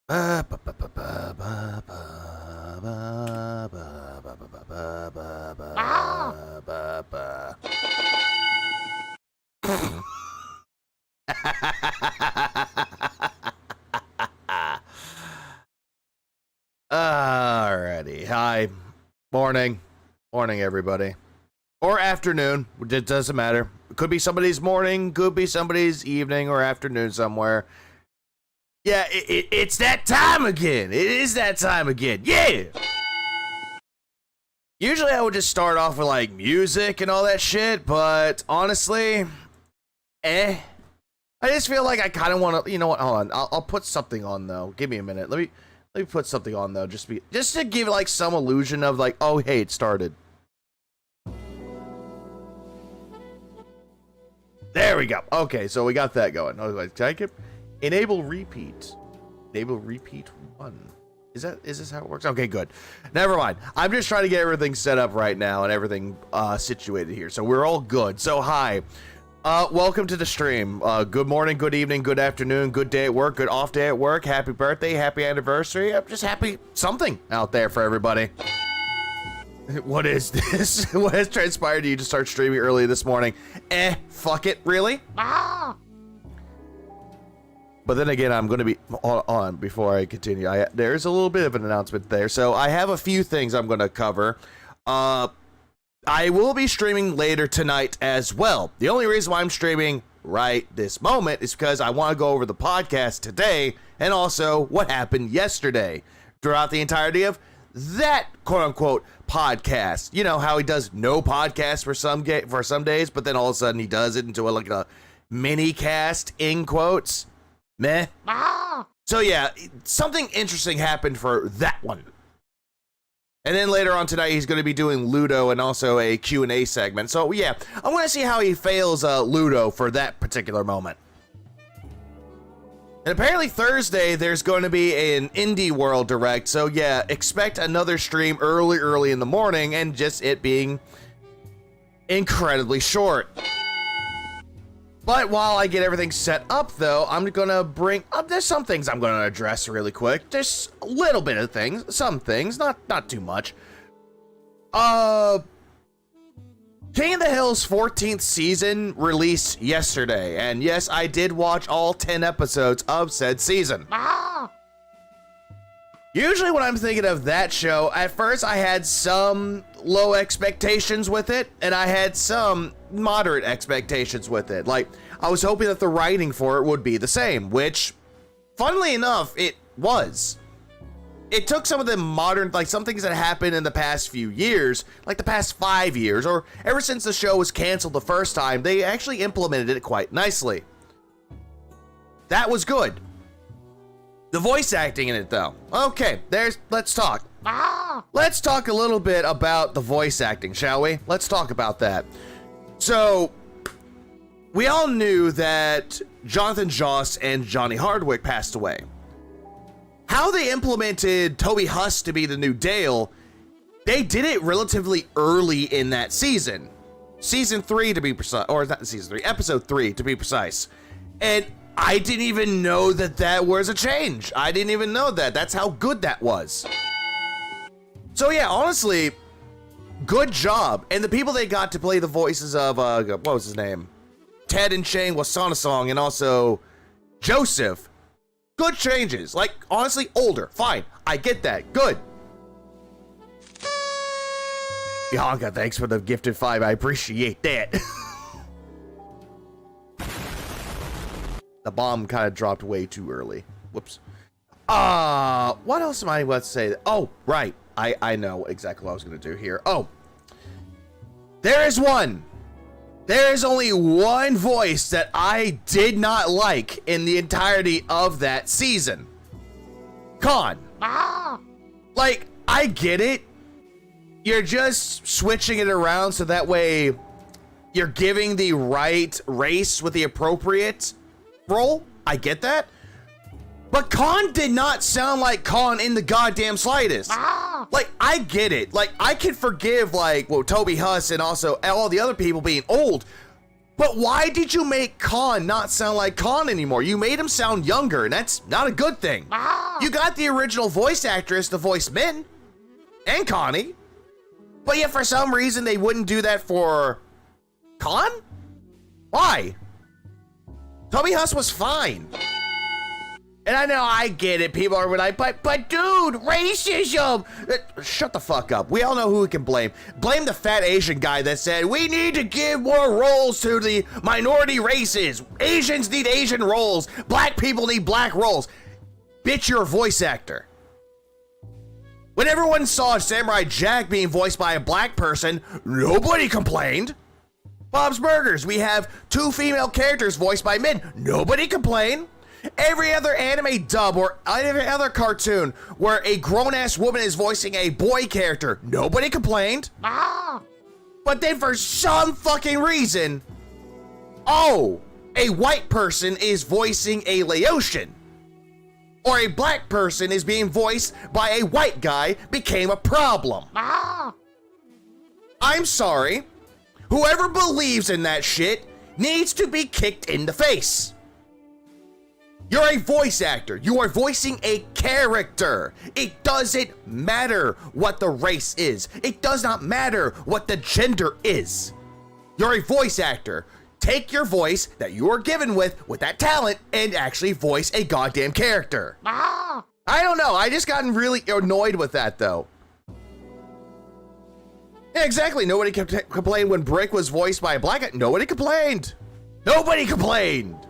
Alrighty. Hi. Morning. Morning, everybody. Or afternoon. It doesn't matter. It could be somebody's morning, could be somebody's evening or afternoon somewhere. Yeah, it's that time again. It is that time again. Yeah! Usually I would just start off with like music and all that shit, but honestly, I just feel like I kind of want to, you know what, hold on. I'll put something on though. Give me a minute. Let me put something on though, just to give like some illusion of like, oh hey, it started. There we go. Okay, so we got that going. I was like, can I get enable repeat? Enable repeat 1. Is this how it works? Okay, good. Never mind. I'm just trying to get everything set up right now and everything situated here. So we're all good. So hi. Welcome to the stream. Good morning, good evening, good afternoon, good day at work, good off day at work, happy birthday, happy anniversary. I'm just happy something out there for everybody. What is this? What has transpired to you to start streaming early this morning? Fuck it, really? Ah! But then again, I'm going to be on before I continue. There's a little bit of an announcement there. So I have a few things I'm going to cover. I will be streaming later tonight as well. The only reason why I'm streaming right this moment is because I want to go over the podcast today and also what happened yesterday throughout the entirety of that quote-unquote podcast. You know how he does no podcast for some days, but then all of a sudden he does it into like a mini cast in quotes. Meh. Ah. So yeah, something interesting happened for that one. And then later on tonight, he's going to be doing Ludo and also a Q&A segment. So yeah, I want to see how he fails Ludo for that particular moment. And apparently Thursday, there's going to be an Indie World Direct. So yeah, expect another stream early in the morning and just it being incredibly short. But while I get everything set up, though, I'm going to bring up, there's some things I'm going to address really quick. Just a little bit of things, some things, not too much. King of the Hill's 14th season released yesterday. And yes, I did watch all 10 episodes of said season. Ah! Usually when I'm thinking of that show, at first I had some low expectations with it, and I had some moderate expectations with it. Like, I was hoping that the writing for it would be the same, which, funnily enough, it was. It took some of the modern, like some things that happened in the past few years, like the past 5 years, or ever since the show was canceled the first time, they actually implemented it quite nicely. That was good. The voice acting in it, though. Okay, let's talk. Ah! Let's talk a little bit about the voice acting, shall we? Let's talk about that. So, we all knew that Jonathan Joss and Johnny Hardwick passed away. How they implemented Toby Huss to be the new Dale, they did it relatively early in that season. Season 3 to be precise, or not season 3, episode 3 to be precise. And I didn't even know that was a change. I didn't even know that. That's how good that was. So yeah, honestly, good job. And the people they got to play the voices of, what was his name? Ted and Shane Wasanasong and also Joseph. Good changes. Like, honestly, older. Fine. I get that. Good. Bianca, thanks for the gifted 5. I appreciate that. The bomb kind of dropped way too early. Whoops. What else am I about to say? Oh, right. I know exactly what I was going to do here. Oh. There is one. There is only one voice that I did not like in the entirety of that season. Khan. Ah. Like, I get it. You're just switching it around so that way you're giving the right race with the appropriate role. I get that. But Khan did not sound like Khan in the goddamn slightest. Ah. Like, I get it. Like, I can forgive, like, well, Toby Huss and also all the other people being old. But why did you make Khan not sound like Khan anymore? You made him sound younger, and that's not a good thing. You got the original voice actress to voice Min and Connie, but yet for some reason they wouldn't do that for Khan? Why? Toby Huss was fine. And I know, I get it. People are like, but dude, racism. Shut the fuck up. We all know who we can blame. Blame the fat Asian guy that said, we need to give more roles to the minority races. Asians need Asian roles. Black people need black roles. Bitch, you're a voice actor. When everyone saw Samurai Jack being voiced by a black person, nobody complained. Bob's Burgers, we have 2 female characters voiced by men. Nobody complained. Every other anime dub or every other cartoon where a grown-ass woman is voicing a boy character, nobody complained. But then for some fucking reason, oh, a white person is voicing a Laotian, or a black person is being voiced by a white guy became a problem. I'm sorry. Whoever believes in that shit needs to be kicked in the face. You're a voice actor. You are voicing a character. It doesn't matter what the race is. It does not matter what the gender is. You're a voice actor. Take your voice that you are given with that talent and actually voice a goddamn character. I don't know. I just gotten really annoyed with that though. Yeah, exactly. Nobody complained when Brick was voiced by a black guy. Nobody complained. Nobody complained.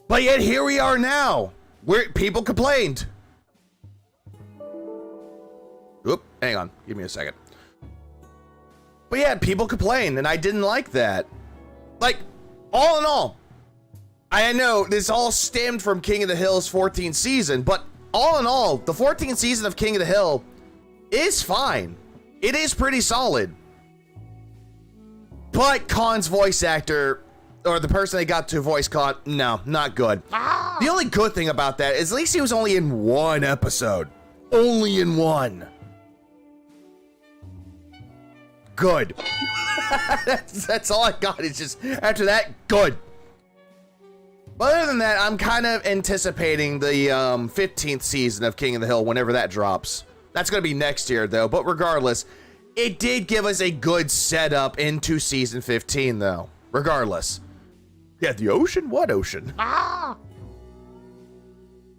But yet here we are now, where people complained. Oop, hang on, give me a second. But yeah, people complained, and I didn't like that. Like, all in all, I know this all stemmed from King of the Hill's 14th season, but all in all, the 14th season of King of the Hill is fine. It is pretty solid. But Khan's voice actor, or the person they got to voice Khan, no, not good. The only good thing about that is at least he was only in 1 episode. Only in 1. Good. that's all I got. It's just, after that, good. But other than that, I'm kind of anticipating the 15th season of King of the Hill whenever that drops. That's going to be next year, though. But regardless, it did give us a good setup into season 15, though. Regardless. Yeah, the ocean? What ocean?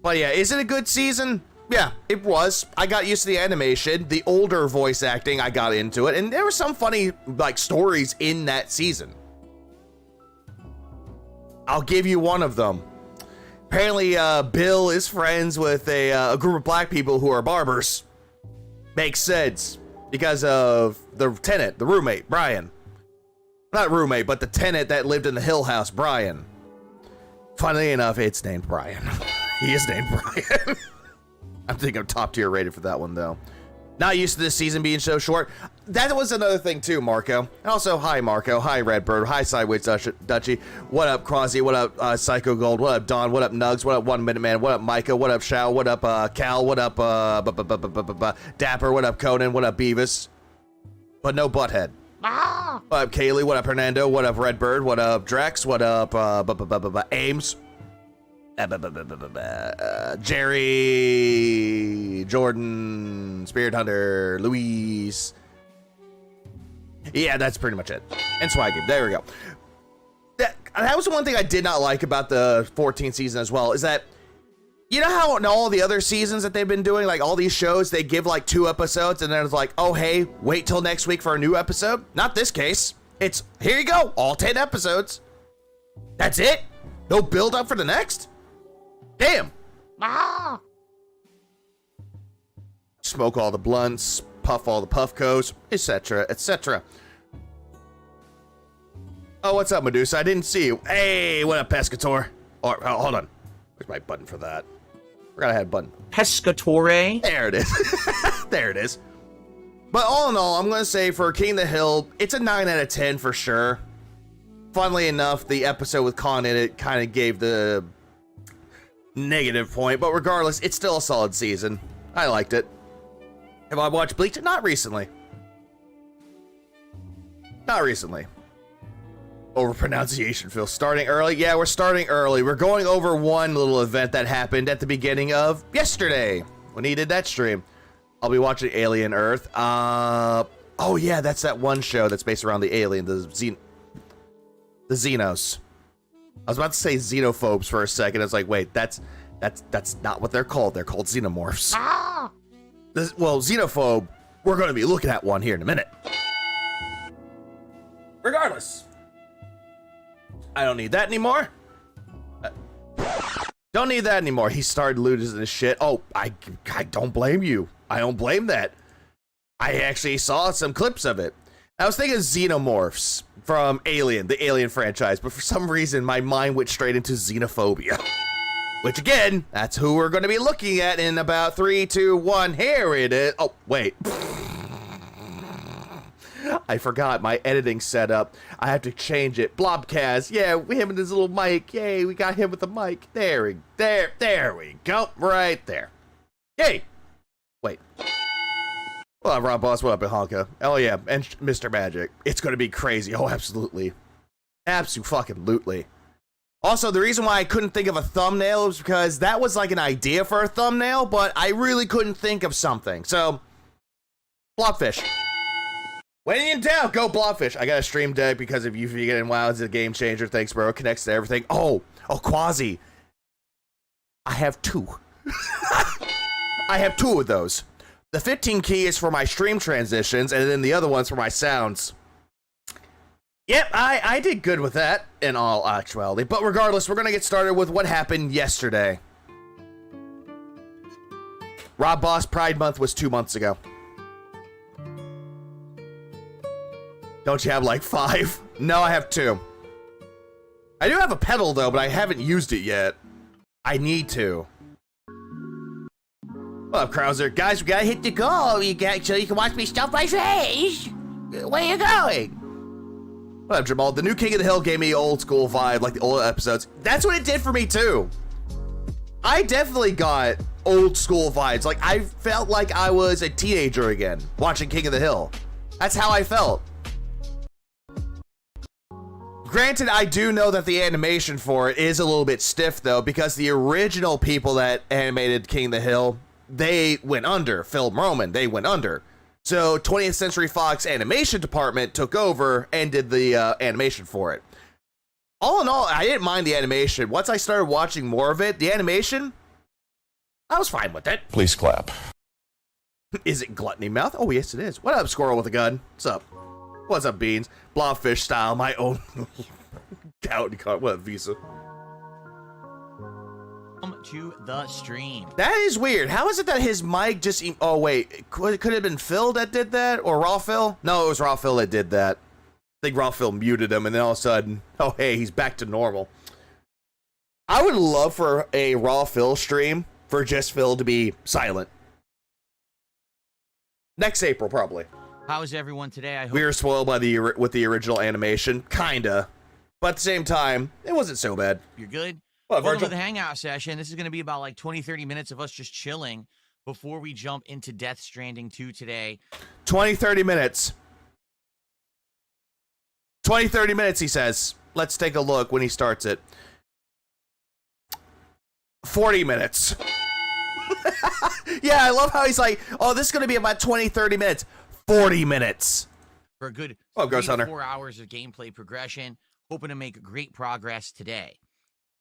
But yeah, is it a good season? Yeah, it was. I got used to the animation, the older voice acting, I got into it, and there were some funny, like, stories in that season. I'll give you one of them. Apparently, Bill is friends with a group of black people who are barbers. Makes sense, because of the tenant, the roommate, Brian. Not roommate, but the tenant that lived in the Hill House, Brian. Funnily enough, it's named Brian. He is named Brian. I'm thinking I'm top tier rated for that one, though. Not used to this season being so short. That was another thing, too, Marco. And also, hi, Marco. Hi, Redbird. Hi, Sideways Dutchy. What up, Crosby? What up, Psycho Gold? What up, Don? What up, Nugs? What up, 1 Minute Man? What up, Micah? What up, Shao? What up, Cal? What up, Dapper? What up, Conan? What up, Beavis? But no Butthead. What up, Kaylee? What up, Hernando? What up, Redbird? What up, Drex? What up, Ames? Jerry, Jordan, Spirit Hunter, Luis. Yeah, that's pretty much it. And Swaggy. There we go. That was the one thing I did not like about the 14th season as well, is that, you know how in all the other seasons that they've been doing, like all these shows, they give like 2 episodes and then it's like, oh, hey, wait till next week for a new episode? Not this case. It's, here you go, all 10 episodes. That's it? No build up for the next? Damn. Smoke all the blunts, puff all the puffcos, etc., etc. Oh, what's up, Medusa? I didn't see you. Hey, what up, Pescator? Oh, hold on. Where's my button for that? Forgot I had a button. Pescatore. There it is. There it is. But all in all, I'm going to say for King of the Hill, it's a 9 out of 10 for sure. Funnily enough, the episode with Khan in it kind of gave the negative point, but regardless, it's still a solid season. I liked it. Have I watched Bleach? Not recently. Not recently. Overpronunciation, Phil. Starting early? Yeah, we're starting early. We're going over one little event that happened at the beginning of yesterday when he did that stream. I'll be watching Alien Earth. Oh yeah, that's that one show that's based around the alien, the Xenos. I was about to say xenophobes for a second. I was like, wait, that's not what they're called. They're called xenomorphs. Well, xenophobe, we're going to be looking at one here in a minute. Regardless. I don't need that anymore. Don't need that anymore. He started losing his shit. Oh, I don't blame you. I don't blame that. I actually saw some clips of it. I was thinking of xenomorphs from Alien, the Alien franchise, but for some reason my mind went straight into xenophobia. Which again, that's who we're going to be looking at in about 3, 2, 1. Here it is. Oh, wait. I forgot my editing setup. I have to change it. Blobcast. Yeah, him and his little mic. Yay, we got him with the mic. There we go. Right there. Yay. Wait. Well, Rob Boss, what up, Honka? Oh yeah, and Mr. Magic. It's gonna be crazy. Oh, absolutely. Absolutely. Also, the reason why I couldn't think of a thumbnail was because that was like an idea for a thumbnail, but I really couldn't think of something. So, Blobfish. When in doubt, go Blobfish. I got a stream deck because if you get in WoW, it's a game changer. Thanks, bro. It connects to everything. Oh, Quasi. I have 2. I have 2 of those. The 15 key is for my stream transitions, and then the other one's for my sounds. Yep, I did good with that, in all actuality. But regardless, we're going to get started with what happened yesterday. Rob Boss Pride Month was 2 months ago. Don't you have like 5? No, I have 2. I do have a pedal though, but I haven't used it yet. I need to. What up, Krauser? Guys, we gotta hit the goal. So you can watch me stuff my face. Where you going? What up, Jamal? The new King of the Hill gave me old school vibe, like the old episodes. That's what it did for me too. I definitely got old school vibes. Like I felt like I was a teenager again, watching King of the Hill. That's how I felt. Granted, I do know that the animation for it is a little bit stiff though, because the original people that animated King of the Hill, they went under. Film Roman, they went under. So 20th Century Fox animation department took over and did the animation for it. All in all, I didn't mind the animation. Once I started watching more of it, the animation, I was fine with it. Please clap. Is it Gluttony Mouth? Oh, yes, it is. What up, Squirrel with a gun? What's up? What's up, Beans? Blobfish style, my own county card. What up, Visa? To the stream. That is weird. How is it that his mic just... Oh, wait. Could it have been Phil that did that? Or Raw Phil? No, it was Raw Phil that did that. I think Raw Phil muted him, and then all of a sudden, oh, hey, he's back to normal. I would love for a Raw Phil stream for just Phil to be silent. Next April, probably. How's everyone today? I hope We were spoiled by with the original animation. Kinda. But at the same time, it wasn't so bad. you're good. What, Welcome Virgil? to the hangout session. This is going to be about like 20-30 minutes of us just chilling before we jump into Death Stranding 2 today. 20-30 minutes. 20-30 minutes, he says. Let's take a look when he starts it. 40 minutes. Yeah, I love how he's like, oh, this is going to be about 20-30 minutes. 40 minutes. For a good Oh, Ghost 3 to Hunter. 4 hours of gameplay progression. Hoping to make great progress today.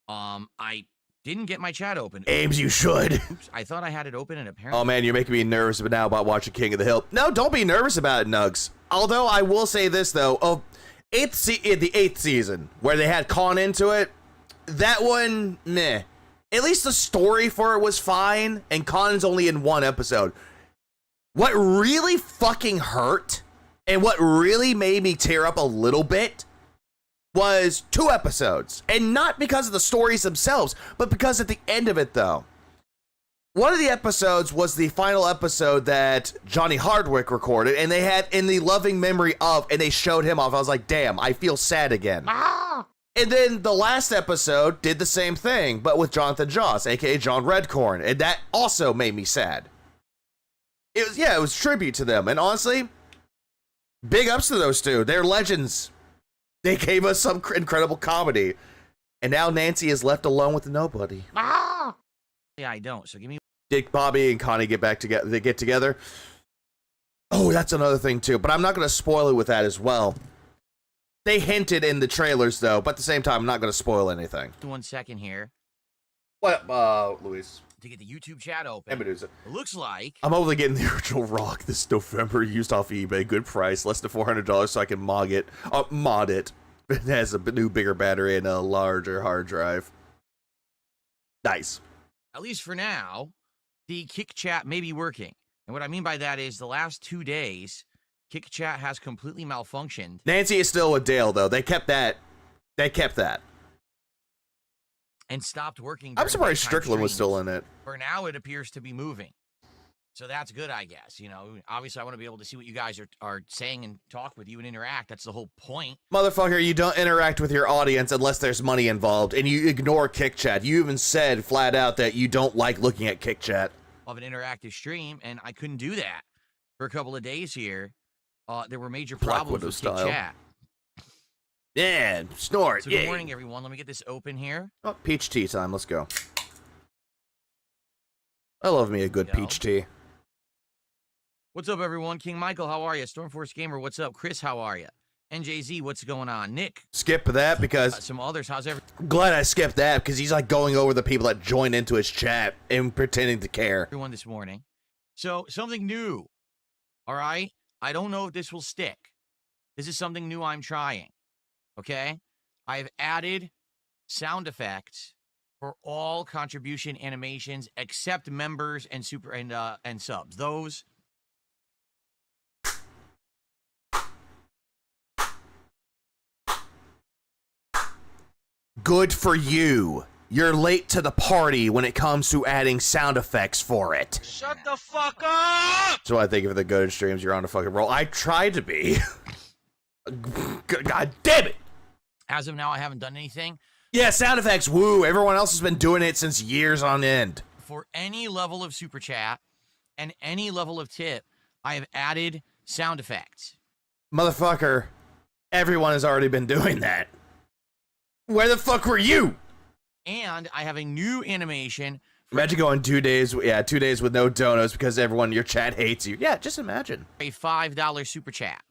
I didn't get my chat open. Ames, you should. Oops, I thought I had it open and apparently... Oh, man, you're making me nervous now about watching King of the Hill. No, don't be nervous about it, Nugs. Although, I will say this, though. Oh, the 8th season, where they had Khan into it, that one, meh. At least the story for it was fine, and Khan's only in 1 episode. What really fucking hurt, and what really made me tear up a little bit, was 2 episodes. And not because of the stories themselves, but because at the end of it, though. One of the episodes was the final episode that Johnny Hardwick recorded, and they had in the loving memory of, and they showed him off. I was like, damn, I feel sad again. And then the last episode did the same thing, but with Jonathan Joss, aka John Redcorn, and that also made me sad. It was tribute to them, and honestly, big ups to those two. They're legends. They gave us some incredible comedy. And now Nancy is left alone with nobody. Ah! Yeah, I don't. So give me. Did Bobby and Connie get back together? They get together? Oh, that's another thing too. But I'm not going to spoil it with that as well. They hinted in the trailers though, but at the same time, I'm not going to spoil anything. 1 second here. What, Luis? To get the YouTube chat open. Hey, Medusa. It looks like I'm only getting the original Rock this November, used off eBay, good price, less than $400, so I can mod it. It has a new, bigger battery and a larger hard drive. Nice. at least for now, the Kick Chat may be working. And what I mean by that is the last 2 days, Kick Chat has completely malfunctioned. Nancy is still with Dale, though. They kept that. And stopped working. I'm surprised daytime Strickland was streams. still in it. For now, it appears to be moving. So that's good, I guess. You know, obviously, I want to be able to see what you guys are saying and talk with you and interact. That's the whole point. Motherfucker, you don't interact with your audience unless there's money involved, and you ignore Kick Chat. You even said flat out that you don't like looking at Kick Chat. Of an interactive stream, and I couldn't do that for a couple of days here. There were major problems with Kick Chat. Yeah, snort. So good morning, everyone. Let me get this open here. Oh, peach tea time. Let's go. I love me a good peach tea. What's up, everyone? King Michael, how are you? Stormforce Gamer, what's up? Chris, how are you? NJZ, what's going on? Nick. Skip that because... some others, how's everything? Glad I skipped that because he's like going over the people that joined into his chat and pretending to care. Everyone this morning. So, something new. All right? I don't know if this will stick. This is something new I'm trying. Okay? I've added sound effects for all contribution animations except members and and subs. Those... Good for you. You're late to the party when it comes to adding sound effects for it. Shut the fuck up! So I think if the good streams, you're on a fucking roll. I tried to be. God damn it. As of now, I haven't done anything. Yeah, sound effects, woo. Everyone else has been doing it since years on end. For any level of super chat and any level of tip, I have added sound effects. Motherfucker, everyone has already been doing that. Where the fuck were you? And I have a new animation. Imagine going 2 days, 2 days with no donos because everyone in your chat hates you. Yeah, just imagine. A $5 super chat.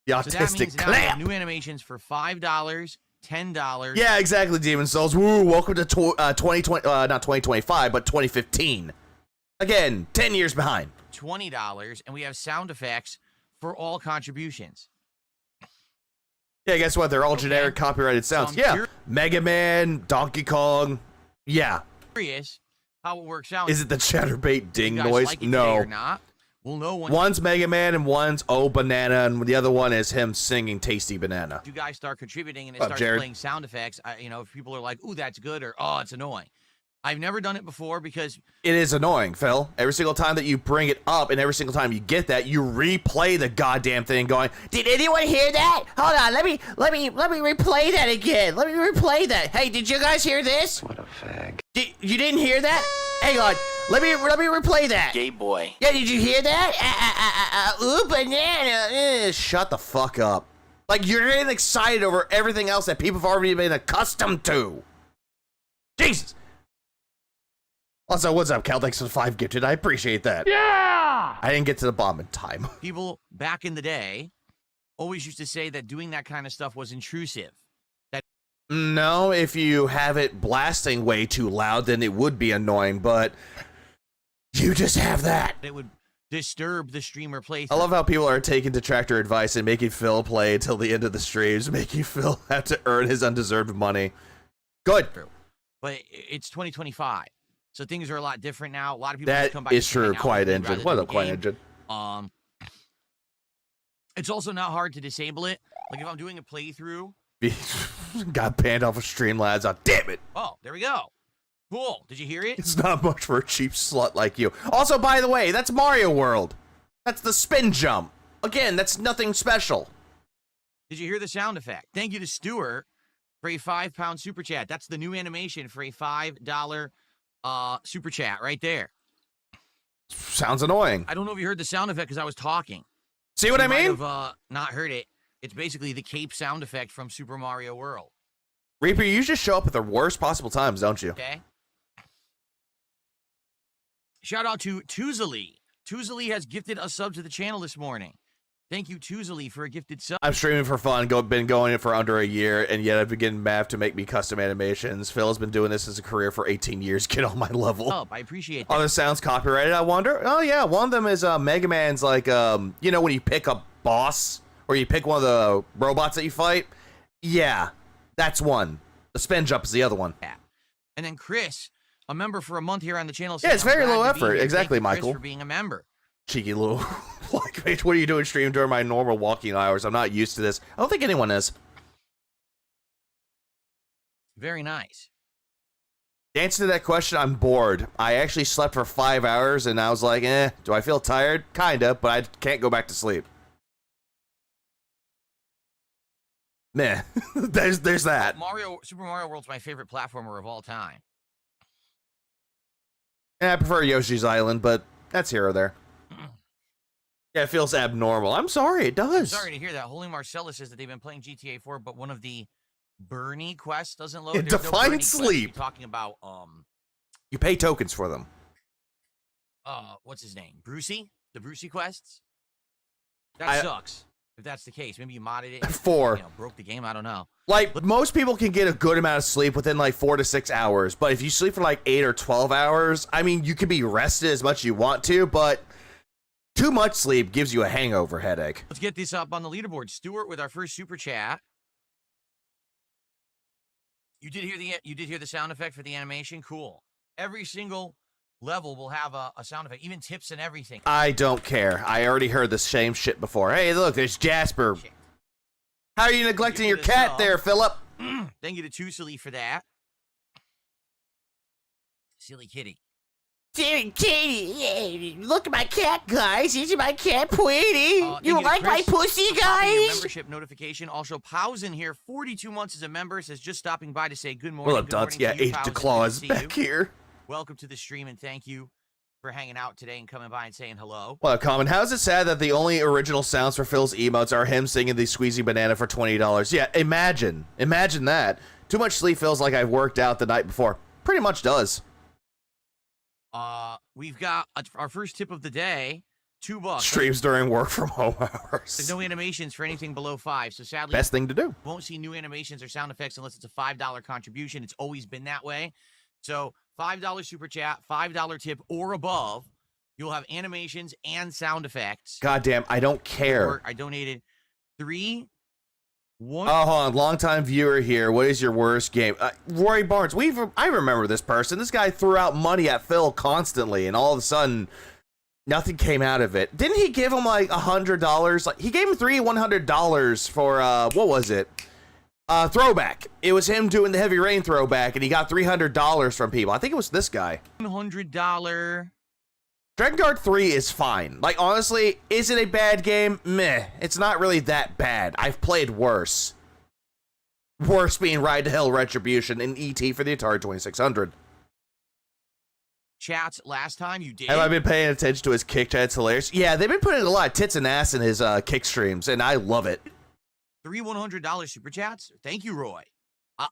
The So that autistic means now I have clap. new animations for $5, $10. Yeah, exactly, Demon Souls. Woo, welcome to 2020, not 2025, but 2015. Again, 10 years behind. $20, and we have sound effects for all contributions. Yeah, guess what? They're all generic copyrighted sounds. So I'm Mega Man, Donkey Kong. Yeah. Curious how it works out. Is it the chatterbait ding you guys noise? like it today No. or not? We'll know when One's Mega Man and one's Oh Banana, and the other one is him singing Tasty Banana. you guys start contributing and it What up, starts Jared? playing sound effects. If people are like, "Ooh, that's good," or "Oh, it's annoying." I've never done it before because It is annoying, Phil. Every single time that you bring it up and every single time you get that, you replay the goddamn thing going, did anyone hear that? Hold on, let me replay that again. Let me replay that. Hey, did you guys hear this? What a fag. You didn't hear that? Hang on. Let me replay that. gay boy. Yeah, did you hear that? Ooh, banana. Shut the fuck up. Like, you're getting excited over everything else that people have already been accustomed to. Jesus. Also, what's up, Cal? Thanks for the 5 gifted. I appreciate that. Yeah! I didn't get to the bomb in time. People back in the day always used to say that doing that kind of stuff was intrusive. No, if you have it blasting way too loud, then it would be annoying, but you just have that. It would disturb the streamer playthrough. I love how people are taking detractor advice and making Phil play until the end of the streams, making Phil have to earn his undeserved money. Good. But it's 2025. So things are a lot different now. A lot of people That just come back is to true. hang out Quiet with me engine. rather What than up, Quiet game. engine? It's also not hard to disable it. Like if I'm doing a playthrough. Got banned off of Streamlabs. Oh, damn it. Oh, there we go. Cool. Did you hear it? It's not much for a cheap slut like you. Also, by the way, that's Mario World. That's the spin jump. Again, that's nothing special. Did you hear the sound effect? Thank you to Stuart for a £5 super chat. That's the new animation for a $5 super chat right there. Sounds annoying. I don't know if you heard the sound effect because I was talking. See what I You might mean? have not heard it. It's basically the cape sound effect from Super Mario World. Reaper, you just show up at the worst possible times, don't you? Okay. Shout out to Tuzali. Tuzali has gifted a sub to the channel this morning. Thank you, Tuzali, for a gifted sub. I'm streaming for fun, been going for under a year, and yet I've been getting Mav to make me custom animations. Phil has been doing this as a career for 18 years. Get on my level. Oh, I appreciate that. Are the sounds copyrighted, I wonder? Oh, yeah, one of them is Mega Man's, like, you know, when you pick a boss, or you pick one of the robots that you fight? Yeah, that's one. The spin jump is the other one. Yeah. And then Chris, a member for a month here on the channel. Yeah, it's very low effort. Exactly, Thank you, Michael. Chris, for being a member. Cheeky little like, bitch, what are you doing stream during my normal walking hours? I'm not used to this. I don't think anyone is. Very nice. The answer to that question, I'm bored. I actually slept for 5 hours, and I was like, do I feel tired? Kinda, but I can't go back to sleep. Meh. there's that. Super Mario World's my favorite platformer of all time. I prefer Yoshi's Island, but that's here or there. Yeah, it feels abnormal. I'm sorry, it does. I'm sorry to hear that. Holy Marcellus says that they've been playing GTA 4, but one of the Bernie quests doesn't load. Define sleep. Talking about you pay tokens for them. What's his name? Brucey? The Brucey quests? That sucks. If that's the case, maybe you modded it. 4. You know, broke the game. I don't know. Like, most people can get a good amount of sleep within like 4 to 6 hours, but if you sleep for like 8 or 12 hours, I mean, you can be rested as much as you want to, but too much sleep gives you a hangover headache. Let's get this up on the leaderboard. Stuart with our first super chat. You did hear the sound effect for the animation? Cool. Every single level will have a sound effect, even tips and everything. I don't care. I already heard the same shit before. Hey, look, there's Jasper. Shit. How are you neglecting your cat there, Philip? Thank you to Tusali for that. Silly kitty. Silly kitty. Look at my cat, guys. This is my cat, Tweety. You like my pussy, guys? Membership notification. Also, Pausen here, 42 months as a member, says just stopping by to say good morning. Well, Dunce, yeah, H to Claws back here. Welcome to the stream, and thank you for hanging out today and coming by and saying hello. Well, Common, how is it sad that the only original sounds for Phil's emotes are him singing the Squeezy Banana for $20? Yeah, imagine that. Too much sleep feels like I've worked out the night before. Pretty much does. We've got our first tip of the day, $2. Streams during work from home hours. There's no animations for anything below 5, so sadly, best thing to do. Won't see new animations or sound effects unless it's a $5 contribution. It's always been that way. So $5 super chat, $5 tip or above, you'll have animations and sound effects. Goddamn, I don't care. I donated 3. Oh, hold on. Long-time viewer here. What is your worst game? Rory Barnes. I remember this person. This guy threw out money at Phil constantly, and all of a sudden, nothing came out of it. Didn't he give him like $100? Like, he gave him $100 for what was it? Throwback. It was him doing the Heavy Rain throwback, and he got $300 from people. I think it was this guy. $100. Dragon Guard 3 is fine. Like, honestly, is it a bad game? Meh. It's not really that bad. I've played worse. Worse being Ride to Hell Retribution and E.T. for the Atari 2600. Chats, last time you did. Have I been paying attention to his kick chat? It's hilarious. Yeah, they've been putting a lot of tits and ass in his kick streams, and I love it. 3 $100 super chats? Thank you, Roy.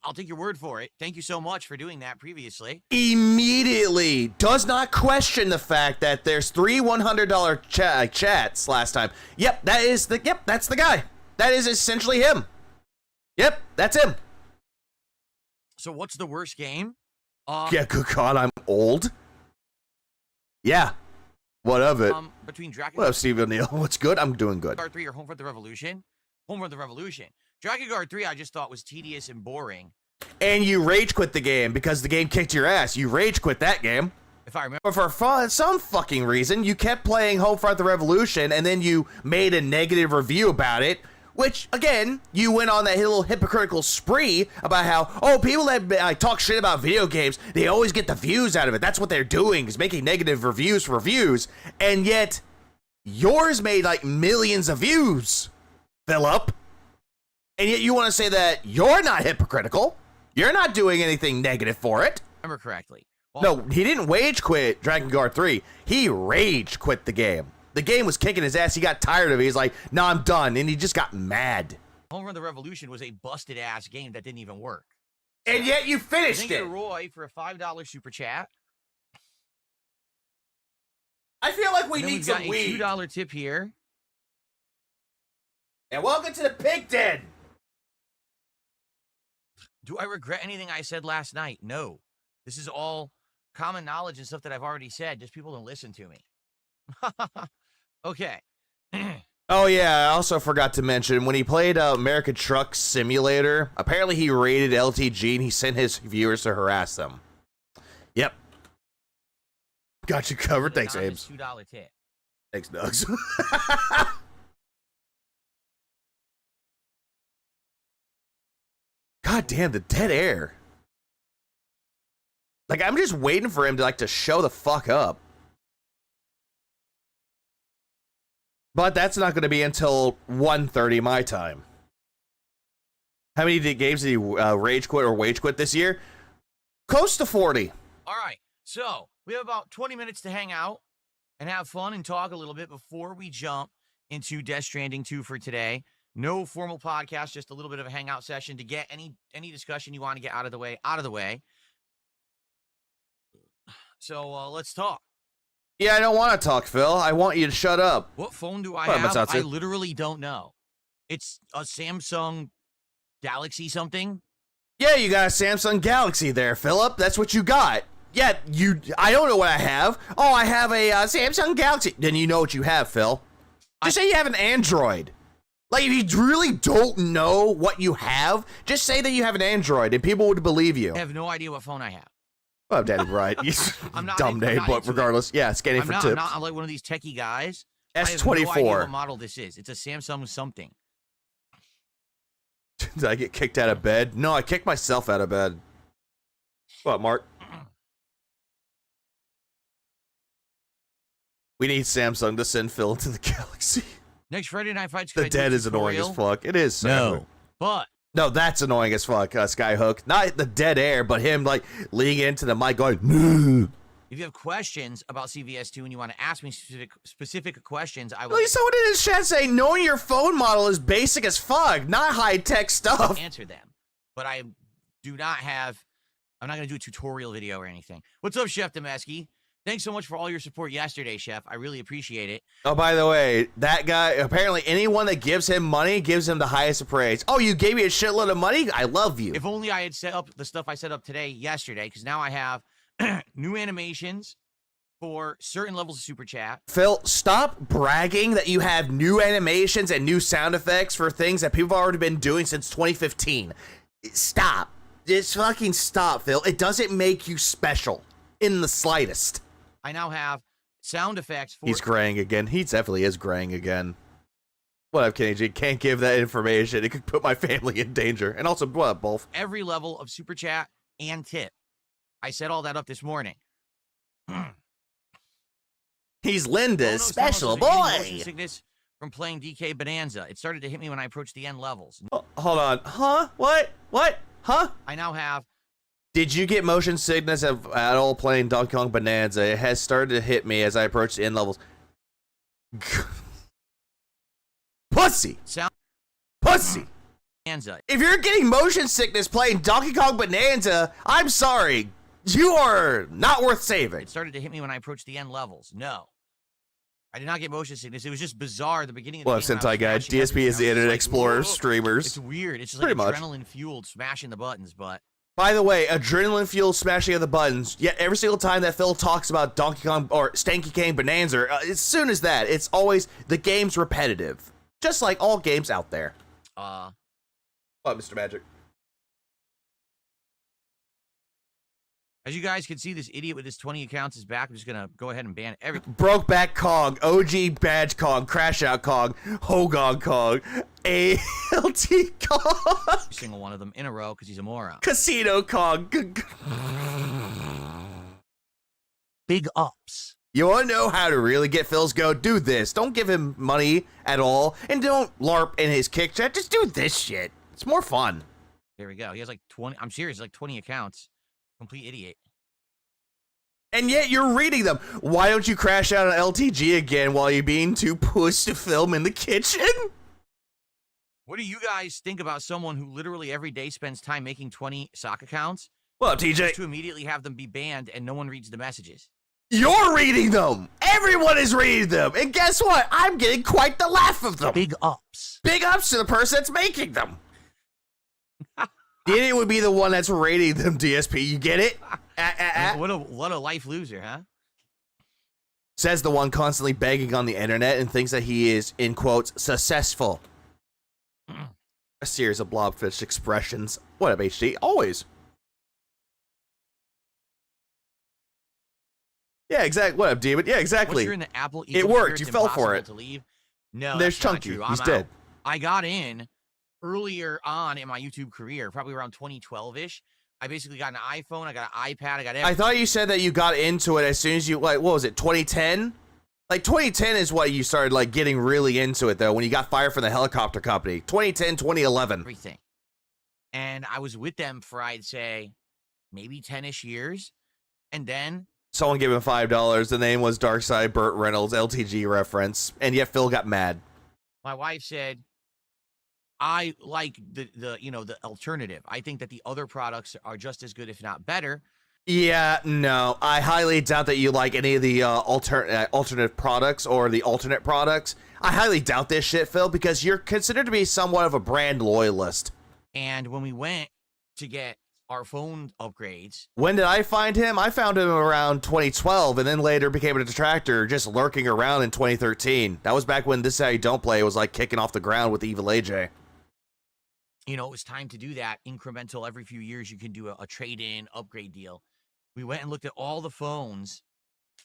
I'll take your word for it. Thank you so much for doing that previously. Immediately does not question the fact that there's 3 $100 chats last time. Yep, that's the guy. That is essentially him. Yep, that's him. So what's the worst game? Yeah, good God, I'm old. Yeah. What of it? Between Dragon. What up, Steve O'Neill? What's good? I'm doing good. Guard 3 or Home for the Revolution? Home for the Revolution. Dragon Guard 3 I just thought was tedious and boring. And you rage quit the game because the game kicked your ass. You rage quit that game. If I remember. But for some fucking reason, you kept playing Home for the Revolution, and then you made a negative review about it, which, again, you went on that little hypocritical spree about how, oh, people that talk shit about video games, they always get the views out of it. That's what they're doing, is making negative reviews for reviews. And yet, yours made, like, millions of views, Philip. And yet you want to say that you're not hypocritical. You're not doing anything negative for it. Remember correctly. Well, no, he didn't wage quit Dragon Guard 3. He rage quit the game. The game was kicking his ass. He got tired of it. He's like, no, I'm done. And he just got mad. Home Run the Revolution was a busted-ass game that didn't even work. And yet you finished Thank it. you to Roy for a $5 super chat. I feel like we And then need we've some got weed. a $2 tip here. And welcome to the pig den. Do I regret anything I said last night? No. This is all common knowledge and stuff that I've already said. Just people don't listen to me. Okay. Oh, yeah, I also forgot to mention, when he played American Truck Simulator, apparently he raided LTG and he sent his viewers to harass them. Yep. Got you covered. Thanks, Ames. $2 tip. Thanks, Nugs. God damn, the dead air. Like, I'm just waiting for him to, like, to show the fuck up. But that's not going to be until 1:30 my time. How many games did he rage quit or wage quit this year? Close to 40. All right. So we have about 20 minutes to hang out and have fun and talk a little bit before we jump into Death Stranding 2 for today. No formal podcast, just a little bit of a hangout session to get any discussion you want to get out of the way. So let's talk. Yeah, I don't want to talk, Phil. I want you to shut up. What phone do I What, have? Matsatsu? I literally don't know. It's a Samsung Galaxy something. Yeah, you got a Samsung Galaxy there, Philip. That's what you got. Yeah, I don't know what I have. Oh, I have a Samsung Galaxy. Then you know what you have, Phil. Just say you have an Android. Like, if you really don't know what you have, just say that you have an Android, and people would believe you. I have no idea what phone I have. Well, Daddy, right? I'm not Dumb name, but regardless, yeah, scanning for tips. I'm like one of these techie guys. S24. I have no idea what model this is. It's a Samsung something. Did I get kicked out of bed? No, I kicked myself out of bed. What, Mark? We need Samsung to send Phil into the Galaxy. Next Friday Night Fights. The dead is annoying as fuck. It is. No, but no, that's annoying as fuck. Skyhook, not the dead air, but him like leaning into the mic going. No. If you have questions about CVS2 and you want to ask me specific questions, I will. Well, someone in his chat saying knowing your phone model is basic as fuck, not high tech stuff. Answer them, but I do not have. I'm not going to do a tutorial video or anything. What's up, Chef Demeski? Thanks so much for all your support yesterday, Chef. I really appreciate it. Oh, by the way, that guy, apparently anyone that gives him money gives him the highest of praise. Oh, you gave me a shitload of money? I love you. If only I had set up the stuff I set up yesterday, because now I have new animations for certain levels of Super Chat. Phil, stop bragging that you have new animations and new sound effects for things that people have already been doing since 2015. Stop. Just fucking stop, Phil. It doesn't make you special in the slightest. I now have sound effects for... He's graying again. He definitely is graying again. What up, Kenny G? Can't give that information. It could put my family in danger. And also, what up, both? Every level of Super Chat and tip. I set all that up this morning. He's Linda's special boy. Motion sickness from playing DK Bonanza. It started to hit me when I approached the end levels. Oh, hold on. Huh? What? Huh? I now have... Did you get motion sickness at all playing Donkey Kong Bonanza? It has started to hit me as I approach the end levels. Pussy! Pussy! Bonanza. If you're getting motion sickness playing Donkey Kong Bonanza, I'm sorry. You are not worth saving. It started to hit me when I approached the end levels. No. I did not get motion sickness. It was just bizarre at the beginning of the game. Sentai Guide. DSP is the Internet Explorer streamers. It's weird. It's just pretty like much adrenaline-fueled smashing the buttons, but... By the way, adrenaline-fueled smashing of the buttons, yet every single time that Phil talks about Donkey Kong or Stanky Kane Bonanza, as soon as that, it's always the game's repetitive. Just like all games out there. What, Mr. Magic? As you guys can see, this idiot with his 20 accounts is back. I'm just going to go ahead and ban everything. Brokeback Kong, OG Badge Kong, Crash Out Kong, Hogon Kong, ALT Kong. Every single one of them in a row because he's a moron. Casino Kong. Big ups. You want to know how to really get Phil's goat? Do this. Don't give him money at all. And don't LARP in his kick chat. Just do this shit. It's more fun. There we go. He has like 20. I'm serious, like 20 accounts. Complete idiot. And yet you're reading them. Why don't you crash out on LTG again while you're being too puss to film in the kitchen? What do you guys think about someone who literally every day spends time making 20 sock accounts? Well, TJ. Just to immediately have them be banned and no one reads the messages. You're reading them. Everyone is reading them. And guess what? I'm getting quite the laugh of them. Big ups. Big ups to the person that's making them. The idiot would be the one that's rating them, DSP. You get it? What a life loser, huh? Says the one constantly begging on the internet and thinks that he is, in quotes, successful. A series of blobfish expressions. What up, HD? Always. Yeah, exactly. What up, Demon? Yeah, exactly. Once you're in the Apple it worked. You fell for it. To leave. No, there's that's not Chunky. true. He's I'm dead. out. I got in earlier on in my YouTube career, probably around 2012-ish. I basically got an iPhone, I got an iPad, I got everything. I thought you said that you got into it as soon as you, like, what was it, 2010? Like, 2010 is what you started, like, getting really into it, though, when you got fired from the helicopter company. 2010, 2011. Everything. And I was with them for, I'd say, maybe 10-ish years. And then someone gave him $5. The name was Darkside Burt Reynolds, LTG reference. And yet Phil got mad. My wife said, I like the alternative. I think that the other products are just as good, if not better. Yeah, no. I highly doubt that you like any of the alternate products or the alternate products. I highly doubt this shit, Phil, because you're considered to be somewhat of a brand loyalist. And when we went to get our phone upgrades. When did I find him? I found him around 2012 and then later became a detractor just lurking around in 2013. That was back when This Is How You Don't Play was like kicking off the ground with Evil AJ. You know, it was time to do that incremental. Every few years, you can do a trade-in upgrade deal. We went and looked at all the phones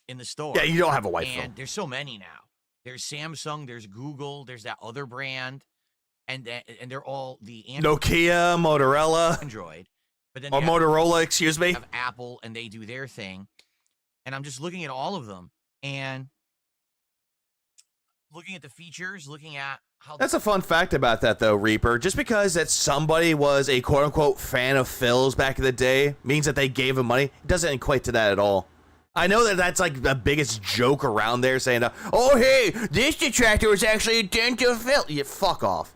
in the store. Yeah, you don't have a white phone. And there's so many now. There's Samsung, there's Google, there's that other brand, and they're all the Nokia, Motorola, Android. But then or Motorola, excuse me. Have Apple, and they do their thing. And I'm just looking at all of them and looking at the features, looking at how. That's a fun fact about that, though, Reaper. Just because that somebody was a quote-unquote fan of Phil's back in the day means that they gave him money. It doesn't equate to that at all. I know that that's like the biggest joke around there, saying, oh, hey, this detractor was actually a dent of Phil. Yeah, fuck off.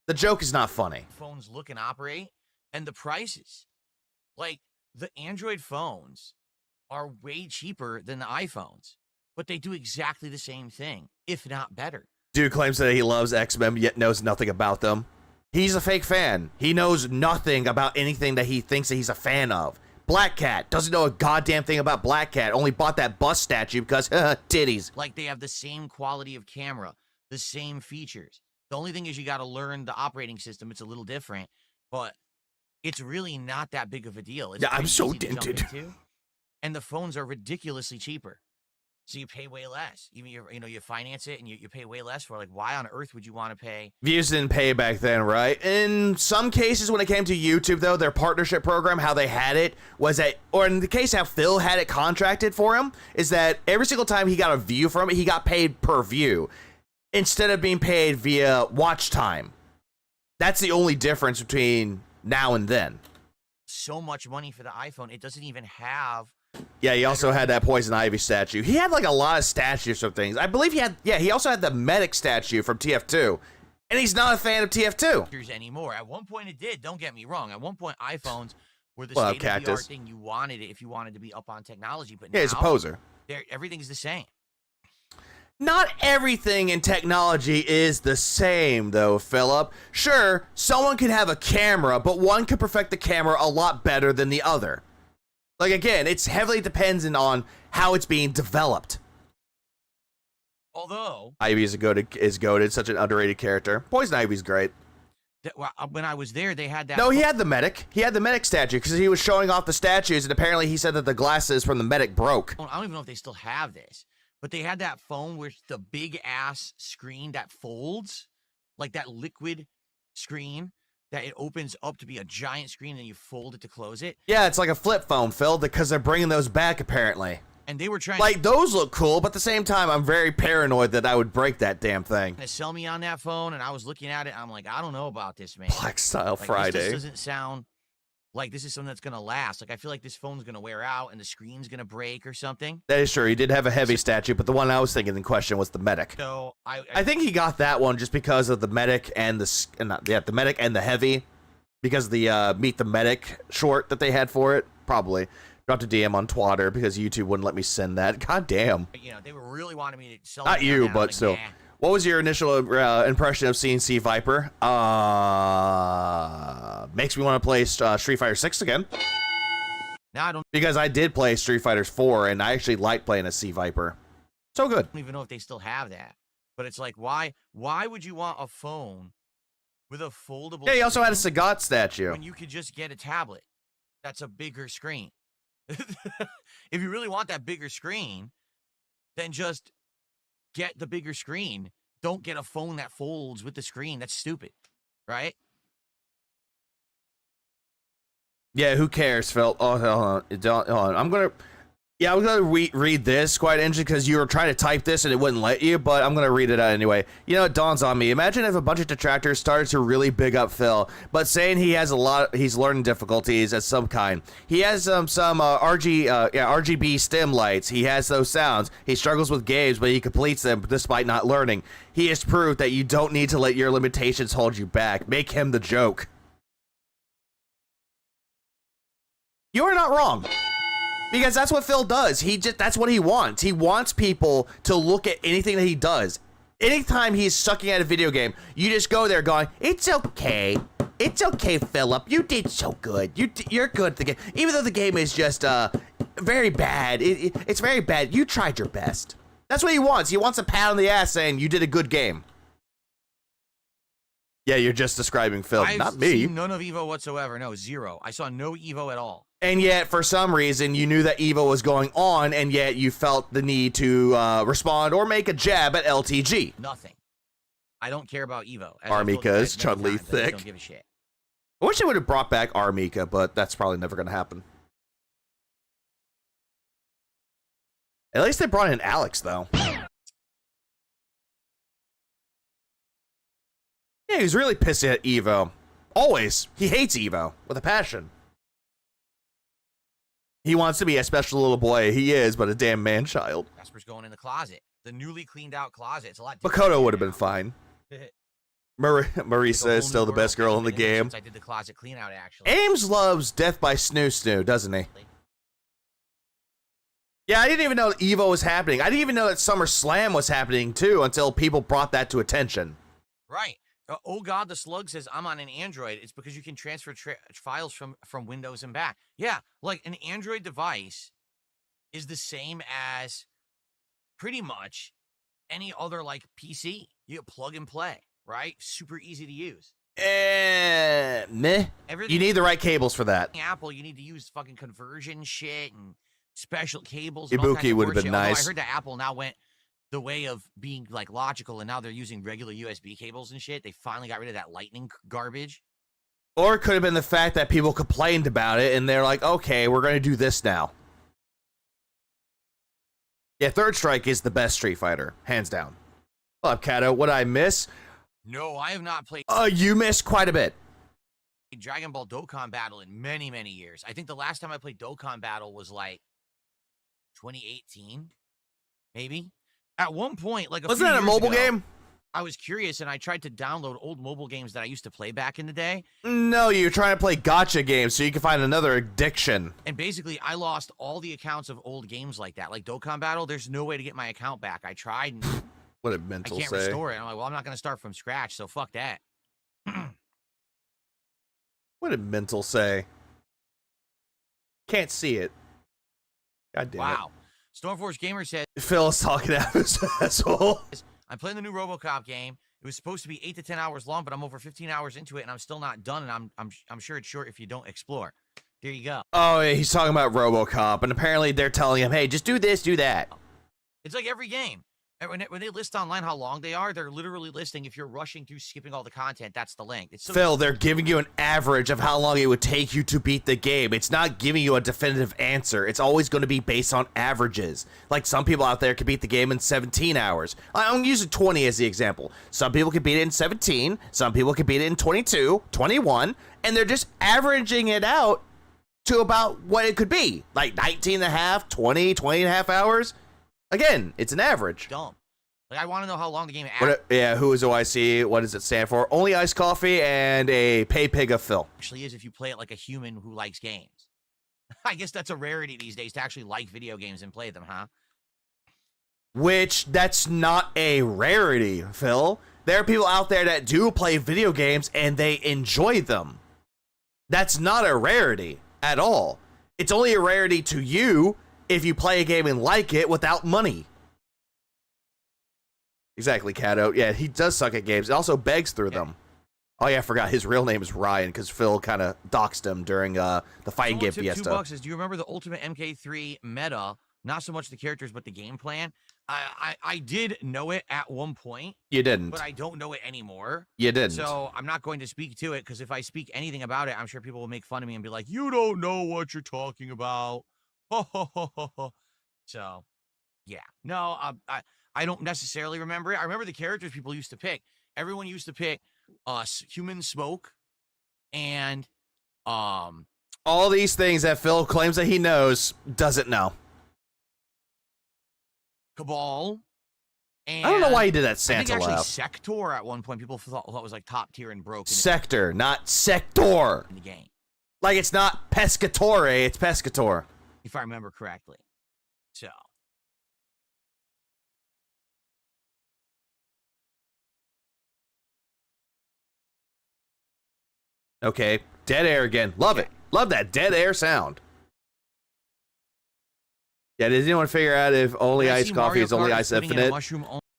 The joke is not funny. Phones look and operate, and the prices. Like, the Android phones are way cheaper than the iPhones, but they do exactly the same thing, if not better. Dude claims that he loves X-Men, yet knows nothing about them. He's a fake fan. He knows nothing about anything that he thinks that he's a fan of. Black Cat doesn't know a goddamn thing about Black Cat. Only bought that bus statue because, titties. Like, they have the same quality of camera, the same features. The only thing is you got to learn the operating system. It's a little different, but it's really not that big of a deal. It's yeah, I'm so easy to jump dented. into, and the phones are ridiculously cheaper. So you pay way less. Even you finance it and you pay way less for it. Like, why on earth would you want to pay? Views didn't pay back then, right? In some cases, when it came to YouTube, though, their partnership program, how they had it was that, or in the case how Phil had it contracted for him, is that every single time he got a view from it, he got paid per view instead of being paid via watch time. That's the only difference between now and then. So much money for the iPhone. It doesn't even have. Yeah, he also had that Poison Ivy statue. He had like a lot of statues of things. I believe he had, yeah, he also had the Medic statue from TF2. And he's not a fan of TF2. Anymore. At one point it did, don't get me wrong. At one point iPhones were the Well, state-of-the-art thing. You wanted it if you wanted to be up on technology. But yeah, now, he's a poser. Everything's the same. Not everything in technology is the same, though, Philip. Sure, someone could have a camera, but one could perfect the camera a lot better than the other. Like, again, it's heavily dependent on how it's being developed. Although Ivy is goated, such an underrated character. Poison Ivy's great. When I was there, they had that. No, he had the Medic. He had the Medic statue because he was showing off the statues, and apparently he said that the glasses from the Medic broke. I don't even know if they still have this, but they had that phone with the big ass screen that folds, like that liquid screen that it opens up to be a giant screen and you fold it to close it. Yeah, it's like a flip phone, Phil, because they're bringing those back apparently. And they were trying like those look cool, but at the same time, I'm very paranoid that I would break that damn thing. to sell me on that phone, and I was looking at it. I'm like, I don't know about this, man. Black Style Like, Friday. This doesn't sound like this is something that's gonna last. Like I feel like this phone's gonna wear out and the screen's gonna break or something. That is true. He did have a heavy statue, but the one I was thinking in question was the medic. So I think he got that one just because of the medic and the medic and the heavy, because of the Meet the Medic short that they had for it. Probably dropped a DM on Twitter because YouTube wouldn't let me send that. God damn. You know, they were really wanting me to sell. Not you, but like, still. nah. What was your initial impression of seeing Sea Viper? Makes me want to play Street Fighter 6 again. Now I don't Because I did play Street Fighter 4, and I actually liked playing as Sea Viper. So good. even know if they still have that. But it's like, why would you want a phone with a foldable? Yeah, he also had a screen Sagat statue. when you could just get a tablet that's a bigger screen. If you really want that bigger screen, then just get the bigger screen. Don't get a phone that folds with the screen. That's stupid, right? Yeah, who cares, Phil? Oh, hold on. I'm gonna read this quite interesting because you were trying to type this and it wouldn't let you, but I'm gonna read it out anyway. You know, it dawns on me. Imagine if a bunch of detractors started to really big up Phil, but saying he's learning difficulties of some kind. He has some RGB stem lights. He has those sounds. He struggles with games, but he completes them despite not learning. He is proof that you don't need to let your limitations hold you back. Make him the joke. You are not wrong. Because that's what Phil does. That's what he wants. He wants people to look at anything that he does. Anytime he's sucking at a video game, you just go there going, "It's okay. It's okay, Philip. You did so good. You're good at the game. Even though the game is just very bad. It's very bad. You tried your best." That's what he wants. He wants a pat on the ass saying, "You did a good game." Yeah, you're just describing Phil, not me. Seen none of Evo whatsoever. No, zero. I saw no Evo at all. And yet, for some reason, you knew that Evo was going on, and yet you felt the need to respond or make a jab at LTG. Nothing. I don't care about Evo. Armika is Chun-Li thick. I don't give a shit. I wish they would have brought back Armika, but that's probably never going to happen. At least they brought in Alex, though. Yeah, he's really pissy at Evo. Always. He hates Evo with a passion. He wants to be a special little boy. He is, but a damn man-child. Casper's going in the closet. The newly cleaned out closet. It's a lot different. Makoto would have been fine. Marisa is still the best girl in the game. I did the closet clean out, actually. Ames loves Death by Snoo Snoo, doesn't he? Yeah, I didn't even know Evo was happening. I didn't even know that SummerSlam was happening, too, until people brought that to attention. Right. Oh God, the slug says I'm on an Android. It's because you can transfer files from Windows and back. Yeah, like an Android device is the same as pretty much any other like PC. You plug and play, right? Super easy to use. Meh. You need the right cables for that. Apple, you need to use fucking conversion shit and special cables. Ibuki would have been nice. I heard that Apple now went the way of being like logical, and now they're using regular USB cables and shit. They finally got rid of that lightning garbage. Or it could have been the fact that people complained about it and they're like, okay, we're going to do this now. Yeah, Third Strike is the best Street Fighter, hands down. What up, Kato? What I miss? No, I have not played. You missed quite a bit. Dragon Ball Dokkan Battle in many, many years. I think the last time I played Dokkan Battle was like 2018, maybe. At one point, like wasn't that a mobile game? I was curious and I tried to download old mobile games that I used to play back in the day. No, you're trying to play gacha games so you can find another addiction. And basically, I lost all the accounts of old games like that. Like Dokkan Battle, there's no way to get my account back. I tried and what did Mental I can't say? Restore it. I'm like, well, I'm not going to start from scratch, so fuck that. What did Mental say? Can't see it. God damn it. Wow. Stormforce Gamer said, Phil is talking out his asshole. I'm playing the new RoboCop game. It was supposed to be 8 to 10 hours long, but I'm over 15 hours into it, and I'm still not done, and I'm sure it's short if you don't explore. There you go. Oh, yeah, he's talking about RoboCop, and apparently they're telling him, hey, just do this, do that. It's like every game. And when they list online how long they are, they're literally listing if you're rushing through skipping all the content, that's the length. It's so Phil, they're giving you an average of how long it would take you to beat the game. It's not giving you a definitive answer. It's always going to be based on averages. Like some people out there can beat the game in 17 hours. I'm using 20 as the example. Some people can beat it in 17. Some people can beat it in 22, 21. And they're just averaging it out to about what it could be, like 19 and a half, 20 and a half hours. Again, it's an average. Dumb. Like, I want to know how long the game yeah, who is OIC? What does it stand for? Only iced coffee and a pay pig of Phil. Actually is if you play it like a human who likes games. I guess that's a rarity these days to actually like video games and play them, huh? Which, that's not a rarity, Phil. There are people out there that do play video games and they enjoy them. That's not a rarity at all. It's only a rarity to you if you play a game and like it without money. Exactly, Cato. Yeah, he does suck at games. He also begs through them. Oh yeah, I forgot his real name is Ryan because Phil kind of doxed him during the fighting game Fiesta. $2 is, do you remember the Ultimate MK3 meta? Not so much the characters, but the game plan. I did know it at one point. You didn't. But I don't know it anymore. You didn't. So I'm not going to speak to it because if I speak anything about it, I'm sure people will make fun of me and be like, "You don't know what you're talking about." So, yeah. No, I don't necessarily remember it. I remember the characters people used to pick. Everyone used to pick Human Smoke and all these things that Phil claims that he knows, doesn't know. Cabal. And I don't know why he did that Santa I think actually laugh. Sector at one point people thought was like top tier and broken. Sector, not Sector. In the game. Like it's not Pescatore, it's Pescator. If I remember correctly. So. Okay, dead air again. Love it. Love that dead air sound. Yeah, did anyone figure out if only iced coffee is only ice infinite?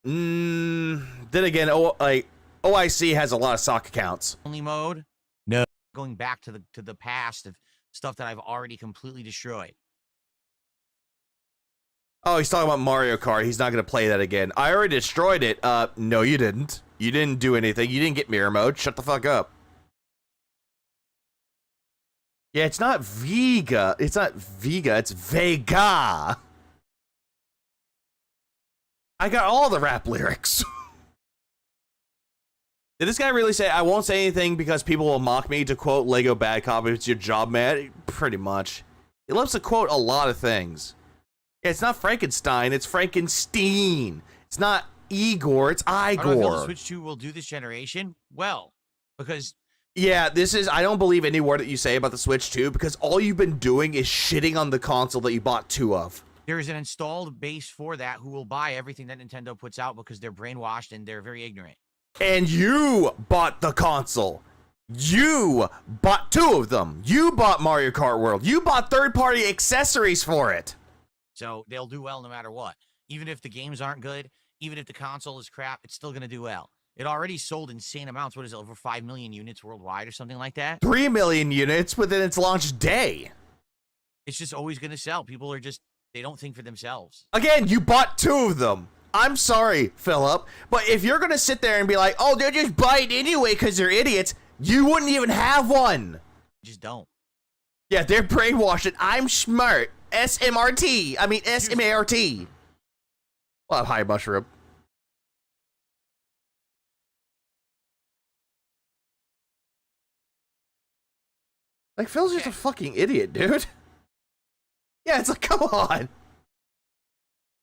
Then again, OIC has a lot of sock accounts. Only mode? No. Going back to the past of stuff that I've already completely destroyed. Oh, he's talking about Mario Kart. He's not going to play that again. I already destroyed it. No, you didn't. You didn't do anything. You didn't get mirror mode. Shut the fuck up. Yeah, it's not Vega. It's not Vega. It's Vega. I got all the rap lyrics. Did this guy really say, I won't say anything because people will mock me, to quote Lego Bad Cop, if it's your job, man? Pretty much. He loves to quote a lot of things. Yeah, it's not Frankenstein. It's Frankenstein. It's not Igor. It's Igor. I don't know if the Switch 2 will do this generation. Well, because... Yeah, I don't believe any word that you say about the Switch 2 because all you've been doing is shitting on the console that you bought two of. There is an installed base for that who will buy everything that Nintendo puts out because they're brainwashed and they're very ignorant. And you bought the console. You bought two of them. You bought Mario Kart World. You bought third-party accessories for it. So they'll do well no matter what. Even if the games aren't good, even if the console is crap, it's still going to do well. It already sold insane amounts. What is it, over 5 million units worldwide or something like that? 3 million units within its launch day. It's just always going to sell. People are just, they don't think for themselves. Again, you bought two of them. I'm sorry, Philip, but if you're going to sit there and be like, oh, they'll just buy it anyway because they're idiots, you wouldn't even have one. Just don't. Yeah, they're brainwashed. I'm smart. SMRT. I mean, SMART. Well, hi, Mushroom. Like, Phil's just a fucking idiot, dude. Yeah, it's like, come on.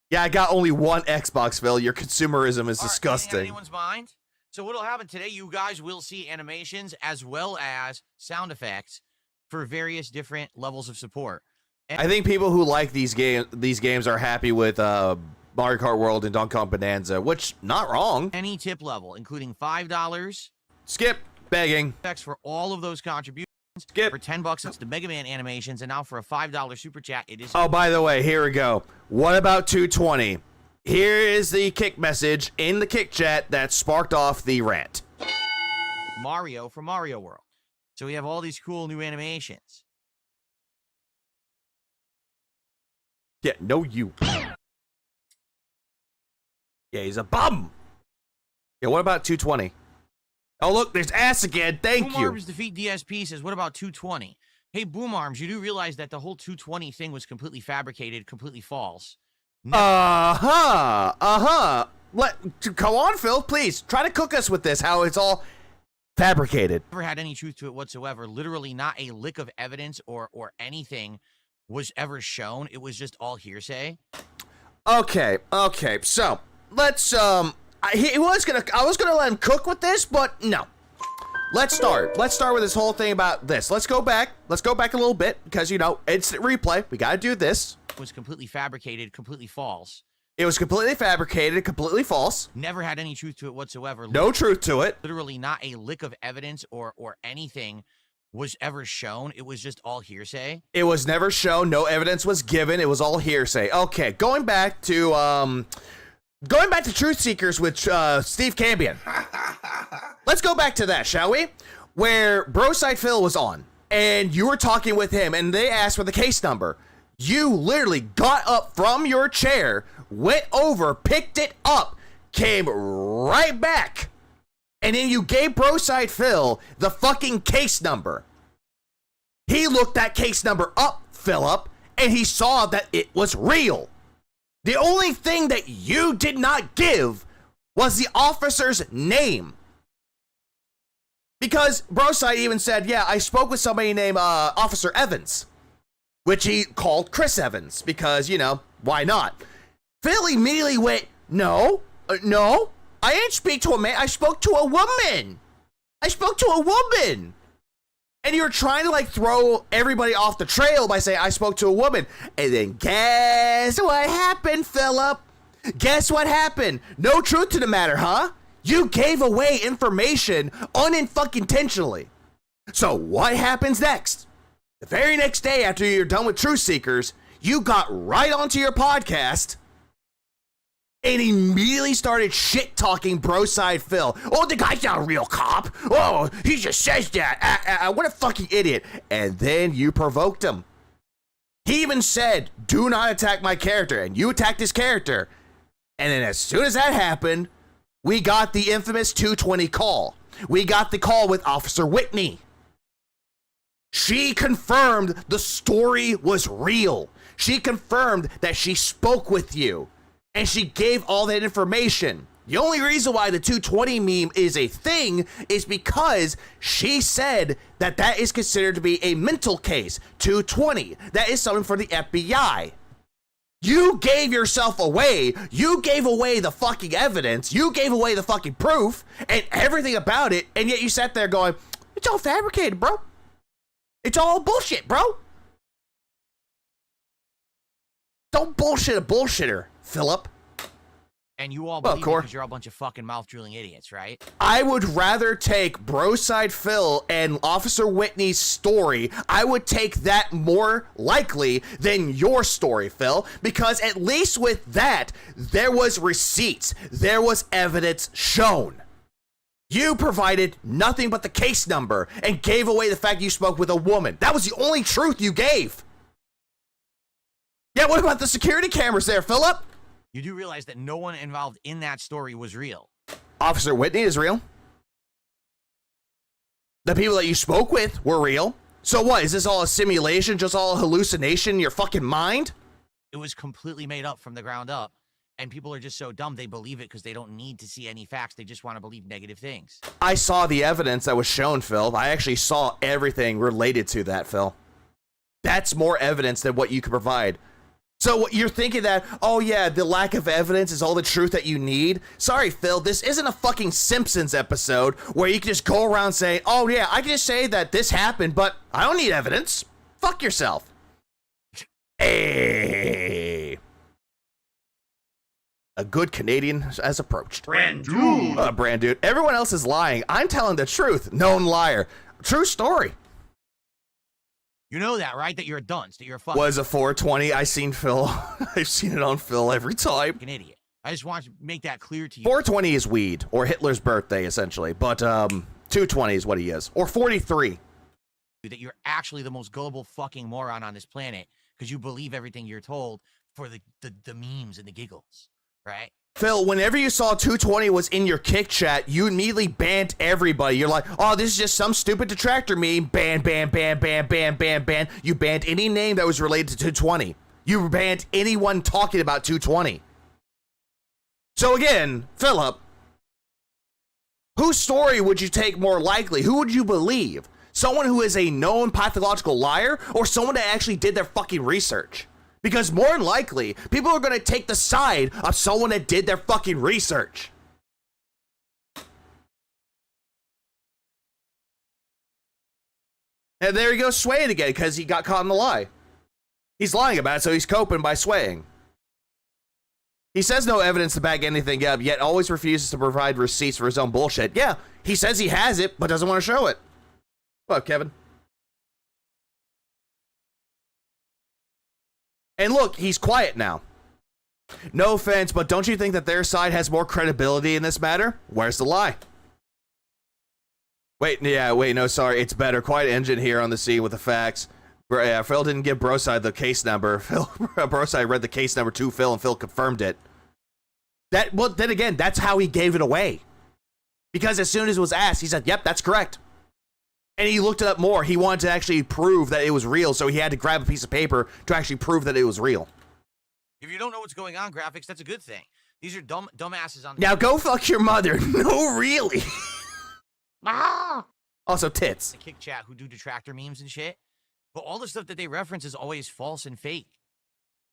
Yeah, I got only one Xbox, Phil. Your consumerism is disgusting. Anyone's mind? So what'll happen today, you guys will see animations as well as sound effects for various different levels of support. And I think people who like these games are happy with Mario Kart World and Donkey Kong Bonanza, which, not wrong. Any tip level, including $5. Skip. Begging. Effects for all of those contributions. Skip. For $10, it's the Mega Man animations, and now for a $5 super chat, it is. Oh, by the way, here we go. What about 220? Here is the kick message in the kick chat that sparked off the rant. Mario from Mario World. So we have all these cool new animations. Yeah, no you. Yeah, he's a bum. Yeah, what about 220? Oh, look, there's ass again. Thank you. Boom Arms defeat DSP says, what about 220? Hey, Boom Arms, you do realize that the whole 220 thing was completely fabricated, completely false. Uh-huh. Go on, Phil, please. Try to cook us with this, how it's all... Fabricated. Never had any truth to it whatsoever. Literally not a lick of evidence or anything was ever shown. It was just all hearsay. Okay. So let's I was gonna let him cook with this, but no. Let's start with this whole thing about this. Let's go back a little bit because, you know, instant replay. We gotta do this. It was completely fabricated, completely false. It was completely fabricated, completely false. Never had any truth to it whatsoever. No truth to it. Literally not a lick of evidence or anything was ever shown. It was just all hearsay. It was never shown. No evidence was given. It was all hearsay. Okay, going back to Truth Seekers with Steve Cambion. Let's go back to that, shall we? Where Broside Phil was on, and you were talking with him, and they asked for the case number. You literally got up from your chair, went over, picked it up, came right back, and then you gave Broside Phil the fucking case number. He looked that case number up, Philip, and he saw that it was real. The only thing that you did not give was the officer's name. Because Broside even said, yeah, I spoke with somebody named Officer Evans, which he called Chris Evans because, you know, why not? Phil immediately went, no, I didn't speak to a man. I spoke to a woman. And you're trying to like throw everybody off the trail by saying I spoke to a woman. And then guess what happened, Philip? Guess what happened? No truth to the matter, huh? You gave away information unintentionally. So what happens next? The very next day after you're done with Truth Seekers, you got right onto your podcast and immediately started shit-talking Broside Phil. Oh, the guy's not a real cop. Oh, he just says that. What a fucking idiot. And then you provoked him. He even said, do not attack my character. And you attacked his character. And then as soon as that happened, we got the infamous 220 call. We got the call with Officer Whitney. She confirmed the story was real. She confirmed that she spoke with you. And she gave all that information. The only reason why the 220 meme is a thing is because she said that that is considered to be a mental case. 220. That is something for the FBI. You gave yourself away. You gave away the fucking evidence. You gave away the fucking proof and everything about it. And yet you sat there going, it's all fabricated, bro. It's all bullshit, bro. Don't bullshit a bullshitter, Philip. And you all believe it because you're a bunch of fucking mouth-drooling idiots, right? I would rather take Broside Phil and Officer Whitney's story. I would take that more likely than your story, Phil, because at least with that, there was receipts. There was evidence shown. You provided nothing but the case number and gave away the fact you spoke with a woman. That was the only truth you gave. Yeah, what about the security cameras there, Philip? You do realize that no one involved in that story was real. Officer Whitney is real. The people that you spoke with were real. So what, is this all a simulation, just all a hallucination in your fucking mind? It was completely made up from the ground up. And people are just so dumb, they believe it because they don't need to see any facts. They just want to believe negative things. I saw the evidence that was shown, Phil. I actually saw everything related to that, Phil. That's more evidence than what you could provide. So you're thinking that, oh yeah, the lack of evidence is all the truth that you need? Sorry, Phil, this isn't a fucking Simpsons episode where you can just go around saying, oh yeah, I can just say that this happened, but I don't need evidence. Fuck yourself. Hey. A good Canadian has approached. Brand dude. Brand dude. Everyone else is lying. I'm telling the truth. Known liar. True story. You know that, right? That you're a dunce, that you're a fucking... Was a 420. I seen Phil. I've seen it on Phil every time. An idiot. I just want to make that clear to you. 420 is weed, or Hitler's birthday, essentially. But 220 is what he is. Or 43. That you're actually the most gullible fucking moron on this planet because you believe everything you're told for the memes and the giggles, right? Phil, whenever you saw 220 was in your kick chat, you immediately banned everybody. You're like, oh, this is just some stupid detractor meme. Ban, ban, ban, ban, ban, ban, ban. You banned any name that was related to 220. You banned anyone talking about 220. So again, Philip, Whose story would you take more likely? Who would you believe? Someone who is a known pathological liar or someone that actually did their fucking research? Because more than likely, people are going to take the side of someone that did their fucking research. And there he goes swaying again because he got caught in the lie. He's lying about it, so he's coping by swaying. He says no evidence to back anything up, yet always refuses to provide receipts for his own bullshit. Yeah, he says he has it, but doesn't want to show it. What up, Kevin? And look, he's quiet now. No offense, but don't you think that their side has more credibility in this matter? Where's the lie? Wait, no, sorry, it's better. Quiet engine here on the scene with the facts. Phil didn't give Broside the case number. Broside read the case number to Phil, and Phil confirmed it. Well, then again, that's how he gave it away. Because as soon as it was asked, he said, yep, that's correct. And he looked it up more. He wanted to actually prove that it was real, so he had to grab a piece of paper to actually prove that it was real. If you don't know what's going on, graphics, that's a good thing. These are dumbasses on. Now go fuck your mother. No, really. Also, tits. The kick chat who do detractor memes and shit. But all the stuff that they reference is always false and fake.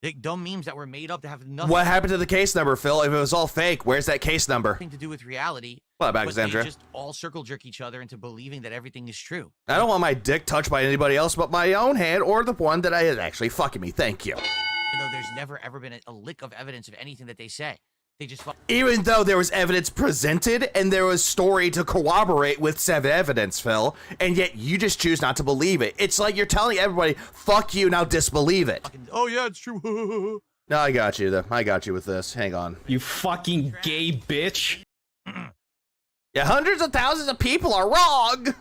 Like dumb memes that were made up to have nothing. What happened to the case number, Phil? If it was all fake, where's that case number? Nothing to do with reality. What about But Alexandra? they just all circle jerk each other into believing that everything is true. I don't want my dick touched by anybody else but my own hand or the one that is actually fucking me. Thank you. Even though there's never ever been a lick of evidence of anything that they say. They just Even though there was evidence presented and there was story to corroborate with said evidence, Phil, and yet you just choose not to believe it. It's like you're telling everybody, fuck you, now disbelieve it. oh yeah, it's true. No, I got you, though. I got you with this. Hang on. You fucking gay bitch. Yeah, hundreds of thousands of people are wrong.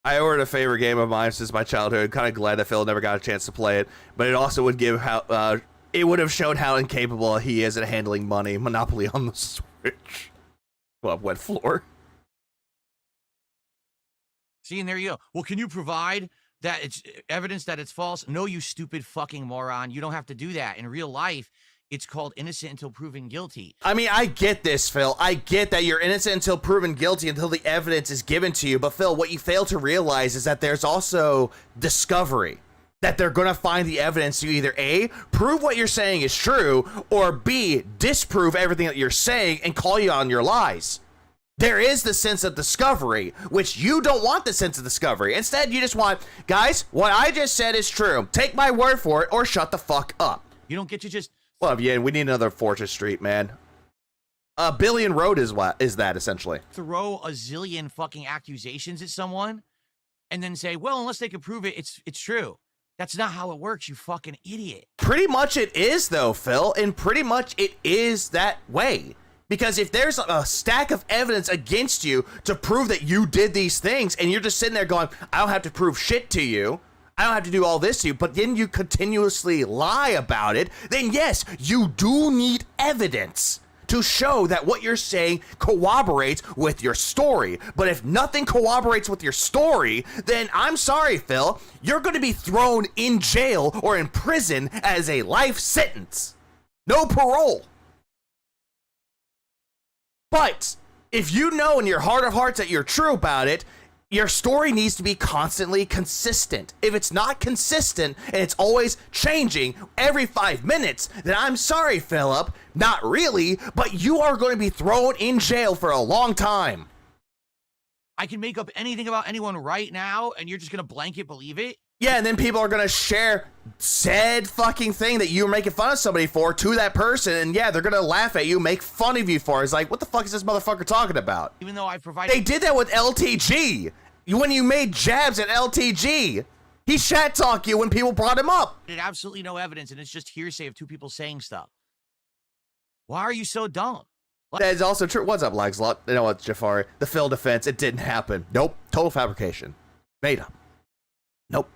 I ordered a favorite game of mine since my childhood. Kind of glad that Phil never got a chance to play it, but it also would give how it would have shown how incapable he is at handling money. Monopoly on the Switch. Well, wet floor. See, and there you go. Well, can you provide that it's evidence that it's false? No, you stupid fucking moron. You don't have to do that. In real life, it's called innocent until proven guilty. I mean, I get this, Phil. I get that you're innocent until proven guilty until the evidence is given to you. But, Phil, what you fail to realize is that there's also discovery. That they're going to find the evidence to either A, prove what you're saying is true, or B, disprove everything that you're saying and call you on your lies. There is the sense of discovery, which you don't want the sense of discovery. Instead, you just want, guys, what I just said is true. Take my word for it or shut the fuck up. You don't get to just... Well, yeah, we need another Fortress Street, man. Billion Road is that, essentially. Throw a zillion fucking accusations at someone and then say, well, unless they can prove it, it's true. That's not how it works, you fucking idiot. Pretty much it is, though, Phil, and pretty much it is that way. Because if there's a stack of evidence against you to prove that you did these things, and you're just sitting there going, I don't have to prove shit to you, I don't have to do all this to you, but then you continuously lie about it, then yes, you do need evidence to show that what you're saying corroborates with your story. But if nothing corroborates with your story, then I'm sorry, Phil, you're going to be thrown in jail or in prison as a life sentence. No parole. But if you know in your heart of hearts that you're true about it, your story needs to be constantly consistent. If it's not consistent and it's always changing every 5 minutes, then I'm sorry, Philip, not really, but you are going to be thrown in jail for a long time. I can make up anything about anyone right now, and you're just going to blanket believe it? Yeah, and then people are going to share said fucking thing that you're making fun of somebody for to that person, and yeah, they're going to laugh at you, make fun of you for it. It's like, what the fuck is this motherfucker talking about? Even though I provided... They did that with LTG. When you made jabs at LTG, he shat talked you when people brought him up. There's absolutely no evidence, and it's just hearsay of two people saying stuff. Why are you so dumb? That is also true. What's up, Lagslot? You know what, Jafari? The Phil defense, it didn't happen. Nope. Total fabrication. Made up. Nope.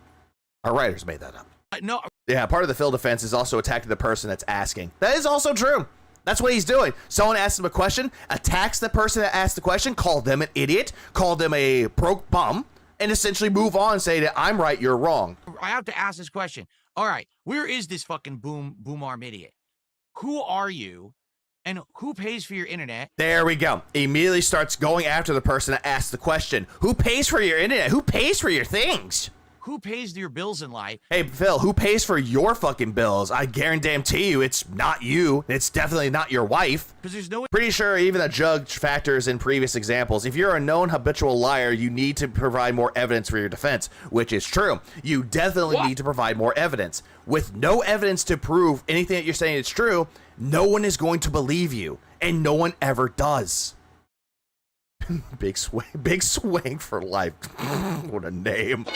Our writers made that up. No. Yeah, part of the Phil defense is also attacking the person that's asking. That is also true. That's what he's doing. Someone asks him a question, attacks the person that asked the question, called them an idiot, called them a broke bum, and essentially move on and say that I'm right, you're wrong. I have to ask this question. All right, where is this fucking boom arm idiot? Who are you And who pays for your internet? There we go. Immediately starts going after the person that asked the question. Who pays for your internet? Who pays for your things? Who pays your bills in life? Hey, Phil, who pays for your fucking bills? I guarantee you it's not you. It's definitely not your wife. Because there's no... Pretty sure even the judge factors in previous examples. If you're a known habitual liar, you need to provide more evidence for your defense, which is true. You definitely need to provide more evidence. With no evidence to prove anything that you're saying is true, no one is going to believe you, and no one ever does. Big swing for life. What a name.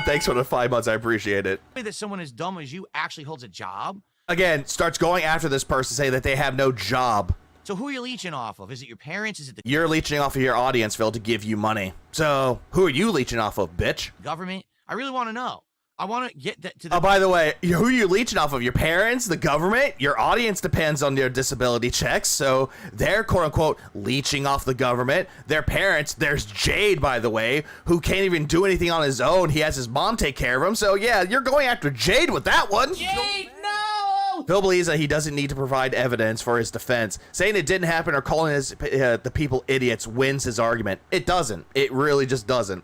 Thanks for the 5 months. I appreciate it. That someone as dumb as you actually holds a job? Again, starts going after this person, saying that they have no job. So who are you leeching off of? Is it your parents? Is it the You're leeching off of your audience, Phil, to give you money. So who are you leeching off of, bitch? government? I really want to know. I want to get that to the... Oh, by the way, who are you leeching off of? Your parents, the government? Your audience depends on their disability checks, so they're quote-unquote leeching off the government. Their parents, there's Jade, by the way, who can't even do anything on his own. He has his mom take care of him, so yeah, you're going after Jade with that one. Jade, no! Phil believes that he doesn't need to provide evidence for his defense. Saying it didn't happen or calling the people idiots wins his argument. It doesn't. It really just doesn't.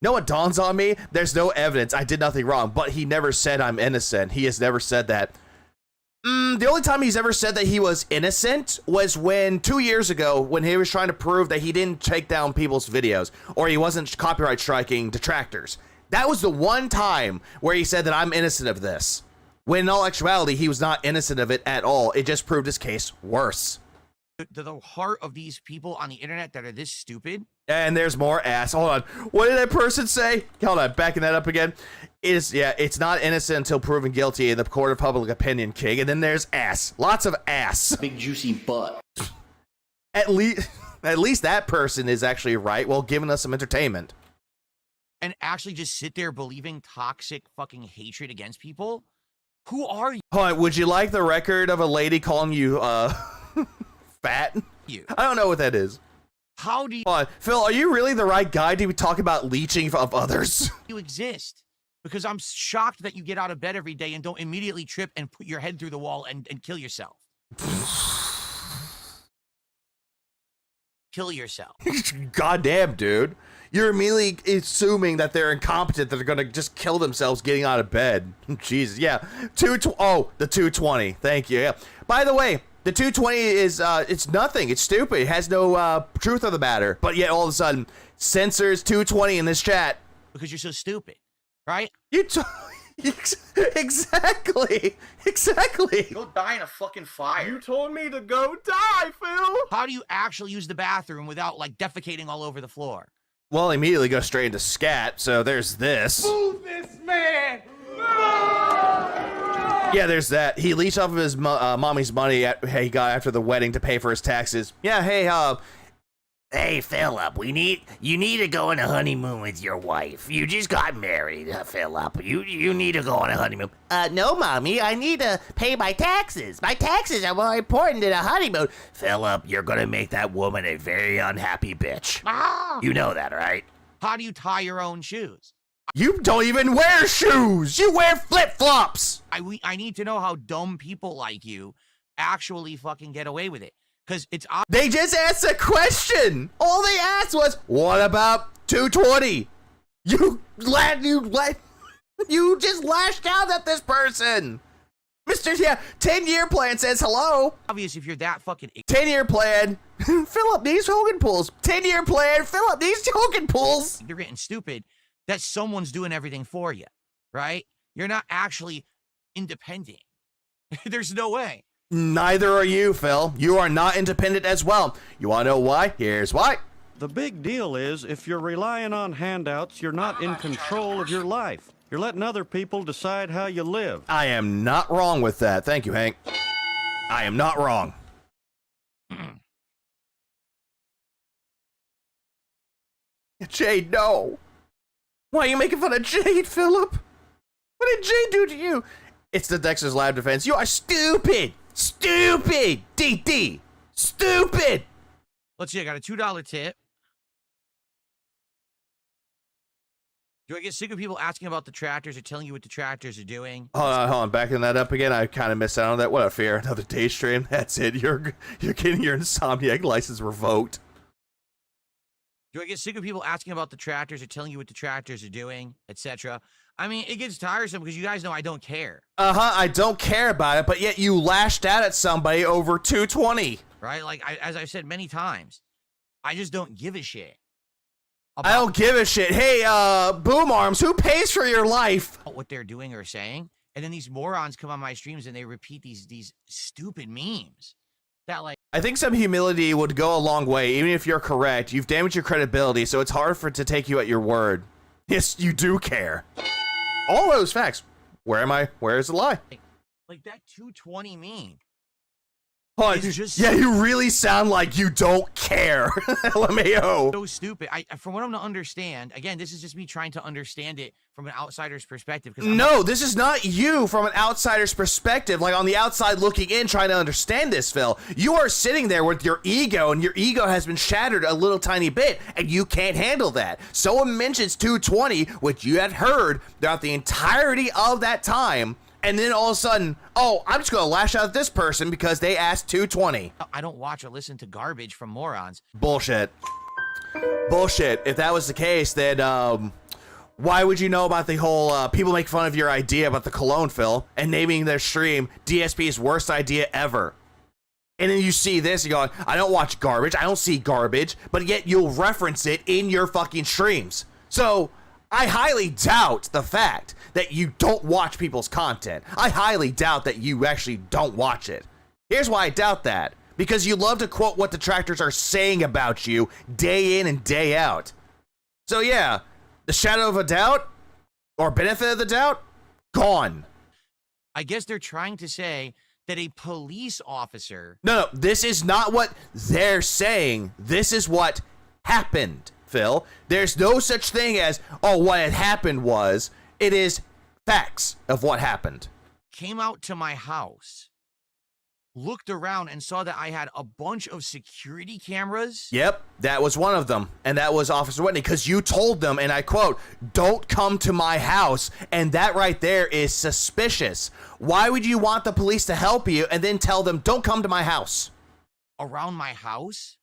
Know what dawns on me? There's no evidence. I did nothing wrong, but he never said I'm innocent. He has never said that. The only time he's ever said that he was innocent was when 2 years ago, when he was trying to prove that he didn't take down people's videos or he wasn't copyright striking detractors. That was the one time where he said that I'm innocent of this. When in all actuality, he was not innocent of it at all. It just proved his case worse. the heart of these people on the internet that are this stupid. And there's more ass. Hold on. What did that person say? Hold on. Backing that up again. It's not innocent until proven guilty in the court of public opinion, King. And then there's ass. Lots of ass. Big juicy butt. At least that person is actually right while giving us some entertainment. And actually just sit there believing toxic fucking hatred against people? Who are you? Hold on. Would you like the record of a lady calling you, fat? I don't know what that is. How do Hold on. Phil, are you really the right guy to be talking about leeching of others? you exist? Because I'm shocked that you get out of bed every day and don't immediately trip and put your head through the wall and kill yourself. Kill yourself. Goddamn, dude. You're immediately assuming that they're incompetent, that they're gonna just kill themselves getting out of bed. Jesus, yeah. The 220. Thank you. Yeah. By the way, the 220 is, it's nothing. It's stupid. It has no truth of the matter. But yet all of a sudden, censors 220 in this chat. Because you're so stupid, right? Exactly. Go die in a fucking fire. You told me to go die, Phil. How do you actually use the bathroom without, like, defecating all over the floor? Well, immediately go straight into scat, so there's this. Move this man. Yeah, there's that. He leached off of his mommy's money he got after the wedding to pay for his taxes. Yeah, Hey, Philip, you need to go on a honeymoon with your wife. You just got married, Philip. You need to go on a honeymoon. No, Mommy, I need to pay my taxes. My taxes are more important than a honeymoon. Philip, you're gonna make that woman a very unhappy bitch. You know that, right? How do you tie your own shoes? you don't even wear shoes. You wear flip-flops. I need to know how dumb people like you actually fucking get away with it. Because it's They just asked a question. All they asked was, what about 220? You just lashed out at this person. Mr. 10-year plan says hello. obvious if you're that fucking 10-year plan. Fill up these Hogan pools. 10-year plan. Fill up these Hogan pools. ignorant and stupid that someone's doing everything for you, right? You're not actually independent. There's no way. Neither are you, Phil. You are not independent as well. You want to know why? Here's why. The big deal is if you're relying on handouts, you're not in control of your life. You're letting other people decide how you live. I am not wrong with that. Thank you, Hank. I am not wrong. Jade, no. Why are you making fun of Jade, Philip? What did Jade do to you? It's the Dexter's Lab defense. You are stupid. Stupid. DD. Stupid. Let's see, I got a $2 tip. Do I get sick of people asking about the tractors or telling you what the tractors are doing? Hold on, backing that up again. I kind of missed out on that. What a fear. Another day stream. That's it. You're getting your Insomniac license revoked. Do I get sick of people asking about the tractors or telling you what the tractors are doing, etc.? I mean, it gets tiresome because you guys know I don't care. I don't care about it, but yet you lashed out at somebody over 220. Right? Like, as I've said many times, I just don't give a shit. I don't give a shit. Hey, Boom Arms, who pays for your life? What they're doing or saying. And then these morons come on my streams and they repeat these stupid memes that, like, I think some humility would go a long way. Even if you're correct, you've damaged your credibility, so it's hard for it to take you at your word. Yes, you do care. All those facts. Where am I? Where is the lie? like that 220 meme. Oh, It's just yeah, you really sound like you don't care. LMAO. so stupid. From what I'm to understand, again, this is just me trying to understand it from an outsider's perspective. No, this is not you from an outsider's perspective, like on the outside looking in, trying to understand this, Phil. You are sitting there with your ego, and your ego has been shattered a little tiny bit, and you can't handle that. Someone mentions 220, which you had heard throughout the entirety of that time, and then all of a sudden, oh, I'm just going to lash out at this person because they asked 220. I don't watch or listen to garbage from morons. Bullshit. Bullshit. If that was the case, then, why would you know about the whole, people make fun of your idea about the cologne, Phil, and naming their stream DSP's worst idea ever? And then you see this, you're going, I don't watch garbage, I don't see garbage, but yet you'll reference it in your fucking streams. So, I highly doubt the fact that you don't watch people's content. I highly doubt that you actually don't watch it. Here's why I doubt that. Because you love to quote what detractors are saying about you day in and day out. So yeah, the shadow of a doubt, or benefit of the doubt, gone. I guess they're trying to say that a police officer... No, this is not what they're saying. This is what happened, Phil. There's no such thing as, oh, what had happened was... It is facts of what happened. Came out to my house, looked around and saw that I had a bunch of security cameras. Yep, that was one of them. And that was Officer Whitney, because you told them, and I quote, don't come to my house. And that right there is suspicious. Why would you want the police to help you and then tell them, don't come to my house? Around my house?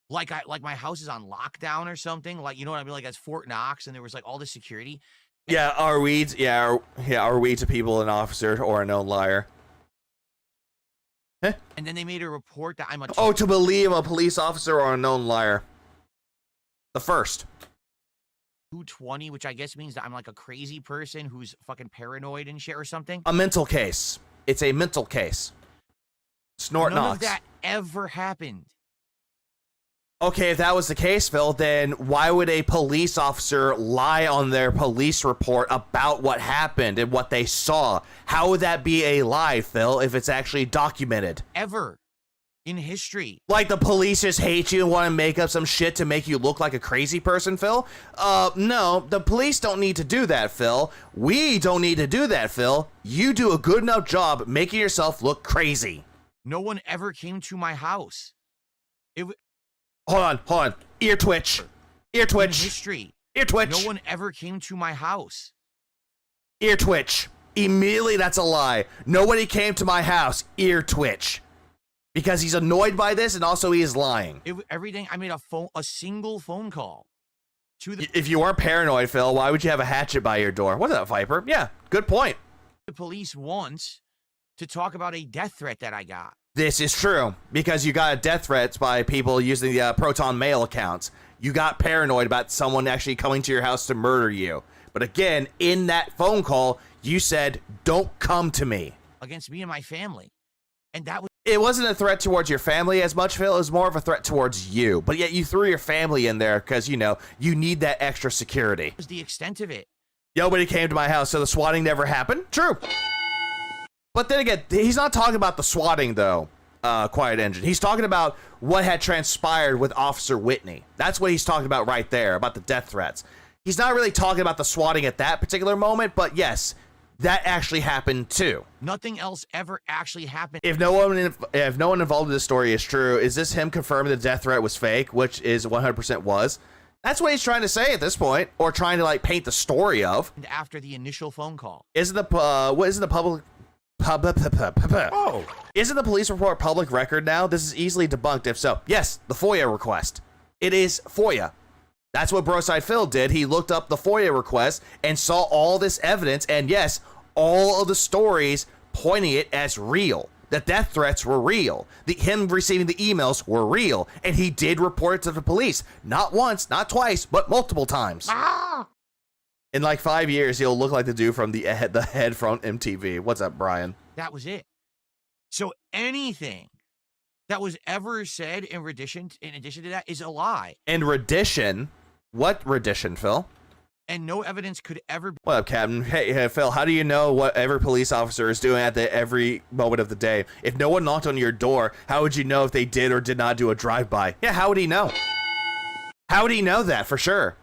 Like my house is on lockdown or something? Like, you know what I mean? Like, that's Fort Knox and there was like all this security. Yeah, are we to people an officer or a known liar? Huh? And then they made a report that I'm a... Oh, to believe a police officer or a known liar. The first. 220, which I guess means that I'm like a crazy person who's fucking paranoid and shit or something. A mental case. It's a mental case. Snort None Knox. of that ever happened. Okay, if that was the case, Phil, then why would a police officer lie on their police report about what happened and what they saw? How would that be a lie, Phil, if it's actually documented? Ever. In history. Like the police just hate you and want to make up some shit to make you look like a crazy person, Phil? No, the police don't need to do that, Phil. We don't need to do that, Phil. You do a good enough job making yourself look crazy. No one ever came to my house. Hold on. Ear twitch. Ear twitch. In history. Ear twitch. No one ever came to my house. Ear twitch. Immediately, that's a lie. Nobody came to my house. Ear twitch. Because he's annoyed by this, and also he is lying. Everything. I made a single phone call to the... If you weren't paranoid, Phil, why would you have a hatchet by your door? What's that, Viper? Yeah, good point. The police once to talk about a death threat that I got. This is true, because you got death threats by people using the Proton Mail accounts. You got paranoid about someone actually coming to your house to murder you. But again, in that phone call, you said, don't come to me. Against me and my family. And that was... It wasn't a threat towards your family as much, Phil. It was more of a threat towards you. But yet you threw your family in there because, you know, you need that extra security. Was the extent of it. Nobody came to my house, so the swatting never happened? True. But then again, he's not talking about the swatting, though, Quiet Engine. He's talking about what had transpired with Officer Whitney. That's what he's talking about right there, about the death threats. He's not really talking about the swatting at that particular moment, but yes, that actually happened too. Nothing else ever actually happened. If no one involved in this story is true, is this him confirming the death threat was fake, which is 100% was? That's what he's trying to say at this point, or trying to like paint the story of. And after the initial phone call. Isn't the Isn't the police report public record now? This is easily debunked if so. Yes, the FOIA request. It is FOIA. That's what Broside Phil did. He looked up the FOIA request and saw all this evidence, and yes, all of the stories pointing it as real. The death threats were real. Him receiving the emails were real. And he did report it to the police. Not once, not twice, but multiple times. In like 5 years, he'll look like the dude from the head from MTV. What's up, Brian? That was it. So anything that was ever said in addition to that is a lie. And rendition? What rendition, Phil? And no evidence could ever be. What up, Captain? Hey, Phil, how do you know what every police officer is doing at every moment of the day? If no one knocked on your door, how would you know if they did or did not do a drive-by? Yeah, how would he know? How would he know that for sure?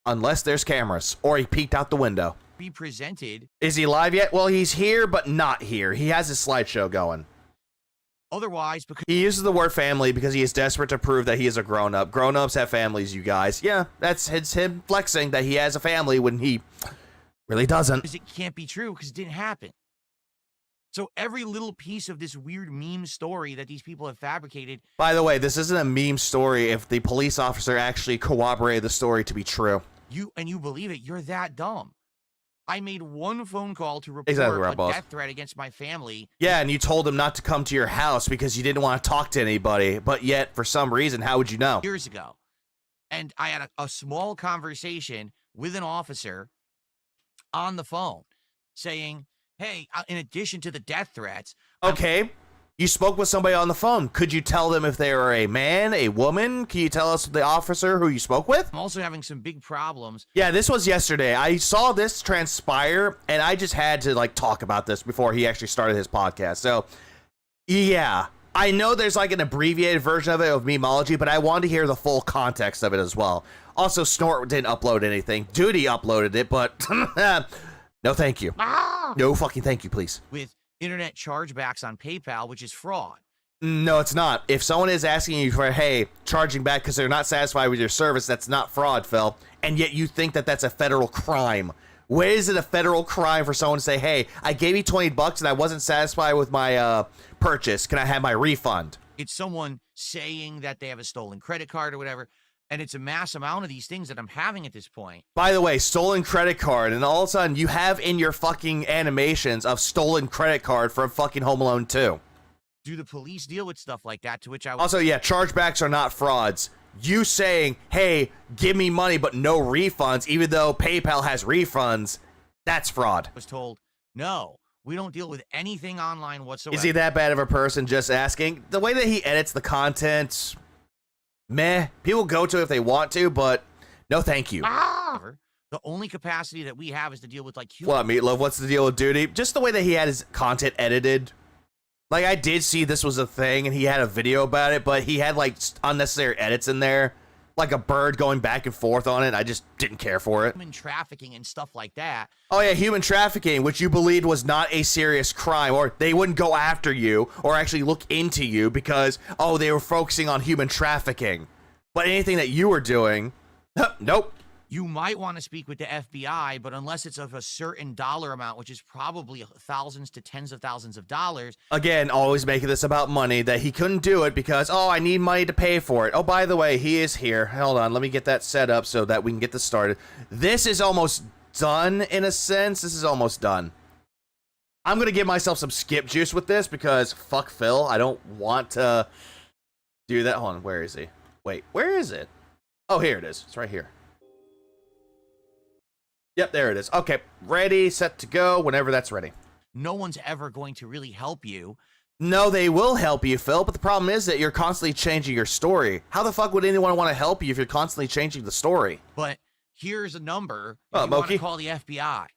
Unless there's cameras, or he peeked out the window. Be presented. Is he live yet? Well, he's here, but not here. He has his slideshow going. Otherwise, because he uses the word family because he is desperate to prove that he is a grown-up. Grown-ups have families, you guys. Yeah, that's him flexing that he has a family when he really doesn't. It can't be true because it didn't happen. So every little piece of this weird meme story that these people have fabricated. By the way, this isn't a meme story if the police officer actually corroborated the story to be true. You believe it, you're that dumb. I made one phone call to report a death threat against my family. Yeah, and you told him not to come to your house because you didn't want to talk to anybody. But yet, for some reason, how would you know? Years ago. And I had a small conversation with an officer on the phone saying, hey, in addition to the death threats. Okay. You spoke with somebody on the phone. Could you tell them if they were a man, a woman? Can you tell us the officer who you spoke with? I'm also having some big problems. Yeah, this was yesterday. I saw this transpire, and I just had to, like, talk about this before he actually started his podcast. So, yeah. I know there's, like, an abbreviated version of it, of memology, but I wanted to hear the full context of it as well. Also, Snort didn't upload anything. Duty uploaded it, but no thank you. No fucking thank you, please. With internet chargebacks on PayPal, which is fraud. No, it's not. If someone is asking you for, hey, charging back because they're not satisfied with your service, that's not fraud, Phil. And yet you think that that's a federal crime. Where is it a federal crime for someone to say, hey, I gave you $20 and I wasn't satisfied with my purchase. Can I have my refund? It's someone saying that they have a stolen credit card or whatever. And it's a mass amount of these things that I'm having at this point. By the way, stolen credit card, and all of a sudden you have in your fucking animations of stolen credit card from fucking Home Alone 2. Do the police deal with stuff like that? To which I also, yeah, chargebacks are not frauds. You saying, hey, give me money but no refunds, even though PayPal has refunds, that's fraud. I was told, no, we don't deal with anything online whatsoever. Is he that bad of a person just asking? The way that he edits the content... Meh. People go to it if they want to, but no thank you. The only capacity that we have is to deal with, like, human. What, Meatloaf? What's the deal with Duty? Just the way that he had his content edited. Like, I did see this was a thing, and he had a video about it, but he had, like, unnecessary edits in there. Like a bird going back and forth on it. I just didn't care for it. Human trafficking and stuff like that. Oh, yeah, human trafficking, which you believed was not a serious crime, or they wouldn't go after you or actually look into you because, oh, they were focusing on human trafficking. But anything that you were doing, nope. You might want to speak with the FBI, but unless it's of a certain dollar amount, which is probably thousands to tens of thousands of dollars. Again, always making this about money, that he couldn't do it because, oh, I need money to pay for it. Oh, by the way, he is here. Hold on, let me get that set up so that we can get this started. This is almost done, in a sense. This is almost done. I'm going to give myself some skip juice with this because, fuck Phil, I don't want to do that. Hold on, where is he? Wait, where is it? Oh, here it is. It's right here. Yep, there it is. Okay, ready, set to go, whenever that's ready. No one's ever going to really help you. No, they will help you, Phil, but the problem is that you're constantly changing your story. How the fuck would anyone want to help you if you're constantly changing the story? But here's a number if you want to call the FBI.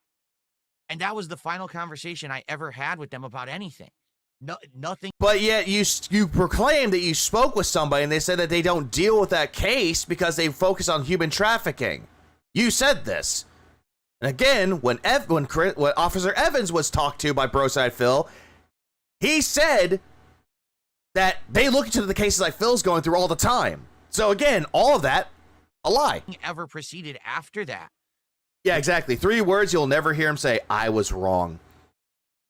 And that was the final conversation I ever had with them about anything. No, nothing. But yet you proclaimed that you spoke with somebody and they said that they don't deal with that case because they focus on human trafficking. You said this. And again, when Officer Evans was talked to by Broside Phil, he said that they look into the cases like Phil's going through all the time. So again, all of that A lie. ever proceeded after that. Yeah, exactly. 3 words you'll never hear him say, I was wrong.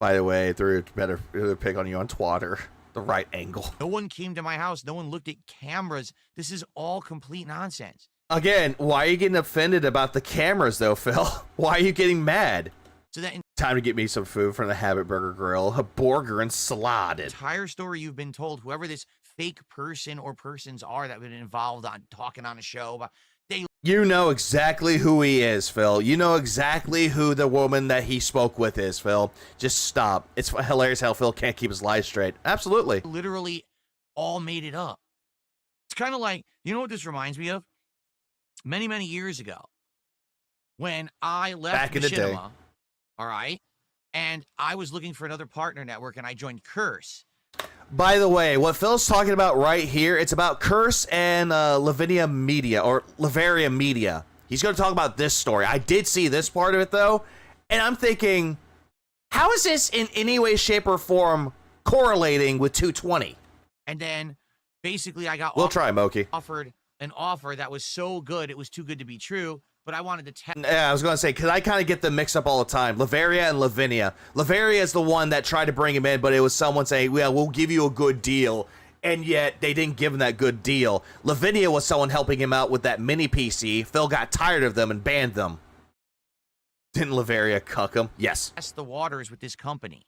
By the way, threw a better pick on you on Twitter. The right angle. No one came to my house. No one looked at cameras. This is all complete nonsense. Again, why are you getting offended about the cameras, though, Phil? Why are you getting mad? So that Time to get me some food from the Habit Burger Grill. A burger and salad. entire story you've been told, whoever this fake person or persons are that have been involved on talking on a show about, You know exactly who he is, Phil. You know exactly who the woman that he spoke with is, Phil. Just stop. It's hilarious how Phil can't keep his lies straight. Absolutely. literally all made it up. It's kind of like, you know what this reminds me of? Many, many years ago, when I left Back in the day. Machinima, all right, and I was looking for another partner network, and I joined Curse. By the way, what Phil's talking about right here, it's about Curse and Lavinia Media, or Lavaria Media. He's going to talk about this story. I did see this part of it, though, and I'm thinking, how is this in any way, shape, or form correlating with 220? And then, basically, I got We'll try, Moki. offered an offer that was so good, it was too good to be true, but I wanted to test. Yeah, I was going to say, because I kind of get them mixed up all the time. Lavaria and Lavinia. Lavaria is the one that tried to bring him in, but it was someone saying, well, we'll give you a good deal. And yet, they didn't give him that good deal. Lavinia was someone helping him out with that mini PC. Phil got tired of them and banned them. Didn't Lavaria cuck him? Yes. Test the waters with this company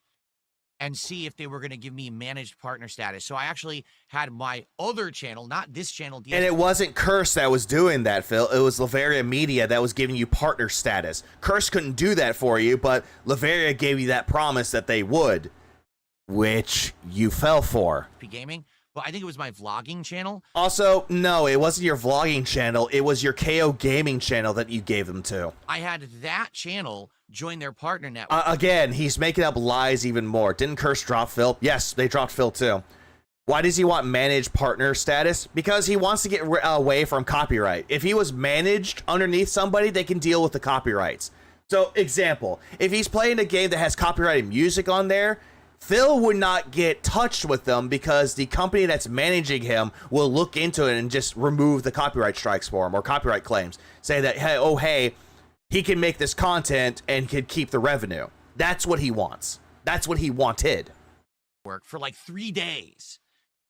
and see if they were going to give me managed partner status. So I actually had my other channel, not this channel. And it wasn't Curse that was doing that, Phil. It was Lavaria Media that was giving you partner status. Curse couldn't do that for you, but Lavaria gave you that promise that they would, which you fell for. DSP Gaming, but I think it was my vlogging channel. Also, no, it wasn't your vlogging channel. It was your KO Gaming channel that you gave them to. I had that channel join their partner network. Again, he's making up lies even more. Didn't Curse drop Phil? Yes, they dropped Phil too. Why does he want managed partner status? Because he wants to get away from copyright. If he was managed underneath somebody, they can deal with the copyrights. So, example, if he's playing a game that has copyrighted music on there, Phil would not get touched with them because the company that's managing him will look into it and just remove the copyright strikes for him or copyright claims. Say that, hey, oh, hey, he can make this content and can keep the revenue. That's what he wants. That's what he wanted. For like 3 days.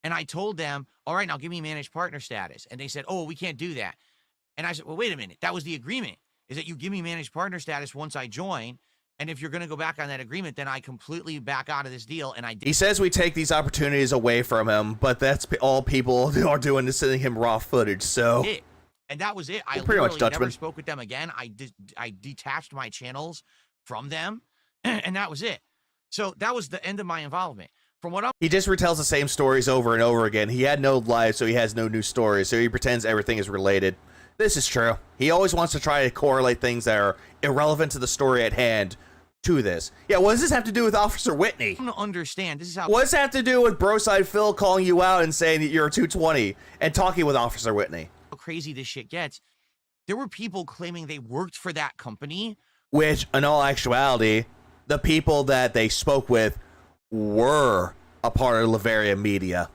And I told them, all right, now give me managed partner status. And they said, oh, we can't do that. And I said, well, wait a minute. That was the agreement, is that you give me managed partner status once I join. And if you're going to go back on that agreement, then I completely back out of this deal. And I did. He says we take these opportunities away from him, but that's all people are doing is sending him raw footage. So, and that was it. I pretty much literally never Dutchman. spoke with them again. I detached my channels from them, and that was it. So that was the end of my involvement. From what I'm he just retells the same stories over and over again. He had no life, so he has no new stories. So he pretends everything is related. This is true. He always wants to try to correlate things that are irrelevant to the story at hand to this. Yeah, what does this have to do with Officer Whitney? I don't understand. This is how. What does that have to do with Broside Phil calling you out and saying that you're a 220 and talking with Officer Whitney? How crazy this shit gets. There were people claiming they worked for that company. Which, in all actuality, the people that they spoke with were a part of Lavaria Media.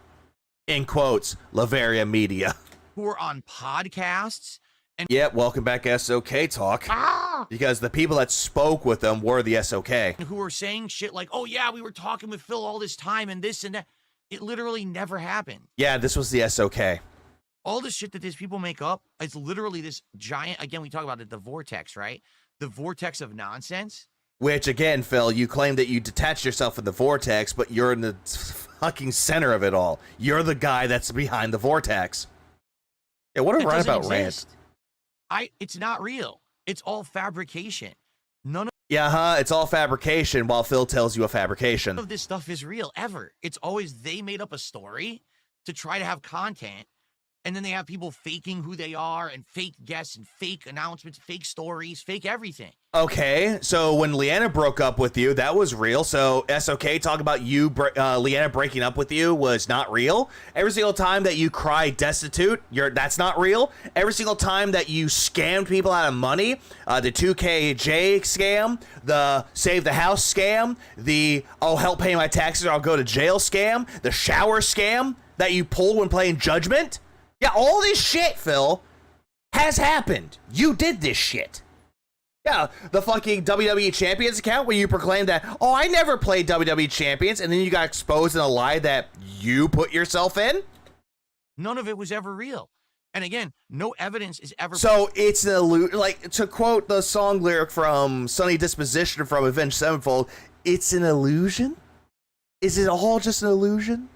In quotes, Lavaria Media. Who were on podcasts. And Yep, welcome back SOK Talk. Because the people that spoke with them were the SOK. who were saying shit like, oh yeah, we were talking with Phil all this time and this and that. It literally never happened. Yeah, this was the SOK. All the shit that these people make up, it's literally this giant, again, we talk about it, the vortex, right? The vortex of nonsense. Which, again, Phil, you claim that you detached yourself from the vortex, but you're in the fucking center of it all. You're the guy that's behind the vortex. Yeah, what a It rant doesn't about rant. exist. It's not real. It's all fabrication. None Yeah, it's all fabrication while Phil tells you a fabrication. of this stuff is real, ever. It's always they made up a story to try to have content, and then they have people faking who they are, and fake guests, and fake announcements, fake stories, fake everything. Okay, so when Leanna broke up with you, that was real. So SOK talk about you, Leanna breaking up with you was not real. Every single time that you cry destitute, that's not real. Every single time that you scammed people out of money, the 2KJ scam, the save the house scam, the oh help pay my taxes or I'll go to jail scam, the shower scam that you pulled when playing Judgment. Yeah, all this shit, Phil. has happened. You did this shit. Yeah, the fucking WWE Champions account where you proclaim that, oh, I never played WWE Champions, and then you got exposed in a lie that you put yourself in? None of it was ever real. And again, no evidence is ever... So it's an illusion. Like, to quote the song lyric from Sunny Disposition from Avenged Sevenfold, it's an illusion? Is it all just an illusion?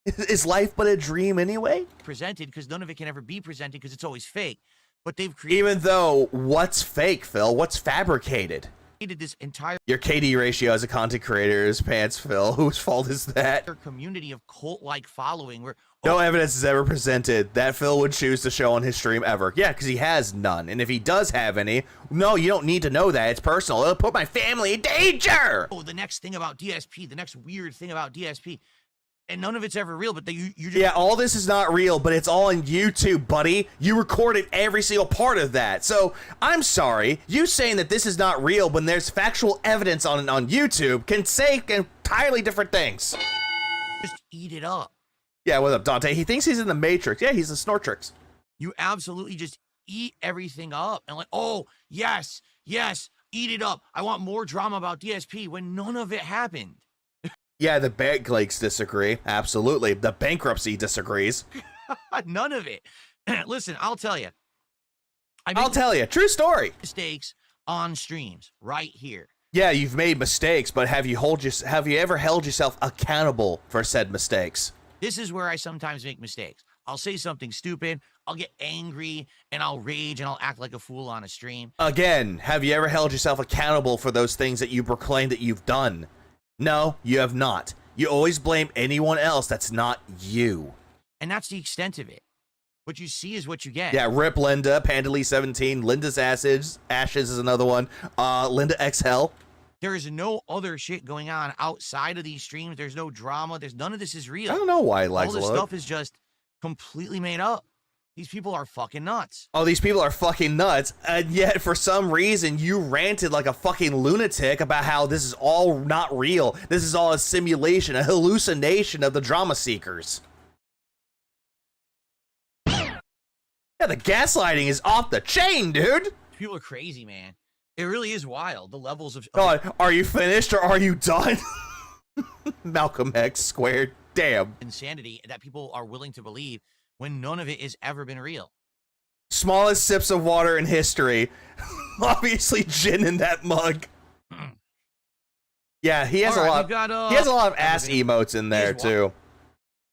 Is life but a dream anyway? presented, because none of it can ever be presented because it's always fake. But they've created... Even though, what's fake, Phil? What's fabricated? this entire Your KD ratio as a content creator is pants, Phil. Whose fault is that? community of cult-like following where No evidence is ever presented that Phil would choose to show on his stream ever. Yeah, because he has none. And if he does have any, no, you don't need to know that. It's personal. It'll put my family in danger. the next thing about DSP, the next weird thing about DSP, and none of it's ever real, but you just... Yeah, all this is not real, but it's all on YouTube, buddy. You recorded every single part of that. So, I'm sorry. You saying that this is not real when there's factual evidence on YouTube can say entirely different things. just eat it up. Yeah, what's up, Dante? He thinks he's in the Matrix. Yeah, he's the Snortrix. You absolutely just eat everything up. And like, oh, yes, eat it up. I want more drama about DSP when none of it happened. Yeah, the bank leaks disagree. Absolutely. The bankruptcy disagrees. None of it. Listen, I'll tell you. I'll tell you. True story. Mistakes on streams right here. Yeah, you've made mistakes, but have you ever held yourself accountable for said mistakes? This is where I sometimes make mistakes. I'll say something stupid, I'll get angry, and I'll rage, and I'll act like a fool on a stream. Again, have you ever held yourself accountable for those things that you proclaim that you've done? No, you have not. You always blame anyone else that's not you. And that's the extent of it. What you see is what you get. Yeah, rip Linda, Pandaley17, Linda's Ashes is another one, Linda X Hell. There is no other shit going on outside of these streams. There's no drama. There's none of this is real. I don't know why he likes all this stuff is just completely made up. These people are fucking nuts. Oh, these people are fucking nuts. And yet, for some reason, you ranted like a fucking lunatic about how this is all not real. This is all a simulation, a hallucination of the drama seekers. Yeah, the gaslighting is off the chain, dude. People are crazy, man. It really is wild. The levels of... God, are you finished or are you done? Malcolm X squared. Damn. Insanity that people are willing to believe when none of it has ever been real. Smallest sips of water in history. Obviously, gin in that mug. Yeah, he has a lot. He has a lot of ass emotes in there too.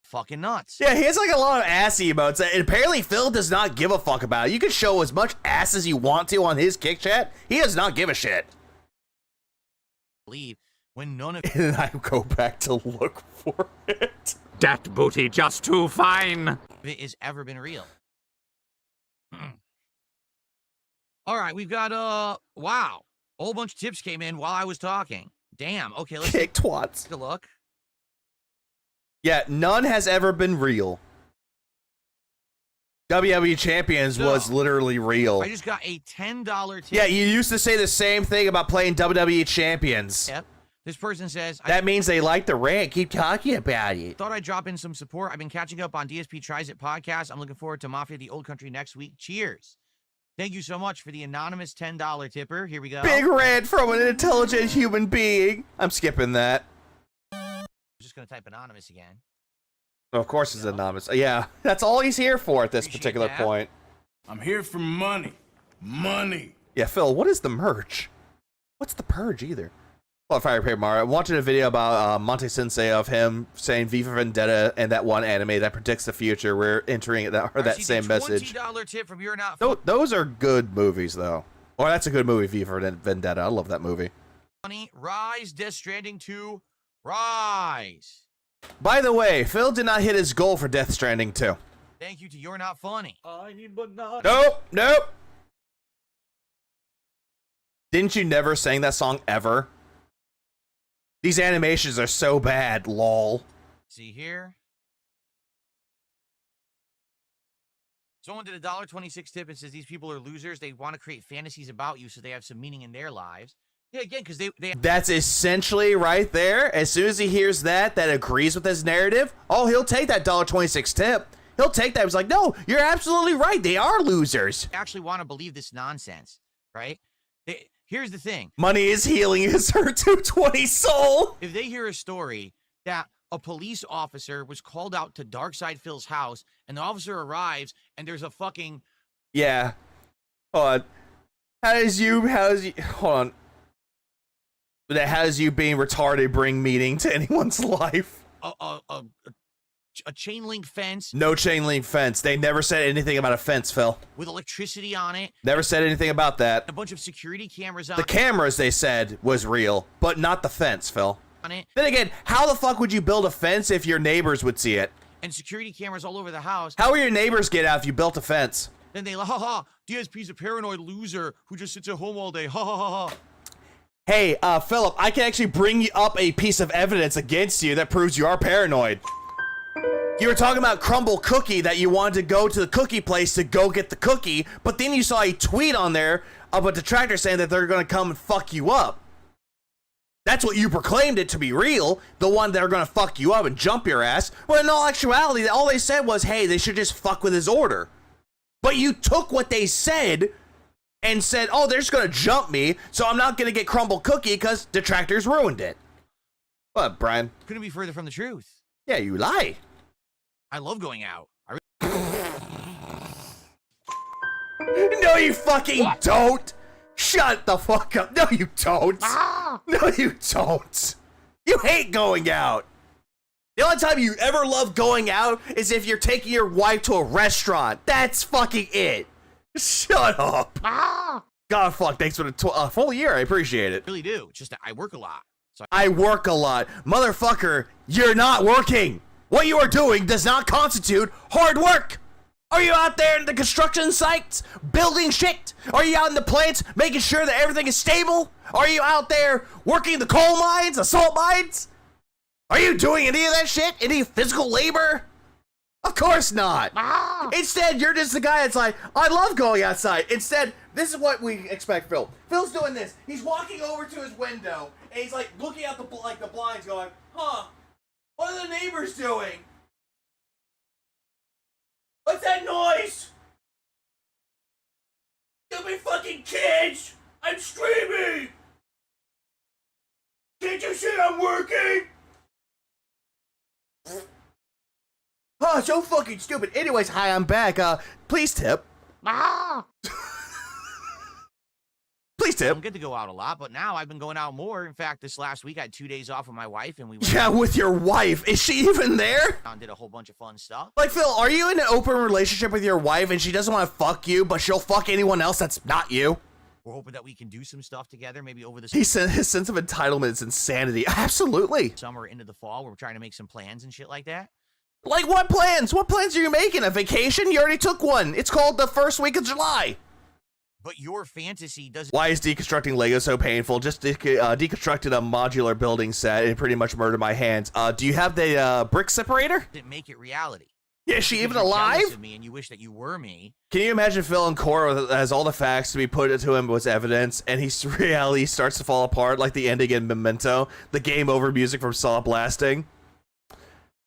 Fucking nuts. Yeah, he has like a lot of ass emotes. And apparently, Phil does not give a fuck about it. You can show as much ass as you want to on his kick chat. He does not give a shit. Believe when none of And I go back to look for it. That booty just too fine. it has ever been real. All right, we've got wow, a whole bunch of tips came in while I was talking. Damn. Okay, let's Kick twats. take a look. Yeah, none has ever been real. WWE Champions was literally real. I just got a $10 tip. Yeah, you used to say the same thing about playing WWE Champions. Yep. This person says, That means they like the rant. Keep talking about it. thought I'd drop in some support. I've been catching up on DSP Tries It podcast. I'm looking forward to Mafia the Old Country next week. Cheers. Thank you so much for the anonymous $10 tipper. Here we go. Big rant from an intelligent human being. I'm skipping that. I'm just going to type anonymous again. Of course it's anonymous. Yeah, that's all he's here for at this Appreciate particular that. point. I'm here for money. Money. Yeah, Phil, what is the merge? What's the purge either? Well, Fire Paper Mario. I'm watching a video about Monte Sensei of him saying Viva Vendetta and that one anime that predicts the future. We're entering that same message. $20 tip from You're Not Those are good movies, though. Or that's a good movie, Viva Vendetta. I love that movie. Funny. Rise, Death Stranding 2, Rise. By the way, Phil did not hit his goal for Death Stranding 2. Thank you to You're Not Funny. Nope. Didn't you never sing that song ever? These animations are so bad, lol. See here. Someone did a $1.26 tip and says these people are losers. They want to create fantasies about you so they have some meaning in their lives. Yeah, again, because they That's essentially right there. As soon as he hears that agrees with his narrative, oh, he'll take that $1.26 tip. He'll take that. He's like, no, you're absolutely right. They are losers. Actually want to believe this nonsense, right? Here's the thing. Money is healing his her 220 soul. If they hear a story that a police officer was called out to Darkside Phil's house, and the officer arrives, and there's a fucking... Yeah. Hold on. How does you, hold on. How does you being retarded bring meaning to anyone's life? A chain link fence. No chain link fence. They never said anything about a fence, Phil. With electricity on it. Never said anything about that. A bunch of security cameras on The cameras, they said, was real, but not the fence, Phil. on it. Then again, how the fuck would you build a fence if your neighbors would see it? And security cameras all over the house. How will your neighbors get out if you built a fence? Then they, ha ha, DSP's a paranoid loser who just sits at home all day. Ha ha ha ha. Hey, Philip, I can actually bring you up a piece of evidence against you that proves you are paranoid. You were talking about Crumble Cookie, that you wanted to go to the cookie place to go get the cookie, but then you saw a tweet on there of a detractor saying that they're going to come and fuck you up. That's what you proclaimed it to be real, the one that are going to fuck you up and jump your ass. Well, in all actuality, all they said was, hey, they should just fuck with his order. But you took what they said and said, oh, they're just going to jump me, so I'm not going to get Crumble Cookie because detractors ruined it. What, Brian? Couldn't be further from the truth. Yeah, you lie. I love going out. No, you fucking don't. Shut the fuck up. No, you don't. No, you don't. You hate going out. The only time you ever love going out is if you're taking your wife to a restaurant. That's fucking it. Shut up. God, fuck. Thanks for the full year. I appreciate it. I really do. It's just that I work a lot. So I work a lot. Motherfucker, you're not working. What you are doing does not constitute hard work. Are you out there in the construction sites building shit? Are you out in the plants making sure that everything is stable? Are you out there working the coal mines, the salt mines? Are you doing any of that shit? Any physical labor? Of course not. Instead, you're just the guy that's like, I love going outside. Instead, this is what we expect Phil. Phil's doing this. He's walking over to his window, and he's like looking out the blinds going, huh, what are the neighbors doing? What's that noise? Stupid fucking kids! I'm streaming! Can't you see I'm working? Oh, so fucking stupid. Anyways, hi, I'm back. Please tip. Please I tip. don't get to go out a lot, but now I've been going out more. In fact, this last week I had 2 days off with my wife, and we went Yeah, with your wife. Is she even there? out and did a whole bunch of fun stuff. Like, Phil, are you in an open relationship with your wife and she doesn't want to fuck you, but she'll fuck anyone else that's not you? We're hoping that we can do some stuff together, maybe over the His sense of entitlement is insanity. Absolutely. summer into the fall. We're trying to make some plans and shit like that. Like, what plans? What plans are you making? A vacation? You already took one. It's called the first week of July. But your fantasy doesn't Why is deconstructing Lego so painful? Just deconstructed a modular building set and pretty much murdered my hands. Do you have the brick separator? make it reality. Yeah, is she even Because you're jealous alive? of me and you wish that you were me. Can you imagine Phil in court has all the facts to be put to him as evidence, and his reality starts to fall apart like the ending in Memento, the game over music from Saw blasting?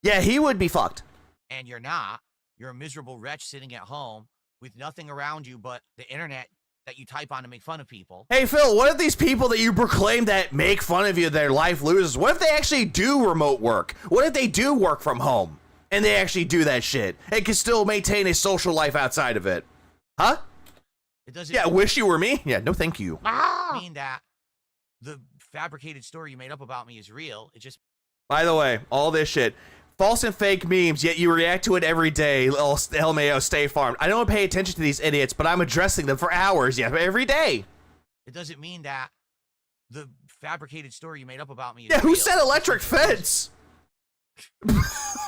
Yeah, he would be fucked. And you're not. You're a miserable wretch sitting at home with nothing around you but the internet that you type on to make fun of people. Hey, Phil, what if these people that you proclaim that make fun of you, their life losers, what if they actually do remote work? What if they do work from home and they actually do that shit and can still maintain a social life outside of it? Huh? It doesn't Yeah, wish you were me? Yeah, no thank you. mean that the fabricated story you made up about me is real. It just By the way, all this shit, false and fake memes, yet you react to it every day. LMAO, stay farmed. I don't pay attention to these idiots, but I'm addressing them for hours, yeah, every day. it doesn't mean that the fabricated story you made up about me is Yeah, who real. said electric fence?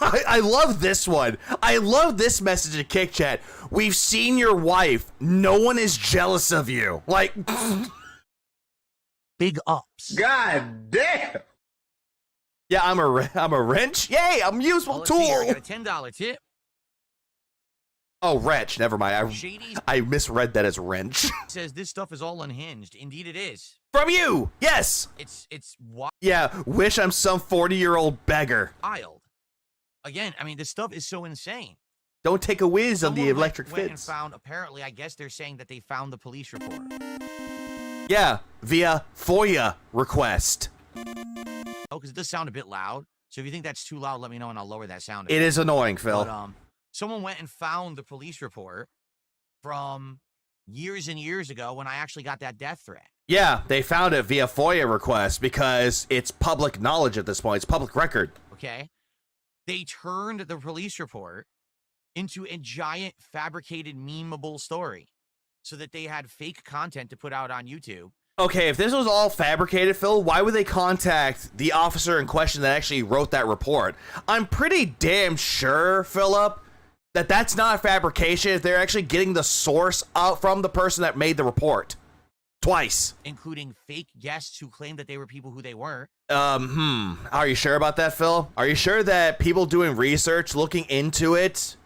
I love this one. I love this message in Kick Chat. We've seen your wife. No one is jealous of you. Like, Big ups. God damn! yeah, I'm a wrench. Yay, I'm a useful Well, let's see here. I tool. got a $10 tip. Oh, wretch. Never mind. Shady I misread that as wrench. says this stuff is all unhinged. Indeed it is. From you. Yes. It's Yeah, wish I'm some 40-year-old beggar. wild. Again, I mean, this stuff is so insane. Don't take a whiz on the Someone electric went and fence. found, apparently, I guess they're saying that they found the police report. Yeah, via FOIA request. Oh, because it does sound a bit loud. So if you think that's too loud, let me know and I'll lower that sound. It is annoying, Phil. But, someone went and found the police report from years and years ago when I actually got that death threat. Yeah, they found it via FOIA request because it's public knowledge at this point. It's public record. Okay. They turned the police report into a giant fabricated memeable story so that they had fake content to put out on YouTube. Okay, if this was all fabricated, Phil, why would they contact the officer in question that actually wrote that report? I'm pretty damn sure, Philip, that that's not fabrication if they're actually getting the source out from the person that made the report. Twice. Including fake guests who claimed that they were people who they weren't. Are you sure about that, Phil? Are you sure that people doing research, looking into it,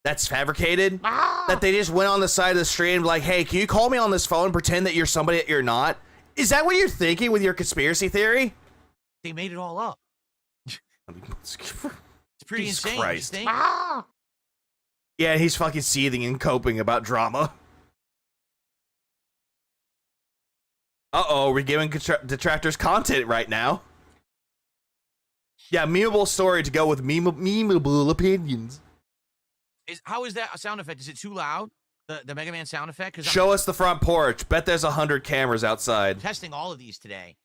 that's fabricated? That they just went on the side of the stream like, hey, can you call me on this phone and pretend that you're somebody that you're not? Is that what you're thinking with your conspiracy theory? They made it all up. It's pretty Jesus insane. Christ. You think? Yeah, he's fucking seething and coping about drama. Uh-oh, we're giving detractors content right now. Yeah, memeable story to go with memeable opinions. How is that a sound effect? Is it too loud? The Mega Man sound effect? Show us the front porch. Bet there's 100 cameras outside. I'm testing all of these today.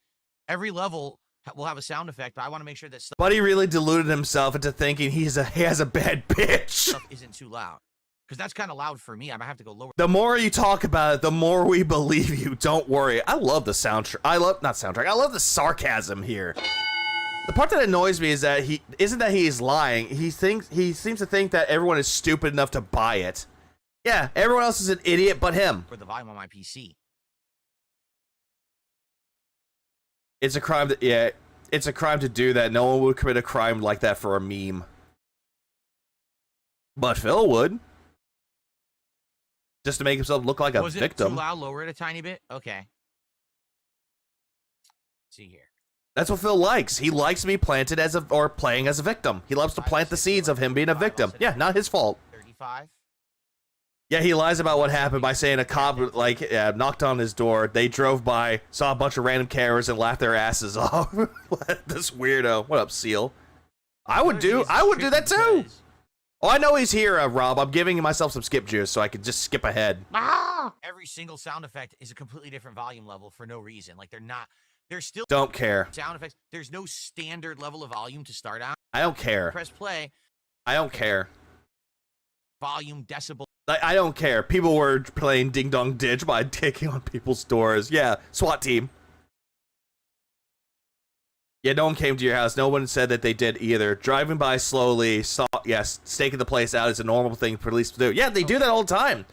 Every level will have a sound effect, but I want to make sure that stuff Buddy really deluded himself into thinking he has a bad bitch. isn't too loud. Because that's kind of loud for me. I might have to go lower. The more you talk about it, the more we believe you. Don't worry. I love the soundtrack. I love the sarcasm here. The part that annoys me is that he's lying. He seems to think that everyone is stupid enough to buy it. Yeah, everyone else is an idiot but him. For the volume on my PC. It's a crime it's a crime to do that. No one would commit a crime like that for a meme. But Phil would. Just to make himself look like a Was it victim. too loud? Lower it a tiny bit? Okay. Let's see here. That's what Phil likes. He likes to be planted or playing as a victim. He loves to plant the seeds of him being a victim. Yeah, not his fault. 35. Yeah, he lies about what happened by saying a cop knocked on his door. They drove by, saw a bunch of random cameras, and laughed their asses off. This weirdo. What up, Seal? I would do that too. Oh, I know he's here, Rob. I'm giving myself some skip juice so I can just skip ahead. Every single sound effect is a completely different volume level for no reason. Like they're still Don't care. sound effects. There's no standard level of volume to start out. I don't care. Press play. I don't care. Volume, decibel. I don't care. People were playing Ding Dong Ditch by kicking on people's doors. Yeah, SWAT team. Yeah, no one came to your house. No one said that they did either. Driving by slowly, staking the place out is a normal thing for police to do. Yeah, they do that all the time.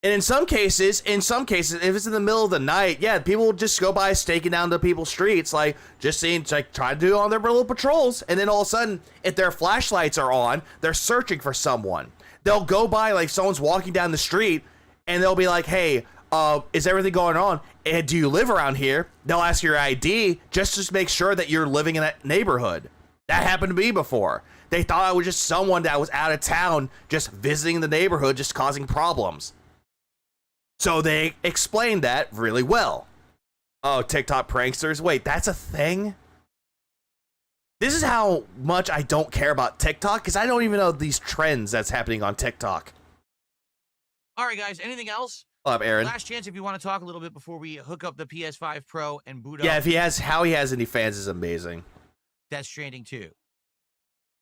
And in some cases, if it's in the middle of the night, yeah, people will just go by staking down the people's streets, like just seeing, like try to do on their little patrols, and then all of a sudden, if their flashlights are on, they're searching for someone. They'll go by like someone's walking down the street, and they'll be like, "Hey, is everything going on? And do you live around here?" They'll ask your ID just to make sure that you're living in that neighborhood. That happened to me before. They thought I was just someone that was out of town, just visiting the neighborhood, just causing problems. So they explained that really well. Oh, TikTok pranksters. Wait, that's a thing? This is how much I don't care about TikTok, because I don't even know these trends that's happening on TikTok. All right, guys. Anything else? What's up, Aaron? Last chance if you want to talk a little bit before we hook up the PS5 Pro and boot up. Yeah, if he has any fans is amazing. Death Stranding 2.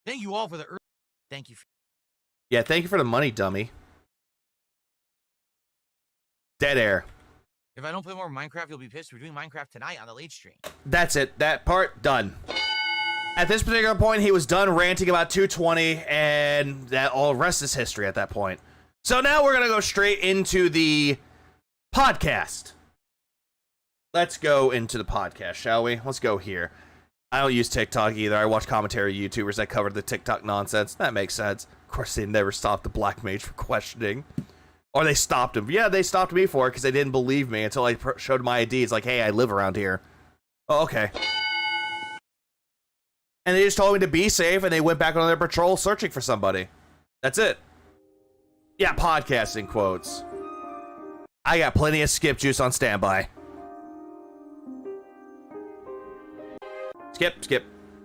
Thank you all for the thank you. Yeah, thank you for the money, dummy. Dead air. If I don't play more Minecraft, you'll be pissed. We're doing Minecraft tonight on the late stream. That's it. That part, done. At this particular point, he was done ranting about 220, and that all rest is history at that point. So now we're going to go straight into the podcast. Let's go into the podcast, shall we? Let's go here. I don't use TikTok either. I watch commentary YouTubers that cover the TikTok nonsense. That makes sense. Of course, they never stopped the Black Mage for questioning. Or they stopped him. Yeah, they stopped me for it because they didn't believe me until I showed my ID. It's like, hey, I live around here. Oh, okay. And they just told me to be safe, and they went back on their patrol searching for somebody. That's it. Yeah, podcasting quotes. I got plenty of skip juice on standby. Skip.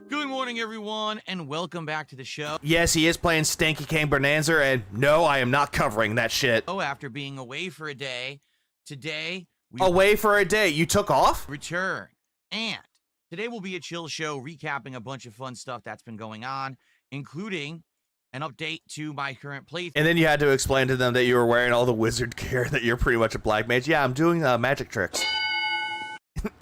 Good morning, everyone, and welcome back to the show. Yes, he is playing Stanky King Bonanza, and no, I am not covering that shit. Oh, after being away for a day, today we Away for a day? You took off? return. And today will be a chill show recapping a bunch of fun stuff that's been going on, including an update to my current playthrough. And then you had to explain to them that you were wearing all the wizard gear, that you're pretty much a black mage. Yeah, I'm doing magic tricks.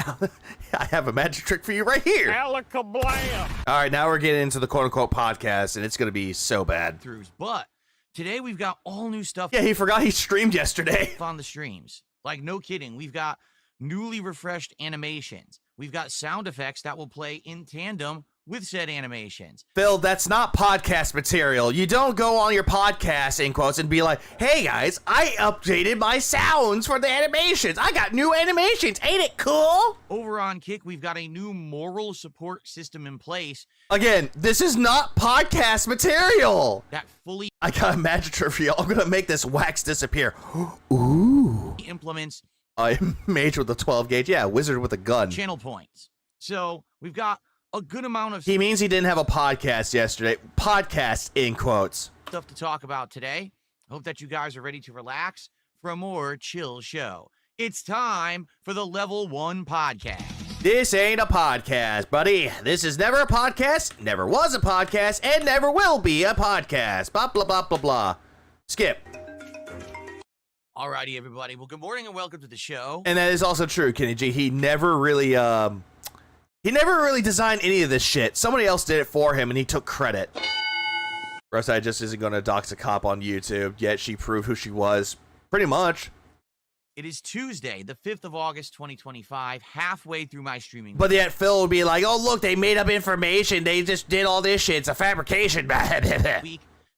I have a magic trick for you right here. Alakablam! All right, now we're getting into the quote-unquote podcast, and it's going to be so bad. But today we've got all new stuff Yeah, he forgot he streamed yesterday. on the streams. Like, no kidding. We've got newly refreshed animations. We've got sound effects that will play in tandem with said animations. Phil, that's not podcast material. You don't go on your podcast, in quotes, and be like, hey guys, I updated my sounds for the animations. I got new animations. Ain't it cool? Over on Kick, we've got a new moral support system in place Again, this is not podcast material. that fully I got a magic trick for you. I'm going to make this wax disappear. Ooh. implements I mage with a 12 gauge. Yeah, wizard with a gun. channel points. So we've got a good amount of He means he didn't have a podcast yesterday. Podcast, in quotes. stuff to talk about today. I hope that you guys are ready to relax for a more chill show. It's time for the Level 1 podcast. This ain't a podcast, buddy. This is never a podcast, never was a podcast, and never will be a podcast. Blah, blah, blah, blah, blah. Skip. Alrighty, everybody. Well, good morning and welcome to the show. And that is also true, Kenny G. He never really designed any of this shit. Somebody else did it for him, and he took credit. Rosai just isn't going to dox a cop on YouTube, yet she proved who she was. Pretty much. It is Tuesday, the 5th of August, 2025, halfway through my streaming. But yet Phil would be like, oh, look, they made up information. They just did all this shit. It's a fabrication.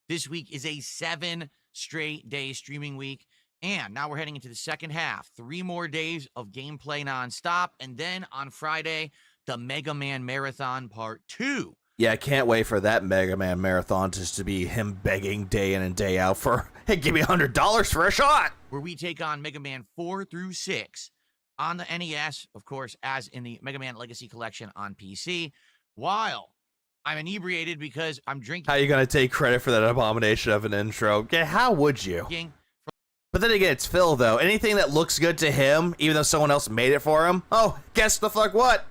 This week is a 7 straight day streaming week. And now we're heading into the second half. 3 more days of gameplay nonstop. And then on Friday, the Mega Man Marathon Part 2. Yeah, I can't wait for that Mega Man Marathon just to be him begging day in and day out for, hey, give me $100 for a shot. Where we take on Mega Man 4 through 6 on the NES, of course, as in the Mega Man Legacy Collection on PC, while I'm inebriated because I'm drinking. How you going to take credit for that abomination of an intro? Yeah, how would you? But then again, it's Phil, though. Anything that looks good to him, even though someone else made it for him, oh, guess the fuck what?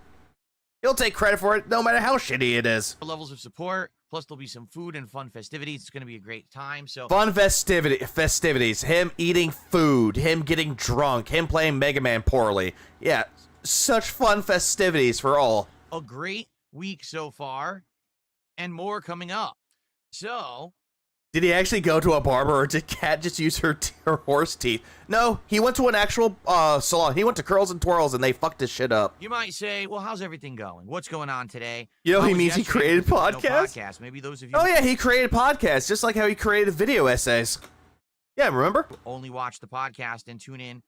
He'll take credit for it no matter how shitty it is. Levels of support, plus there'll be some food and fun festivities. It's going to be a great time. So fun festivities. Him eating food, him getting drunk, him playing Mega Man poorly. Yeah, such fun festivities for all. A great week so far, and more coming up. So did he actually go to a barber, or did Kat just use her horse teeth? No, he went to an actual salon. He went to Curls and Twirls, and they fucked his shit up. you might say, well, how's everything going? What's going on today? You know, How he was means he yesterday? created No podcasts? podcast. Maybe those of you Oh, yeah, he created podcasts, just like how he created video essays. Yeah, remember? who only watch the podcast and tune in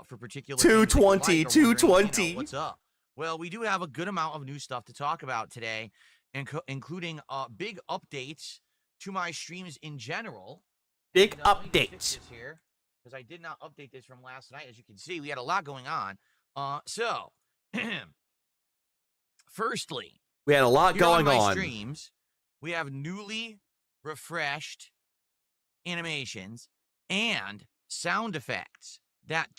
for particular 220, things that you like are wondering, 220. what's up? Well, we do have a good amount of new stuff to talk about today, including big updates to my streams in general. Big And, let me just fix updates. this here, because I did not update this from last night. As you can see, we had a lot going on. So, firstly, We had a lot here on going my on. streams, we have newly refreshed animations and sound effects that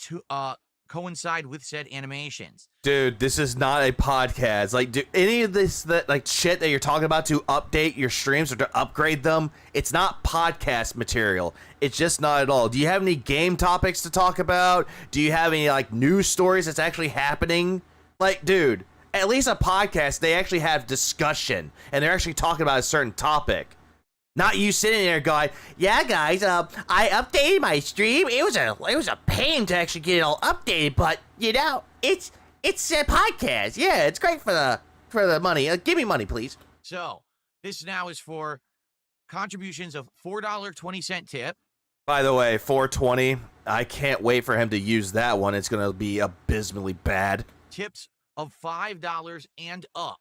coincide with said animations. Dude, this is not a podcast. Like, do any of this shit that you're talking about to update your streams or to upgrade them, it's not podcast material. It's just not at all. Do you have any game topics to talk about? Do you have any news stories that's actually happening? Like, dude, at least a podcast, they actually have discussion and they're actually talking about a certain topic. Not you sitting there going, yeah, guys, I updated my stream. It was a pain to actually get it all updated, but it's a podcast. Yeah, it's great for the money. Give me money, please. So, this now is for contributions of $4.20 tip. By the way, 420. I can't wait for him to use that one. It's gonna be abysmally bad. Tips of $5 and up,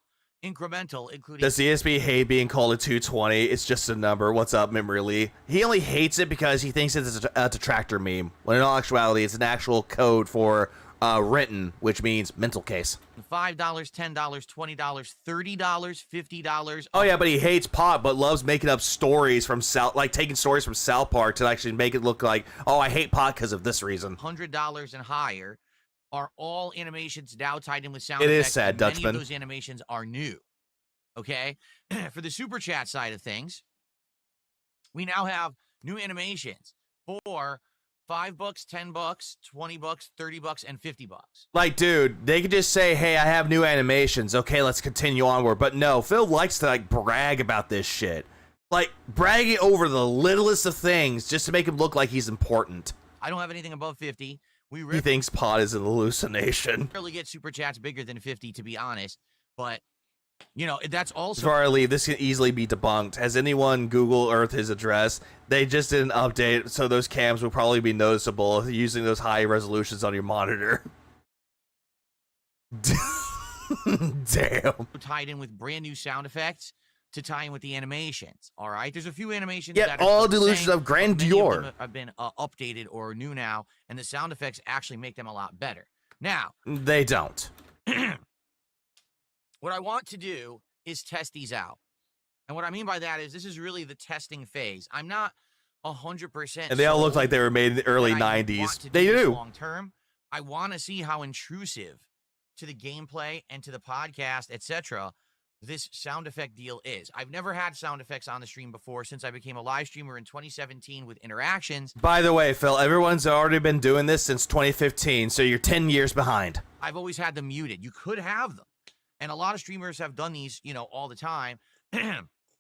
incremental, including. Does DSP hate being called a 220? It's just a number. What's up, Memory Lee? He only hates it because he thinks it's a detractor meme, when in all actuality, it's an actual code for written, which means mental case. $5, $10, $20, $30, $50. Oh yeah, but he hates pot, but loves making up stories from taking stories from South Park to actually make it look like, oh, I hate pot because of this reason. $100 and higher are all animations now tied in with sound It effects. is sad, and many Dutchman. of those animations are new. Okay, for the super chat side of things, we now have new animations for $5, $10, $20, $30, and $50. Like, dude, they could just say, hey, I have new animations. Okay, let's continue onward. But no, Phil likes to, like, brag about this shit. Like, bragging over the littlest of things just to make him look like he's important. I don't have anything above 50. He thinks pot is an hallucination. Rarely get super chats bigger than 50, to be honest. But, you know, that's also... Before I leave, this can easily be debunked. Has anyone Google Earth his address? They just did an update, so those cams will probably be noticeable using those high resolutions on your monitor. Damn. Tied in with brand new sound effects to tie in with the animations. All right, there's a few animations Yep, that are all still the delusions same, of but many grandeur. them have been updated or new now, and the sound effects actually make them a lot better. Now, They don't. what I want to do is test these out. And what I mean by that is this is really the testing phase. I'm not 100%. And they all look like they were made in the early that I want 90s. to They this do. long term. I want to see how intrusive to the gameplay and to the podcast, etc., this sound effect deal is. I've never had sound effects on the stream before since I became a live streamer in 2017 with interactions. By the way, Phil, everyone's already been doing this since 2015, so you're 10 years behind. I've always had them muted. You could have them. And a lot of streamers have done these, you know, all the time.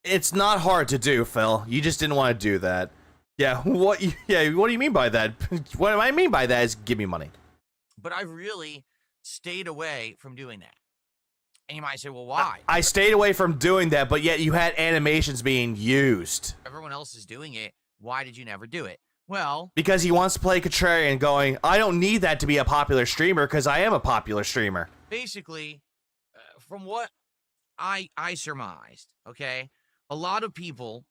It's not hard to do, Phil. You just didn't want to do that. Yeah, what do you mean by that? What I mean by that is give me money. But I've really stayed away from doing that. And you might say, well, why? I stayed away from doing that, but yet you had animations being used. Everyone else is doing it. Why did you never do it? Well, Because he wants to play contrarian going, I don't need that to be a popular streamer because I am a popular streamer. basically, from what I surmised, okay, a lot of people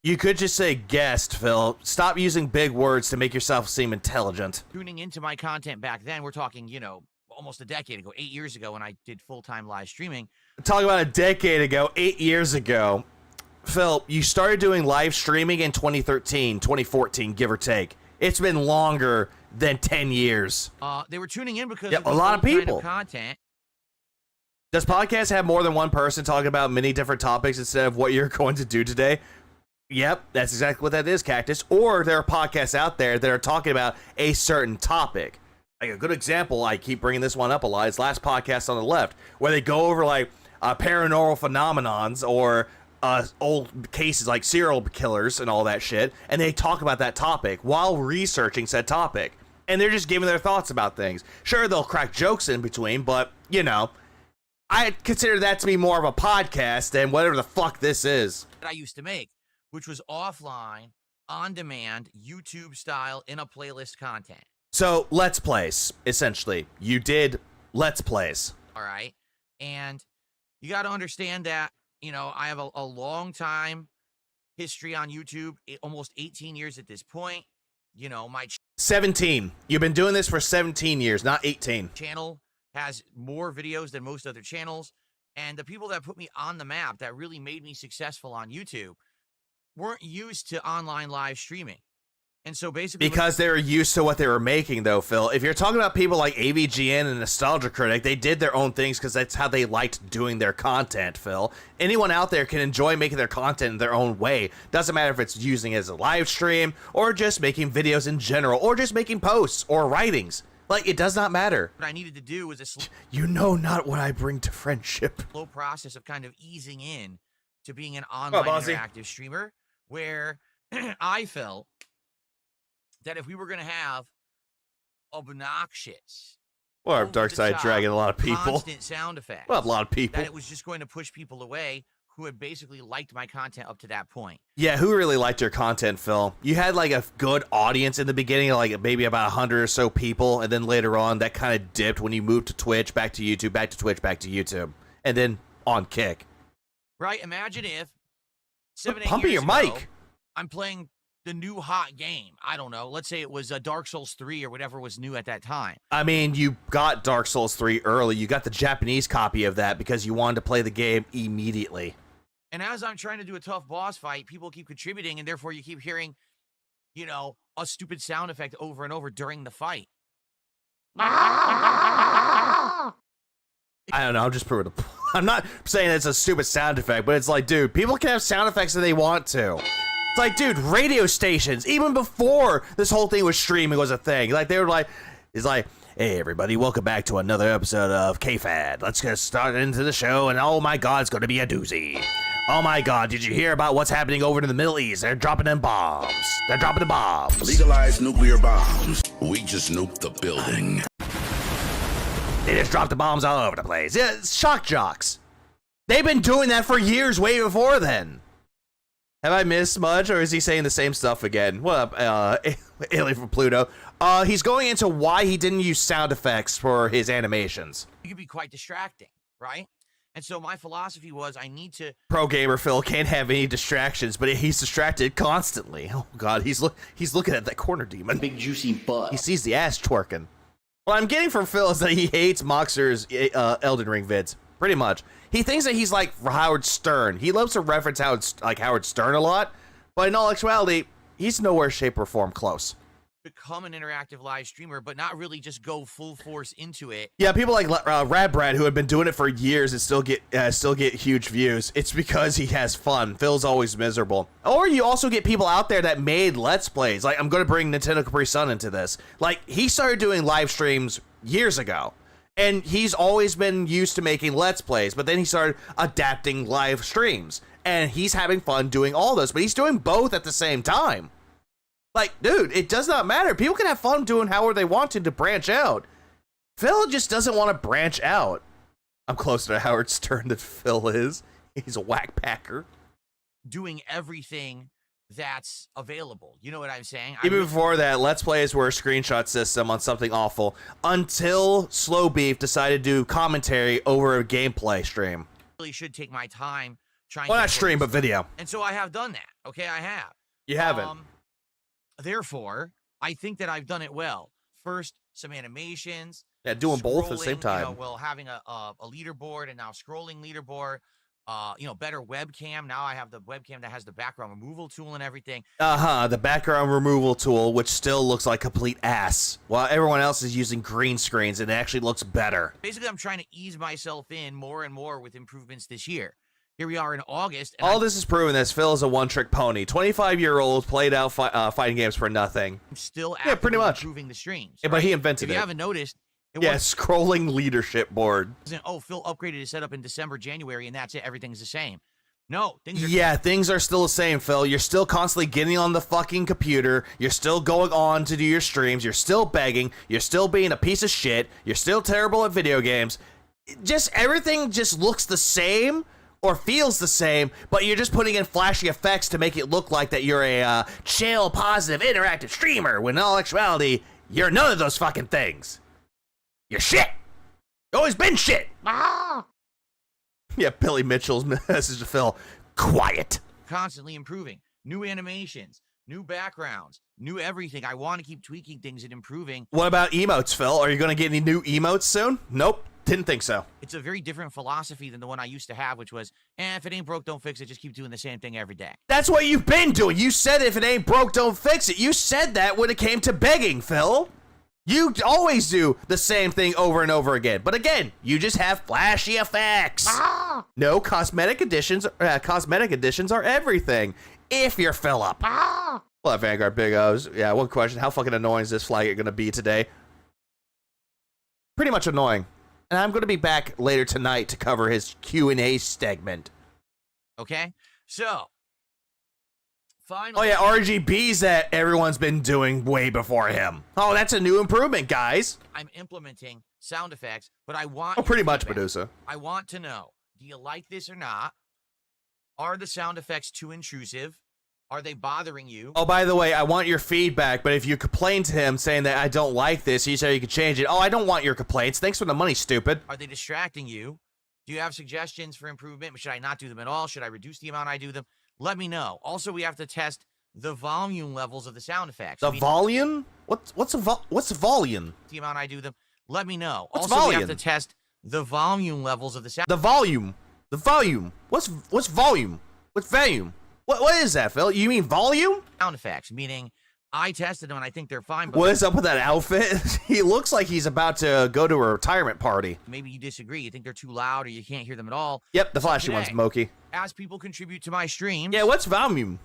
You could just say guest, Phil. Stop using big words to make yourself seem intelligent. tuning into my content back then, we're talking, you know, almost a decade ago, 8 years ago when I did full-time live streaming. Talking about a decade ago, 8 years ago. Phil, you started doing live streaming in 2013, 2014, give or take. It's been longer than 10 years. They were tuning in because Yeah, of the a lot of old kind people. content. Does podcast have more than one person talking about many different topics instead of what you're going to do today? Yep, that's exactly what that is, Cactus. Or there are podcasts out there that are talking about a certain topic. Like a good example, I keep bringing this one up a lot, is last podcast on the left, where they go over like paranormal phenomenons or old cases like serial killers and all that shit, and they talk about that topic while researching said topic. And they're just giving their thoughts about things. Sure, they'll crack jokes in between, but, you know, I consider that to be more of a podcast than whatever the fuck this is. That I used to make, which was offline, on demand, YouTube style, in a playlist content. So, Let's Plays, essentially. You did Let's Plays. All right. And you got to understand that, you know, I have a long time history on YouTube, almost 18 years at this point. You know, my 17. You've been doing this for 17 years, not 18. channel has more videos than most other channels. And the people that put me on the map that really made me successful on YouTube weren't used to online live streaming. And so basically, Because they were used to what they were making, though, Phil. If you're talking about people like AVGN and Nostalgia Critic, they did their own things because that's how they liked doing their content, Phil. Anyone out there can enjoy making their content in their own way. Doesn't matter if it's using it as a live stream, or just making videos in general, or just making posts or writings. Like, it does not matter. what I needed to do was a You know not what I bring to friendship. slow process of kind of easing in to being an online Bossy. interactive streamer, where I felt that if we were going to have obnoxious, Or over Dark the Side top, Dragon, a lot of people. constant sound effects, Well, a lot of people. that it was just going to push people away who had basically liked my content up to that point. Yeah, who really liked your content, Phil? You had like a good audience in the beginning, like maybe about 100 or so people, and then later on that kind of dipped when you moved to Twitch, back to YouTube, back to Twitch, back to YouTube. And then on kick. Right? Imagine if 7, 8 Pumping years your ago, mic. I'm playing the new hot game. I don't know. Let's say it was Dark Souls 3 or whatever was new at that time. I mean, you got Dark Souls 3 early. You got the Japanese copy of that because you wanted to play the game immediately. And as I'm trying to do a tough boss fight, people keep contributing, and therefore you keep hearing, you know, a stupid sound effect over and over during the fight. I don't know. I'm just proving. I'm not saying it's a stupid sound effect, but it's like, dude, people can have sound effects that they want to. It's like, dude, radio stations, even before this whole thing was streaming was a thing. Like, they were like, it's like, hey, everybody, welcome back to another episode of K-Fad. Let's get started into the show, and oh my God, it's going to be a doozy. Oh my God, did you hear about what's happening over in the Middle East? They're dropping them bombs. They're dropping the bombs. Legalize nuclear bombs. We just nuked the building. They just dropped the bombs all over the place. Yeah, it's shock jocks. They've been doing that for years, way before then. Have I missed much, or is he saying the same stuff again? What up, Alien from Pluto? He's going into why he didn't use sound effects for his animations. It can be quite distracting, right? And so my philosophy was I need to... Pro gamer Phil can't have any distractions, but he's distracted constantly. Oh God, he's looking at that corner demon. Big juicy butt. He sees the ass twerking. What I'm getting from Phil is that he hates Moxer's Elden Ring vids. Pretty much. He thinks that he's like Howard Stern. He loves to reference Howard Stern a lot, but in all actuality, he's nowhere, shape, or form close. Become an interactive live streamer, but not really just go full force into it. Yeah, people like Radbrad, who have been doing it for years and still get huge views. It's because he has fun. Phil's always miserable. Or you also get people out there that made Let's Plays. Like, I'm going to bring Nintendo Capri Sun into this. Like, he started doing live streams years ago. And he's always been used to making Let's Plays, but then he started adapting live streams. And he's having fun doing all those, but he's doing both at the same time. Like, dude, it does not matter. People can have fun doing however they want to branch out. Phil just doesn't want to branch out. I'm closer to Howard Stern than Phil is. He's a whack packer. Doing everything that's available. You know what I'm saying? Even before that, Let's Plays were a screenshot system on something awful until Slow Beef decided to do commentary over a gameplay stream. Really should take my time trying Well, to... not stream, but video. And so I have done that. Okay, I have. You haven't. Therefore, I think that I've done it well. First, some animations. Yeah, doing both at the same scrolling, time. You know, well, having a leaderboard and now scrolling leaderboard. You know, better webcam. Now I have the webcam that has the background removal tool and everything. The background removal tool, which still looks like complete ass, while everyone else is using green screens, and it actually looks better. Basically, I'm trying to ease myself in more and more with improvements this year. Here we are in August. And All this is proving that Phil is a one-trick pony. 25-year-old played out fighting games for nothing. I'm still pretty much improving the streams. Yeah, but he invented If it. you haven't noticed, it Yeah, scrolling leadership board. wasn't, oh, Phil upgraded his setup in December, January, and that's it. Everything's the same. No, things are... Yeah, things are still the same, Phil. You're still constantly getting on the fucking computer. You're still going on to do your streams. You're still begging. You're still being a piece of shit. You're still terrible at video games. Just everything just looks the same or feels the same, but you're just putting in flashy effects to make it look like that you're a chill, positive, interactive streamer, when in all actuality, you're none of those fucking things. You're shit. You've always been shit. Yeah, Billy Mitchell's message to Phil. Quiet. constantly improving. New animations, new backgrounds, new everything. I want to keep tweaking things and improving. What about emotes, Phil? Are you going to get any new emotes soon? Nope. Didn't think so. It's a very different philosophy than the one I used to have, which was, if it ain't broke, don't fix it. Just keep doing the same thing every day. That's what you've been doing. You said if it ain't broke, don't fix it. You said that when it came to begging, Phil. You always do the same thing over and over again. But again, you just have flashy effects. No, cosmetic additions are everything. If you're Philip. Well, Vanguard Big O's. Yeah, one question. How fucking annoying is this flag going to be today? Pretty much annoying. And I'm going to be back later tonight to cover his Q&A segment. Okay? So, finally. Oh, yeah, RGBs that everyone's been doing way before him. Oh, that's a new improvement, guys. I'm implementing sound effects, but I want... Oh, pretty much, feedback. Medusa. I want to know, do you like this or not? Are the sound effects too intrusive? Are they bothering you? Oh, by the way, I want your feedback, but if you complain to him saying that I don't like this, he said you could change it. Oh, I don't want your complaints. Thanks for the money, stupid. Are they distracting you? Do you have suggestions for improvement? Should I not do them at all? Should I reduce the amount I do them? Let me know. Also, we have to test the volume levels of the sound effects. The volume? What's the volume? The amount I do them. Let me know. What's also, volume? we have to test the volume levels of the sound. The volume. The volume. What's volume? What's volume? What is that, Phil? You mean volume? Sound effects, meaning I tested them and I think they're fine. But What is up with that outfit? He looks like he's about to go to a retirement party. maybe you disagree. You think they're too loud or you can't hear them at all. Yep, the flashy today, one's Moki. As people contribute to my streams, Yeah, what's volume?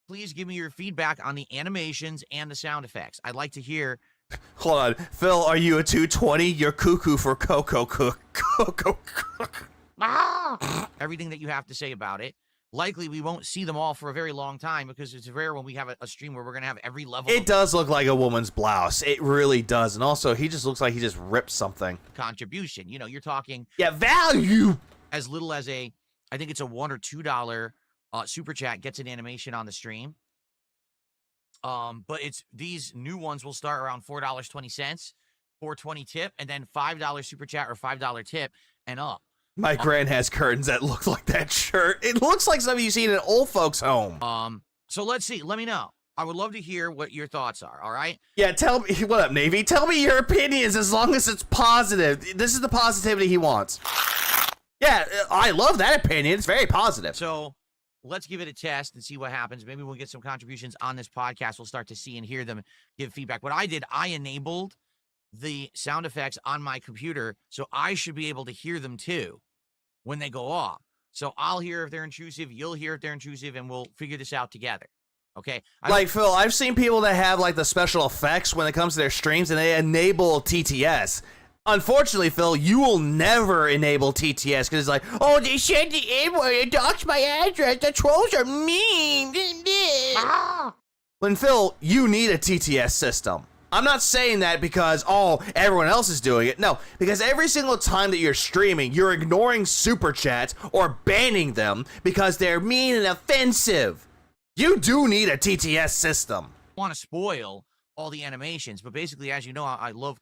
please give me your feedback on the animations and the sound effects. I'd like to hear Hold on. Phil, are you a 220? You're cuckoo for Coco Cook. Coco Cook. everything that you have to say about it. Likely, we won't see them all for a very long time because it's rare when we have a stream where we're going to have every level It does look like a woman's blouse. It really does. And also, he just looks like he just ripped something. of contribution. You know, you're talking Yeah, value. as little as I think it's a $1 or $2 super chat gets an animation on the stream. But these new ones will start around $4.20, $4.20 tip, and then $5 super chat or $5 tip and up. My gran has curtains that look like that shirt. It looks like something you see in an old folks' home. So let's see. Let me know. I would love to hear what your thoughts are. All right. Yeah, tell me. What up, Navy? Tell me your opinions as long as it's positive. This is the positivity he wants. Yeah, I love that opinion. It's very positive. So let's give it a test and see what happens. Maybe we'll get some contributions on this podcast. We'll start to see and hear them give feedback. What I did, I enabled the sound effects on my computer, so I should be able to hear them too when they go off. So I'll hear if they're intrusive, you'll hear if they're intrusive, and we'll figure this out together. Okay? Like, Phil, I've seen people that have, like, the special effects when it comes to their streams, and they enable TTS. Unfortunately, Phil, you will never enable TTS, because it's like, oh, they said the N-word, it doxed my address, the trolls are mean. When, Phil, you need a TTS system. I'm not saying that because, oh, everyone else is doing it. No, because every single time that you're streaming, you're ignoring super chats or banning them because they're mean and offensive. You do need a TTS system. want to spoil all the animations, but basically, as you know, I love,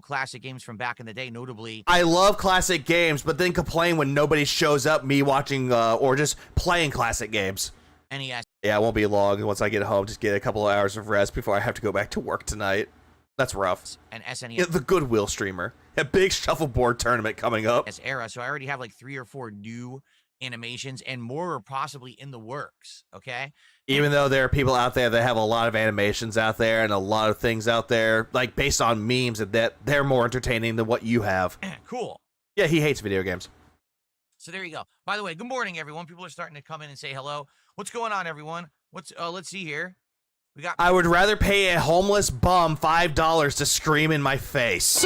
classic games from back in the day, notably. I love classic games, but then complain when nobody shows up, me watching or just playing classic games. NES. Yeah, it won't be long. Once I get home, just get a couple of hours of rest before I have to go back to work tonight. That's rough. And SNES. Yeah, the Goodwill streamer. A big shuffleboard tournament coming up. Era, so I already have like 3 or 4 new animations, and more are possibly in the works. Okay. Even though there are people out there that have a lot of animations out there and a lot of things out there, like based on memes, that they're more entertaining than what you have. Cool. Yeah, he hates video games. So there you go. By the way, good morning, everyone. People are starting to come in and say hello. What's going on, everyone? Let's see here. We got. I would rather pay a homeless bum $5 to scream in my face.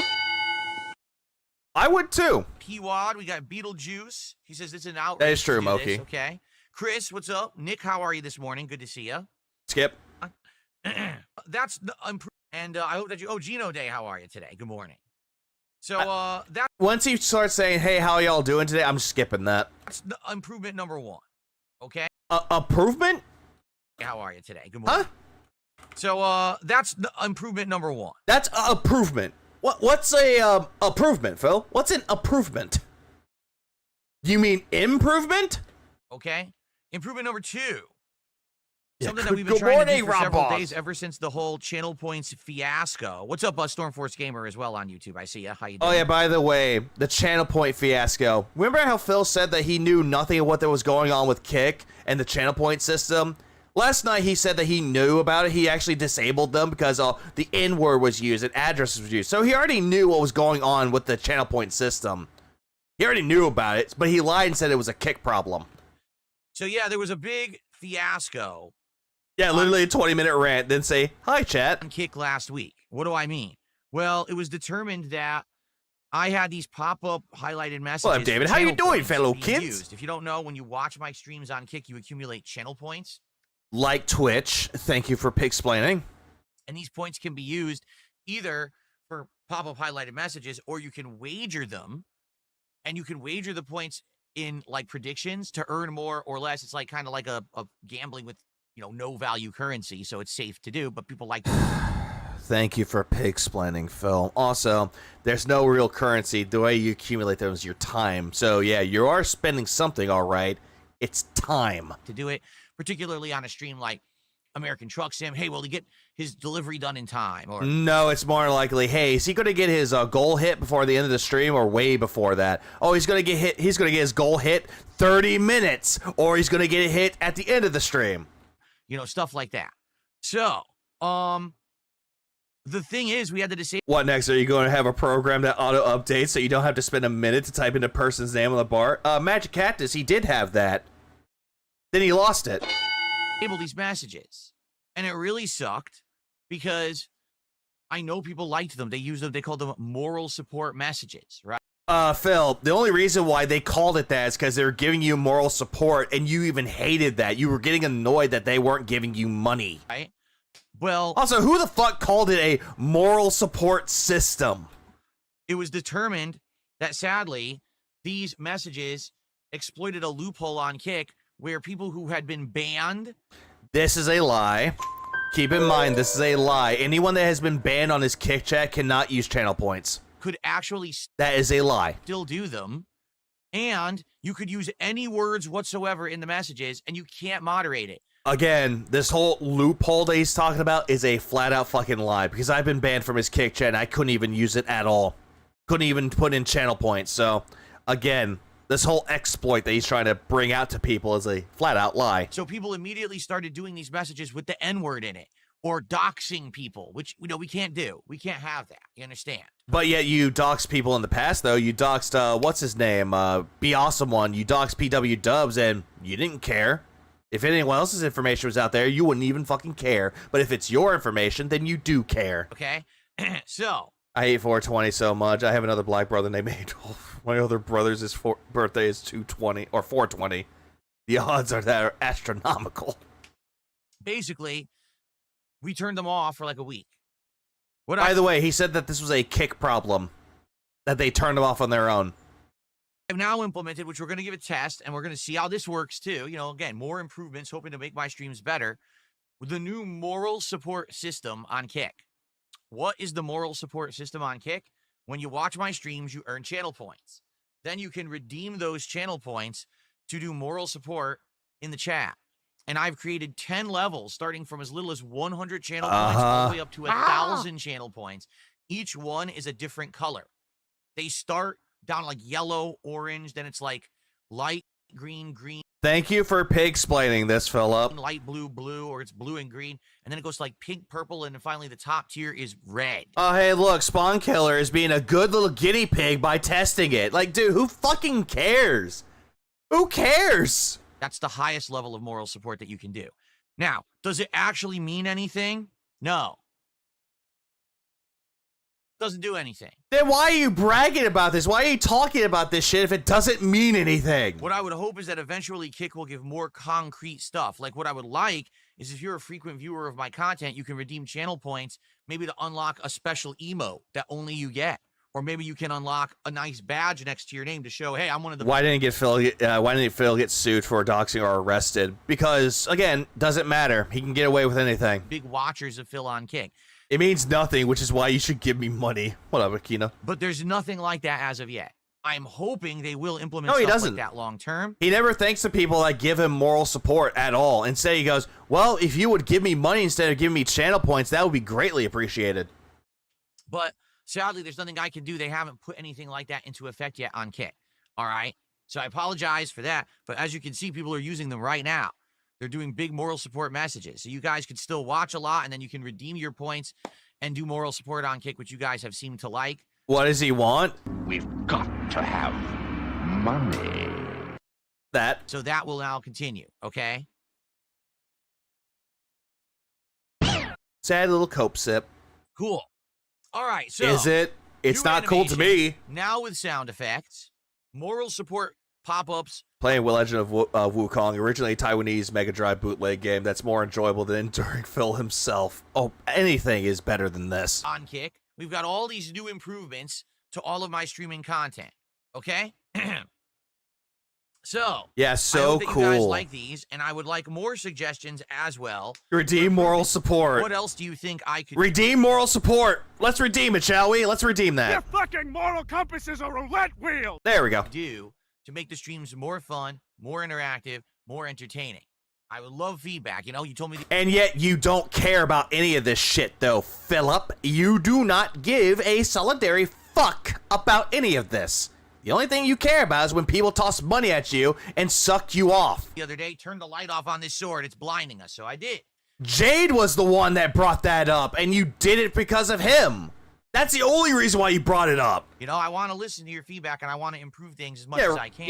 I would too. P-Wad, we got Beetlejuice. He says it's an outrage. That is true, to do this, Moki. Okay. Chris, what's up? Nick, how are you this morning? Good to see you. Skip. That's the and I hope that you. Oh, Gino Day, how are you today? Good morning. So that's Once he starts saying, hey, how y'all doing today? I'm skipping that. the improvement number 1. Okay. Improvement? How are you today? Good morning. Huh? So that's the improvement number 1. That's a improvement. What's a improvement, Phil? What's an improvement? You mean improvement? Okay. Improvement number 2. Yeah, Something that we've been trying to do for Rob several Boss. days ever since the whole channel points fiasco. What's up, Stormforce Gamer as well on YouTube? I see ya. How you doing? Oh, yeah, by the way, the channel point fiasco. Remember how Phil said that he knew nothing of what that was going on with Kick and the channel point system? Last night, he said that he knew about it. He actually disabled them because the N-word was used and addresses was used. So he already knew what was going on with the channel point system. He already knew about it, but he lied and said it was a Kick problem. So, yeah, there was a big fiasco Yeah, literally a 20-minute rant, then say, hi, chat. on Kick last week. What do I mean? Well, it was determined that I had these pop-up highlighted messages. Well, David, for how you channel doing, points fellow to be kids? used. If you don't know, when you watch my streams on Kick, you accumulate channel points. Like Twitch, thank you for explaining. And these points can be used either for pop-up highlighted messages, or you can wager them, and you can wager the points in like predictions to earn more or less. It's like kind of like a gambling with no value currency, so it's safe to do, but people like to Thank you for pig-splaining, Phil. Also, there's no real currency. The way you accumulate them is your time. So, yeah, you are spending something, all right. It's time. To do it, particularly on a stream like American Truck Sim. Hey, will he get his delivery done in time? Or No, it's more likely, hey, is he going to get his goal hit before the end of the stream or way before that? Oh, he's going to get hit. He's going to get his goal hit 30 minutes, or he's going to get a hit at the end of the stream. you know, stuff like that. So, the thing is, we had to disable. What next? Are you going to have a program that auto-updates so you don't have to spend a minute to type in a person's name on the bar? Magic Cactus, he did have that. Then he lost it. These messages, and it really sucked because I know people liked them. They used them. They called them moral support messages, right? Phil, the only reason why they called it that is because they were giving you moral support, and you even hated that. You were getting annoyed that they weren't giving you money. Right. Well, also, who the fuck called it a moral support system? it was determined that sadly these messages exploited a loophole on Kick where people who had been banned. This is a lie. Keep in mind, this is a lie. Anyone that has been banned on his Kick chat cannot use channel points. Could actually That is a lie. still do them, and you could use any words whatsoever in the messages, and you can't moderate it. Again, this whole loophole that he's talking about is a flat-out fucking lie, because I've been banned from his Kick chat, and I couldn't even use it at all. Couldn't even put in channel points, so, again, this whole exploit that he's trying to bring out to people is a flat-out lie. So people immediately started doing these messages with the N-word in it, or doxing people, which, you know, we can't do. We can't have that. You understand? But yet you doxed people in the past, though. You doxed, what's his name? Be Awesome One. You doxed PW Dubs, and you didn't care. If anyone else's information was out there, you wouldn't even fucking care. But if it's your information, then you do care. Okay? So, I hate 420 so much. I have another black brother named Adolf. My other brother's birthday is 220, or 420. The odds are that are astronomical. basically, we turned them off for like a week. By the way, he said that this was a Kick problem, that they turned them off on their own. I've now implemented, which we're going to give a test, and we're going to see how this works too. You know, again, more improvements, hoping to make my streams better. With the new moral support system on Kick. What is the moral support system on Kick? When you watch my streams, you earn channel points. Then you can redeem those channel points to do moral support in the chat. And I've created 10 levels, starting from as little as 100 channel points all the way up to 1,000 channel points. Each one is a different color. They start down like yellow, orange, then it's like light green, green. Thank you for pig-splaining this, Philip. Light blue, blue, or it's blue and green. And then it goes to like pink, purple, and then finally the top tier is red. Oh, hey, look, Spawn Killer is being a good little guinea pig by testing it. Like, dude, who fucking cares? Who cares? That's the highest level of moral support that you can do. Now, does it actually mean anything? No. Doesn't do anything. Then why are you bragging about this? Why are you talking about this shit if it doesn't mean anything? What I would hope is that eventually Kick will give more concrete stuff. Like what I would like is if you're a frequent viewer of my content, you can redeem channel points, maybe to unlock a special emote that only you get. Or maybe you can unlock a nice badge next to your name to show, hey, I'm one of the... Why didn't Phil get sued for doxing or arrested? Because, again, doesn't matter. He can get away with anything. big watchers of Phil on Kick. It means nothing, which is why you should give me money. Whatever, Kina. But there's nothing like that as of yet. I'm hoping they will implement No, he stuff doesn't. like that long term. He never thanks the people that give him moral support at all. Instead, he goes, well, if you would give me money instead of giving me channel points, that would be greatly appreciated. But sadly, there's nothing I can do. They haven't put anything like that into effect yet on Kick. All right? So I apologize for that. But as you can see, people are using them right now. They're doing big moral support messages. So you guys can still watch a lot, and then you can redeem your points and do moral support on Kick, which you guys have seemed to like. What does he want? We've got to have money. That. So that will now continue, okay? Sad little cope sip. Cool. All right, so... Is it? It's new not cool to animation, me. Now with sound effects, moral support pop-ups. Playing Legend of Wukong, originally a Taiwanese Mega Drive bootleg game that's more enjoyable than enduring Phil himself. Oh, anything is better than this. On Kick. We've got all these new improvements to all of my streaming content, okay? So Yeah, I so hope that you guys cool. like these, and I would like more suggestions as well. Redeem moral support. What else do you think I could Redeem moral support. Let's redeem it, shall we? Let's redeem that. fucking moral compass is a roulette wheel! There we go. do to make the streams more fun, more interactive, more entertaining? I would love feedback. You know, you told me. And yet you don't care about any of this shit, though, Philip. You do not give a solitary fuck about any of this. The only thing you care about is when people toss money at you and suck you off. The other day, turn the light off on this sword. It's blinding us. So I did. Jade was the one that brought that up, and you did it because of him. That's the only reason why you brought it up. You know, I want to listen to your feedback, and I want to improve things as much as I can.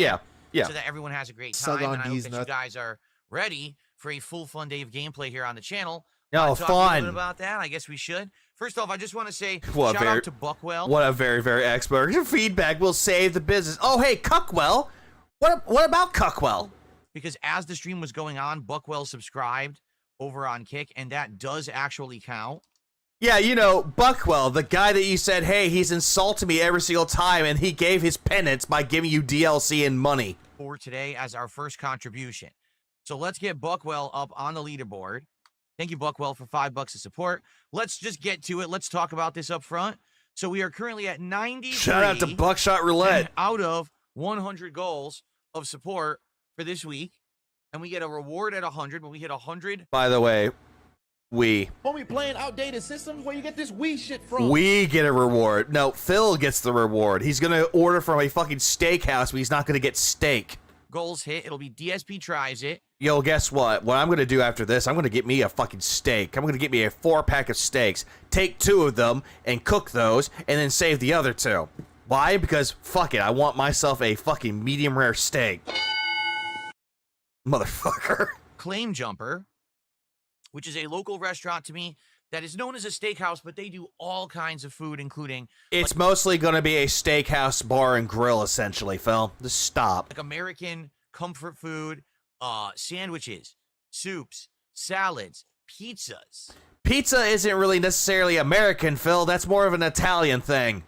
Yeah. So that everyone has a great Suck time. on And I hope these that you nuts. guys are ready for a full fun day of gameplay here on the channel. No, Wanna talk a little fun. bit about that? I guess we should. First off, I just want to say What, shout very- out to Buckwell. What a very, very expert. Your feedback will save the business. Oh, hey, Cuckwell. What about Cuckwell? Because as the stream was going on, Buckwell subscribed over on Kick, and that does actually count. Yeah, you know, Buckwell, the guy that you said, hey, he's insulted me every single time, and he gave his penance by giving you DLC and money. For today as our first contribution. So let's get Buckwell up on the leaderboard. Thank you, Buckwell, for $5 of support. Let's just get to it. Let's talk about this up front. So we are currently at 93 Shout out to Buckshot Roulette. out of 100 goals of support for this week. And we get a reward at 100. When we hit 100, By the way, we Homie playing outdated systems where you get this Wii shit from. we get a reward. No, Phil gets the reward. He's going to order from a fucking steakhouse, but he's not going to get steak. goals hit. It'll be DSP tries it. Yo, guess what? What I'm going to do after this, I'm going to get me a fucking steak. I'm going to get me a 4-pack of steaks, take 2 of them, and cook those, and then save the other 2. Why? Because, fuck it, I want myself a fucking medium rare steak. Motherfucker. Claim Jumper, which is a local restaurant to me that is known as a steakhouse, but they do all kinds of food, including It's mostly going to be a steakhouse, bar, and grill, essentially, Phil. Just stop. like American comfort food, sandwiches, soups, salads, pizzas, Pizza isn't really necessarily American, Phil. That's more of an Italian thing.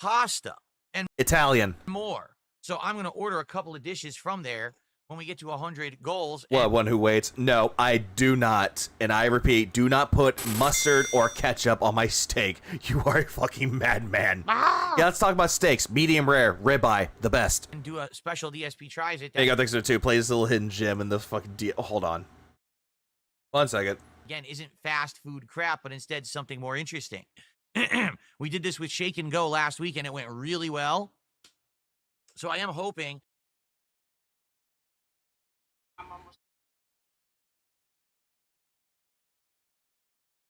pasta, and Italian. more. So I'm going to order a couple of dishes from there when we get to 100 goals. What, one who waits? No, I do not. And I repeat, do not put mustard or ketchup on my steak. You are a fucking madman. Yeah, let's talk about steaks. Medium rare, ribeye, the best. And do a special DSP tries it. There you go, thanks to two. Play this little hidden gem in the fucking oh, hold on. 1 second. Again, isn't fast food crap, but instead something more interesting. We did this with Shake and Go last week, and it went really well. So I am hoping.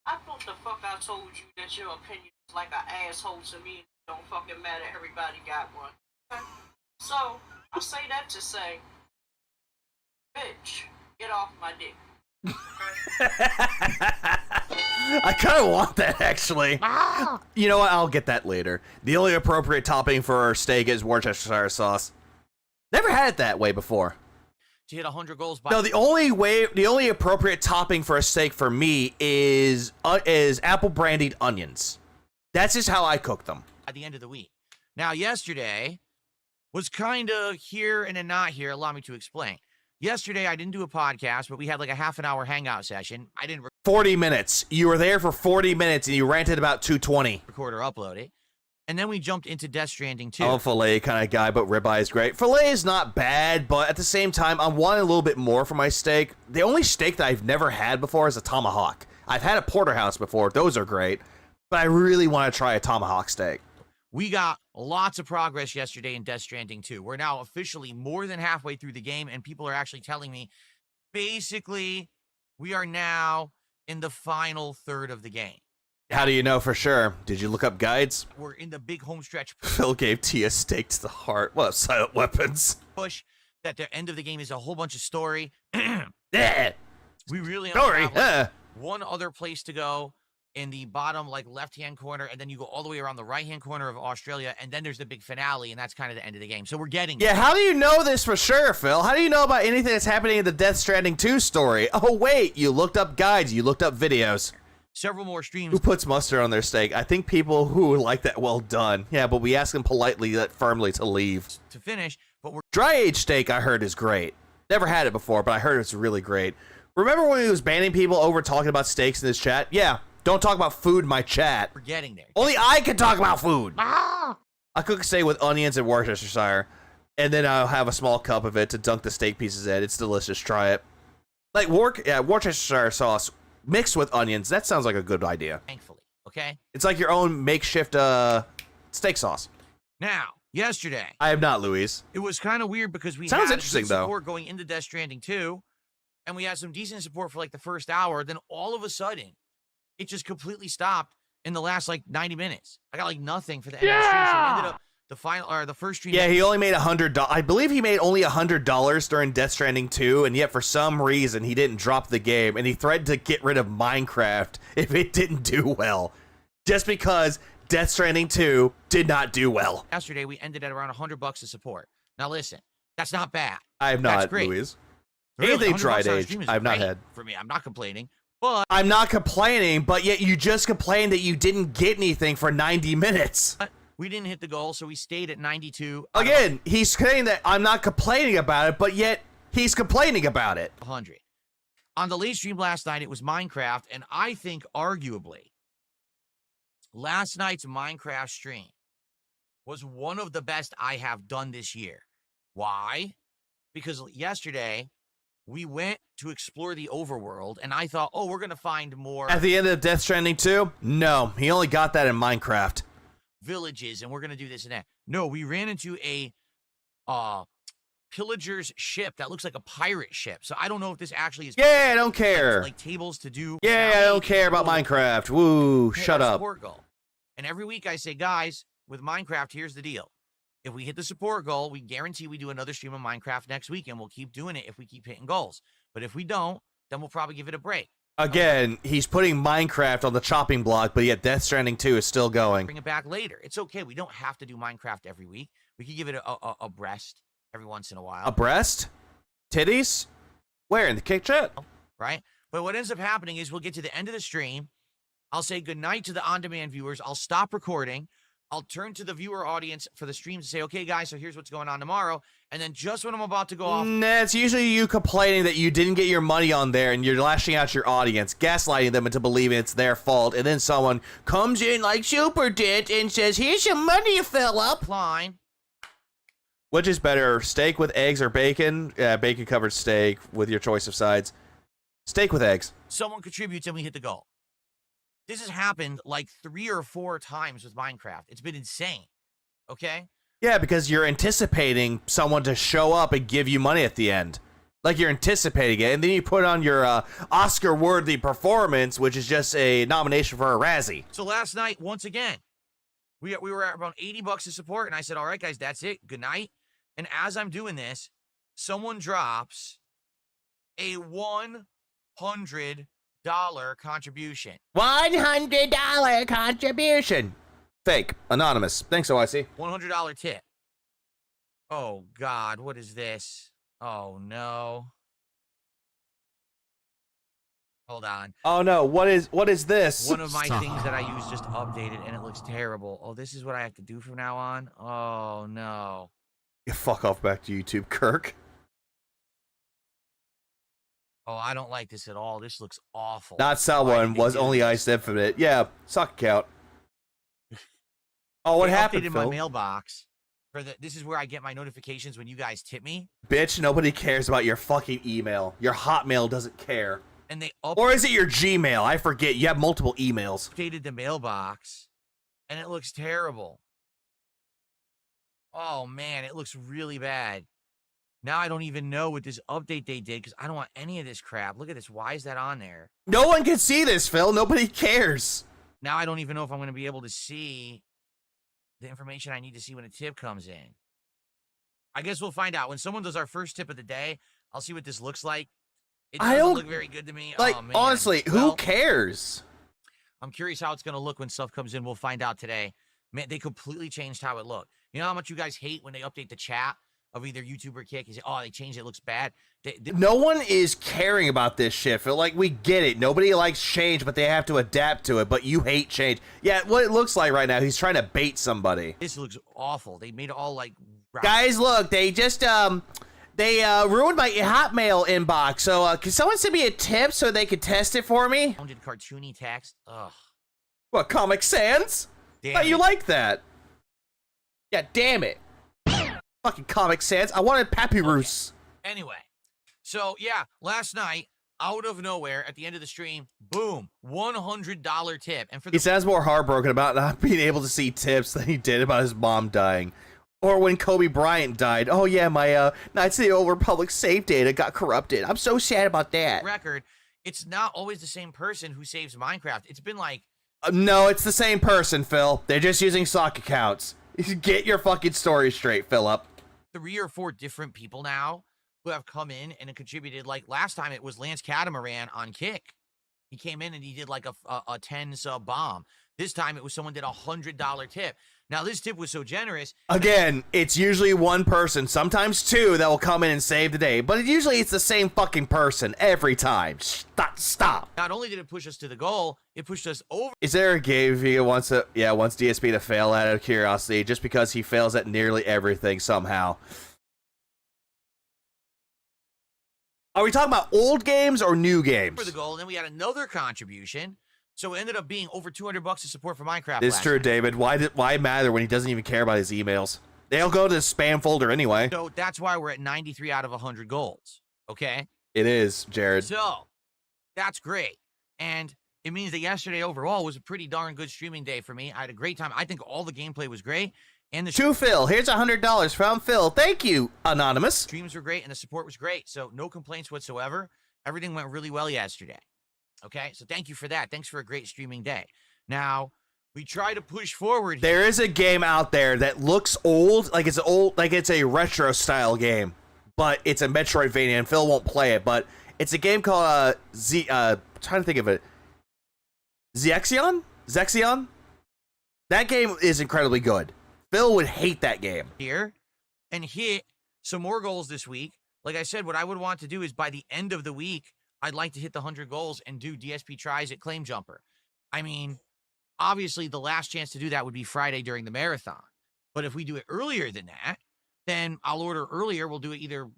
I thought the fuck I told you that your opinion is like an asshole to me. Don't fucking matter. Everybody got one. Okay? So I say that to say, bitch, get off my dick. I kind of want that, actually. You know what? I'll get that later. The only appropriate topping for our steak is Worcestershire sauce. Never had it that way before. To hit 100 goals by No, the only appropriate topping for a steak for me is apple brandied onions. That's just how I cook them. at the end of the week. Now, yesterday was kind of here and then not here. Allow me to explain. Yesterday, I didn't do a podcast, but we had like a half an hour hangout session. I didn't 40 minutes. You were there for 40 minutes and you ranted about 220. record or upload it. And then we jumped into Death Stranding 2. I'm a filet kind of guy, but ribeye is great. Filet is not bad, but at the same time, I'm wanting a little bit more for my steak. The only steak that I've never had before is a tomahawk. I've had a porterhouse before. Those are great. But I really want to try a tomahawk steak. We got lots of progress yesterday in Death Stranding 2. We're now officially more than halfway through the game, and people are actually telling me, basically, we are now in the final third of the game. How do you know for sure? Did you look up guides? We're in the big home stretch Phil gave Tia steak to the heart. What, silent weapons? push that the end of the game is a whole bunch of story. Yeah. We really Story. only have one other place to go in the bottom, like, left-hand corner, and then you go all the way around the right-hand corner of Australia, and then there's the big finale, and that's kind of the end of the game. So we're getting Yeah, how do you know this for sure, Phil? How do you know about anything that's happening in the Death Stranding 2 story? Oh, wait, you looked up guides, you looked up videos. several more streams. Who puts mustard on their steak? I think people who like that well done. Yeah, but we ask them politely, yet firmly to leave. To finish but we're Dry aged steak, I heard, is great. Never had it before, but I heard it's really great. Remember when he was banning people over talking about steaks in his chat? Yeah, don't talk about food in my chat. getting there. Only I can talk about food. I cook steak with onions and Worcestershire, and then I'll have a small cup of it to dunk the steak pieces in. It's delicious. Try it. Like Worcestershire sauce mixed with onions. That sounds like a good idea. Thankfully, okay? It's like your own makeshift steak sauce. Now, yesterday, I am not, Louise. it was kind of weird because we Sounds had interesting, good though. support going into Death Stranding 2, and we had some decent support for like the first hour. Then all of a sudden, it just completely stopped in the last like 90 minutes. I got like nothing for the end of the stream, so we ended up the first stream. Yeah, he only made $100. I believe he made only $100 during Death Stranding 2, and yet for some reason he didn't drop the game, and he threatened to get rid of Minecraft if it didn't do well, just because Death Stranding 2 did not do well. Yesterday, we ended at around $100 of support. Now listen, that's not bad. I have That's not, great. Louise. Really, Anything $100 dried on a age, stream is I have not great had. For me, I'm not complaining, but I'm not complaining, but yet you just complained that you didn't get anything for 90 minutes. we didn't hit the goal, so we stayed at 92. Again, he's saying that I'm not complaining about it, but yet he's complaining about it. 100. On the late stream last night, it was Minecraft, and I think arguably last night's Minecraft stream was one of the best I have done this year. Why? Because yesterday we went to explore the overworld, and I thought, oh, we're going to find more At the end of Death Stranding 2? No, he only got that in Minecraft. villages, and we're going to do this and that. No, we ran into a pillager's ship that looks like a pirate ship. So I don't know if this actually is. Yeah, I don't care. Like tables to do. Yeah, I don't care about Minecraft. Woo, shut up. Support goal. And every week I say, guys, with Minecraft, here's the deal. If we hit the support goal, we guarantee we do another stream of Minecraft next week, and we'll keep doing it if we keep hitting goals. But if we don't, then we'll probably give it a break. Again, he's putting Minecraft on the chopping block, but yet Death Stranding 2 is still going. Bring it back later. It's okay. We don't have to do Minecraft every week. We could give it a breast every once in a while. A breast? Titties? Where? In the kick chat? Right? But what ends up happening is we'll get to the end of the stream. I'll say goodnight to the on-demand viewers. I'll stop recording. I'll turn to the viewer audience for the streams and say, okay, guys, so here's what's going on tomorrow. And then just when I'm about to go off. Nah, it's usually you complaining that you didn't get your money on there and you're lashing out your audience, gaslighting them into believing it's their fault. And then someone comes in like Super did and says, here's your money, Philip. Line. Which is better, steak with eggs or bacon? Yeah, bacon-covered steak with your choice of sides. Steak with eggs. Someone contributes and we hit the goal. This has happened like 3 or 4 times with Minecraft. It's been insane. Okay? Yeah, because you're anticipating someone to show up and give you money at the end. Like you're anticipating it, and then you put on your Oscar-worthy performance, which is just a nomination for a Razzie. So last night, once again, we were at around $80 of support, and I said, all right, guys, that's it. Good night. And as I'm doing this, someone drops a $100 contribution. $100 contribution. Fake. Anonymous. Thanks, OIC. $100 tip. Oh, God. What is this? Oh, no. Hold on. Oh, no. What is this? One of my things that I use just updated, and it looks terrible. Oh, this is what I have to do from now on? Oh, no. You fuck off back to YouTube, Kirk. Oh, I don't like this at all. This looks awful. Not someone was only Iced Infinite. Yeah, suck count. Oh, what happened, Phil? Phil? My mailbox. This is where I get my notifications when you guys tip me. Bitch, nobody cares about your fucking email. Your Hotmail doesn't care. And they or is it your Gmail? I forget. You have multiple emails. Updated the mailbox, and it looks terrible. Oh, man, it looks really bad. Now I don't even know what this update they did because I don't want any of this crap. Look at this. Why is that on there? No one can see this, Phil. Nobody cares. Now I don't even know if I'm going to be able to see the information I need to see when a tip comes in. I guess we'll find out. When someone does our first tip of the day, I'll see what this looks like. It doesn't look very good to me. Like, oh, man. honestly, who cares? I'm curious how it's going to look when stuff comes in. We'll find out today. Man, they completely changed how it looked. You know how much you guys hate when they update the chat of either YouTube or Kick? You say, oh, they changed it. It looks bad. No one is caring about this shit, Phil. Like, we get it. Nobody likes change, but they have to adapt to it. But you hate change. Yeah, what it looks like right now, he's trying to bait somebody. This looks awful. They made it all, like, Guys, look, they just they ruined my Hotmail inbox. So can someone send me a tip so they could test it for me? Sounded cartoony text. Ugh. What, Comic Sans? Damn Thought you it. liked that. Yeah, damn it. Fucking Comic Sans. I wanted Papyrus. Okay. Anyway, so yeah, last night, out of nowhere, at the end of the stream, boom, $100 tip. And for He the sounds more heartbroken about not being able to see tips than he did about his mom dying. Or when Kobe Bryant died. Oh yeah, my Knights of the Old Republic save data got corrupted. I'm so sad about that. record, it's not always the same person who saves Minecraft. It's been like, No, it's the same person, Phil. They're just using sock accounts. Get your fucking story straight, Philip. 3 or 4 different people now who have come in and contributed. Like last time it was Lance Catamaran on Kick. He came in and he did like a 10 sub bomb. This time it was someone did $100 tip. Now this tip was so generous. Again, it's usually one person, sometimes 2, that will come in and save the day. But usually it's the same fucking person every time. Stop. Not only did it push us to the goal, it pushed us over. Is there a game if he wants DSP to fail out of curiosity, just because he fails at nearly everything somehow? Are we talking about old games or new games? For the goal, and then we had another contribution. So it ended up being over $200 of support for Minecraft. It's last true, night. David. Why matter when he doesn't even care about his emails? They'll go to the spam folder anyway. So that's why we're at 93 out of 100 goals. Okay? It is, Jared. So that's great. And it means that yesterday overall was a pretty darn good streaming day for me. I had a great time. I think all the gameplay was great. And the To Phil, here's $100 from Phil. Thank you, Anonymous. streams were great and the support was great. So no complaints whatsoever. Everything went really well yesterday. Okay, so thank you for that. Thanks for a great streaming day. Now, we try to push forward. There is a game out there that looks old, like it's a retro style game, but it's a Metroidvania, and Phil won't play it. But it's a game called I'm trying to think of it. Zexion? That game is incredibly good. Phil would hate that game. Here and hit some more goals this week. Like I said, what I would want to do is by the end of the week, I'd like to hit the 100 goals and do DSP tries at Claim Jumper. I mean, obviously the last chance to do that would be Friday during the marathon. But if we do it earlier than that, then I'll order earlier. We'll do it either,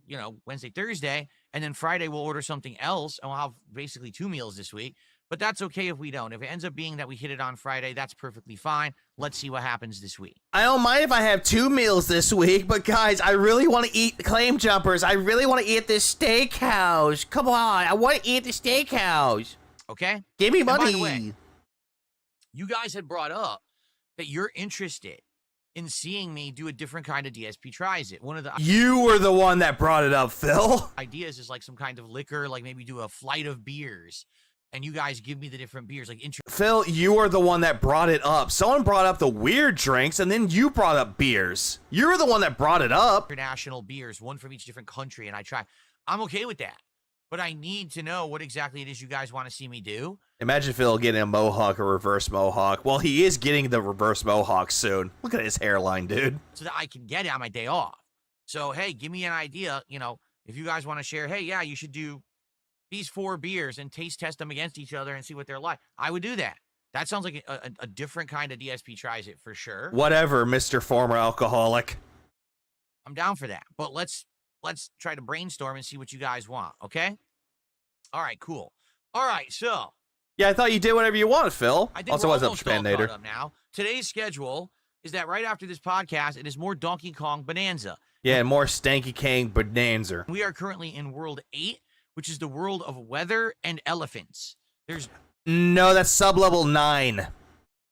Wednesday, Thursday, and then Friday we'll order something else, and we'll have basically 2 meals this week. But that's okay if we don't. If it ends up being that we hit it on Friday, that's perfectly fine. Let's see what happens this week. I don't mind if I have 2 meals this week, but guys, I really want to eat Claim Jumpers. I really want to eat this steakhouse. Come on, I want to eat the steakhouse. Okay? Give me And by money. the way, you guys had brought up that you're interested in seeing me do a different kind of DSP tries it. One of the You were the one that brought it up, Phil. ideas is like some kind of liquor, like maybe do a flight of beers. And you guys give me the different beers, like Phil, you were the one that brought it up. Someone brought up the weird drinks, and then you brought up beers. You were the one that brought it up. international beers, one from each different country, and I try. I'm okay with that. But I need to know what exactly it is you guys want to see me do. Imagine Phil getting a mohawk or reverse mohawk. Well, he is getting the reverse mohawk soon. Look at his hairline, dude. So that I can get it on my day off. So, hey, give me an idea. If you guys want to share, hey, yeah, you should do these 4 beers and taste test them against each other and see what they're like. I would do that. That sounds like a different kind of DSP tries it for sure. Whatever, Mr. Former Alcoholic. I'm down for that. But let's try to brainstorm and see what you guys want, okay? All right, cool. All right, so Yeah, I thought you did whatever you wanted, Phil. I think Also, we're what's up, almost all Spanator? caught up now. Today's schedule is that right after this podcast, it is more Donkey Kong Bonanza. Yeah, more Stanky King Bonanza. We are currently in World 8, which is the world of weather and elephants. There's No, that's sub-level 9.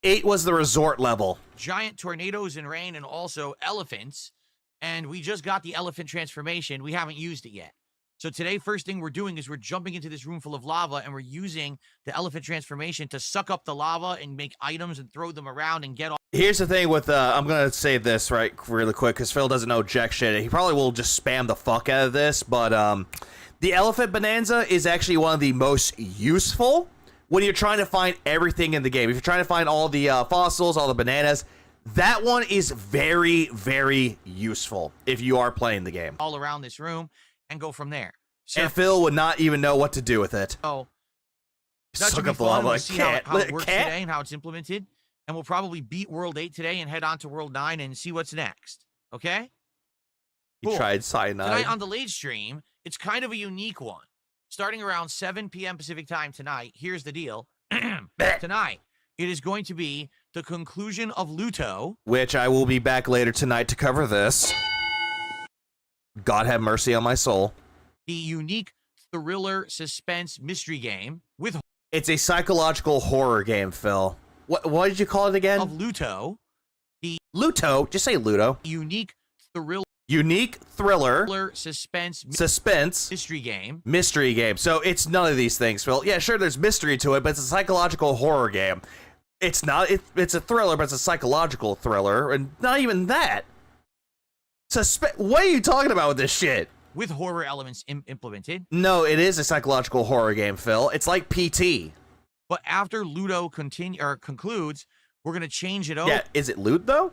8 was the resort level. giant tornadoes and rain and also elephants. And we just got the elephant transformation. We haven't used it yet. So today, first thing we're doing is we're jumping into this room full of lava and we're using the elephant transformation to suck up the lava and make items and throw them around and get all. Here's the thing with, I'm going to say this right really quick because Phil doesn't know jack shit. He probably will just spam the fuck out of this, but the Elephant Bonanza is actually one of the most useful when you're trying to find everything in the game. If you're trying to find all the fossils, all the bananas, that one is very, very useful if you are playing the game. All around this room and go from there. So, And Phil would not even know what to do with it. that should Suck be up the fun. lava. We'll see how it works Cat? today and how it's implemented. And we'll probably beat World 8 today and head on to World 9 and see what's next. Okay? Cool. Tried cyanide. Tonight on the late stream, it's kind of a unique one. Starting around 7 p.m. Pacific time tonight, here's the deal. Tonight, it is going to be the conclusion of Luto. Which I will be back later tonight to cover this. God have mercy on my soul. The unique thriller suspense mystery game with... It's a psychological horror game, Phil. What did you call it again? Of Luto. The Luto. Just say Luto. Unique thriller suspense mystery game. So it's none of these things, Phil. Yeah, sure, there's mystery to it, but it's a psychological horror game. It's not. It's a thriller, but it's a psychological thriller, and not even that. What are you talking about with this shit? With horror elements implemented. No, it is a psychological horror game, Phil. It's like PT. But after Ludo concludes, we're gonna change it over. Yeah, is it loot though?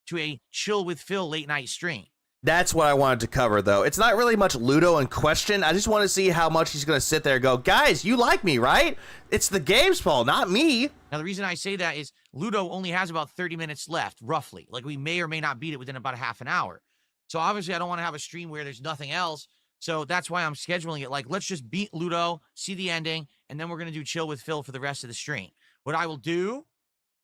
To a Chill with Phil late night stream. That's what I wanted to cover, though. It's not really much Ludo in question. I just want to see how much he's going to sit there and go, guys, you like me, right? It's the game's fault, not me. Now, the reason I say that is Ludo only has about 30 minutes left, roughly. Like, we may or may not beat it within about a half an hour. So, obviously, I don't want to have a stream where there's nothing else. So, that's why I'm scheduling it. Like, let's just beat Ludo, see the ending, and then we're going to do Chill with Phil for the rest of the stream. What I will do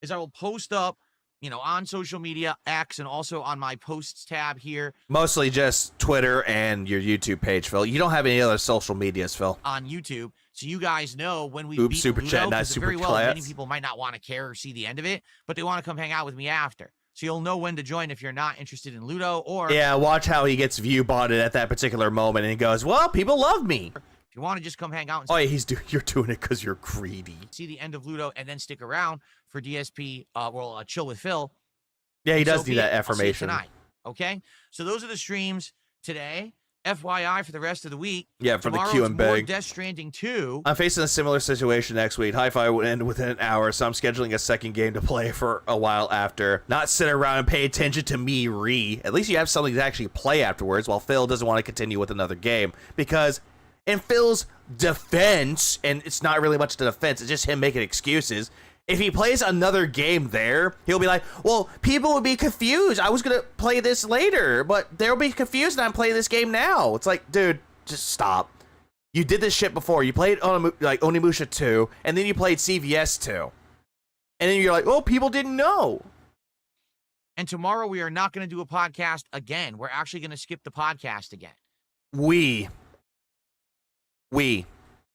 is I will post up, you know, on social media, X, and also on my posts tab here. Mostly just Twitter and your YouTube page, Phil. You don't have any other social medias, Phil. On YouTube, so you guys know when we beat Super Ludo, chat, not super very well, class. many people might not want to care or see the end of it, but they want to come hang out with me after. So you'll know when to join if you're not interested in Ludo, or... Yeah, watch how he gets view botted at that particular moment, and he goes, well, people love me. If you want to just come hang out and... Oh, yeah, you're doing it because you're greedy. See the end of Ludo, and then stick around for DSP, Chill with Phil. Yeah, he does need that affirmation. Tonight, okay? So those are the streams today. FYI for the rest of the week. Yeah, for Tomorrow, the Q and more Big. Death Stranding 2. I'm facing a similar situation next week. Hi-Fi will end within an hour, so I'm scheduling a second game to play for a while after. Not sit around and pay attention to me, At least you have something to actually play afterwards, while Phil doesn't want to continue with another game. Because in Phil's defense, and it's not really much to defense, it's just him making excuses. If he plays another game there, he'll be like, well, people would be confused. I was going to play this later, but they'll be confused and I'm playing this game now. It's like, dude, just stop. You did this shit before. You played like Onimusha 2, and then you played CVS 2. And then you're like, oh, people didn't know. And tomorrow we are not going to do a podcast again. We're actually going to skip the podcast again. We.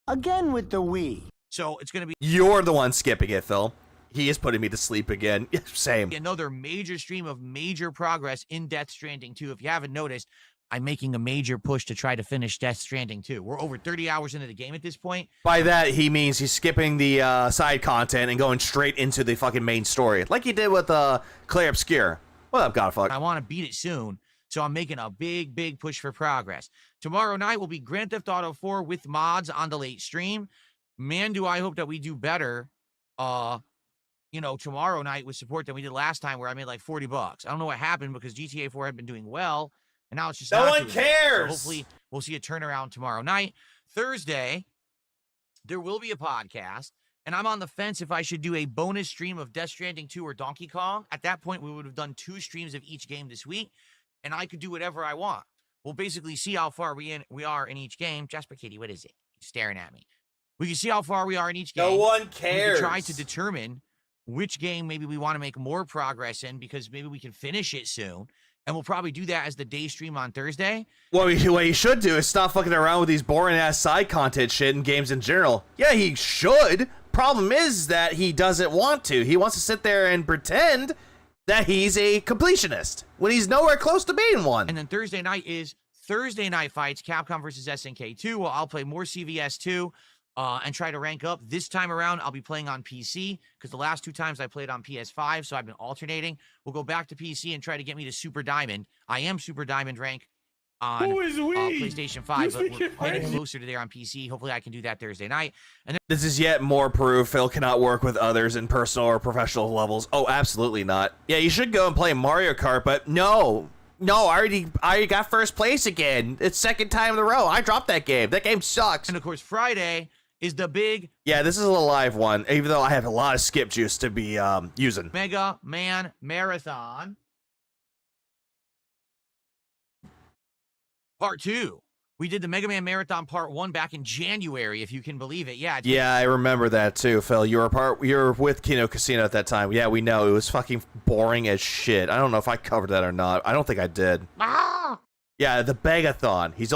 Again with the we. So it's going to be... You're the one skipping it, Phil. He is putting me to sleep again. Same. Another major stream of major progress in Death Stranding 2. If you haven't noticed, I'm making a major push to try to finish Death Stranding 2. We're over 30 hours into the game at this point. By that, he means he's skipping the side content and going straight into the fucking main story. Like he did with Claire Obscure. What up, Godfuck? I want to beat it soon, so I'm making a big push for progress. Tomorrow night will be Grand Theft Auto 4 with mods on the late stream. Man, do I hope that we do better, tomorrow night with support than we did last time where I made like $40. I don't know what happened because GTA 4 had been doing well, and now it's just no not one doing cares. Well. So hopefully we'll see a turnaround tomorrow night. Thursday, there will be a podcast, and I'm on the fence if I should do a bonus stream of Death Stranding 2 or Donkey Kong. At that point, we would have done 2 streams of each game this week, and I could do whatever I want. We'll basically see how far we are in each game. Jasper Kitty, what is it? You're staring at me. We can see how far we are in each game. No one cares. We can try to determine which game maybe we want to make more progress in because maybe we can finish it soon. And we'll probably do that as the day stream on Thursday. What you should do is stop fucking around with these boring-ass side content shit in games in general. Yeah, he should. Problem is that he doesn't want to. He wants to sit there and pretend that he's a completionist when he's nowhere close to being one. And then Thursday night is Thursday Night Fights, Capcom versus SNK 2. Well, I'll play more CVS 2. And try to rank up. This time around, I'll be playing on PC because the last 2 times I played on PS5, so I've been alternating. We'll go back to PC and try to get me to Super Diamond. I am Super Diamond rank on PlayStation 5, but we're getting closer to there on PC. Hopefully, I can do that Thursday night. And then this is yet more proof Phil cannot work with others in personal or professional levels. Oh, absolutely not. Yeah, you should go and play Mario Kart, but no. No, I already got first place again. It's second time in a row. I dropped that game. That game sucks. And of course, Friday is the big... Yeah, this is a live one, even though I have a lot of skip juice to be using. Mega Man Marathon. Part 2. We did the Mega Man Marathon Part 1 back in January, if you can believe it. Yeah. Yeah, I remember that too, Phil. You were with Kino Casino at that time. Yeah, we know. It was fucking boring as shit. I don't know if I covered that or not. I don't think I did. Yeah, the Begathon. He's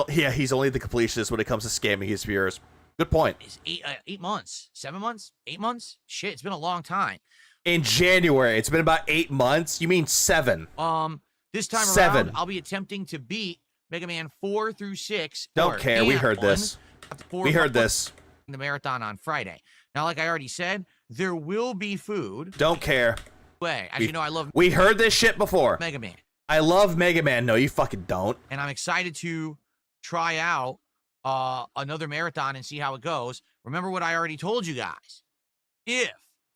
only the completionist when it comes to scamming his viewers. Good point. It's 8 months, 7 months, 8 months. Shit, it's been a long time. In January, it's been about 8 months. You mean 7? This time 7. around, I'll be attempting to beat Mega Man 4 through 6. Don't care. We heard this. We heard this. The marathon on Friday. Now, like I already said, there will be food. Don't care. As you know, I love. We heard this shit before. Mega Man. I love Mega Man. No, you fucking don't. And I'm excited to try out another marathon and see how it goes. Remember what I already told you guys.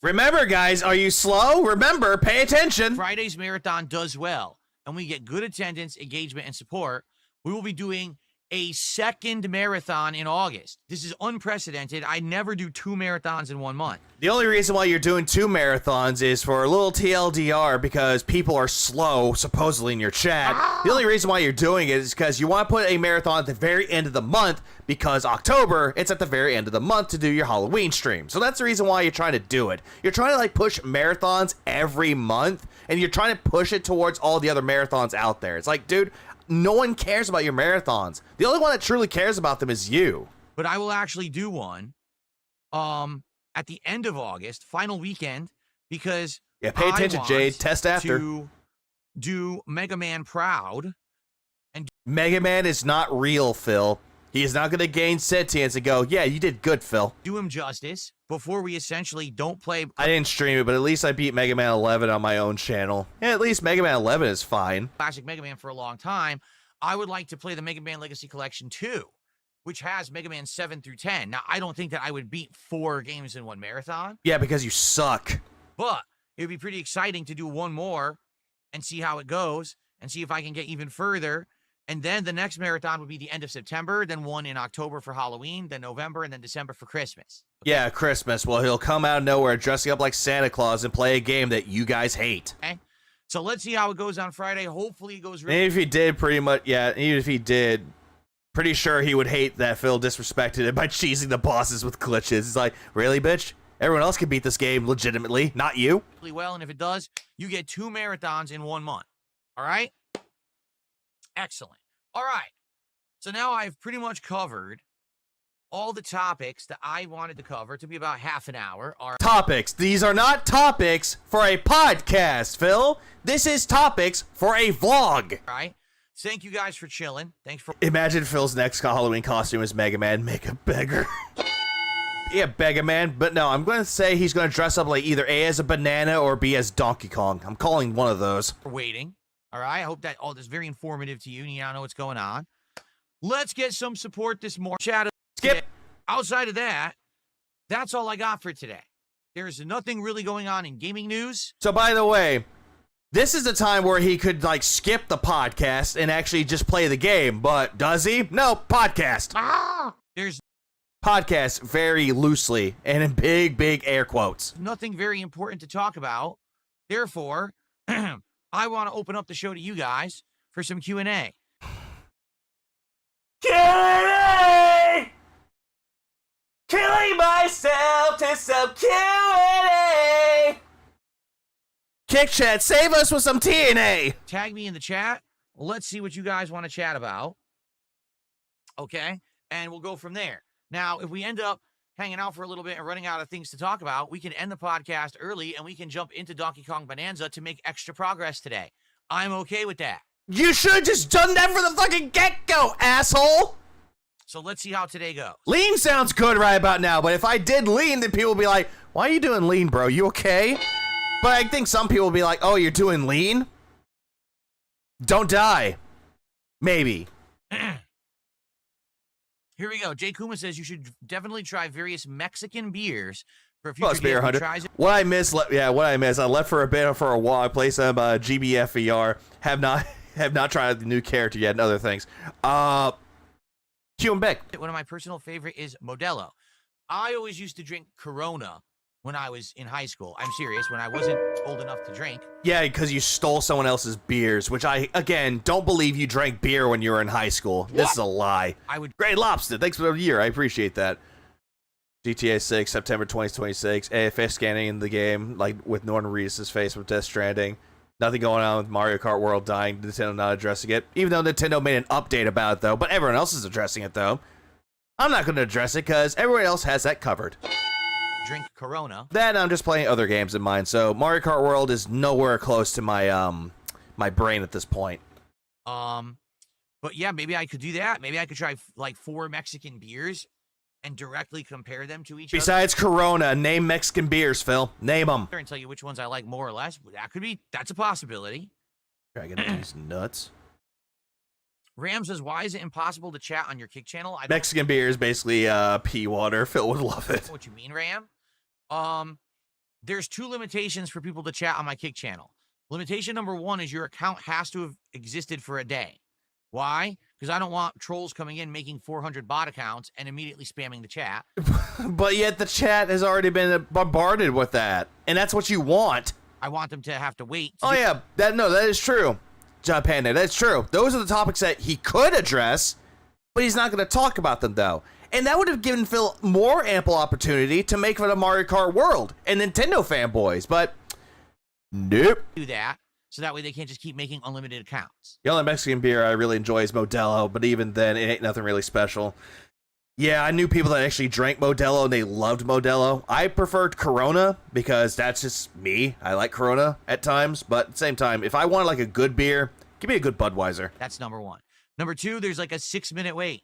Remember, guys, are you slow? Remember, pay attention. Friday's marathon does well, and we get good attendance, engagement, and support. We will be doing a second marathon in August. This is unprecedented. I never do 2 marathons in 1 month. The only reason why you're doing 2 marathons is for a little TLDR because people are slow, supposedly, in your chat. The only reason why you're doing it is because you want to put a marathon at the very end of the month because October, it's at the very end of the month to do your Halloween stream. So that's the reason why you're trying to do it. You're trying to, like, push marathons every month, and you're trying to push it towards all the other marathons out there. It's like, dude, no one cares about your marathons. The only one that truly cares about them is you. But I will actually do one at the end of August, final weekend, because pay attention, Jade. Test after. To do Mega Man proud. And Mega Man is not real, Phil. He is not going to gain sentience and go, yeah, you did good, Phil. Do him justice before we essentially don't play. I didn't stream it, but at least I beat Mega Man 11 on my own channel. Yeah, at least Mega Man 11 is fine. Classic Mega Man for a long time. I would like to play the Mega Man Legacy Collection 2, which has Mega Man 7 through 10. Now, I don't think that I would beat 4 games in one marathon. Yeah, because you suck. But it would be pretty exciting to do one more and see how it goes and see if I can get even further. And then the next marathon would be the end of September, then one in October for Halloween, then November, and then December for Christmas. Okay? Yeah, Christmas. Well, he'll come out of nowhere dressing up like Santa Claus and play a game that you guys hate. Okay. So let's see how it goes on Friday. Hopefully it goes really And if he did, pretty much, yeah, even if he did, pretty sure he would hate that Phil disrespected it by cheesing the bosses with glitches. It's like, really, bitch? Everyone else can beat this game legitimately, not you. Really well, and if it does, you get 2 marathons in 1 month. All right? Excellent. All right. So now I've pretty much covered all the topics that I wanted to cover. To be about half an hour. All right. Topics. These are not topics for a podcast, Phil. This is topics for a vlog. All right. Thank you guys for chilling. Thanks for... Imagine Phil's next Halloween costume is Mega Man. Make a beggar. Yeah, Mega Man. But no, I'm going to say he's going to dress up like either A as a banana or B as Donkey Kong. I'm calling one of those. For waiting. All right. I hope that all this is very informative to you and you now know what's going on. Let's get some support this morning. Chat. Skip. Outside of that, that's all I got for today. There's nothing really going on in gaming news. So, by the way, this is the time where he could, like, skip the podcast and actually just play the game. But does he? No, podcast. There's podcast very loosely and in big, big air quotes. Nothing very important to talk about. Therefore, I want to open up the show to you guys for some Q&A. Q&A! Killing myself to some Q&A! Kick chat, save us with some TNA! Tag me in the chat. Let's see what you guys want to chat about. Okay? And we'll go from there. Now, if we end up hanging out for a little bit and running out of things to talk about, we can end the podcast early and we can jump into Donkey Kong Bonanza to make extra progress today. I'm okay with that. You should have just done that for the fucking get-go, asshole! So let's see how today goes. Lean sounds good right about now, but if I did lean, then people would be like, why are you doing lean, bro? You okay? But I think some people will be like, oh, you're doing lean? Don't die. Maybe. Here we go. Jay Kuma says you should definitely try various Mexican beers for a few Beer Hunter. What I missed, what I missed. I left for a bit for a while. I played some GBFVR. Have not tried the new character yet and other things. Q and Beck. One of my personal favorite is Modelo. I always used to drink Corona when I was in high school. I'm serious, when I wasn't old enough to drink. Yeah, because you stole someone else's beers, which I, again, don't believe you drank beer when you were in high school. This is a lie. I would. Great Lobster, thanks for the year. I appreciate that. GTA 6, September 2026. AFA scanning in the game, like with Norton Reedus' face with Death Stranding. Nothing going on with Mario Kart World dying. Nintendo not addressing it. Even though Nintendo made an update about it, though. But everyone else is addressing it, though. I'm not going to address it because everyone else has that covered. Drink Corona. Then I'm just playing other games in mine. So Mario Kart World is nowhere close to my my brain at this point. But yeah, maybe I could do that. Maybe I could try like 4 Mexican beers and directly compare them to each other. Besides Corona, name Mexican beers, Phil. Name them. And tell you which ones I like more or less. That's a possibility. Dragon these nuts. Ram says, why is it impossible to chat on your Kick channel? Mexican beer is basically pea water. Phil would love it. What you mean, Ram? There's 2 limitations for people to chat on my Kick channel. Limitation number 1 is your account has to have existed for a day. Why? Because I don't want trolls coming in making 400 bot accounts and immediately spamming the chat. But yet the chat has already been bombarded with that. And that's what you want. I want them to have to wait. Oh, yeah. That is true. John Panda, that's true. Those are the topics that he could address, but he's not going to talk about them, though. And that would have given Phil more ample opportunity to make fun of Mario Kart World and Nintendo fanboys, but nope. Do that, so that way they can't just keep making unlimited accounts. The only Mexican beer I really enjoy is Modelo, but even then, it ain't nothing really special. Yeah, I knew people that actually drank Modelo, and they loved Modelo. I preferred Corona, because that's just me. I like Corona at times, but at the same time, if I want like a good beer, give me a good Budweiser. That's number 1. Number 2, there's like a 6-minute wait.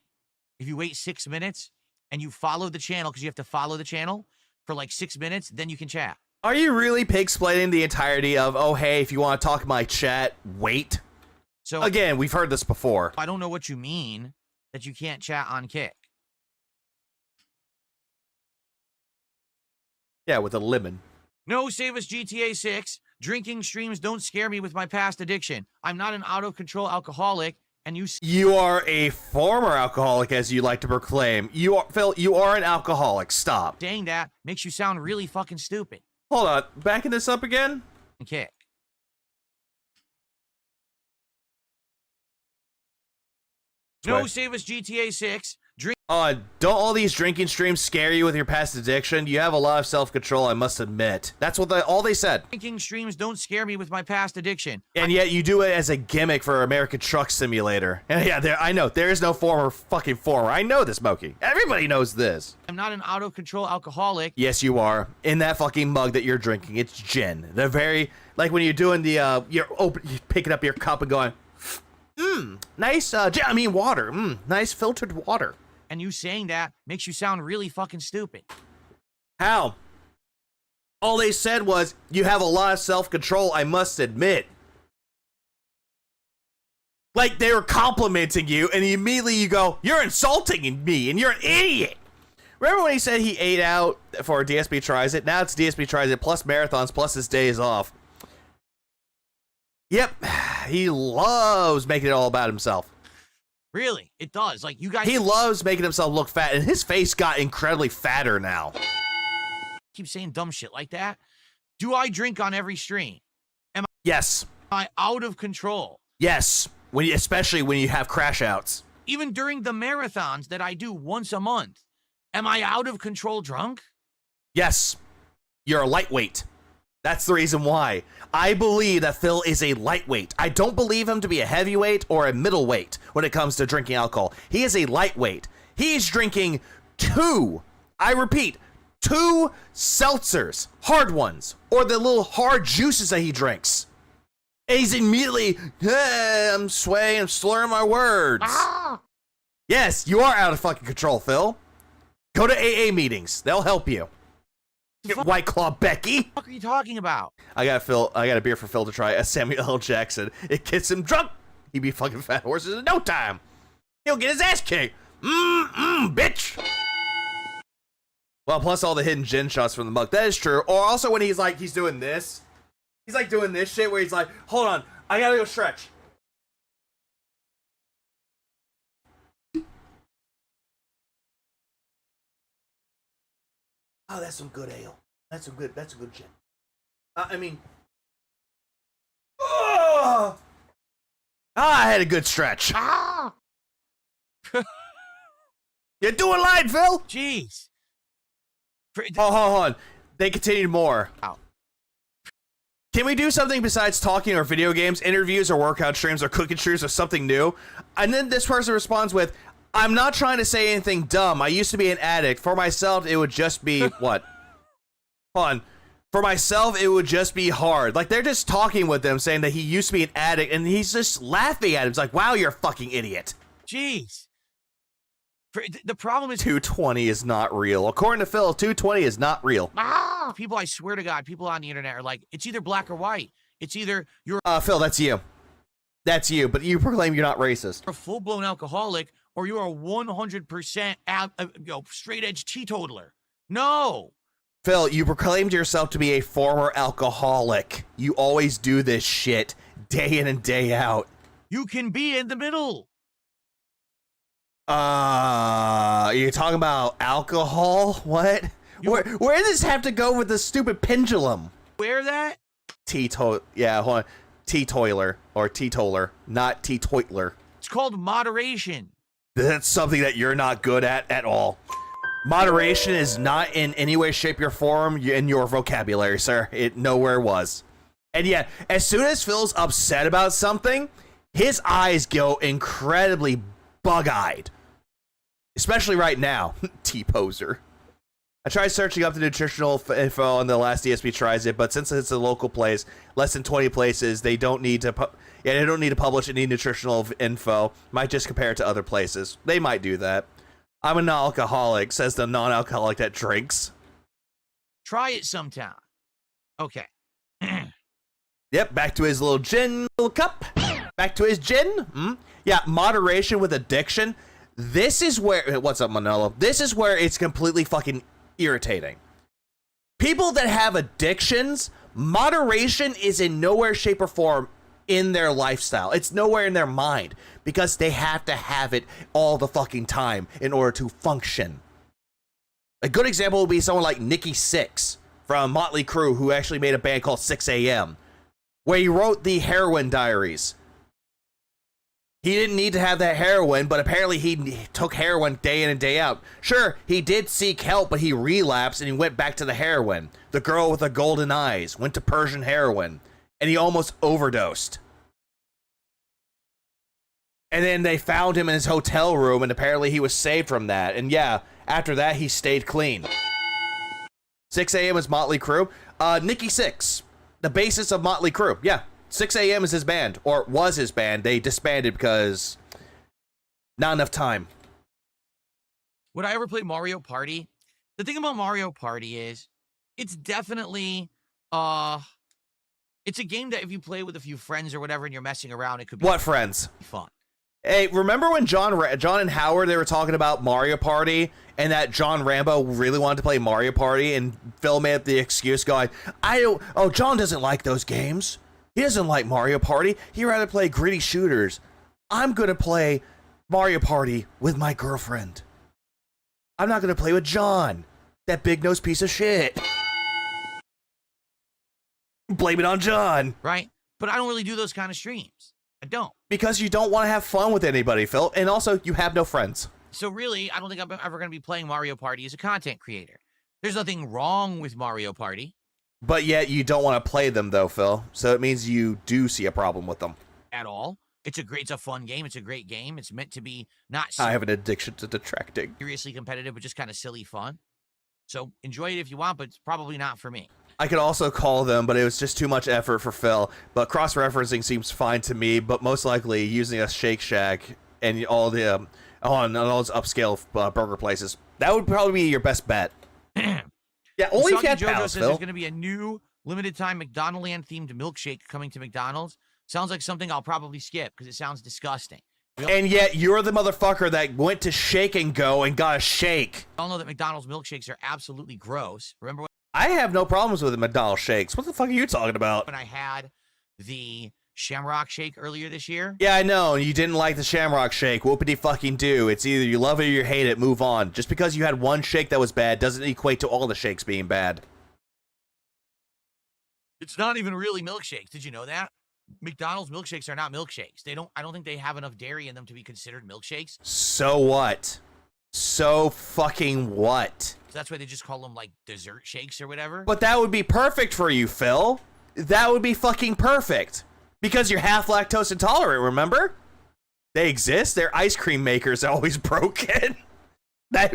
If you wait 6 minutes, and you follow the channel, because you have to follow the channel for like 6 minutes, then you can chat. Are you really pig-splaining the entirety of, oh, hey, if you want to talk my chat, wait? So again, we've heard this before. I don't know what you mean that you can't chat on Kick. Yeah, with a lemon. No, save us GTA 6. Drinking streams don't scare me with my past addiction. I'm not an out-of-control alcoholic, and You are a former alcoholic, as you like to proclaim. Phil, you are an alcoholic. Stop. Saying that makes you sound really fucking stupid. Hold on. Backing this up again? Kick. No, save us GTA 6. Don't all these drinking streams scare you with your past addiction? You have a lot of self-control, I must admit. That's what all they said. Drinking streams don't scare me with my past addiction. And yet you do it as a gimmick for American Truck Simulator. And yeah, I know. There is no fucking former. I know this, Smokey. Everybody knows this. I'm not an out-of-control alcoholic. Yes, you are. In that fucking mug that you're drinking, it's gin. They're very, like when you're doing the, you're picking up your cup and going, nice, water. Nice filtered water. And you saying that makes you sound really fucking stupid. How? All they said was, you have a lot of self-control, I must admit. Like, they were complimenting you, and immediately you go, you're insulting me, and you're an idiot. Remember when he said he ate out for DSP Tries It? Now it's DSP Tries It, plus marathons, plus his days off. Yep, he loves making it all about himself. Really, it does. Like, you guys... He loves making himself look fat, and his face got incredibly fatter now. Keep saying dumb shit like that. Do I drink on every stream? Yes. Am I out of control? Yes, especially when you have crash outs. Even during the marathons that I do once a month, am I out of control drunk? Yes, you're a lightweight. That's the reason why. I believe that Phil is a lightweight. I don't believe him to be a heavyweight or a middleweight when it comes to drinking alcohol. He is a lightweight. He's drinking 2, I repeat, 2 seltzers, hard ones, or the little hard juices that he drinks. And he's immediately, hey, I'm swaying, I'm slurring my words. Yes, you are out of fucking control, Phil. Go to AA meetings. They'll help you. Get White Claw Becky. What are you talking about? I got a beer for Phil to try. A Samuel L. Jackson. It gets him drunk. He'd be fucking fat horses in no time. He'll get his ass kicked. Bitch. Well, plus all the hidden gin shots from the mug. That is true. Or also when he's doing this. He's like doing this shit where he's like, hold on, I gotta go stretch. Oh, that's some good ale. That's a good gin. I mean, oh! I had a good stretch. You're doing line, Phil. Jeez. Hold on. They continued more. Ow. Can we do something besides talking or video games, interviews or workout streams or cooking streams or something new? And then this person responds with, I'm not trying to say anything dumb. I used to be an addict. For myself, it would just be what? Hold on. For myself, it would just be hard. Like, they're just talking with them, saying that he used to be an addict, and he's just laughing at him. It's like, wow, you're a fucking idiot. Jeez. The problem is 220 is not real. According to Phil, 220 is not real. People, I swear to God, people on the internet are like, it's either black or white. It's either you're Phil, that's you. That's you, but you proclaim you're not racist. a full-blown alcoholic or you're a 100% straight-edge teetotaler. No. Phil, you proclaimed yourself to be a former alcoholic. You always do this shit day in and day out. You can be in the middle. You're talking about alcohol? What? Where does this have to go with the stupid pendulum? Where that? Yeah, hold on. Teetoiler or teetoler, not teetoiler. It's called moderation. That's something that you're not good at all. Moderation is not in any way, shape, or form in your vocabulary, sir. It nowhere was. And yet, as soon as Phil's upset about something, his eyes go incredibly bug-eyed. Especially right now. T-poser. I tried searching up the nutritional info on the last DSP tries it, but since it's a local place, less than 20 places, they don't need to publish any nutritional info. Might just compare it to other places. They might do that. I'm a non-alcoholic, says the non-alcoholic that drinks. Try it sometime. Okay. Yep, back to his little gin cup. Back to his gin. Yeah, moderation with addiction. This is where... What's up, Manolo? This is where it's completely fucking irritating. People that have addictions, moderation is in nowhere, shape, or form in their lifestyle. It's nowhere in their mind because they have to have it all the fucking time in order to function. A good example would be someone like Nikki Sixx from Motley Crue, who actually made a band called 6 a.m., where he wrote the Heroin Diaries. He didn't need to have that heroin, but apparently he took heroin day in and day out. Sure, he did seek help, but he relapsed and he went back to the heroin. The girl with the golden eyes went to Persian heroin, and he almost overdosed. And then they found him in his hotel room, and apparently he was saved from that. And yeah, after that, he stayed clean. 6 a.m. is Motley Crue. Nikki Sixx, the bassist of Motley Crue. Yeah, 6 a.m. is his band, or was his band. They disbanded because not enough time. Would I ever play Mario Party? The thing about Mario Party is it's definitely it's a game that if you play with a few friends or whatever and you're messing around, it could be What friends? Fun. Hey, remember when John and Howard, they were talking about Mario Party and that John Rambo really wanted to play Mario Party, and Phil made up the excuse going, John doesn't like those games. He doesn't like Mario Party. He'd rather play gritty shooters. I'm going to play Mario Party with my girlfriend. I'm not going to play with John, that big-nosed piece of shit. Blame it on John. Right? But I don't really do those kind of streams. I don't. Because you don't want to have fun with anybody, Phil. And also, you have no friends. So really, I don't think I'm ever going to be playing Mario Party as a content creator. There's nothing wrong with Mario Party. But yet, you don't want to play them, though, Phil. So it means you do see a problem with them. At all. It's a fun game. It's a great game. It's meant to be not I have an addiction to detracting. seriously competitive, but just kind of silly fun. So enjoy it if you want, but it's probably not for me. I could also call them, but it was just too much effort for Phil. But cross-referencing seems fine to me, but most likely using a Shake Shack and all the on all those upscale burger places, that would probably be your best bet. Yeah, only if you had Jojo pals, says Phil. there's going to be a new limited-time McDonaldland-themed milkshake coming to McDonald's. Sounds like something I'll probably skip because it sounds disgusting. And yet, you're the motherfucker that went to Shake and Go and got a shake. We all know that McDonald's milkshakes are absolutely gross. Remember I have no problems with the McDonald's shakes. What the fuck are you talking about? when I had the Shamrock Shake earlier this year? Yeah, I know. You didn't like the Shamrock Shake. Whoopity fucking do. It's either you love it or you hate it. Move on. Just because you had one shake that was bad doesn't equate to all the shakes being bad. It's not even really milkshakes. Did you know that? McDonald's milkshakes are not milkshakes. I don't think they have enough dairy in them to be considered milkshakes. So what? So fucking what? So that's why they just call them like dessert shakes or whatever. But that would be perfect for you, Phil. That would be fucking perfect. Because you're half lactose intolerant, remember? They exist. Their ice cream makers are always broken.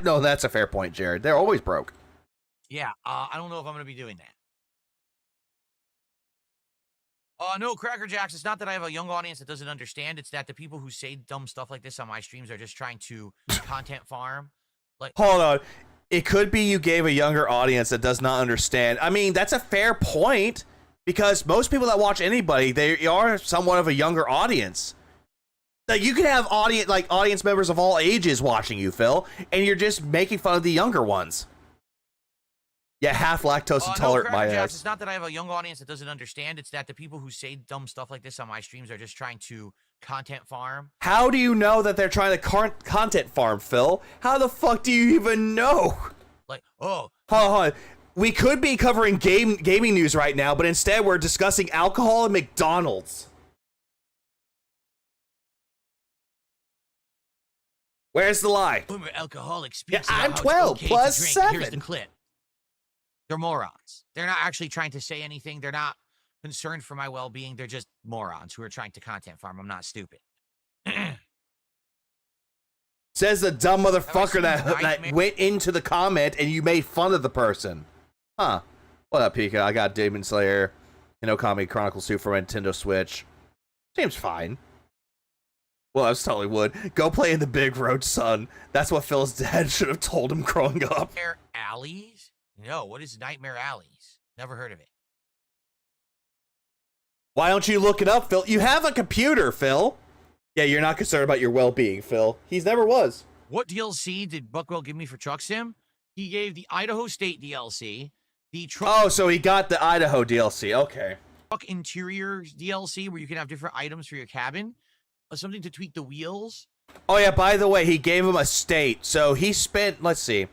No, that's a fair point, Jared. They're always broke. Yeah, I don't know if I'm going to be doing that. No, Cracker Jacks, it's not that I have a young audience that doesn't understand. It's that the people who say dumb stuff like this on my streams are just trying to content farm. Like, hold on. It could be you gave a younger audience that does not understand. I mean, that's a fair point because most people that watch anybody, they are somewhat of a younger audience. Like, you can have audience members of all ages watching you, Phil, and you're just making fun of the younger ones. Yeah, half lactose intolerant, no, my Jacks, ass. it's not that I have a young audience that doesn't understand. It's that the people who say dumb stuff like this on my streams are just trying to content farm. How do you know that they're trying to content farm, Phil? How the fuck do you even know? Like, oh. Hold on. We could be covering gaming news right now, but instead we're discussing alcohol and McDonald's. Where's the lie? Boomer alcoholic speaks Yeah, about I'm how it's 12 okay plus to drink. 7. Here's the clip. They're morons. They're not actually trying to say anything. They're not concerned for my well-being. They're just morons who are trying to content farm. I'm not stupid. Says the dumb motherfucker that went into the comment and you made fun of the person. Huh. What up, Pika? I got Demon Slayer, Okami Chronicles 2 for Nintendo Switch. Seems fine. Well, I totally would. Go play in the big road, son. That's what Phil's dad should have told him growing up. Nightmare Alleys? No, what is Nightmare Alleys? Never heard of it. Why don't you look it up, Phil? You have a computer, Phil. Yeah, you're not concerned about your well-being, Phil. He's never was. What DLC did Buckwell give me for Truck Sim? He gave the Idaho State DLC, the Oh, so he got the Idaho DLC. Okay. Truck Interior DLC where you can have different items for your cabin. Something to tweak the wheels. Oh, yeah, by the way, he gave him a state. So he spent, let's see.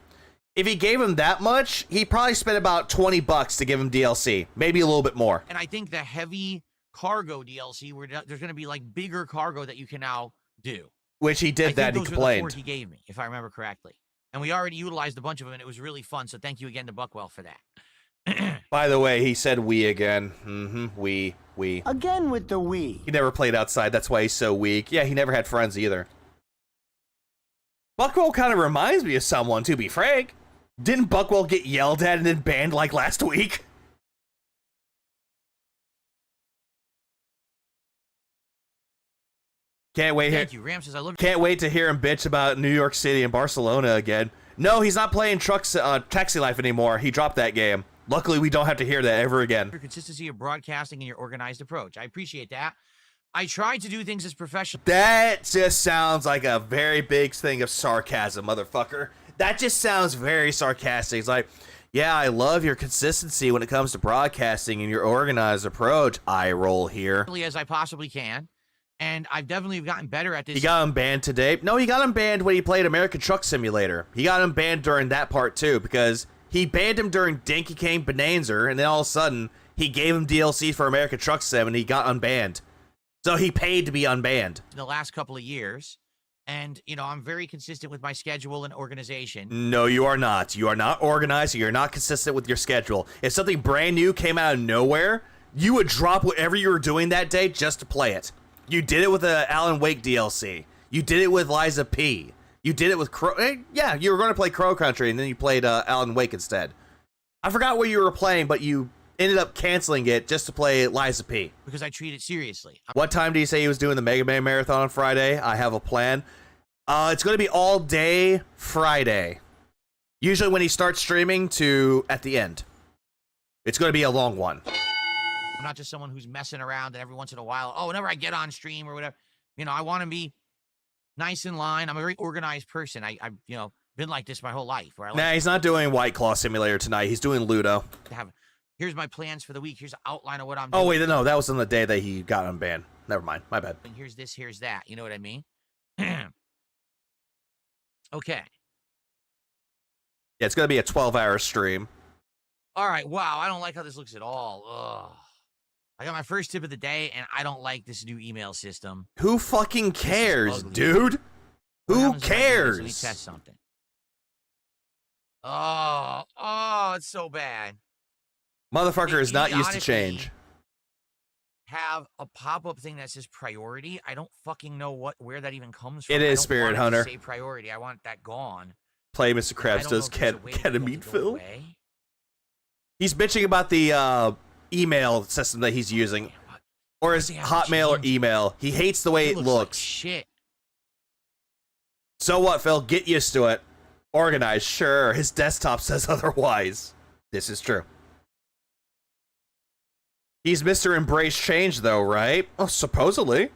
If he gave him that much, he probably spent about $20 to give him DLC. Maybe a little bit more. And I think the heavy cargo DLC where there's going to be like bigger cargo that you can now do. Which he did that, he complained. Those were the 4 he gave me, if I remember correctly. And we already utilized a bunch of them, and it was really fun. So thank you again to Buckwell for that. By the way, he said we again. We. Again with the we. He never played outside, that's why he's so weak. Yeah, he never had friends either. Buckwell kind of reminds me of someone, to be frank. Didn't Buckwell get yelled at and then banned like last week? Can't wait. Thank you, Ram says I love. Can't wait to hear him bitch about New York City and Barcelona again. No, he's not playing Taxi Life anymore. He dropped that game. Luckily, we don't have to hear that ever again. Your consistency of broadcasting and your organized approach. I appreciate that. I try to do things as professional. That just sounds like a very big thing of sarcasm, motherfucker. That just sounds very sarcastic. It's like, yeah, I love your consistency when it comes to broadcasting and your organized approach. I roll here. As I possibly can. And I've definitely gotten better at this. He got him banned today. No, he got him banned when he played American Truck Simulator. He got him banned during that part too, because he banned him during Donkey Kong Bonanza, and then all of a sudden, he gave him DLC for American Truck Sim, and he got unbanned. So he paid to be unbanned. In the last couple of years, and, I'm very consistent with my schedule and organization. No, you are not. You are not organized, and you're not consistent with your schedule. If something brand new came out of nowhere, you would drop whatever you were doing that day just to play it. You did it with the Alan Wake DLC. You did it with Liza P. You did it with yeah, you were going to play Crow Country, and then you played Alan Wake instead. I forgot what you were playing, but you ended up canceling it just to play Liza P. Because I treat it seriously. What time did he say he was doing the Mega Man Marathon on Friday? I have a plan. It's going to be all day Friday. Usually when he starts streaming to at the end. It's going to be a long one. I'm not just someone who's messing around and every once in a while, whenever I get on stream or whatever, I want to be nice in line. I'm a very organized person. I've been like this my whole life. Nah, he's not doing White Claw Simulator tonight. He's doing Ludo. Here's my plans for the week. Here's an outline of what I'm doing. Oh, wait, no, that was on the day that he got unbanned. Never mind. My bad. And here's this, here's that. You know what I mean? Okay. Yeah, it's going to be a 12-hour stream. All right. Wow. I don't like how this looks at all. Ugh. I got my first tip of the day, and I don't like this new email system. Who fucking cares, ugly. dude? What Who happens if I do this? cares? Let me test something. Oh, it's so bad. Motherfucker is not You used to honestly change. have a pop-up thing that says priority. I don't fucking know where that even comes from. It is Spirit Hunter. Say priority. I want that gone. Play Mr. Krabs does ketamine Phil. He's bitching about the email system that he's using. Or his Hotmail or email. He hates the way it looks. Like shit. So what, Phil? Get used to it. Organized, sure. His desktop says otherwise. This is true. He's Mr. Embrace Change, though, right? Oh, supposedly.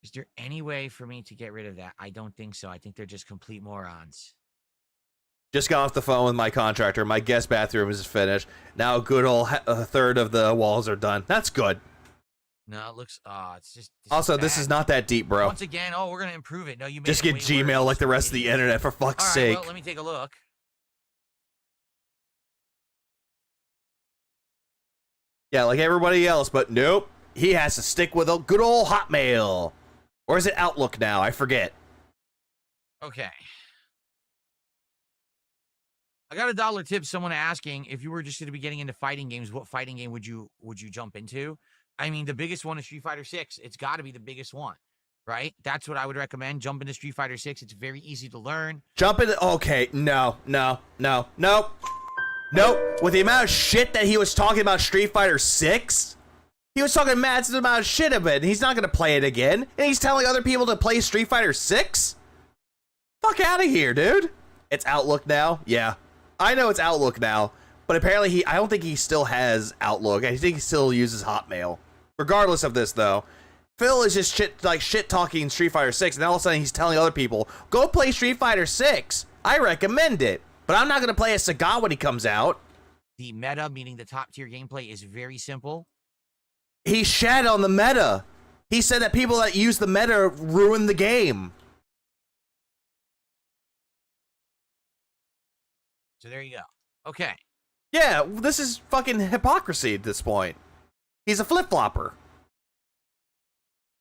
Is there any way for me to get rid of that? I don't think so. I think they're just complete morons. Just got off the phone with my contractor. My guest bathroom is finished. Now a good old a third of the walls are done. That's good. No, it looks, it's just... Also, this is not that deep, bro. Once again, we're going to improve it. No, you made Just get Gmail like the rest of the internet, for fuck's sake. Well, let me take a look. Yeah, like everybody else, but nope. He has to stick with a good old Hotmail. Or is it Outlook now? I forget. Okay. I got a $1 tip. Someone asking if you were just going to be getting into fighting games, what fighting game would you jump into? I mean, the biggest one is Street Fighter 6. It's got to be the biggest one, right? That's what I would recommend. Jump into Street Fighter 6. It's very easy to learn. Jump into... Okay, no. With the amount of shit that he was talking about Street Fighter 6, he was talking massive amount of shit of it, and he's not going to play it again, and he's telling other people to play Street Fighter 6? Fuck out of here, dude. It's Outlook now? Yeah. I know it's Outlook now, but apparently I don't think he still has Outlook. I think he still uses Hotmail. Regardless of this, though, Phil is just shit talking Street Fighter 6, and all of a sudden he's telling other people, go play Street Fighter 6. I recommend it, but I'm not going to play a Sagat when he comes out. The meta, meaning the top tier gameplay, is very simple. He shat on the meta. He said that people that use the meta ruin the game. So there you go. Okay. Yeah, this is fucking hypocrisy at this point. He's a flip-flopper.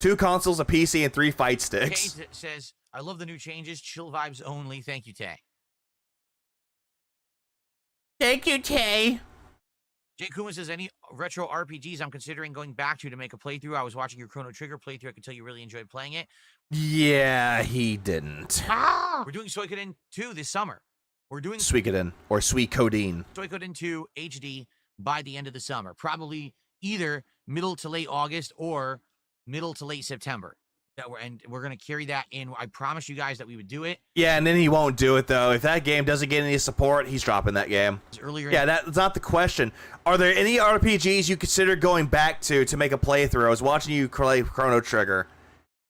2 consoles, a PC, and 3 fight sticks. Tay says, I love the new changes. Chill vibes only. Thank you, Tay. Thank you, Tay. Jay Kuma says, any retro RPGs I'm considering going back to make a playthrough? I was watching your Chrono Trigger playthrough. I can tell you really enjoyed playing it. Yeah, he didn't. We're doing Suikoden 2 this summer. We're doing Suikoden or Suikoden. Suikoden 2 HD by the end of the summer. Probably either middle to late August or middle to late September. And we're going to carry that in. I promised you guys that we would do it. Yeah, and then he won't do it, though. If that game doesn't get any support, he's dropping that game. Yeah, that's not the question. Are there any RPGs you consider going back to make a playthrough? I was watching you play Chrono Trigger.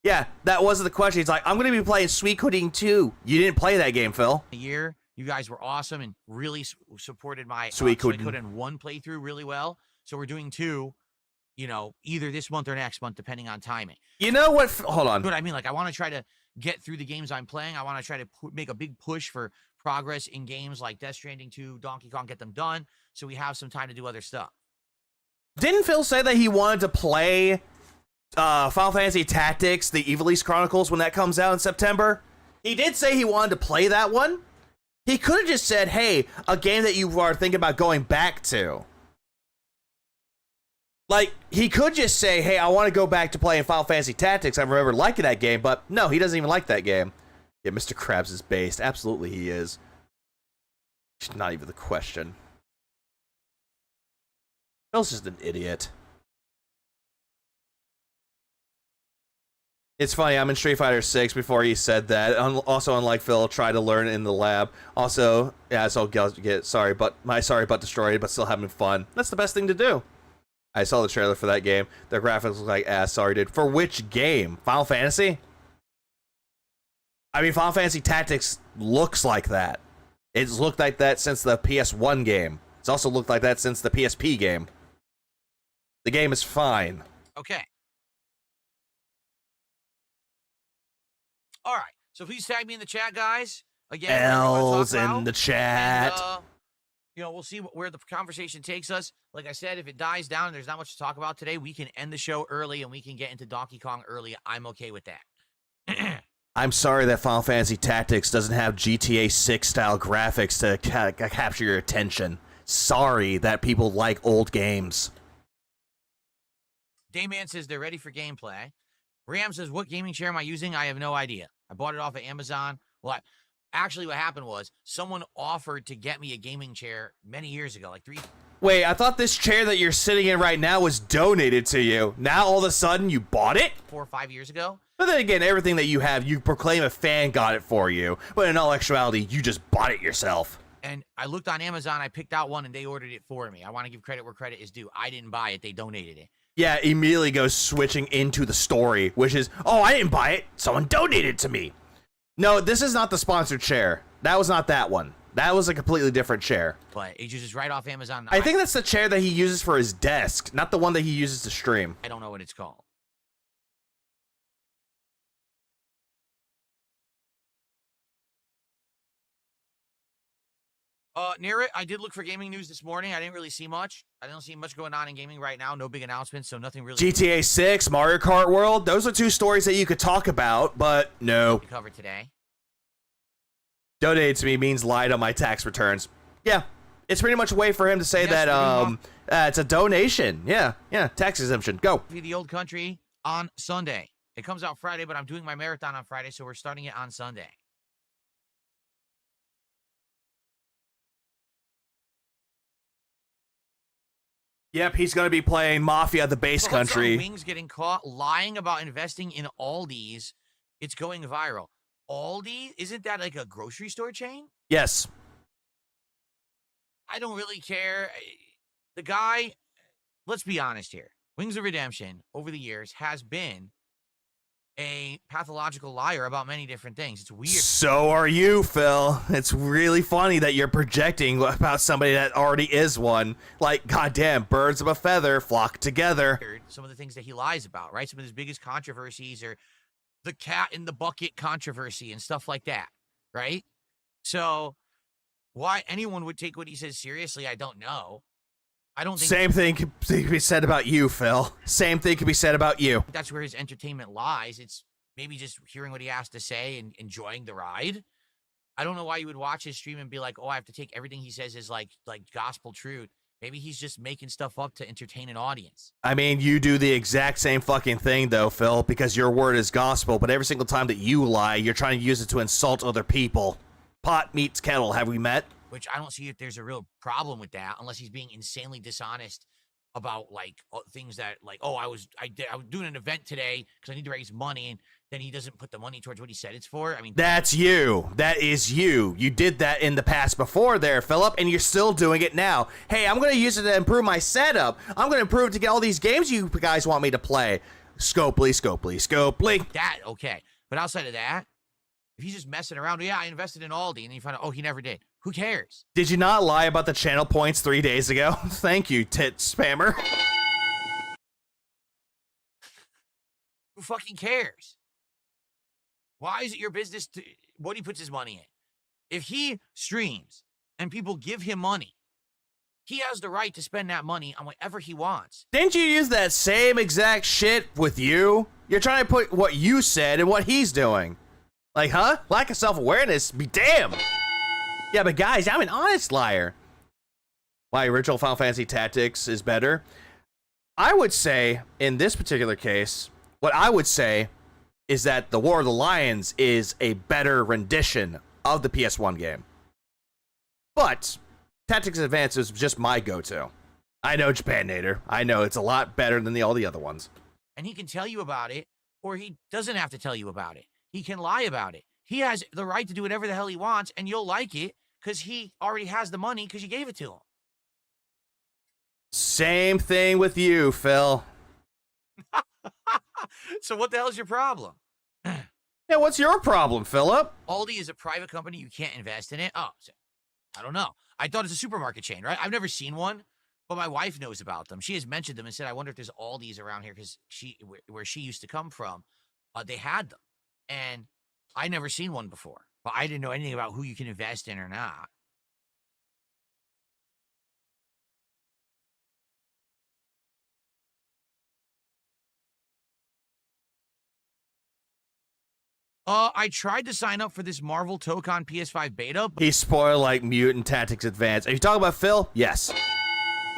Yeah, that wasn't the question. He's like, I'm going to be playing Suikoden 2. You didn't play that game, Phil. A year. You guys were awesome and really supported my Suikoden 1 playthrough really well. So we're doing 2, either this month or next month, depending on timing. You know what? Hold on. But I mean, I want to try to get through the games I'm playing. I want to try to make a big push for progress in games like Death Stranding 2, Donkey Kong, get them done, so we have some time to do other stuff. Didn't Phil say that he wanted to play Final Fantasy Tactics, the Evil East Chronicles, when that comes out in September? He did say he wanted to play that one. He could have just said, hey, a game that you are thinking about going back to. Like, he could just say, hey, I want to go back to playing Final Fantasy Tactics. I remember liking that game, but no, he doesn't even like that game. Yeah, Mr. Krabs is based. Absolutely he is. It's not even the question. Phil's just an idiot. It's funny, I'm in Street Fighter 6 before he said that. Also, unlike Phil, tried to learn in the lab. Also, yeah, so get sorry but destroyed, but still having fun. That's the best thing to do. I saw the trailer for that game. The graphics look like ass. Sorry, dude. For which game? Final Fantasy? I mean, Final Fantasy Tactics looks like that. It's looked like that since the PS1 game. It's also looked like that since the PSP game. The game is fine. Okay. All right. So please tag me in the chat, guys. Again, L's in the chat. we'll see where the conversation takes us. Like I said, if it dies down and there's not much to talk about today, we can end the show early and we can get into Donkey Kong early. I'm okay with that. I'm sorry that Final Fantasy Tactics doesn't have GTA 6 style graphics to capture your attention. Sorry that people like old games. Dayman says they're ready for gameplay. Ram says, what gaming chair am I using? I have no idea. I bought it off of Amazon. Well, actually, what happened was someone offered to get me a gaming chair many years ago, like 3. Wait, I thought this chair that you're sitting in right now was donated to you. Now all of a sudden you bought it? 4 or 5 years ago. But then again, everything that you have, you proclaim a fan got it for you. But in all actuality, you just bought it yourself. And I looked on Amazon, I picked out one, and they ordered it for me. I want to give credit where credit is due. I didn't buy it. They donated it. Yeah, immediately goes switching into the story, which is, oh, I didn't buy it. Someone donated it to me. No, this is not the sponsored chair. That was not that one. That was a completely different chair. But it uses right off Amazon. I think that's the chair that he uses for his desk, not the one that he uses to stream. I don't know what it's called. Near it, I did look for gaming news this morning. I didn't really see much. I don't see much going on in gaming right now. No big announcements, so nothing really. GTA 6, Mario Kart World, those are 2 stories that you could talk about, but no. We covered today. Donated to me means lied on my tax returns. Yeah, it's pretty much a way for him to say that it's a donation. Yeah, tax exemption. Go. The Old Country on Sunday. It comes out Friday, but I'm doing my marathon on Friday, so we're starting it on Sunday. Yep, he's going to be playing Mafia the Base Country. Wings getting caught lying about investing in Aldi's. It's going viral. Aldi? Isn't that like a grocery store chain? Yes. I don't really care. The guy, let's be honest here. Wings of Redemption, over the years, has been a pathological liar about many different things. It's weird. So are you, Phil. It's really funny that you're projecting about somebody that already is one. Like, goddamn, birds of a feather flock together. Some of the things that he lies about, right? Some of his biggest controversies are the cat in the bucket controversy and stuff like that, right? So why anyone would take what he says seriously, I don't know. I don't think same thing could be said about you, Phil. Same thing could be said about you. That's where his entertainment lies. It's maybe just hearing what he has to say and enjoying the ride. I don't know why you would watch his stream and be like, oh, I have to take everything he says as like gospel truth. Maybe he's just making stuff up to entertain an audience. I mean, you do the exact same fucking thing, though, Phil, because your word is gospel, but every single time that you lie, you're trying to use it to insult other people. Pot meets kettle, have we met? Which I don't see if there's a real problem with that, unless he's being insanely dishonest about, like, things that, like, oh, I was doing an event today because I need to raise money, and then he doesn't put the money towards what he said it's for. I mean, that's you. That is you. You did that in the past before there, Philip, and you're still doing it now. Hey, I'm going to use it to improve my setup. I'm going to improve it to get all these games you guys want me to play. Scopely. That, okay. But outside of that, if he's just messing around, yeah, I invested in Aldi, and then you find out, oh, he never did. Who cares? Did you not lie about the channel points 3 days ago? Thank you, tit spammer. Who fucking cares? Why is it your business to what he puts his money in? If he streams and people give him money, he has the right to spend that money on whatever he wants. Didn't you use that same exact shit with you? You're trying to put what you said and what he's doing. Like, huh? Lack of self-awareness? Be damned. Yeah, but guys, I'm an honest liar. Why original Final Fantasy Tactics is better? I would say, in this particular case, what I would say is that the War of the Lions is a better rendition of the PS1 game. But Tactics Advance is just my go-to. I know, Japan Nader. I know it's a lot better than all the other ones. And he can tell you about it, or he doesn't have to tell you about it. He can lie about it. He has the right to do whatever the hell he wants, and you'll like it because he already has the money because you gave it to him. Same thing with you, Phil. So what the hell is your problem? Yeah, what's your problem, Philip? Aldi is a private company. You can't invest in it. Oh, so, I don't know. I thought it's a supermarket chain, right? I've never seen one, but my wife knows about them. She has mentioned them and said, I wonder if there's Aldi's around here because where she used to come from, they had them. And I never seen one before, but I didn't know anything about who you can invest in or not. I tried to sign up for this Marvel Tokon PS5 beta, He spoiled like Mutant Tactics Advance. Are you talking about Phil? Yes.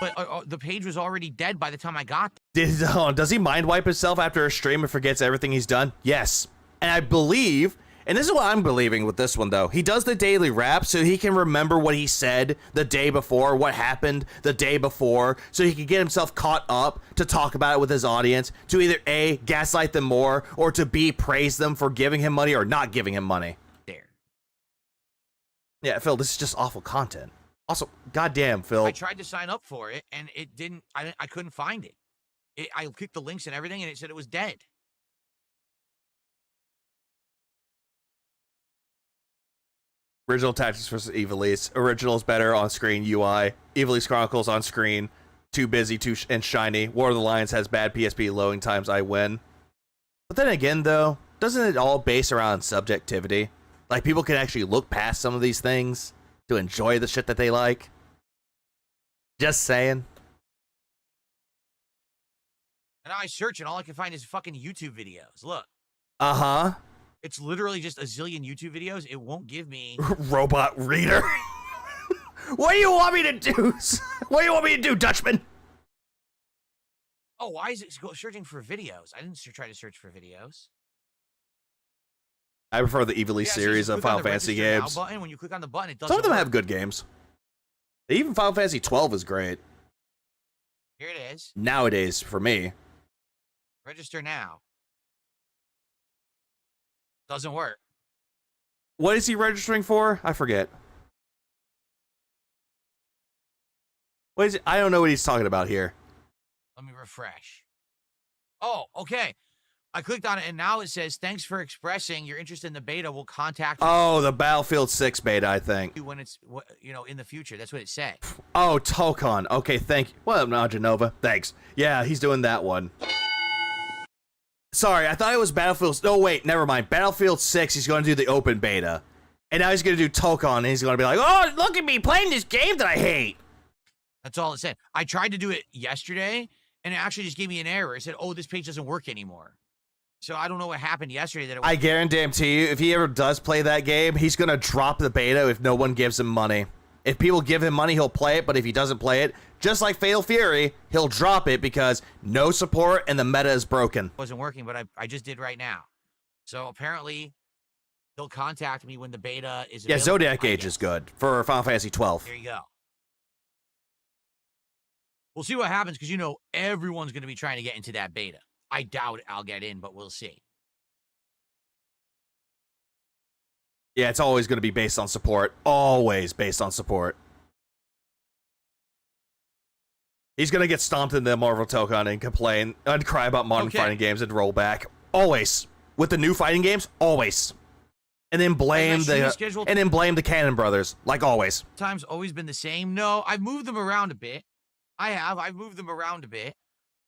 but the page was already dead by the time I got there. Does he mind wipe himself after a stream and forgets everything he's done? Yes. And I believe, and this is what I'm believing with this one though, he does the daily rap so he can remember what he said the day before, what happened the day before, so he can get himself caught up to talk about it with his audience, to either A, gaslight them more, or to B, praise them for giving him money or not giving him money. There. Yeah, Phil, this is just awful content. Also, goddamn, Phil. I tried to sign up for it, and it didn't. I couldn't find it. I clicked the links and everything, and it said it was dead. Original Tactics versus Evilise. Original is better on screen UI. Evilise Chronicles on screen. Too busy, and shiny. War of the Lions has bad PSP loading times. I win. But then again, though, doesn't it all base around subjectivity? Like, people can actually look past some of these things to enjoy the shit that they like. Just saying. And I search, and all I can find is fucking YouTube videos. Look. Uh-huh. It's literally just a zillion YouTube videos. It won't give me... Robot reader. What do you want me to do? What do you want me to do, Dutchman? Oh, why is it searching for videos? I didn't try to search for videos. I prefer the Evilise series of Final Fantasy games. Button. When you click on the button, it doesn't Some of them work. have good games. Even Final Fantasy 12 is great. Here it is. Nowadays, for me. Register now. Doesn't work. What is he registering for? I forget. What is it? I don't know what he's talking about here. Let me refresh. Oh, okay. I clicked on it, and now it says, thanks for expressing your interest in the beta. We'll contact Oh, the Battlefield 6 beta, I think. you when it's, in the future. That's what it said. Oh, Tokon. Okay, thank you. Well, Najanova. Thanks. Yeah, he's doing that one. Sorry, I thought it was Battlefield... Oh, wait, never mind. Battlefield 6, he's going to do the open beta. And now he's going to do Tokon, and he's going to be like, oh, look at me playing this game that I hate. That's all it said. I tried to do it yesterday, and it actually just gave me an error. It said, oh, this page doesn't work anymore. So I don't know what happened yesterday. That I guarantee you, if he ever does play that game, he's going to drop the beta if no one gives him money. If people give him money, he'll play it, but if he doesn't play it, just like Fatal Fury, he'll drop it because no support and the meta is broken. It wasn't working, but I just did right now. So apparently, they'll contact me when the beta is available. Yeah, Zodiac Age is good for Final Fantasy 12. There you go. We'll see what happens because, everyone's going to be trying to get into that beta. I doubt I'll get in, but we'll see. Yeah, it's always going to be based on support. Always based on support. He's going to get stomped into Marvel Tokon and complain and cry about modern fighting games and roll back. Always. With the new fighting games, always. And then blame the Cannon Brothers, like always. Time's always been the same. No, I've moved them around a bit. I've moved them around a bit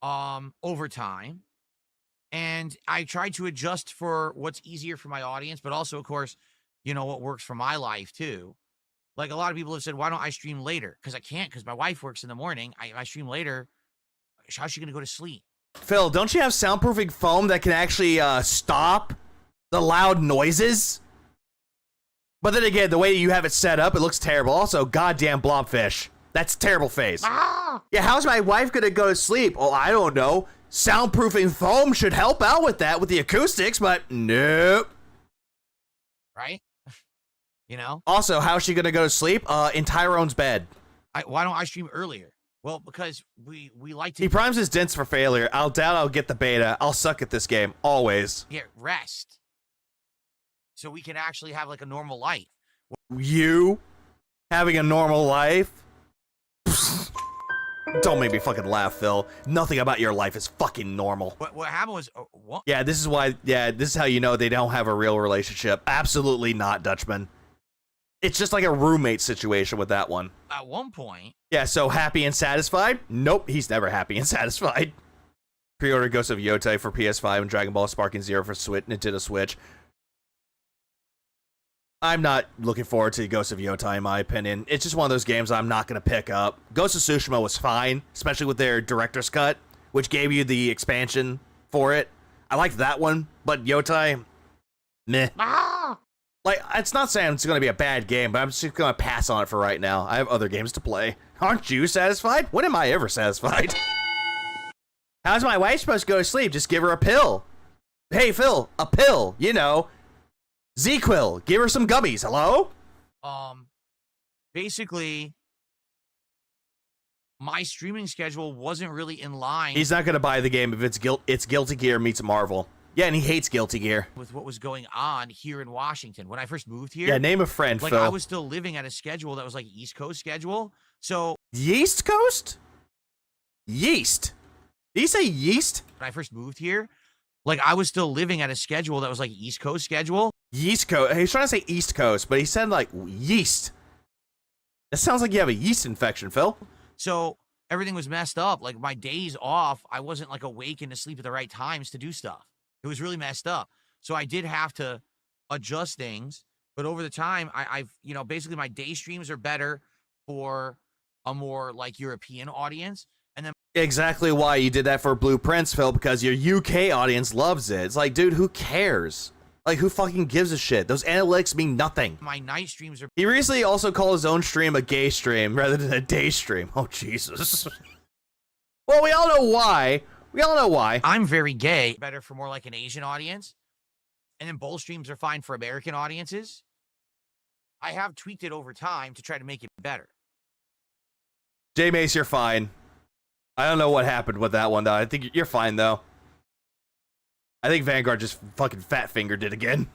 over time. And I tried to adjust for what's easier for my audience, but also, of course, what works for my life, too. Like, a lot of people have said, why don't I stream later? Because I can't, because my wife works in the morning. I stream later. How's she going to go to sleep? Phil, don't you have soundproofing foam that can actually stop the loud noises? But then again, the way you have it set up, it looks terrible. Also, goddamn blobfish. That's a terrible face. Ah! Yeah, how's my wife going to go to sleep? Oh, I don't know. Soundproofing foam should help out with that, with the acoustics, but nope. Right? Also, how's she gonna go to sleep? In Tyrone's bed. Why don't I stream earlier? Well, because we like to... He primes his dents for failure. I'll doubt I'll get the beta. I'll suck at this game. Always. Get rest. So we can actually have, like, a normal life. You? Having a normal life? Don't make me fucking laugh, Phil. Nothing about your life is fucking normal. What happened was... what? Yeah, this is how you know they don't have a real relationship. Absolutely not, Dutchman. It's just like a roommate situation with that one. At one point... Yeah, so happy and satisfied? Nope, he's never happy and satisfied. Pre-order Ghost of Yotai for PS5 and Dragon Ball Sparking Zero for Nintendo Switch. I'm not looking forward to Ghost of Yotai, in my opinion. It's just one of those games I'm not going to pick up. Ghost of Tsushima was fine, especially with their director's cut, which gave you the expansion for it. I liked that one, but Yotai, Meh. Like, it's not saying it's going to be a bad game, but I'm just going to pass on it for right now. I have other games to play. Aren't you satisfied? When am I ever satisfied? How's my wife supposed to go to sleep? Just give her a pill. Hey, Phil, a pill, you know. Z-Quil, give her some gummies, hello? Basically, my streaming schedule wasn't really in line. He's not going to buy the game if it's Guilty Gear meets Marvel. Yeah, and he hates Guilty Gear. With what was going on here in Washington. When I first moved here. Yeah, name a friend, like, Phil. I was still living at a schedule that was like East Coast schedule. So. Yeast Coast? Yeast. Did you say yeast? When I first moved here, like, I was still living at a schedule that was like East Coast schedule. Yeast Coast. He's trying to say East Coast, but he said like yeast. That sounds like you have a yeast infection, Phil. So everything was messed up. Like, my days off, I wasn't like awake and asleep at the right times to do stuff. It was really messed up. So I did have to adjust things. But over the time, I've, you know, basically my day streams are better for a more like European audience. And then exactly why you did that for Blueprints, Phil, because your UK audience loves it. It's like, dude, who cares? Like, who fucking gives a shit? Those analytics mean nothing. My night streams are... He recently also called his own stream a gay stream rather than a day stream. Oh, Jesus. Well, we all know why. We all know why. I'm very gay. Better for more like an Asian audience. And then both streams are fine for American audiences. I have tweaked it over time to try to make it better. J-Mace, you're fine. I don't know what happened with that one, though. I think you're fine, though. I think Vanguard just fucking fat-fingered it again.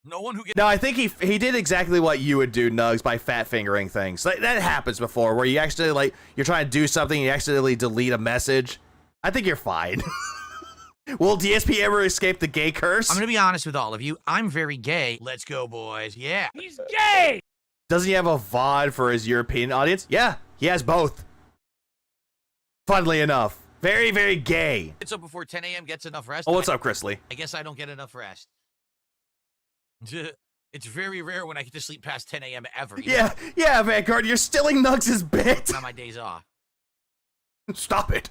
No one who gets... No, I think he did exactly what you would do, Nugs, by fat-fingering things. Like, that happens before, where you actually, like, you're trying to do something, you accidentally delete a message. I think you're fine. Will DSP ever escape the gay curse? I'm going to be honest with all of you. I'm very gay. Let's go, boys. Yeah. He's gay! Doesn't he have a VOD for his European audience? Yeah, he has both. Funnily enough. Very, very gay. It's up before 10 a.m. gets enough rest. Oh, what's up, Chrisley? I guess I don't get enough rest. It's very rare when I get to sleep past 10 a.m. ever. Yeah, yeah, Vanguard, you're stealing Nugs' bit. On my days off. Stop it.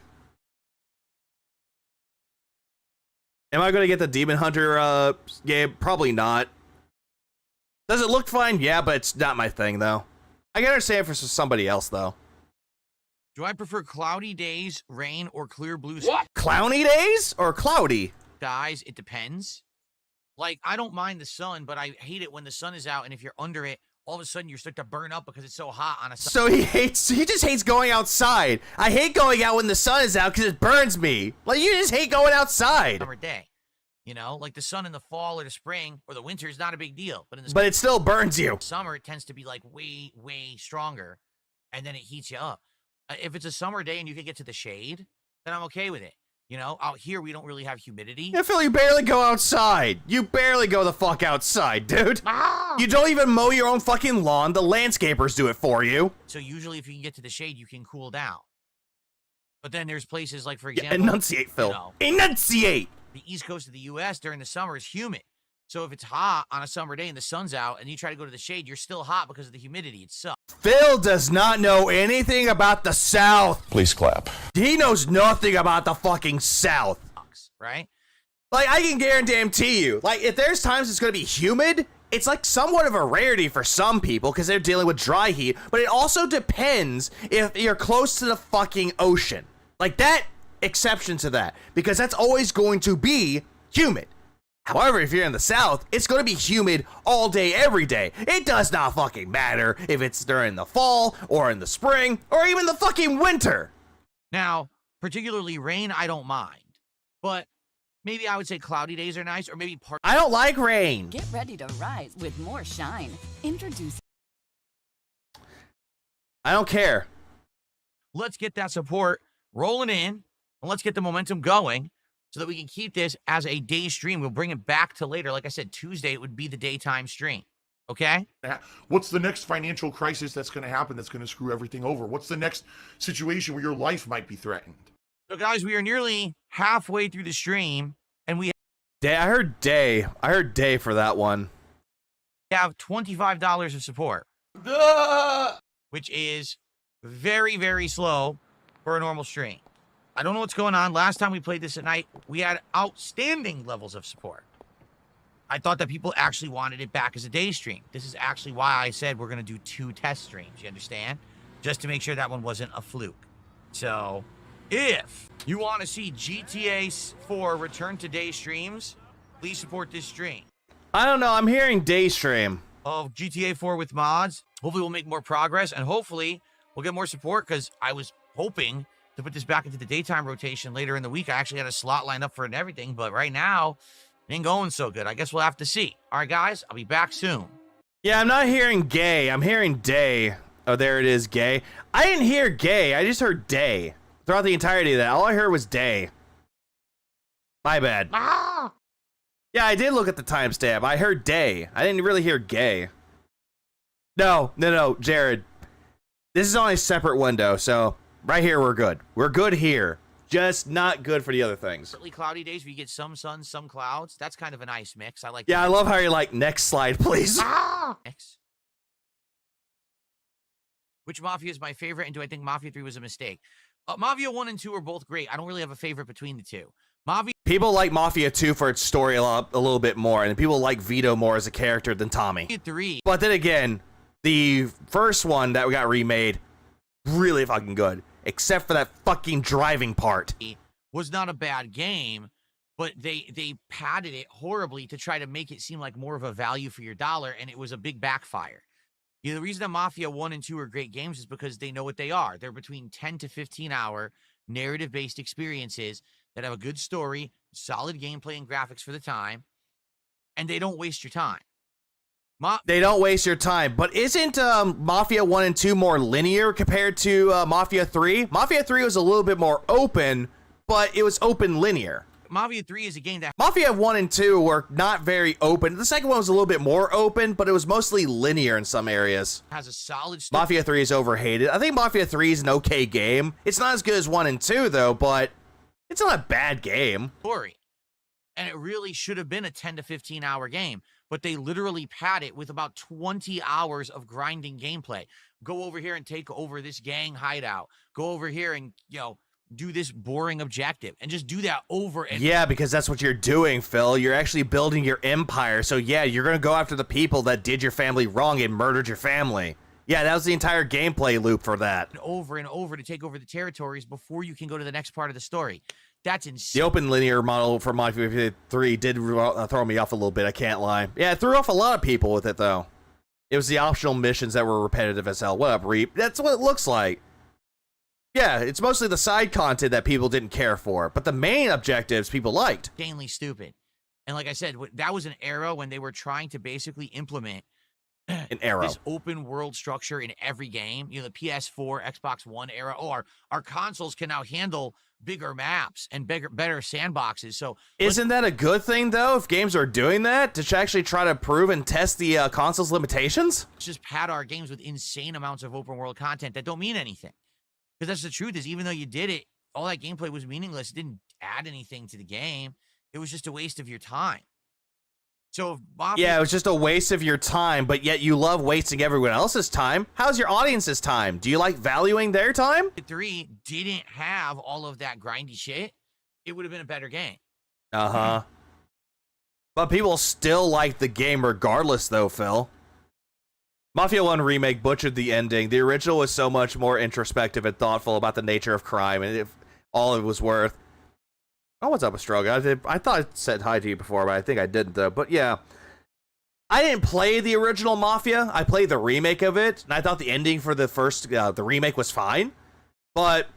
Am I going to get the Demon Hunter game? Probably not. Does it look fine? Yeah, but it's not my thing, though. I can understand for somebody else, though. Do I prefer cloudy days, rain, or clear blue skies? Clowny days or cloudy? Skies, it depends. Like, I don't mind the sun, but I hate it when the sun is out, and if you're under it, all of a sudden you start to burn up because it's so hot on a sun. So he just hates going outside. I hate going out when the sun is out because it burns me. Like, you just hate going outside. Summer day. You know, like the sun in the fall or the spring or the winter is not a big deal. But in the but it still burns you. Summer, it tends to be like way, way stronger, and then it heats you up. If it's a summer day and you can get to the shade, then I'm okay with it. You know, out here we don't really have humidity. I feel you barely go outside. You barely go the fuck outside, dude. You don't even mow your own fucking lawn. The landscapers do it for you. So usually if you can get to the shade, you can cool down. But then there's places like, for example... Yeah, enunciate, Phil. You know, enunciate! The east coast of the U.S. during the summer is humid. So if it's hot on a summer day and the sun's out and you try to go to the shade, you're still hot because of the humidity. It sucks. Phil does not know anything about the South. Please clap. He knows nothing about the fucking South. Right? Like, I can guarantee you, like, if there's times it's going to be humid, it's like somewhat of a rarity for some people because they're dealing with dry heat, but it also depends if you're close to the fucking ocean. Like, that exception to that, because that's always going to be humid. However, if you're in the South, it's going to be humid all day, every day. It does not fucking matter if it's during the fall or in the spring or even the fucking winter. Now, particularly rain, I don't mind. But maybe I would say cloudy days are nice, or maybe part. I don't like rain. Get ready to rise with more shine. Introduce. I don't care. Let's get that support rolling in, and let's get the momentum going so that we can keep this as a day stream. We'll bring it back to later. Like I said, Tuesday, it would be the daytime stream. Okay? What's the next financial crisis that's going to happen that's going to screw everything over? What's the next situation where your life might be threatened? So, guys, we are nearly halfway through the stream, and we I heard day. I heard day for that one. have $25 of support, which is very, very slow for a normal stream. I don't know what's going on. Last time we played this at night, we had outstanding levels of support. I thought that people actually wanted it back as a day stream. This is actually why I said we're going to do 2 test streams, you understand? Just to make sure that one wasn't a fluke. So, if you want to see GTA 4 return to day streams, please support this stream. I don't know, I'm hearing day stream. Of GTA 4 with mods. Hopefully we'll make more progress, and hopefully we'll get more support, because I was hoping to put this back into the daytime rotation later in the week. I actually had a slot lined up for it and everything, but right now, it ain't going so good. I guess we'll have to see. All right, guys, I'll be back soon. Yeah, I'm not hearing gay. I'm hearing day. Oh, there it is, gay. I didn't hear gay. I just heard day. Throughout the entirety of that, all I heard was day. My bad. Ah! Yeah, I did look at the timestamp. I heard day. I didn't really hear gay. No, Jared. This is on a separate window, so right here we're good. We're good here. Just not good for the other things. Partly cloudy days where you get some sun, some clouds. That's kind of a nice mix. I like Yeah, I love how you're like, next slide, please. Next. Which Mafia is my favorite, and do I think Mafia 3 was a mistake? Mafia 1 and 2 are both great. I don't really have a favorite between the two. People like Mafia 2 for its story a little bit more, and people like Vito more as a character than Tommy. Mafia 3. But then again, the first one that got remade, really fucking good. Except for that fucking driving part. Was not a bad game, but they padded it horribly to try to make it seem like more of a value for your dollar, and it was a big backfire. You know, the reason that Mafia 1 and 2 are great games is because they know what they are. They're between 10 to 15-hour narrative-based experiences that have a good story, solid gameplay and graphics for the time, and they don't waste your time. They don't waste your time, but isn't Mafia 1 and 2 more linear compared to Mafia 3? Mafia 3 was a little bit more open, but it was open linear. Mafia 3 is a game that... Mafia 1 and 2 were not very open. The second one was a little bit more open, but it was mostly linear in some areas. Has a solid story. Mafia 3 is overhated. I think Mafia 3 is an okay game. It's not as good as 1 and 2, though, but it's not a bad game. Story. And it really should have been a 10 to 15-hour game, but they literally pad it with about 20 hours of grinding gameplay. Go over here and take over this gang hideout. Go over here and, do this boring objective, and just do that over and yeah, because that's what you're doing, Phil. You're actually building your empire. So yeah, you're gonna go after the people that did your family wrong and murdered your family. Yeah, that was the entire gameplay loop for that. Over and over to take over the territories before you can go to the next part of the story. That's insane. The open linear model for Mafia 3 did throw me off a little bit, I can't lie. Yeah, it threw off a lot of people with it, though. It was the optional missions that were repetitive as hell. What up, Reap? That's what it looks like. Yeah, it's mostly the side content that people didn't care for, but the main objectives people liked. Insanely stupid. And like I said, that was an era when they were trying to basically implement this open world structure in every game. You know, the PS4, Xbox One era. Oh, our consoles can now handle bigger maps and better sandboxes. So isn't that a good thing, though, if games are doing that, to actually try to prove and test the console's limitations? Let's just pad our games with insane amounts of open world content that don't mean anything. Because that's the truth, is even though you did it, all that gameplay was meaningless. It didn't add anything to the game. It was just a waste of your time. So yeah, it was just a waste of your time, but yet you love wasting everyone else's time. How's your audience's time? Do you like valuing their time? 3 didn't have all of that grindy shit. It would have been a better game. Uh-huh. But people still like the game regardless, though, Phil. Mafia 1 Remake butchered the ending. The original was so much more introspective and thoughtful about the nature of crime and all it was worth. Oh, what's up, Astroga? I thought I said hi to you before, but I think I didn't, though. But yeah, I didn't play the original Mafia. I played the remake of it, and I thought the ending for the remake was fine. But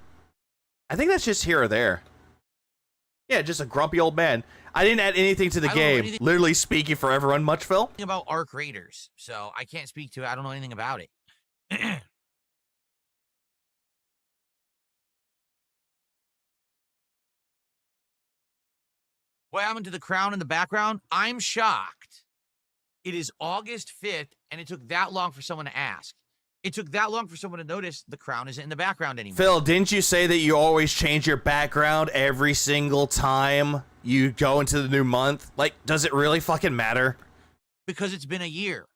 I think that's just here or there. Yeah, just a grumpy old man. I didn't add anything to the game. Literally speaking for everyone, much, Phil? About Arc Raiders, so I can't speak to it. I don't know anything about it. What happened to the crown in the background? I'm shocked. It is August 5th, and it took that long for someone to ask. It took that long for someone to notice the crown isn't in the background anymore. Phil, didn't you say that you always change your background every single time you go into the new month? Like, does it really fucking matter? Because it's been a year.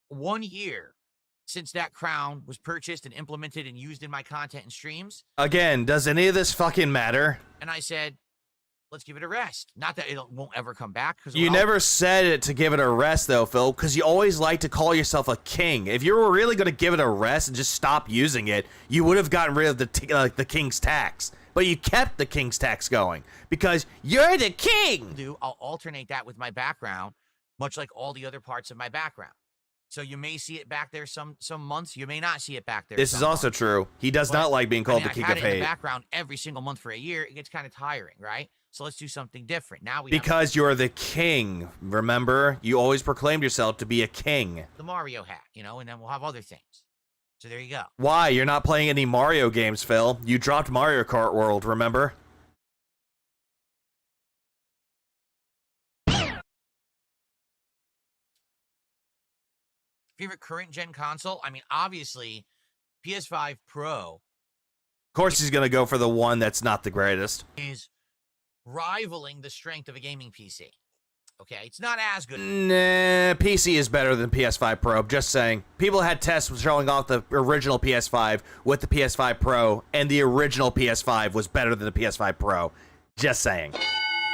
1 year since that crown was purchased and implemented and used in my content and streams. Again, does any of this fucking matter? And I said, let's give it a rest. Not that it won't ever come back. You never said it to give it a rest, though, Phil, because you always like to call yourself a king. If you were really going to give it a rest and just stop using it, you would have gotten rid of the king's tax. But you kept the king's tax going because you're the king. I'll alternate that with my background, much like all the other parts of my background. So you may see it back there some months. You may not see it back there. This is also true. He does not like being called the king of I've had it in hate. the background every single month for a year. It gets kind of tiring, right? So let's do something different. Now because you're the king. Remember, you always proclaimed yourself to be a king. The Mario hat, and then we'll have other things. So there you go. Why? You're not playing any Mario games, Phil. You dropped Mario Kart World, remember? Favorite current gen console? I mean, obviously, PS5 Pro. Of course he's going to go for the one that's not the greatest. Is rivaling the strength of a gaming PC. Okay, it's not as good. Nah, PC is better than PS5 Pro. Just saying. People had tests showing off the original PS5 with the PS5 Pro, and the original PS5 was better than the PS5 Pro. Just saying.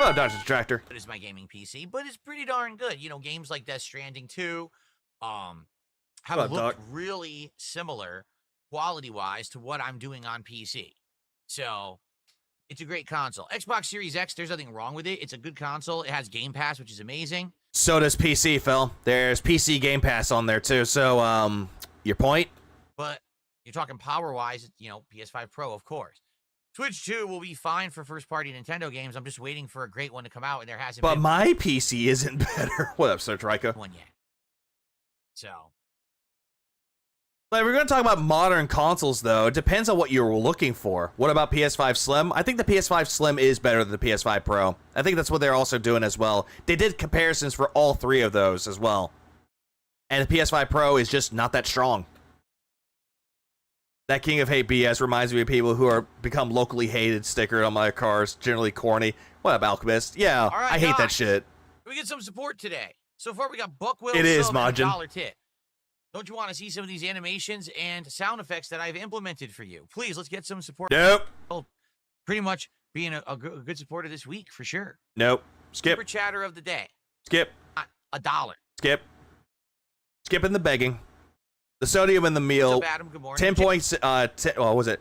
Well, Dr. Detractor. It is my gaming PC, but it's pretty darn good. Games like Death Stranding 2 have looked really similar quality-wise to what I'm doing on PC. So it's a great console. Xbox Series X, there's nothing wrong with it. It's a good console. It has Game Pass, which is amazing. So does PC, Phil. There's PC Game Pass on there, too. So, your point? But you're talking power-wise, PS5 Pro, of course. Switch 2 will be fine for first-party Nintendo games. I'm just waiting for a great one to come out, and there hasn't been. But my PC isn't better. What up, Sir Trico? One yet. So. Like, we're going to talk about modern consoles, though. It depends on what you're looking for. What about PS5 Slim? I think the PS5 Slim is better than the PS5 Pro. I think that's what they're also doing as well. They did comparisons for all three of those as well. And the PS5 Pro is just not that strong. That King of Hate BS reminds me of people who are become locally hated stickered on my cars, generally corny. What up, Alchemist? Yeah, right, I hate that shit. We get some support today. So far, we got Buckwell. It is, sub, and Majin. $1 tip. Don't you want to see some of these animations and sound effects that I've implemented for you? Please, let's get some support. Nope. Pretty much being a good supporter this week, for sure. Nope. Skip. Super chatter of the day. Skip. $1. Skip. Skipping the begging. The sodium in the meal. What's up, Adam? Good morning. 10 points. 10, what was it?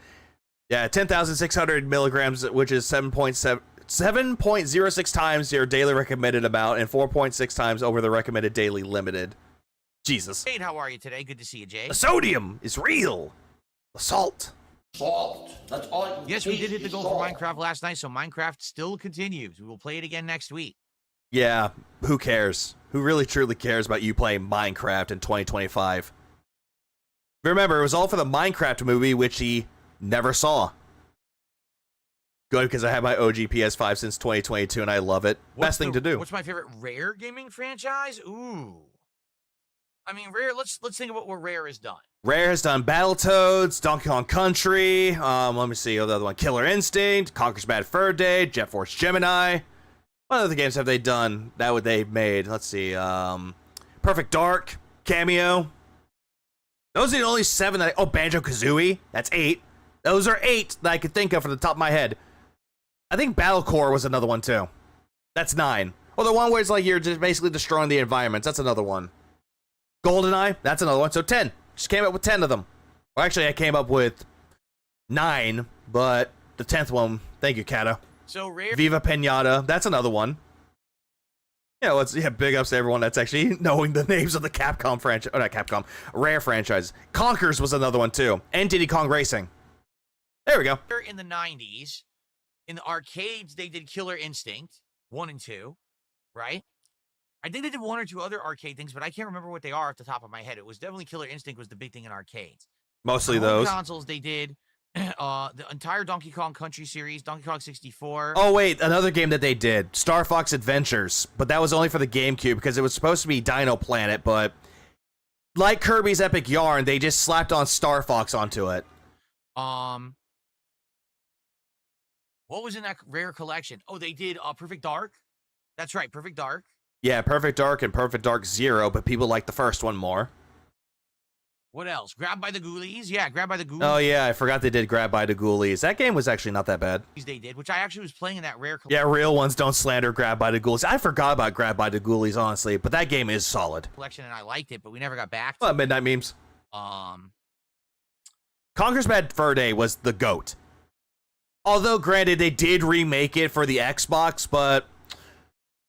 Yeah, 10,600 milligrams, which is 7.06 times your daily recommended amount, and 4.6 times over the recommended daily limited. Jesus. Jade, how are you today? Good to see you, Jay. The sodium is real. The salt. Salt. That's all. Yes, we did hit the goal for Minecraft last night, so Minecraft still continues. We will play it again next week. Yeah, who cares? Who really truly cares about you playing Minecraft in 2025? Remember, it was all for the Minecraft movie, which he never saw. Good, because I have my OG PS5 since 2022, and I love it. Best thing to do. What's my favorite Rare gaming franchise? Ooh. I mean, Rare, let's think about what Rare has done. Rare has done Battletoads, Donkey Kong Country, let me see, the other one, Killer Instinct, Conker's Bad Fur Day, Jet Force Gemini. What other games have they done that they've made? Let's see, Perfect Dark, Cameo. Those are the only 7 that Banjo-Kazooie, that's 8. Those are 8 that I could think of from the top of my head. I think Battlecore was another one too. That's 9. Or the one where it's like you're just basically destroying the environments, that's another one. GoldenEye, that's another one. So 10. Just came up with 10 of them. Well, actually, I came up with 9, but the 10th one, thank you, Kato. So Rare. Viva Pinata, that's another one. Yeah, big ups to everyone that's actually knowing the names of the Capcom franchise. Oh, not Capcom, Rare franchises. Conkers was another one, too. And Diddy Kong Racing. There we go. In the 90s, in the arcades, they did Killer Instinct 1 and 2, right? I think they did 1 or 2 other arcade things, but I can't remember what they are off the top of my head. It was definitely Killer Instinct was the big thing in arcades. Mostly on those. Consoles, they did the entire Donkey Kong Country series, Donkey Kong 64. Oh, wait, another game that they did, Star Fox Adventures, but that was only for the GameCube because it was supposed to be Dino Planet, but like Kirby's Epic Yarn, they just slapped on Star Fox onto it. What was in that Rare collection? Oh, they did Perfect Dark. That's right, Perfect Dark. Yeah, Perfect Dark and Perfect Dark Zero, but people like the first one more. What else? Grab by the Ghoulies? Yeah, Grab by the Ghoulies. Oh yeah, I forgot they did Grab by the Ghoulies. That game was actually not that bad. They did, which I actually was playing in that rare. Yeah, real ones don't slander Grab by the Ghoulies. I forgot about Grab by the Ghoulies, honestly, but that game is solid. Collection, and I liked it, but we never got back to Well, Midnight Memes. Conker's Bad Fur Day was the GOAT. Although, granted, they did remake it for the Xbox, but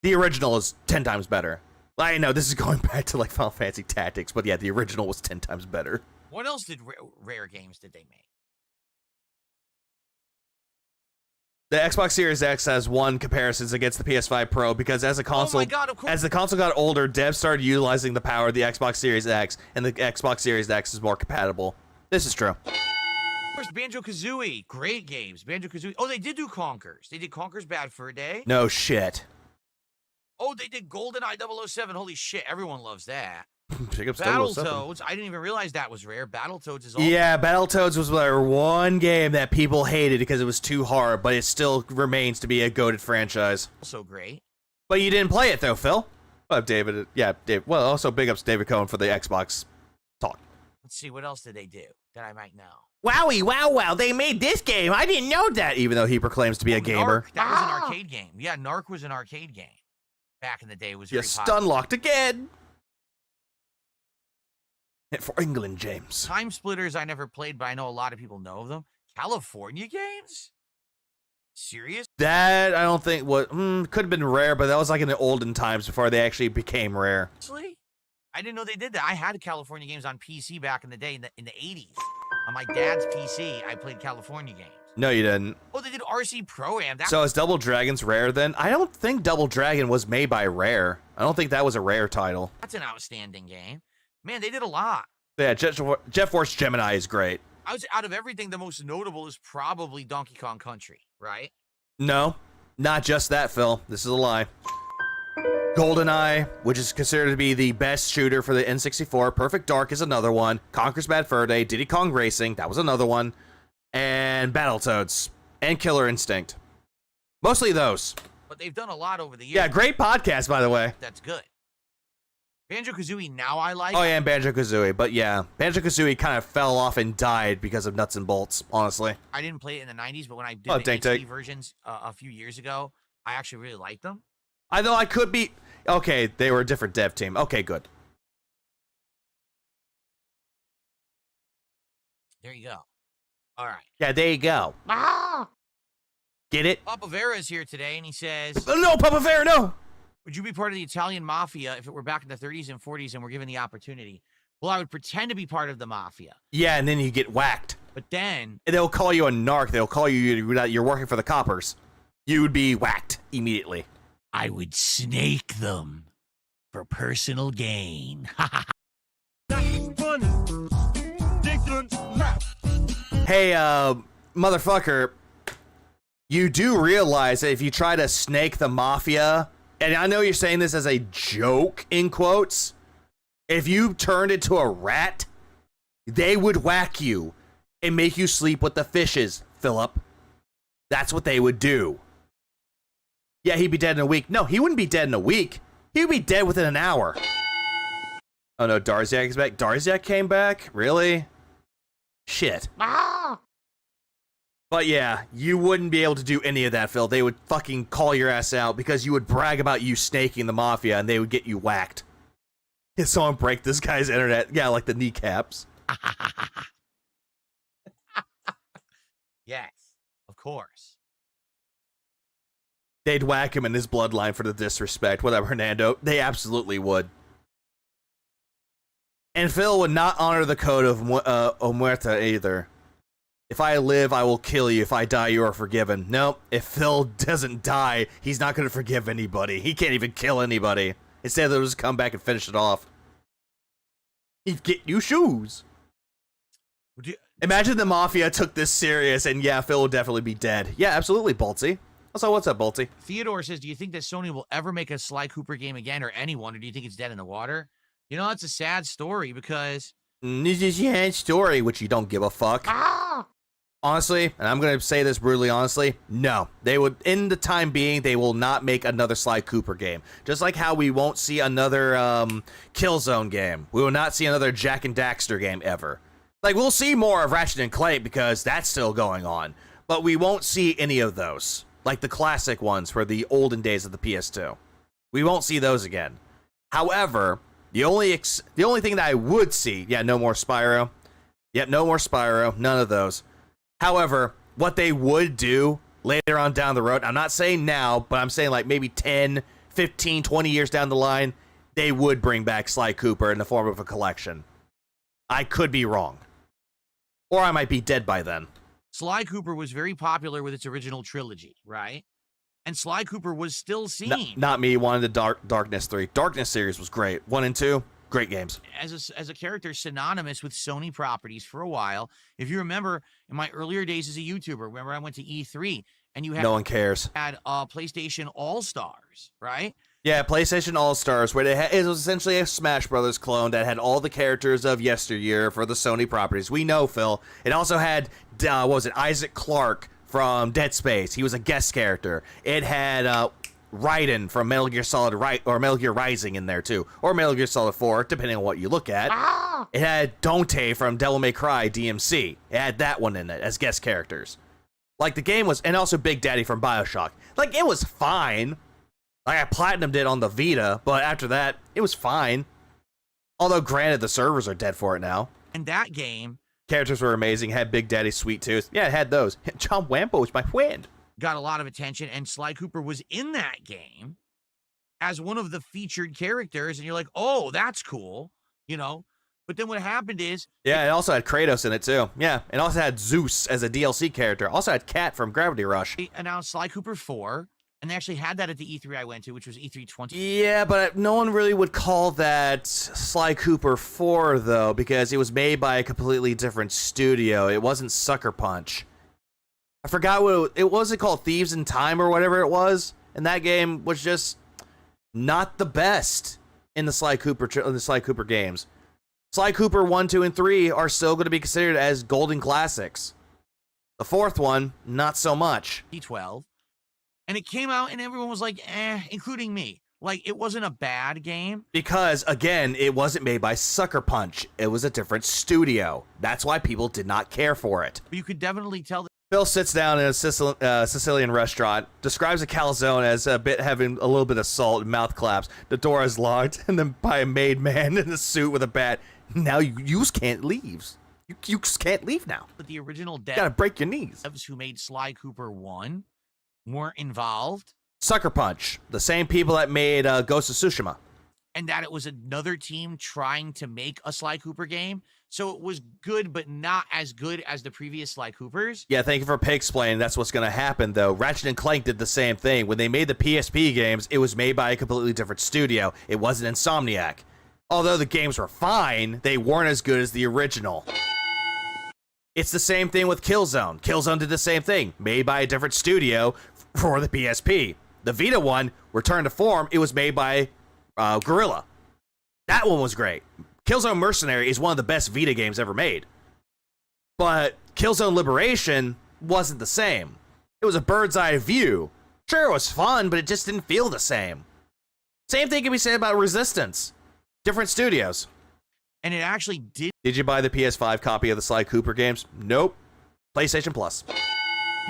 the original is 10 times better. I know this is going back to like Final Fantasy Tactics, but yeah, the original was 10 times better. What else did rare games did they make? The Xbox Series X has won comparisons against the PS5 Pro because as the console, as the console got older, devs started utilizing the power of the Xbox Series X, and the Xbox Series X is more compatible. This is true. First, Banjo-Kazooie. Great games. Banjo-Kazooie. Oh, they did do Conkers. They did Conker's Bad Fur Day. No shit. Oh, they did GoldenEye 007. Holy shit, everyone loves that. Pick up Battletoads. I didn't even realize that was rare. Battletoads is all. Yeah, Battletoads was like one game that people hated because it was too hard, but it still remains to be a goated franchise. Also great. But you didn't play it though, Phil. Well, David. Yeah, Dave. Well, also big ups to David Cohen for the Xbox talk. Let's see, what else did they do that I might know? Wowie, wow, they made this game. I didn't know that, even though he proclaims to be a gamer. Narc. That was an arcade game. Yeah, Narc was an arcade game. Back in the day, it was very stun locked again. For England, James. Time Splitters I never played, but I know a lot of people know of them. California games? Serious? That I don't think could have been rare, but that was like in the olden times before they actually became rare. Seriously? I didn't know they did that. I had California games on PC back in the day, in the 80s. On my dad's PC, I played California games. No, you didn't. Oh, they did RC Pro-Am. So is Double Dragon's rare then? I don't think Double Dragon was made by Rare. I don't think that was a Rare title. That's an outstanding game. Man, they did a lot. Yeah, Jet Force Gemini is great. Out of everything, the most notable is probably Donkey Kong Country, right? No, not just that, Phil. This is a lie. GoldenEye, which is considered to be the best shooter for the N64. Perfect Dark is another one. Conker's Bad Fur Day, Diddy Kong Racing, that was another one. And Battletoads. And Killer Instinct. Mostly those. But they've done a lot over the years. Yeah, great podcast, by the way. That's good. Banjo-Kazooie now I like. Oh, yeah, and Banjo-Kazooie. But yeah, Banjo-Kazooie kind of fell off and died because of nuts and bolts, honestly. I didn't play it in the 90s, but when I did the HD versions a few years ago, I actually really liked them. I know I could be... Okay, they were a different dev team. Okay, good. There you go. All right. Yeah, there you go. Ah! Get it? Papa Vera is here today, and he says... No, Papa Vera, no! Would you be part of the Italian mafia if it were back in the 30s and 40s and were given the opportunity? Well, I would pretend to be part of the mafia. Yeah, and then you get whacked. But then... And they'll call you a narc. They'll call you you're working for the coppers. You would be whacked immediately. I would snake them for personal gain. Hey, motherfucker, you do realize that if you try to snake the mafia, and I know you're saying this as a joke, in quotes, if you turned into a rat, they would whack you and make you sleep with the fishes, Philip. That's what they would do. Yeah, he'd be dead in a week. No, he wouldn't be dead in a week. He would be dead within an hour. Oh no, Darziak is back. Darziak came back? Really? Shit. Ah! But yeah, you wouldn't be able to do any of that, Phil. They would fucking call your ass out because you would brag about you snaking the mafia and they would get you whacked. If someone break this guy's internet, yeah, like the kneecaps. Yes, of course. They'd whack him in his bloodline for the disrespect. Whatever, Hernando. They absolutely would. And Phil would not honor the code of Omerta either. If I live, I will kill you. If I die, you are forgiven. Nope. If Phil doesn't die, he's not going to forgive anybody. He can't even kill anybody. Instead, they'll just come back and finish it off. He'd get you shoes. Imagine the Mafia took this serious, and yeah, Phil would definitely be dead. Yeah, absolutely, Boltsy. Also, what's up, Boltsy? Theodore says, do you think that Sony will ever make a Sly Cooper game again, or anyone, or do you think it's dead in the water? You know, that's a sad story, because... This is a sad story, which you don't give a fuck. Ah! Honestly, and I'm going to say this brutally honestly, no. They would, in the time being, they will not make another Sly Cooper game. Just like how we won't see another Killzone game. We will not see another Jak and Daxter game ever. Like, we'll see more of Ratchet and Clank because that's still going on. But we won't see any of those. Like the classic ones for the olden days of the PS2. We won't see those again. However, the only thing that I would see, yeah, no more Spyro. Yep, no more Spyro. None of those. However, what they would do later on down the road, I'm not saying now, but I'm saying like maybe 10, 15, 20 years down the line, they would bring back Sly Cooper in the form of a collection. I could be wrong. Or I might be dead by then. Sly Cooper was very popular with its original trilogy, right? And Sly Cooper was still seen. Not me wanting the Darkness 3. Darkness series was great. 1 and 2. Great games. As a character synonymous with Sony properties for a while. If you remember, in my earlier days as a YouTuber, remember I went to E3 and you had no one cares. Had PlayStation All-Stars, right? Yeah, PlayStation All-Stars, where it was essentially a Smash Brothers clone that had all the characters of yesteryear for the Sony properties. We know, Phil. It also had, what was it, Isaac Clarke from Dead Space. He was a guest character. It had Raiden from Metal Gear Solid or Metal Gear Rising in there too, or Metal Gear Solid 4, depending on what you look at. It had Dante from Devil May Cry DMC. It had that one in it as guest characters. Like the game was, and also Big Daddy from BioShock. Like it was fine. Like I platinumed it on the Vita, but after that, it was fine. Although granted, the servers are dead for it now. And that game, characters were amazing. Had Big Daddy Sweet Tooth. Yeah, it had those. John Wampo was my friend. Got a lot of attention, and Sly Cooper was in that game as one of the featured characters, and you're like, oh, that's cool, you know? But then what happened is... Yeah, it also had Kratos in it, too. Yeah, it also had Zeus as a DLC character. Also had Kat from Gravity Rush. They announced Sly Cooper 4, and they actually had that at the E3 I went to, which was E3 20. Yeah, but no one really would call that Sly Cooper 4, though, because it was made by a completely different studio. It wasn't Sucker Punch. I forgot what it was. It called Thieves in Time or whatever it was. And that game was just not the best in the Sly Cooper games. Sly Cooper 1, 2, and 3 are still going to be considered as golden classics. The fourth one, not so much. D12. And it came out and everyone was like, eh, including me. Like, it wasn't a bad game. Because, again, it wasn't made by Sucker Punch. It was a different studio. That's why people did not care for it. But you could definitely tell that Phil sits down in a Sicilian restaurant, describes a calzone as having a little bit of salt and mouth claps. The door is locked, and then by a maid man in a suit with a bat. Now you can't leave. You just can't leave now. But the original devs, gotta break your knees. Who made Sly Cooper 1 weren't involved. Sucker Punch, the same people that made Ghost of Tsushima. And that it was another team trying to make a Sly Cooper game. So it was good, but not as good as the previous Sly Coopers. Yeah, thank you for pig-splaining. That's what's going to happen, though. Ratchet & Clank did the same thing. When they made the PSP games, it was made by a completely different studio. It wasn't Insomniac. Although the games were fine, they weren't as good as the original. It's the same thing with Killzone. Killzone did the same thing, made by a different studio for the PSP. The Vita one, returned to form, it was made by Guerrilla. That one was great. Killzone Mercenary is one of the best Vita games ever made. But Killzone Liberation wasn't the same. It was a bird's eye view. Sure, it was fun, but it just didn't feel the same. Same thing can be said about Resistance. Different studios. And it actually did. Did you buy the PS5 copy of the Sly Cooper games? Nope. PlayStation Plus.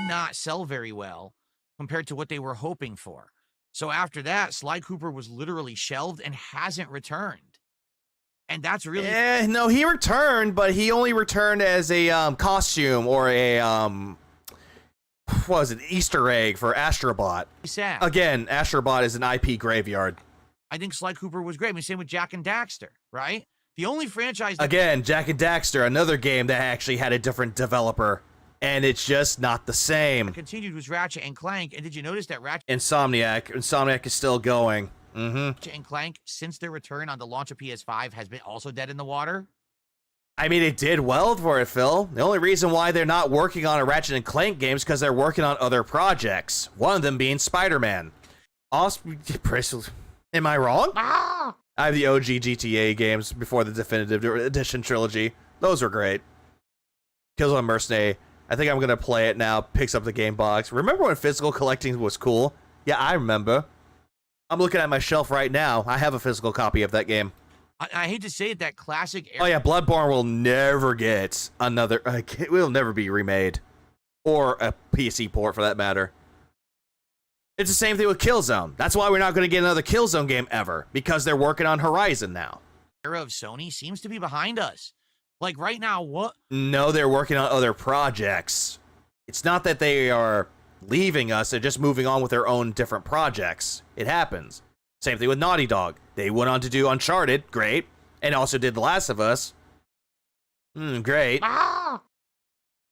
Not sell very well compared to what they were hoping for. So after that, Sly Cooper was literally shelved and hasn't returned. And that's really... no, he returned, but he only returned as a costume or a, what was it, Easter egg for Astrobot. Sad. Again, Astrobot is an IP graveyard. I think Sly Cooper was great. I mean, same with Jak and Daxter, right? The only franchise... Again, Jak and Daxter, another game that actually had a different developer, and it's just not the same. Continued was Ratchet and Clank, and did you notice that Insomniac is still going. Ratchet and Clank, since their return on the launch of PS5, has been also dead in the water? I mean, it did well for it, Phil. The only reason why they're not working on a Ratchet and Clank game is because they're working on other projects. One of them being Spider-Man. Am I wrong? I have the OG GTA games before the Definitive Edition trilogy. Those were great. Killzone Mercenary, I think I'm gonna play it now. Picks up the game box. Remember when physical collecting was cool? Yeah, I remember. I'm looking at my shelf right now. I have a physical copy of that game. I hate to say it, that classic era. Oh yeah, Bloodborne will never get another. It will never be remade, or a PC port for that matter. It's the same thing with Killzone. That's why we're not going to get another Killzone game ever, because they're working on Horizon now. Era of Sony seems to be behind us. Like right now, what? No, they're working on other projects. It's not that they are leaving us, they're just moving on with their own different projects. It happens. Same thing with Naughty Dog. They went on to do Uncharted, great, and also did The Last of Us. Great.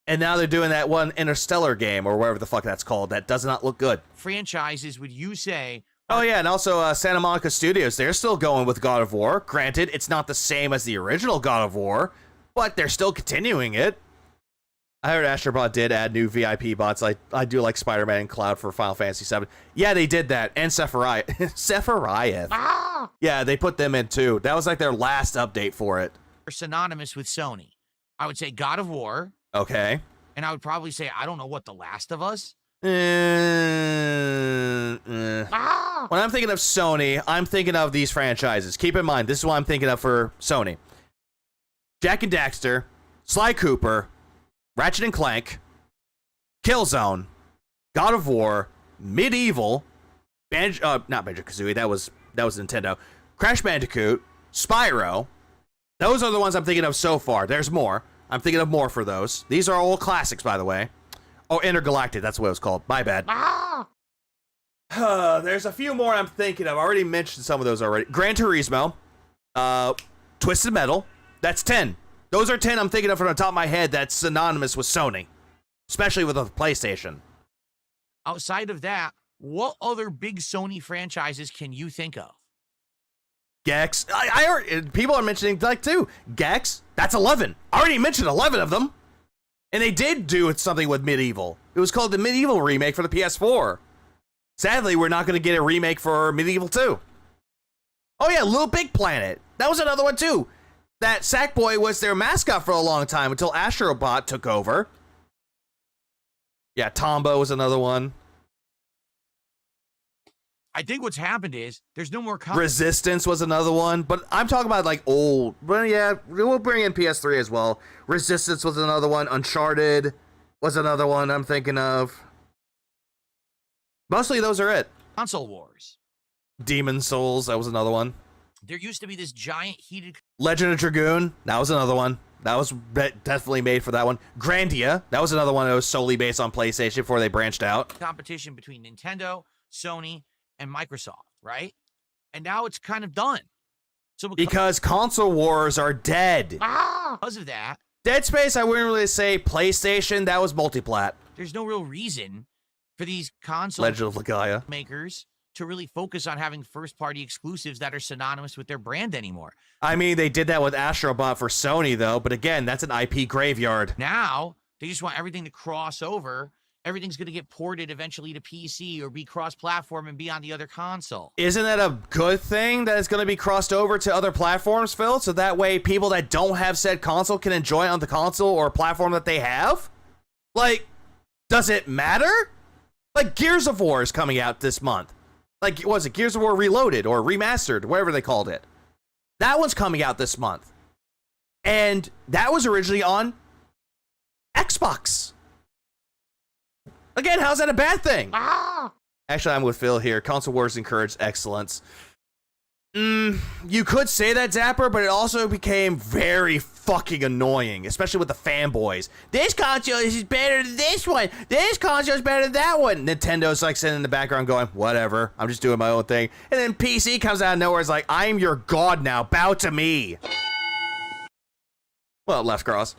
And now they're doing that one Interstellar game, or whatever the fuck that's called, that does not look good. Franchises would you say? Oh yeah, and also Santa Monica Studios, they're still going with God of War. Granted, it's not the same as the original God of War, but they're still continuing it. I heard Astrobot did add new VIP bots. I do like Spider-Man and Cloud for Final Fantasy VII. Yeah, they did that. And Sephiroth. Sephiroth. Yeah, they put them in too. That was like their last update for it. Are synonymous with Sony. I would say God of War. Okay. And I would probably say, I don't know what, The Last of Us? When I'm thinking of Sony, I'm thinking of these franchises. Keep in mind, this is what I'm thinking of for Sony. Jak and Daxter, Sly Cooper, Ratchet and Clank, Killzone, God of War, Medieval, not Banjo-Kazooie, that was Nintendo, Crash Bandicoot, Spyro. Those are the ones I'm thinking of so far. There's more. I'm thinking of more for those. These are all classics, by the way. Oh, Intergalactic, that's what it was called. My bad. There's a few more I'm thinking of. I already mentioned some of those already. Gran Turismo, Twisted Metal. That's 10. Those are 10 I'm thinking of from the top of my head that's synonymous with Sony, especially with the PlayStation. Outside of that, what other big Sony franchises can you think of? Gex. I already, people are mentioning like too. Gex. That's 11. I already mentioned 11 of them. And they did do something with Medieval. It was called the Medieval remake for the PS4. Sadly, we're not going to get a remake for Medieval 2. Oh yeah, Little Big Planet. That was another one too. That Sackboy was their mascot for a long time until Astrobot took over. Yeah, Tombo was another one. I think what's happened is there's no more Resistance was another one, but I'm talking about like old. Well, yeah, we'll bring in PS3 as well. Resistance was another one. Uncharted was another one I'm thinking of. Mostly those are it. Console Wars. Demon Souls, that was another one. There used to be this giant heated... Legend of Dragoon, that was another one. That was definitely made for that one. Grandia, that was another one that was solely based on PlayStation before they branched out. Competition between Nintendo, Sony, and Microsoft, right? And now it's kind of done. So because console wars are dead. Because of that. Dead Space, I wouldn't really say PlayStation. That was multiplat. There's no real reason for these console Legend of Legaia makers to really focus on having first-party exclusives that are synonymous with their brand anymore. I mean, they did that with Astrobot for Sony, though. But again, that's an IP graveyard. Now, they just want everything to cross over. Everything's going to get ported eventually to PC or be cross-platform and be on the other console. Isn't that a good thing that it's going to be crossed over to other platforms, Phil? So that way people that don't have said console can enjoy it on the console or platform that they have? Like, does it matter? Like, Gears of War is coming out this month. Like, what was it? Gears of War Reloaded or Remastered, whatever they called it. That one's coming out this month. And that was originally on Xbox. Again, how's that a bad thing? Actually, I'm with Phil here. Console wars encourage excellence. You could say that, Zapper, but it also became very fucking annoying, especially with the fanboys. This console is better than this one. This console is better than that one. Nintendo's like sitting in the background going, whatever, I'm just doing my own thing. And then PC comes out of nowhere. It's like, I'm your god now. Bow to me. Well, left cross.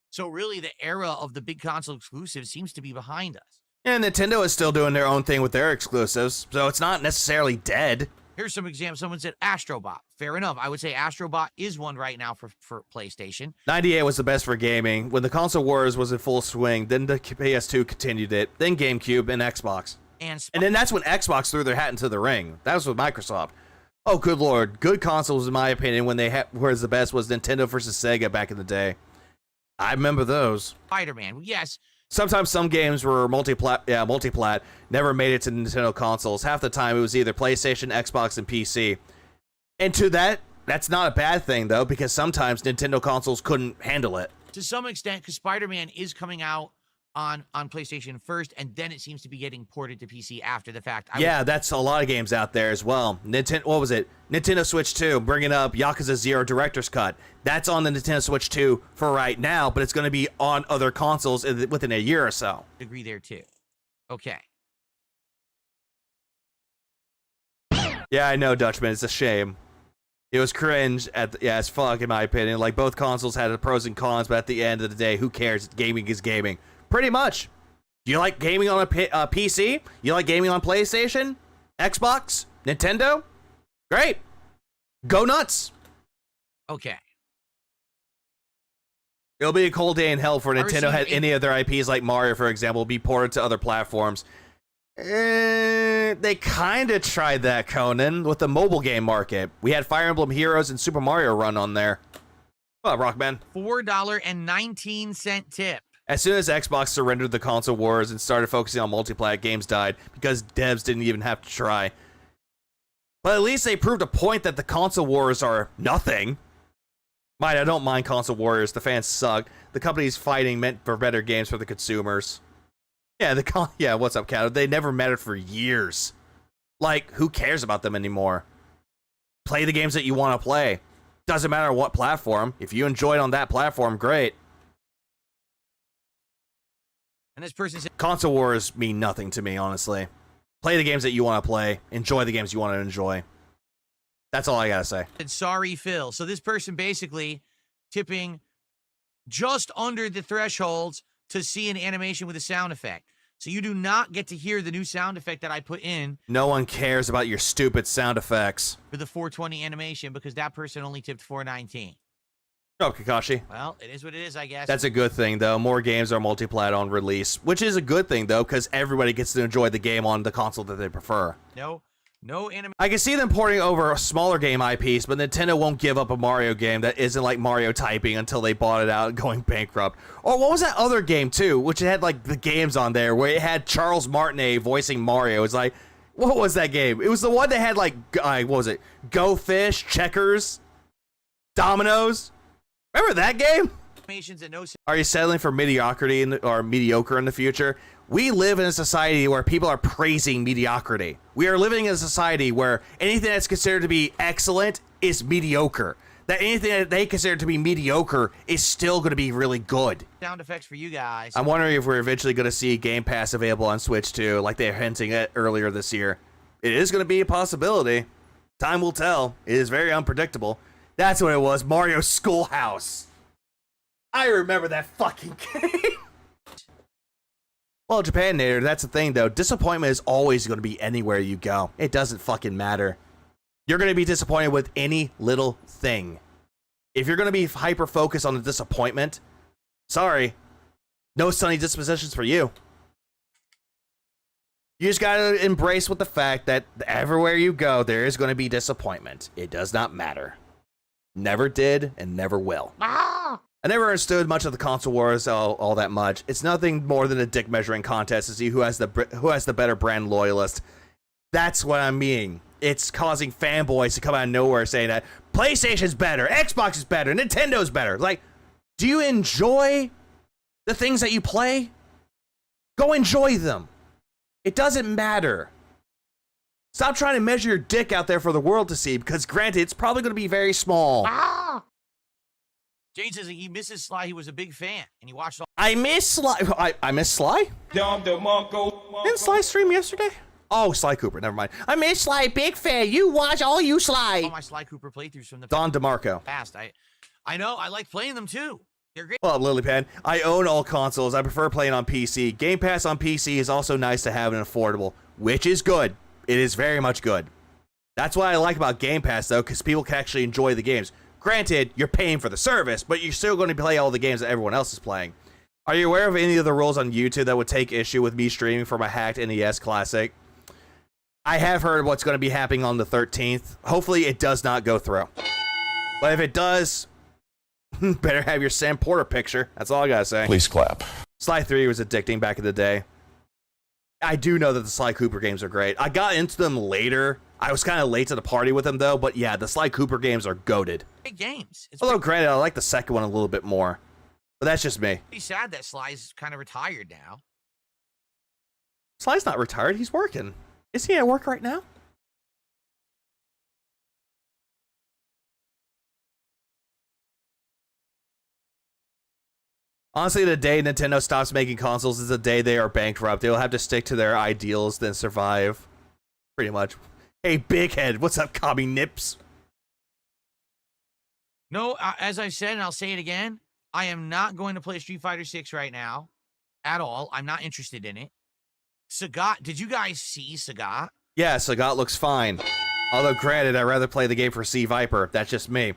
So really, the era of the big console exclusives seems to be behind us. And Nintendo is still doing their own thing with their exclusives, so it's not necessarily dead. Here's some examples. Someone said Astrobot. Fair enough. I would say Astrobot is one right now for PlayStation. 98 was the best for gaming. When the console wars was in full swing, then the PS2 continued it, then GameCube and Xbox. And then that's when Xbox threw their hat into the ring. That was with Microsoft. Oh, good lord. Good consoles, in my opinion, when they were the best was Nintendo versus Sega back in the day. I remember those. Spider-Man. Yes. Sometimes some games were multiplat, never made it to Nintendo consoles. Half the time it was either PlayStation, Xbox, and PC. And to that's not a bad thing, though, because sometimes Nintendo consoles couldn't handle it. To some extent, because Spider-Man is coming out on PlayStation first, and then it seems to be getting ported to PC after the fact. That's a lot of games out there as well. Nintendo Switch 2, bringing up Yakuza 0 Director's Cut. That's on the Nintendo Switch 2 for right now, but it's going to be on other consoles within a year or so. Agree there, too. Okay. Yeah, I know, Dutchman. It's a shame. It was cringe as fuck, in my opinion. Like, both consoles had the pros and cons, but at the end of the day, who cares? Gaming is gaming. Pretty much. Do you like gaming on a PC? You like gaming on PlayStation? Xbox? Nintendo? Great. Go nuts. Okay. It'll be a cold day in hell for Nintendo had any of their IPs like Mario, for example, be ported to other platforms. They kind of tried that, Conan, with the mobile game market. We had Fire Emblem Heroes and Super Mario Run on there. What up, Rockman? $4.19 tip. As soon as Xbox surrendered the console wars and started focusing on multiplayer, games died because devs didn't even have to try. But at least they proved a point that the console wars are nothing. I don't mind console warriors. The fans suck. The company's fighting meant for better games for the consumers. Yeah, what's up, Cat? They never mattered for years. Like, who cares about them anymore? Play the games that you want to play. Doesn't matter what platform. If you enjoy it on that platform, great. And this person said, console wars mean nothing to me, honestly. Play the games that you want to play. Enjoy the games you want to enjoy. That's all I gotta say. Sorry, Phil. So this person basically tipping just under the thresholds to see an animation with a sound effect. So you do not get to hear the new sound effect that I put in. No one cares about your stupid sound effects. For the 420 animation, because that person only tipped 419. Oh, Kakashi. Well, it is what it is, I guess. That's a good thing, though. More games are multiplat on release, which is a good thing, though, because everybody gets to enjoy the game on the console that they prefer. No anime. I can see them porting over a smaller game IPs, but Nintendo won't give up a Mario game that isn't like Mario typing until they bought it out and going bankrupt. Or what was that other game, too, which had, like, the games on there, where it had Charles Martinet voicing Mario. It's like, what was that game? It was the one that had, like, what was it? Go Fish, Checkers, Dominoes. Remember that game? Are you settling for mediocrity or mediocre in the future? We live in a society where people are praising mediocrity. We are living in a society where anything that's considered to be excellent is mediocre. That anything that they consider to be mediocre is still going to be really good. Sound effects for you guys. I'm wondering if we're eventually going to see Game Pass available on Switch too, like they were hinting at earlier this year. It is going to be a possibility. Time will tell. It is very unpredictable. That's what it was, Mario Schoolhouse. I remember that fucking game. Well, Japan Nader, that's the thing though. Disappointment is always going to be anywhere you go. It doesn't fucking matter. You're going to be disappointed with any little thing. If you're going to be hyper-focused on the disappointment, sorry, no sunny dispositions for you. You just got to embrace with the fact that everywhere you go, there is going to be disappointment. It does not matter. Never did and never will. I never understood much of the console wars all that much. It's nothing more than a dick measuring contest to see who has the better brand loyalist. That's what I mean. It's causing fanboys to come out of nowhere saying that PlayStation's better, Xbox is better, Nintendo's better. Like, do you enjoy the things that you play? Go enjoy them. It doesn't matter. Stop trying to measure your dick out there for the world to see, because granted, it's probably going to be very small. Jane says he misses Sly. He was a big fan, and he watched all. I miss Sly. I miss Sly? Didn't Sly stream yesterday? Oh, Sly Cooper. Never mind. I miss Sly. Big fan. You watch all you Sly. All my Sly Cooper playthroughs from the Don DeMarco. past. I know. I like playing them, too. They're great. Well, Lilypan, I own all consoles. I prefer playing on PC. Game Pass on PC is also nice to have and affordable, which is good. It is very much good. That's what I like about Game Pass, though, because people can actually enjoy the games. Granted, you're paying for the service, but you're still going to play all the games that everyone else is playing. Are you aware of any of the rules on YouTube that would take issue with me streaming from a hacked NES Classic? I have heard what's going to be happening on the 13th. Hopefully, it does not go through. But if it does, Better have your Sam Porter picture. That's all I gotta say. Please clap. Sly 3 was addicting back in the day. I do know that the Sly Cooper games are great. I got into them later. I was kind of late to the party with them, though. But yeah, the Sly Cooper games are goated. Great games. It's Although, granted, I like the second one a little bit more. But that's just me. pretty sad that Sly's kind of retired now. Sly's not retired. He's working. Is he at work right now? Honestly, the day Nintendo stops making consoles is the day they are bankrupt. They'll have to stick to their ideals, then survive. Pretty much. Hey, Big Head, what's up, Cobby Nips? No, as I've said, and I'll say it again, I am not going to play Street Fighter 6 right now. At all. I'm not interested in it. Sagat, did you guys see Sagat? Yeah, Sagat looks fine. Although, granted, I'd rather play the game for C Viper. That's just me.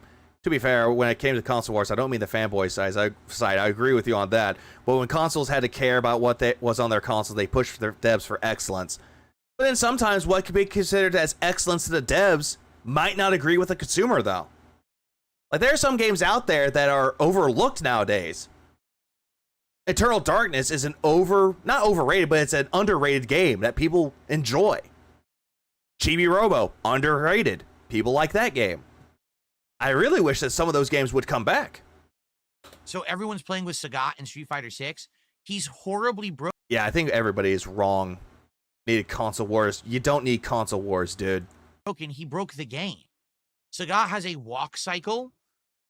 To be fair, when it came to console wars, I don't mean the fanboy side. I agree with you on that. But when consoles had to care about what was on their console, they pushed their devs for excellence. But then sometimes what could be considered as excellence to the devs might not agree with the consumer, though. Like, there are some games out there that are overlooked nowadays. Eternal Darkness is not overrated, but it's an underrated game that people enjoy. Chibi Robo, underrated. People like that game. I really wish that some of those games would come back. So everyone's playing with Sagat in Street Fighter 6. He's horribly broken. Yeah, I think everybody is wrong. Needed console wars. You don't need console wars, dude. He broke the game. Sagat has a walk cycle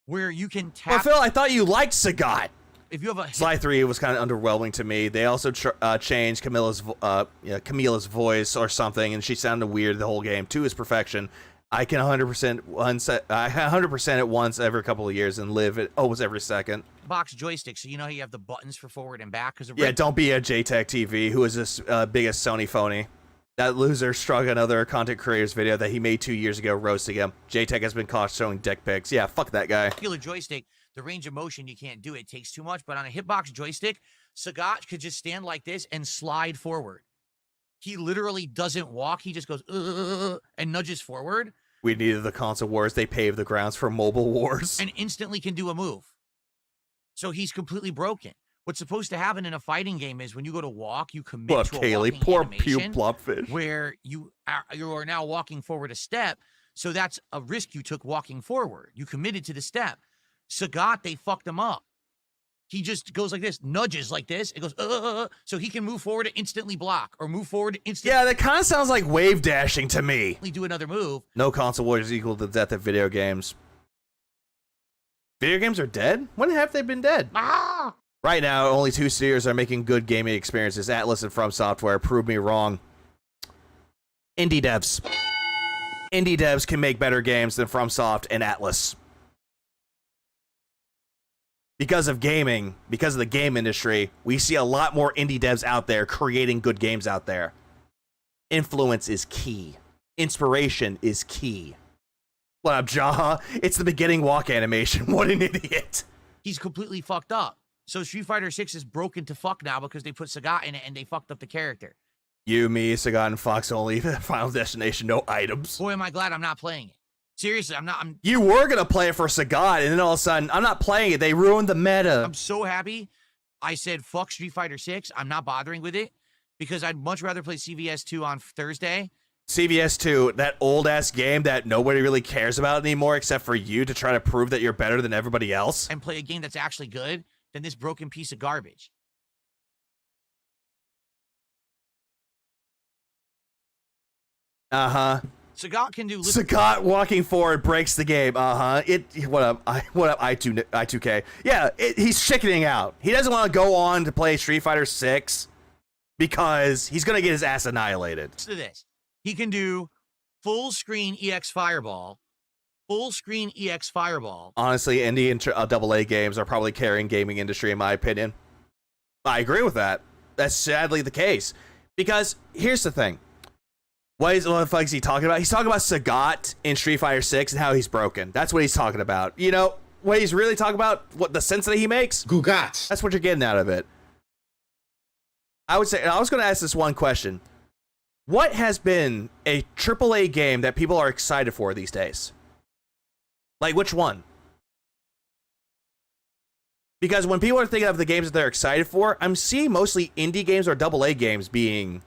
where you can tap. Well, Phil, I thought you liked Sagat. If you have a Sly 3 was kind of underwhelming to me. They also changed Camilla's voice or something, and she sounded weird the whole game. 2 is perfection. I can 100% it once every couple of years and live it almost every second. box joystick, so you know how you have the buttons for forward and back. Yeah, don't be a JTech TV. Who is this biggest Sony phony? That loser struck another content creator's video that he made 2 years ago roasting him. JTech has been caught showing dick pics. Yeah, fuck that guy. Regular joystick, the range of motion, you can't do it. It takes too much. But on a hitbox joystick, Sagat could just stand like this and slide forward. He literally doesn't walk. He just goes, and nudges forward. We needed the console wars. They paved the grounds for mobile wars. And instantly can do a move. So he's completely broken. What's supposed to happen in a fighting game is when you go to walk, you commit to a walking poor animation Blobfish. where you are now walking forward a step. So that's a risk you took walking forward. You committed to the step. Sagat, they fucked him up. He just goes like this, nudges like this. It goes, so he can move forward to instantly block or move forward to instantly. Yeah, that kind of sounds like wave dashing to me. Do another move. No console wars equal to the death of video games. Video games are dead? When have they been dead? Right now, only 2 studios are making good gaming experiences. Atlas and From Software. Prove me wrong. Indie devs. Indie devs can make better games than FromSoft and Atlas. Because of gaming, because of the game industry, we see a lot more indie devs out there creating good games out there. Influence is key. Inspiration is key. What up, Jaha? It's the beginning walk animation. What an idiot. He's completely fucked up. So Street Fighter 6 is broken to fuck now because they put Sagat in it and they fucked up the character. You, me, Sagat, and Fox only. Final Destination, no items. Boy, am I glad I'm not playing it. Seriously, You were going to play it for Sagat, and then all of a sudden, I'm not playing it. They ruined the meta. I'm so happy. I said, fuck Street Fighter 6. I'm not bothering with it because I'd much rather play CVS 2 on Thursday. CVS 2, that old-ass game that nobody really cares about anymore except for you to try to prove that you're better than everybody else. And play a game that's actually good than this broken piece of garbage. Uh-huh. Sagat can do. Sagat walking forward breaks the game. What up? I2K? Yeah, he's chickening out. He doesn't want to go on to play Street Fighter 6 because he's gonna get his ass annihilated. Listen to this. He can do full screen EX Fireball. Full screen EX Fireball. Honestly, indie and AA games are probably carrying gaming industry in my opinion. I agree with that. That's sadly the case because here's the thing. What the fuck is he talking about? He's talking about Sagat in Street Fighter 6 and how he's broken. That's what he's talking about. You know, what he's really talking about, what the sense that he makes? Gugat. That's what you're getting out of it. I was going to ask this one question. What has been a AAA game that people are excited for these days? Like, which one? Because when people are thinking of the games that they're excited for, I'm seeing mostly indie games or AA games being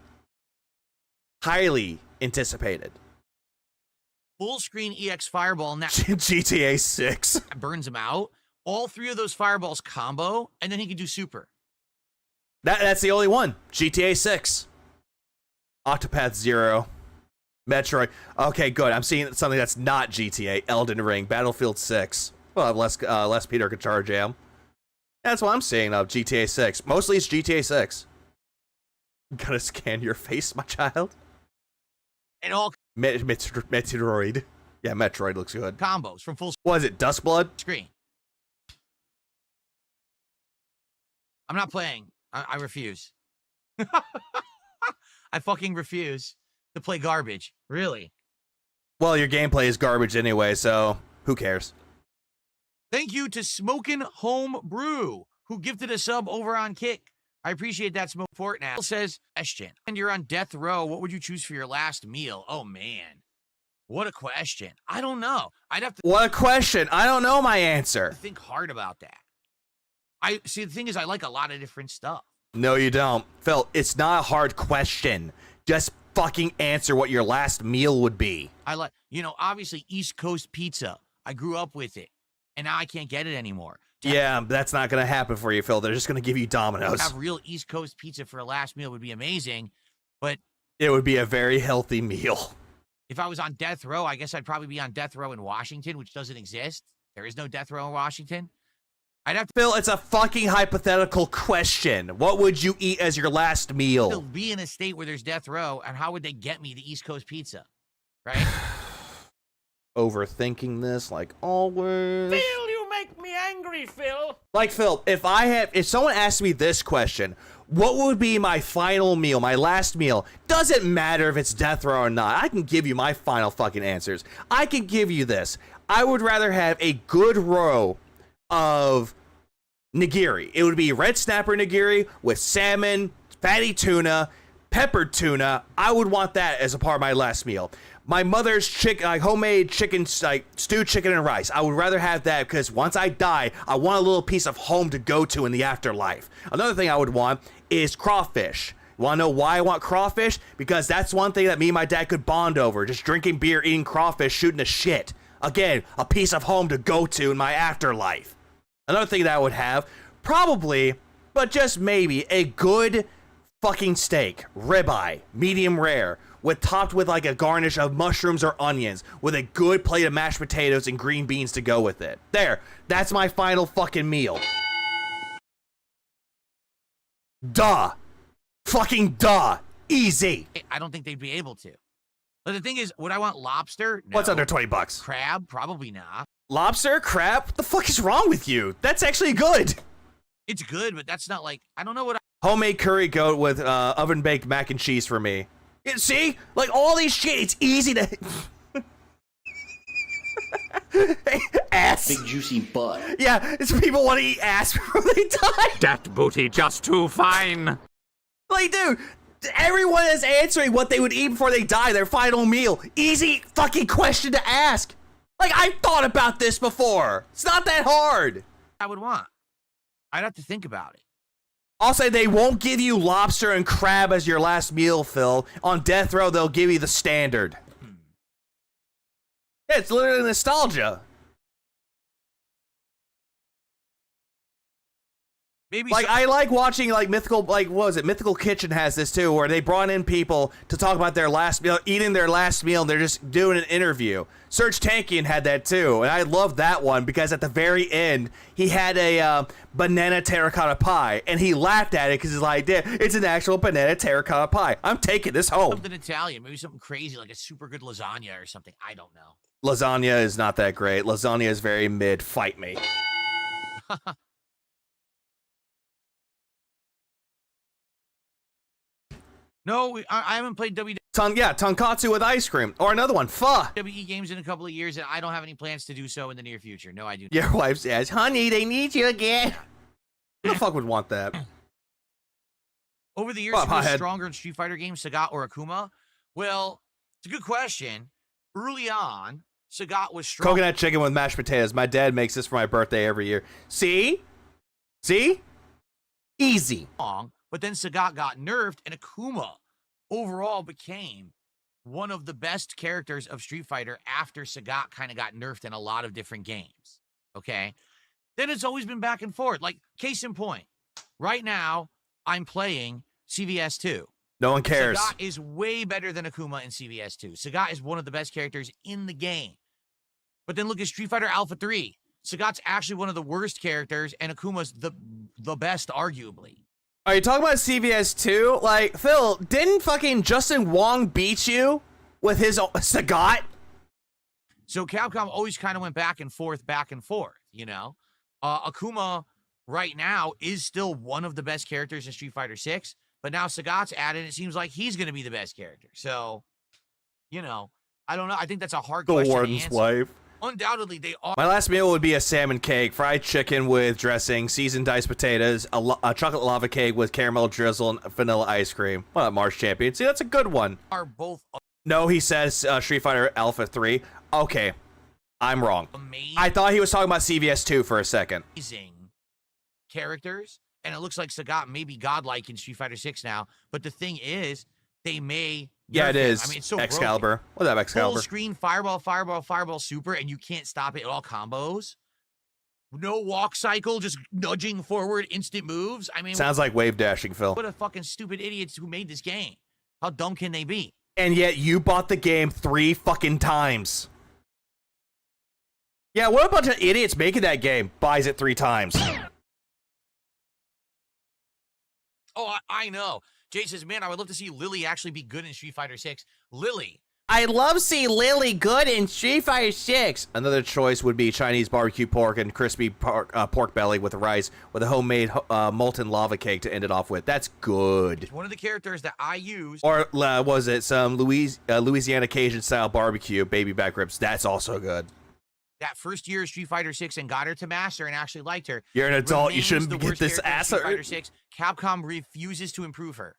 highly anticipated. Full screen EX fireball now. GTA 6 burns him out. All 3 of those fireballs combo, and then he can do super. That's the only one. GTA 6. Octopath Zero. Metroid. Okay, good. I'm seeing something that's not GTA. Elden Ring. Battlefield 6. Well, have less Peter Guitar Jam. That's what I'm seeing of GTA 6. Mostly it's GTA 6. Gotta scan your face, my child. And all Metroid. Yeah, Metroid looks good. combos from full What is it, Duskblood? screen. I'm not playing. I refuse. I fucking refuse to play garbage. Really. Well, your gameplay is garbage anyway, so who cares? Thank you to Smokin' Home Brew, who gifted a sub over on Kick. I appreciate that, Smoke Fortnite. Says, question, and you're on death row, what would you choose for your last meal? Oh, man. What a question. I don't know. I'd have to What a question. I don't know my answer. think hard about that. The thing is, I like a lot of different stuff. No, you don't. Phil, it's not a hard question. Just fucking answer what your last meal would be. I like, obviously East Coast pizza. I grew up with it, and now I can't get it anymore. Yeah, that's not going to happen for you, Phil. They're just going to give you Domino's. Have real East Coast pizza for a last meal would be amazing, but It would be a very healthy meal. if I was on death row, I guess I'd probably be on death row in Washington, which doesn't exist. There is no death row in Washington. I'd have to Phil, it's a fucking hypothetical question. What would you eat as your last still meal? be in a state where there's death row, and how would they get me the East Coast pizza? Right? Overthinking this like always. Phil, you make me angry, Phil. Like, Phil, if someone asked me this question, what would be my final meal, my last meal? Doesn't matter if it's death row or not. I can give you my final fucking answers. I can give you this. I would rather have a good row of nigiri. It would be red snapper nigiri with salmon, fatty tuna, peppered tuna. I would want that as a part of my last meal. My mother's homemade chicken, stewed chicken and rice. I would rather have that because once I die, I want a little piece of home to go to in the afterlife. Another thing I would want is crawfish. You want to know why I want crawfish? Because that's one thing that me and my dad could bond over. Just drinking beer, eating crawfish, shooting the shit. Again, a piece of home to go to in my afterlife. Another thing that I would have, probably, but just maybe, a good fucking steak, ribeye, medium rare, topped with like a garnish of mushrooms or onions, with a good plate of mashed potatoes and green beans to go with it. There, that's my final fucking meal. Duh. Fucking duh. Easy. I don't think they'd be able to. But the thing is, would I want lobster? No. What's under $20? Crab? Probably not. Lobster? Crab? What the fuck is wrong with you? That's actually good. It's good, but that's not like, I don't know what Homemade curry goat with oven baked mac and cheese for me. See? Like all these shit, it's easy to... Ass. Big juicy butt. Yeah, it's people want to eat ass before they die. That booty just too fine. Like, dude, everyone is answering what they would eat before they die, their final meal. Easy fucking question to ask. Like, I've thought about this before. It's not that hard. I would want. I'd have to think about it. I'll say they won't give you lobster and crab as your last meal, Phil. On death row, they'll give you the standard. Yeah, it's literally nostalgia. Maybe like I like watching like Mythical, like what was it? Mythical Kitchen has this too, where they brought in people to talk about their last meal, eating their last meal, and they're just doing an interview. Serge Tankian had that too, and I loved that one because at the very end he had a banana terracotta pie, and he laughed at it because he's like, "It's an actual banana terracotta pie. I'm taking this home." Something Italian, maybe something crazy like a super good lasagna or something. I don't know. Lasagna is not that great. Lasagna is very mid. Fight me. No, I haven't played WWE Tonkatsu with ice cream. Or another one, pho. games in a couple of years, and I don't have any plans to do so in the near future. No, I do not. Your wife says, "Honey, they need you again." Who the fuck would want that? Over the years, who was stronger in Street Fighter games, Sagat or Akuma? Well, it's a good question. Early on, Sagat was strong. Coconut chicken with mashed potatoes. My dad makes this for my birthday every year. See? See? Easy. But then Sagat got nerfed, and Akuma overall became one of the best characters of Street Fighter after Sagat kind of got nerfed in a lot of different games. Okay? Then it's always been back and forth. Like, case in point, right now, I'm playing CVS 2. No one cares. Sagat is way better than Akuma in CVS 2. Sagat is one of the best characters in the game. But then look at Street Fighter Alpha 3. Sagat's actually one of the worst characters, and Akuma's the best, arguably. Are you talking about CVS 2? Like, Phil, didn't fucking Justin Wong beat you with his Sagat? So Capcom always kind of went back and forth, you know? Akuma right now is still one of the best characters in Street Fighter 6, but now Sagat's added, it seems like he's going to be the best character. So, you know, I don't know. I think that's a hard question to answer. Wife. Undoubtedly, they are. My last meal would be a salmon cake, fried chicken with dressing, seasoned diced potatoes, a chocolate lava cake with caramel drizzle, and vanilla ice cream. Well, March Champion. See, that's a good one. Are both No, he says Street Fighter Alpha 3. Okay, I'm wrong. amazing. I thought he was talking about CVS 2 for a second. Characters, and it looks like Sagat may be godlike in Street Fighter 6 now, but the thing is, they may Yeah, it is. I mean, it's so Excalibur. broken. What's up, Excalibur? Full screen, fireball, fireball, fireball, super, and you can't stop it. It all combos. No walk cycle, just nudging forward, instant moves. I mean, Sounds like wave dashing, Phil. what a fucking stupid idiots who made this game. How dumb can they be? And yet you bought the game 3 fucking times. Yeah, what a bunch of idiots making that game buys it 3 times. Oh, I know. Jay says, man, I would love to see Lily actually be good in Street Fighter 6. Lily. I'd love to see Lily good in Street Fighter 6. Another choice would be Chinese barbecue pork and crispy pork belly with rice with a homemade molten lava cake to end it off with. That's good. One of the characters that I use. Or was it some Louisiana Cajun style barbecue baby back ribs? That's also good. That first year of Street Fighter 6 and got her to master and actually liked her. You're an adult. You shouldn't the get worst this character in ass. Street Fighter 6. Capcom refuses to improve her.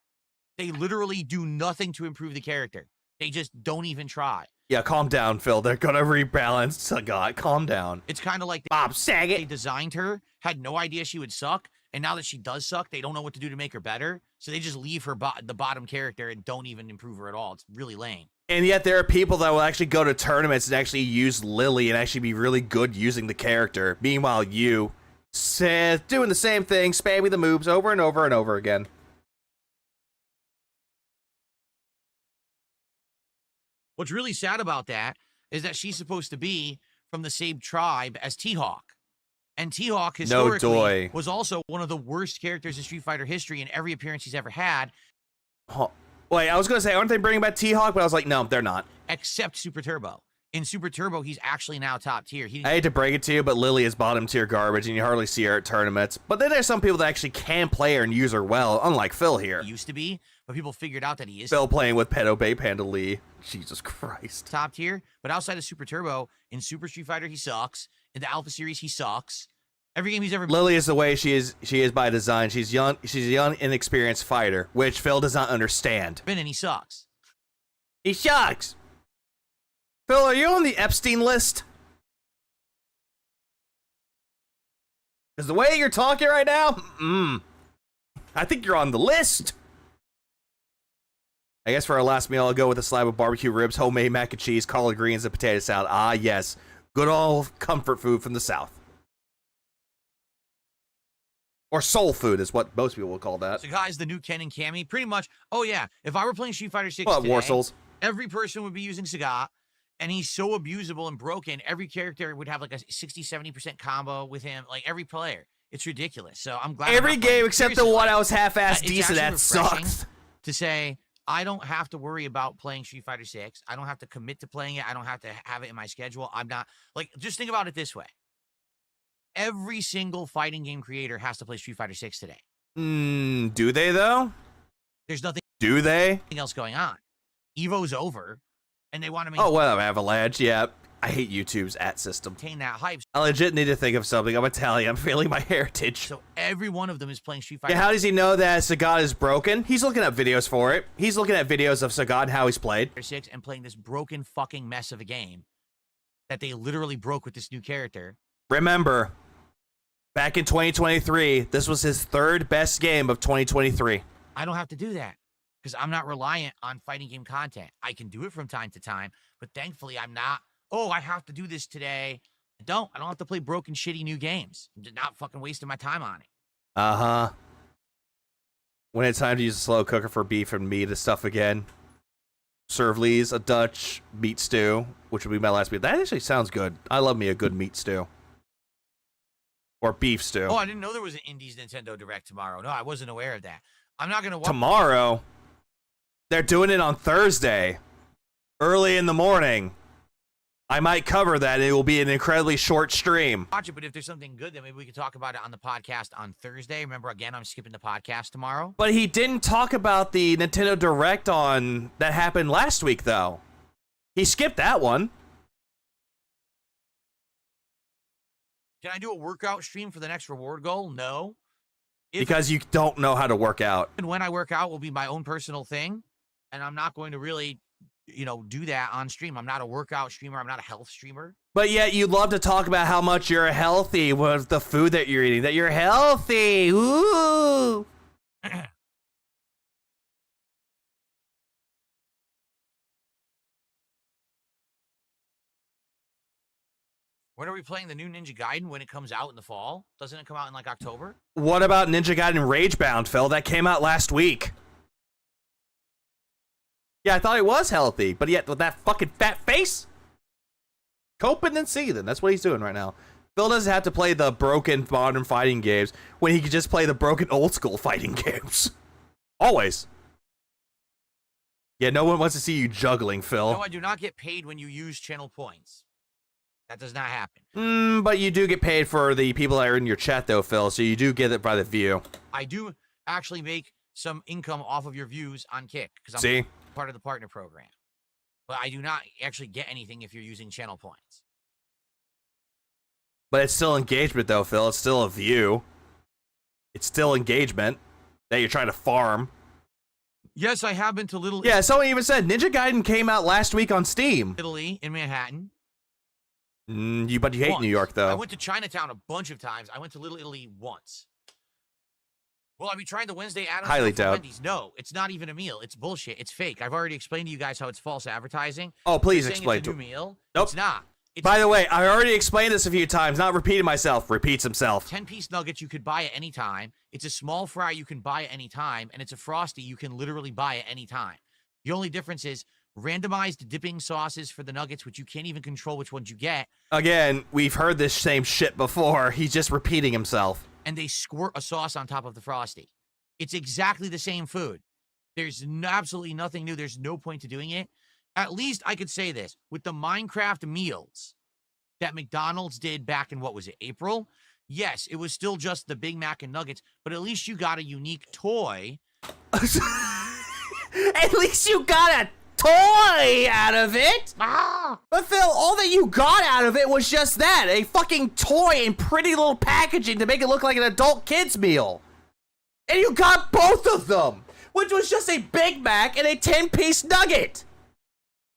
They literally do nothing to improve the character. They just don't even try. Yeah, calm down, Phil. They're gonna rebalance Sagat. Calm down. It's kind of like Bob Saget. They designed her, had no idea she would suck, and now that she does suck, they don't know what to do to make her better. So they just leave her the bottom character and don't even improve her at all. It's really lame. And yet there are people that will actually go to tournaments and actually use Lily and actually be really good using the character. Meanwhile, you, Seth, doing the same thing, spamming the moves over and over and over again. What's really sad about that is that she's supposed to be from the same tribe as T-Hawk. And T-Hawk historically was also one of the worst characters in Street Fighter history in every appearance he's ever had. Wait, I was going to say, aren't they bringing back T-Hawk? But I was like, no, they're not. Except Super Turbo. In Super Turbo, he's actually now top tier. I hate to break it to you, but Lily is bottom tier garbage, and you hardly see her at tournaments. But then there's some people that actually can play her and use her well, unlike Phil here. He used to be, but people figured out that he is. Phil playing with Pedo Bay Panda Lee. Jesus Christ. Top tier, but outside of Super Turbo, in Super Street Fighter, he sucks. In the Alpha series, he sucks. Every game he's ever been. Lily is the way she is by design. She's young, she's a young, inexperienced fighter, which Phil does not understand. And he sucks. He sucks. Phil, are you on the Epstein list? Because the way you're talking right now, I think you're on the list. I guess for our last meal, I'll go with a slab of barbecue ribs, homemade mac and cheese, collard greens, and potato salad. Ah, yes. Good old comfort food from the South. Or soul food is what most people will call that. So, guys, the new Ken and Cammy, pretty much, oh, yeah, if I were playing Street Fighter 6 today, War Souls. Every person would be using Sagat, and he's so abusable and broken, every character would have like a 60-70% combo with him, like every player. It's ridiculous. So I'm glad. Every game except the one I was half-assed decent at sucks. To say, I don't have to worry about playing Street Fighter 6. I don't have to commit to playing it. I don't have to have it in my schedule. I'm not, like, just think about it this way. Every single fighting game creator has to play Street Fighter 6 today. Do they, though? There's nothing. Do they? Else going on. Evo's over, and they want to make. Oh, well, Avalanche, yeah. I hate YouTube's system. Maintain that hype. I legit need to think of something. I'm Italian. I'm feeling my heritage. So every one of them is playing Street Fighter. Yeah, how does he know that Sagat is broken? He's looking at videos for it. He's looking at videos of Sagat and how he's played. 6 and playing this broken fucking mess of a game that they literally broke with this new character. Remember, Back in 2023, this was his third best game of 2023. I don't have to do that because I'm not reliant on fighting game content. I can do it from time to time, but thankfully I'm not, oh, I have to do this today. I don't have to play broken, shitty new games. I'm just not fucking wasting my time on it. Uh-huh. When it's time to use a slow cooker for beef and meat and stuff again. Serve Lee's a Dutch meat stew, which would be my last meat. That actually sounds good. I love me a good meat stew. Or beef stew. Oh, I didn't know there was an Indies Nintendo Direct tomorrow. No, I wasn't aware of that. I'm not going to watch. Tomorrow? They're doing it on Thursday. Early in the morning. I might cover that. It will be an incredibly short stream. Watch it, but if there's something good, then maybe we could talk about it on the podcast on Thursday. Remember, again, I'm skipping the podcast tomorrow. But he didn't talk about the Nintendo Direct that happened last week, though. He skipped that one. Can I do a workout stream for the next reward goal? No. Because you don't know how to work out. And when I work out will be my own personal thing, and I'm not going to really, do that on stream. I'm not a workout streamer. I'm not a health streamer. But yet you love to talk about how much you're healthy with the food that you're eating, that you're healthy. Ooh. When are we playing the new Ninja Gaiden when it comes out in the fall? Doesn't it come out in like October? What about Ninja Gaiden Ragebound, Phil? That came out last week. Yeah, I thought it was healthy, but yet with that fucking fat face? Coping and seething. That's what he's doing right now. Phil doesn't have to play the broken modern fighting games when he could just play the broken old school fighting games. Always. Yeah, no one wants to see you juggling, Phil. No, I do not get paid when you use channel points. That does not happen. But you do get paid for the people that are in your chat, though, Phil, so you do get it by the view. I do actually make some income off of your views on Kick, because I'm part of the partner program. But I do not actually get anything if you're using channel points. But it's still engagement, though, Phil. It's still a view. It's still engagement that you're trying to farm. Yes, I have been to Little... Yeah, someone even said Ninja Gaiden came out last week on Steam. Italy, in Manhattan. But you hate New York, though. I went to Chinatown a bunch of times. I went to Little Italy once. Will I be trying the Wednesday Addams Highly for doubt. Wendy's? No, it's not even a meal. It's bullshit. It's fake. I've already explained to you guys how it's false advertising. Oh, please You're saying explain it's a to new meal. Nope. It's not. It's By the way, I already explained this a few times. Not repeating myself. Repeats himself. 10-piece nuggets you could buy at any time. It's a small fry you can buy at any time. And it's a Frosty you can literally buy at any time. The only difference is randomized dipping sauces for the nuggets, which you can't even control which ones you get. Again, we've heard this same shit before. He's just repeating himself. And they squirt a sauce on top of the Frosty. It's exactly the same food. There's absolutely nothing new. There's no point to doing it. At least I could say this. With the Minecraft meals that McDonald's did back in, what was it, April? Yes, it was still just the Big Mac and nuggets, but at least you got a unique toy. At least you got a toy out of it. But Phil, all that you got out of it was just that, a fucking toy in pretty little packaging to make it look like an adult kid's meal. And you got both of them, which was just a Big Mac and a 10-piece nugget.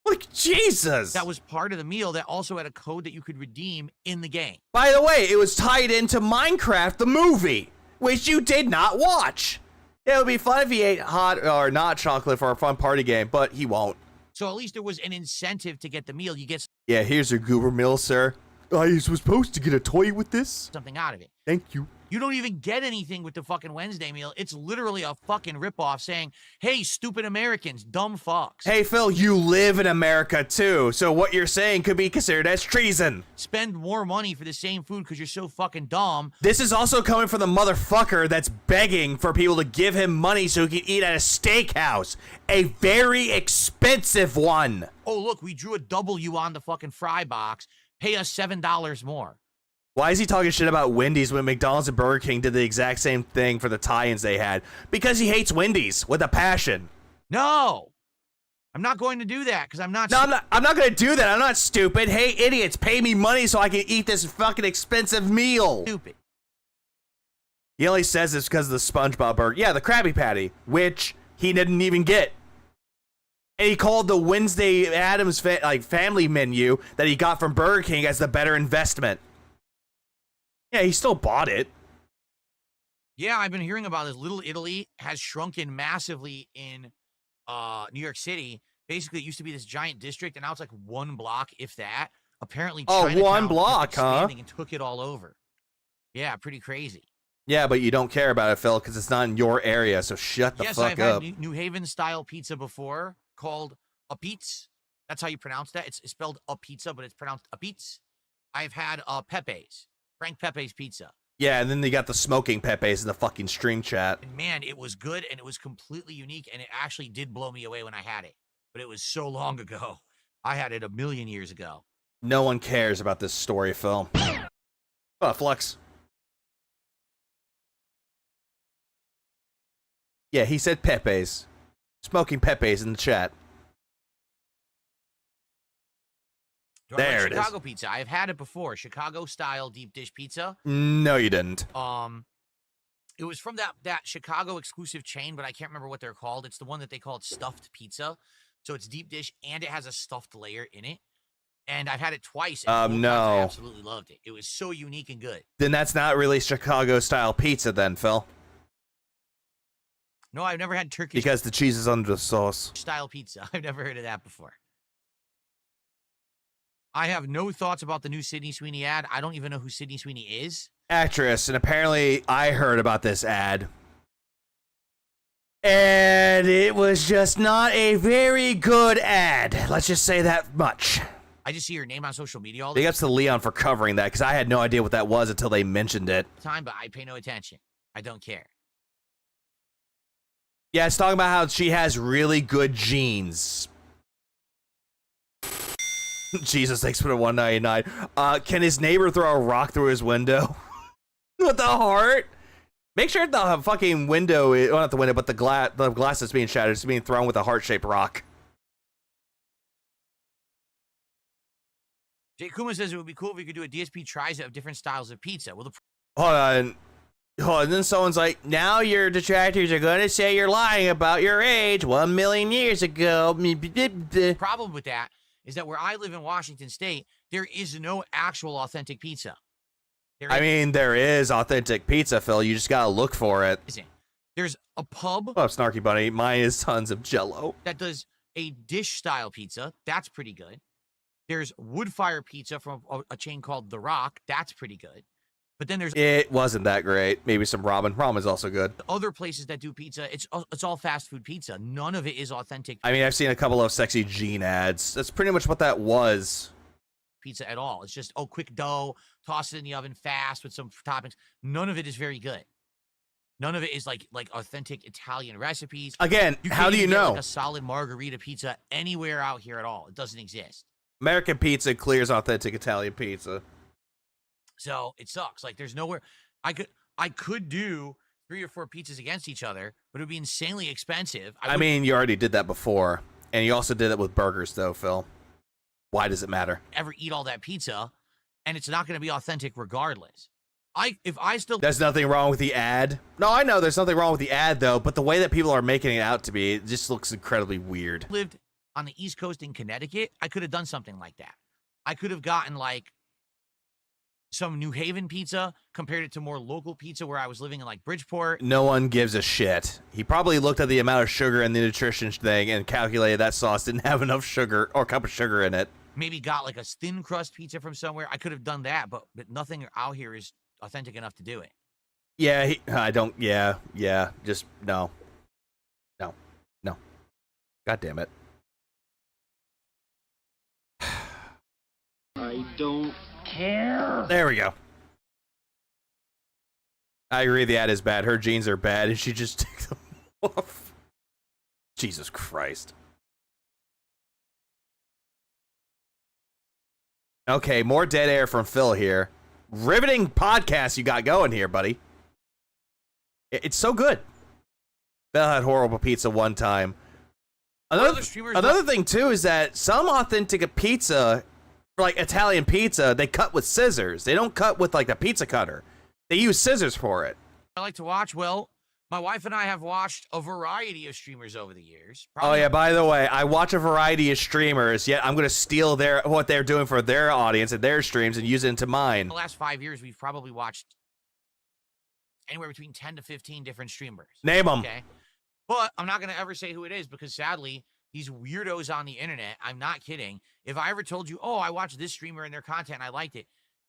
Like, Jesus. That was part of the meal that also had a code that you could redeem in the game. By the way, it was tied into Minecraft, the movie, which you did not watch. It would be fun if he ate hot or not chocolate for a fun party game, but he won't. So at least there was an incentive to get the meal. You get Yeah, here's your goober meal, sir. I was supposed to get a toy with this. something out of it. Thank you. You don't even get anything with the fucking Wednesday meal. It's literally a fucking ripoff saying, hey, stupid Americans, dumb fucks. Hey, Phil, you live in America, too, so what you're saying could be considered as treason. Spend more money for the same food because you're so fucking dumb. This is also coming from the motherfucker that's begging for people to give him money so he can eat at a steakhouse. A very expensive one. Oh, look, we drew a W on the fucking fry box. Pay us $7 more. Why is he talking shit about Wendy's when McDonald's and Burger King did the exact same thing for the tie-ins they had? Because he hates Wendy's with a passion. No. I'm not going to do that because I'm not... No, I'm not going to do that. I'm not stupid. Hey, idiots, pay me money so I can eat this fucking expensive meal. Stupid. He only says this because of the SpongeBob burger. Yeah, the Krabby Patty, which he didn't even get. And he called the Wednesday Addams family menu that he got from Burger King as the better investment. Yeah, he still bought it. Yeah, I've been hearing about this. Little Italy has shrunken massively in New York City. Basically, it used to be this giant district, and now it's like one block, if that. Apparently, Chinatown one block, kept expanding and took it all over. Yeah, pretty crazy. Yeah, but you don't care about it, Phil, because it's not in your area, so shut the Yes, fuck I've up. had New Haven-style pizza before, called a Pete's. That's how you pronounce that. It's spelled a pizza, but it's pronounced a Pete's. I've had Pepe's, Frank Pepe's Pizza. Yeah, and then they got the smoking Pepe's in the fucking stream chat. And man, it was good, and it was completely unique, and it actually did blow me away when I had it. But it was so long ago. I had it a million years ago. No one cares about this story, Phil. Oh, Flux. Yeah, he said Pepe's. Smoking Pepe's in the chat. There it is. Chicago pizza. I've had it before. Chicago-style deep dish pizza. No, you didn't. It was from that Chicago exclusive chain, but I can't remember what they're called. It's the one that they call it stuffed pizza. So it's deep dish, and it has a stuffed layer in it. And I've had it twice. And no. I absolutely loved it. It was so unique and good. Then that's not really Chicago-style pizza then, Phil. No, I've never had Turkish. Because the cheese is under the sauce. Style pizza. I've never heard of that before. I have no thoughts about the new Sydney Sweeney ad. I don't even know who Sydney Sweeney is. Actress, and apparently I heard about this ad. And it was just not a very good ad. Let's just say that much. I just see her name on social media all the Big ups to Leon for covering that, because I had no idea what that was until they mentioned it. time, but I pay no attention. I don't care. Yeah, it's talking about how she has really good genes. Jesus, thanks for the $1.99. Can his neighbor throw a rock through his window? With the heart? Make sure the fucking window, well, not the window, but the glass that's being shattered is being thrown with a heart-shaped rock. Jay Kuma says it would be cool if we could do a DSP tries of different styles of pizza. Well, the Hold on. And then someone's like, now your detractors are going to say you're lying about your age 1 million years ago. problem with that is that where I live in Washington State, there is no actual authentic pizza. I mean, there is authentic pizza, Phil. You just got to look for it. There's a pub. What's up, Snarky Bunny? Mine is tons of Jell-O. That does a dish-style pizza. That's pretty good. There's wood fire pizza from a chain called The Rock. That's pretty good. But then there's... It wasn't that great. Maybe some ramen. Ramen's also good. Other places that do pizza, it's all fast food pizza. None of it is authentic. I mean, I've seen a couple of Sexy Gene ads. That's pretty much what that was. Pizza at all. It's just, quick dough, toss it in the oven fast with some toppings. None of it is very good. None of it is like authentic Italian recipes. Again, how do you know? Like a solid margarita pizza anywhere out here at all. It doesn't exist. American pizza clears authentic Italian pizza. So it sucks. Like there's nowhere I could do 3 or 4 pizzas against each other, but it would be insanely expensive. I mean, you already did that before, and you also did it with burgers, though, Phil. Why does it matter? Ever eat all that pizza, and it's not going to be authentic regardless. There's nothing wrong with the ad. No, I know there's nothing wrong with the ad, though, but the way that people are making it out to be, it just looks incredibly weird. Lived on the East Coast in Connecticut, I could have done something like that. I could have gotten like some New Haven pizza, compared it to more local pizza where I was living in like Bridgeport. No one gives a shit. He probably looked at the amount of sugar in the nutrition thing and calculated that sauce didn't have enough sugar or cup of sugar in it. Maybe got like a thin crust pizza from somewhere. I could have done that, but nothing out here is authentic enough to do it. Yeah, just no. God damn it. I don't care. There we go. I agree the ad is bad. Her jeans are bad, and she just took them off. Jesus Christ. Okay, more dead air from Phil here. Riveting podcast you got going here, buddy. It's so good. Phil had horrible pizza one time. Another thing, too, is that some authentic pizza, like Italian pizza, they cut with scissors. They don't cut with, like, a pizza cutter. They use scissors for it. I like to watch, well, My wife and I have watched a variety of streamers over the years. Oh yeah, by the way, I watch a variety of streamers, yet I'm gonna steal what they're doing for their audience and their streams and use it into mine. In the last 5 years, we've probably watched anywhere between 10 to 15 different streamers. Name them. Okay. But I'm not gonna ever say who it is because sadly, these weirdos on the internet, I'm not kidding. If I ever told you, oh, I watched this streamer and their content and I liked it,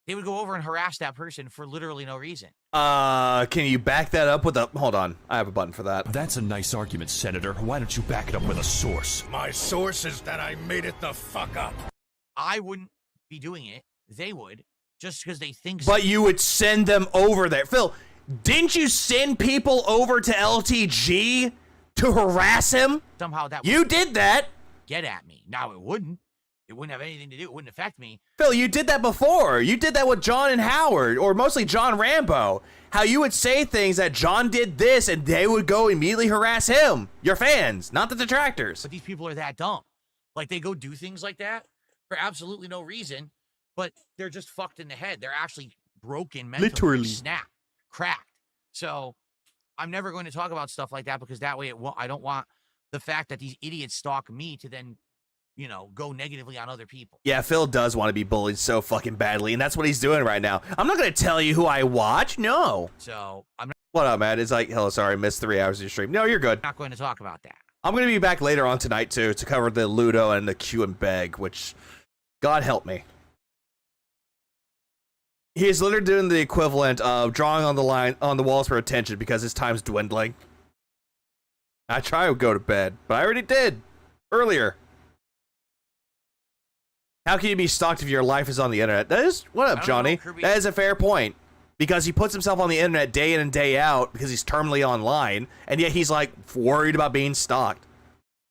they would go over and harass that person for literally no reason. Can you back that up with a... Hold on. I have a button for that. That's a nice argument, Senator. Why don't you back it up with a source? My source is that I made it the fuck up. I wouldn't be doing it. They would, just because they think so. But you would send them over there. Phil, didn't you send people over to LTG to harass him? Somehow that you did that. Get at me. Now it wouldn't. It wouldn't have anything to do. It wouldn't affect me. Phil, you did that before. You did that with John and Howard, or mostly John Rambo. How you would say things that John did this, and they would go immediately harass him. Your fans, not the detractors. But these people are that dumb. Like, they go do things like that for absolutely no reason, but they're just fucked in the head. They're actually broken mentally. Literally. Snapped. Cracked. So, I'm never going to talk about stuff like that because that way I don't want the fact that these idiots stalk me to then, you know, go negatively on other people. Yeah, Phil does want to be bullied so fucking badly, and that's what he's doing right now. I'm not going to tell you who I watch. No. So, I'm not... What up, man? It's like, hello, sorry, missed 3 hours of your stream. No, you're good. Not going to talk about that. I'm going to be back later on tonight, too, to cover the Ludo and the Q and Beg, which, God help me. He's literally doing the equivalent of drawing on the walls for attention because his time's dwindling. I try to go to bed, but I already did earlier. How can you be stalked if your life is on the internet? That is, what up, Johnny? That is a fair point. Because he puts himself on the internet day in and day out because he's terminally online, and yet he's like worried about being stalked.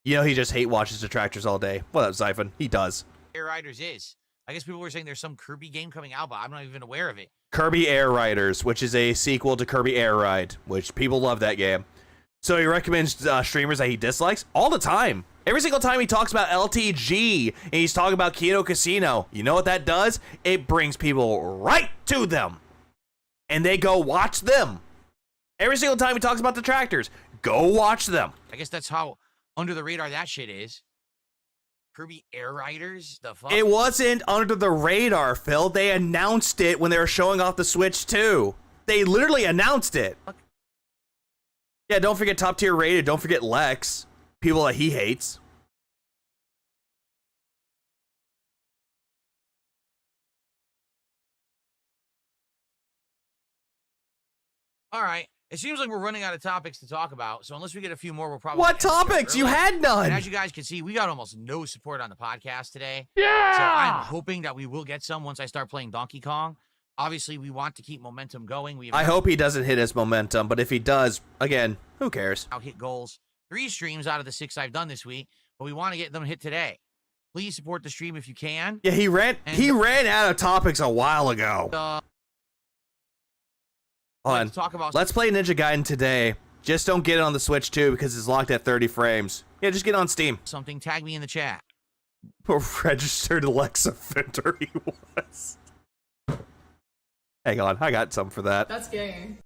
You know, he just hate watches detractors all day. What up, Zyphon? He does. Air Riders is. I guess people were saying there's some Kirby game coming out, but I'm not even aware of it. Kirby Air Riders, which is a sequel to Kirby Air Ride, which people love that game. So he recommends streamers that he dislikes all the time. Every single time he talks about LTG and he's talking about Kino Casino, you know what that does? It brings people right to them. And they go watch them. Every single time he talks about detractors, go watch them. I guess that's how under the radar that shit is. Kirby Air Riders? The fuck? It wasn't under the radar, Phil. They announced it when they were showing off the Switch 2. They literally announced it. Yeah, don't forget top tier rated. Don't forget Lex. People that he hates. All right. It seems like we're running out of topics to talk about, so unless we get a few more, we'll probably... What topics? You had none! And as you guys can see, we got almost no support on the podcast today. Yeah! So I'm hoping that we will get some once I start playing Donkey Kong. Obviously, we want to keep momentum going. I hope he doesn't hit his momentum, but if he does, again, who cares? I'll hit goals. 3 streams out of the 6 I've done this week, but we want to get them hit today. Please support the stream if you can. Yeah, he ran out of topics a while ago. Hold on. Let's play Ninja Gaiden today. Just don't get it on the Switch 2 because it's locked at 30 frames. Yeah, just get on Steam. Something, tag me in the chat. Poor registered Alexa offender he was. Hang on, I got some for that. That's gay.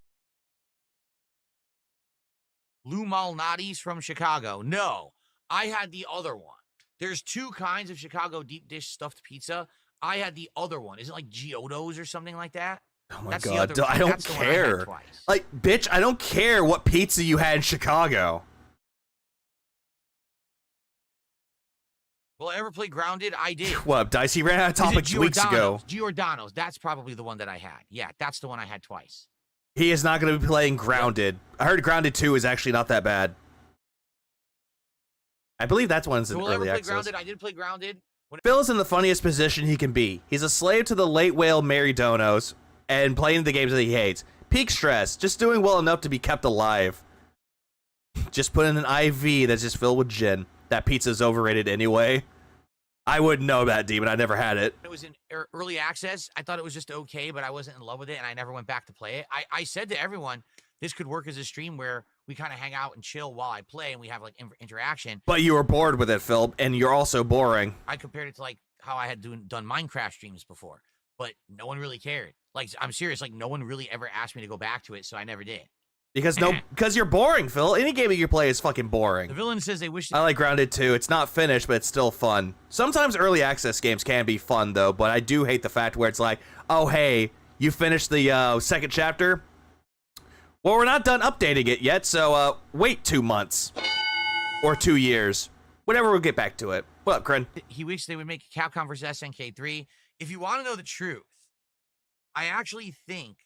Lou Malnati's from Chicago. No, I had the other one. There's 2 kinds of Chicago deep dish stuffed pizza. I had the other one. Is it like Giotto's or something like that? Oh my God, I don't care. Like, bitch, I don't care what pizza you had in Chicago. Will I ever play Grounded? I did. What up, Dice? He ran out of topics weeks ago. Giordano's. That's probably the one that I had. Yeah, that's the one I had twice. He is not going to be playing Grounded. I heard Grounded 2 is actually not that bad. I believe that's one's in early access. Grounded? I did play Grounded. Phil's in the funniest position he can be. He's a slave to the late whale Mary Donos and playing the games that he hates. Peak stress, just doing well enough to be kept alive. Just put in an IV that's just filled with gin. That pizza's overrated anyway. I wouldn't know that, Demon. I never had it. It was in early access. I thought it was just okay, but I wasn't in love with it, and I never went back to play it. I said to everyone, this could work as a stream where we kind of hang out and chill while I play, and we have, like, interaction. But you were bored with it, Phil, and you're also boring. I compared it to, like, how I had done Minecraft streams before, but no one really cared. Like, I'm serious. Like, no one really ever asked me to go back to it, so I never did. Because you're boring, Phil. Any game you play is fucking boring. The villain says they wish. I like Grounded 2. It's not finished, but it's still fun. Sometimes early access games can be fun, though, but I do hate the fact where it's like, oh, hey, you finished the second chapter? Well, we're not done updating it yet, so wait 2 months. Or 2 years. Whatever, we'll get back to it. What up, Kren? He wished they would make Capcom vs. SNK 3. If you want to know the truth, I actually think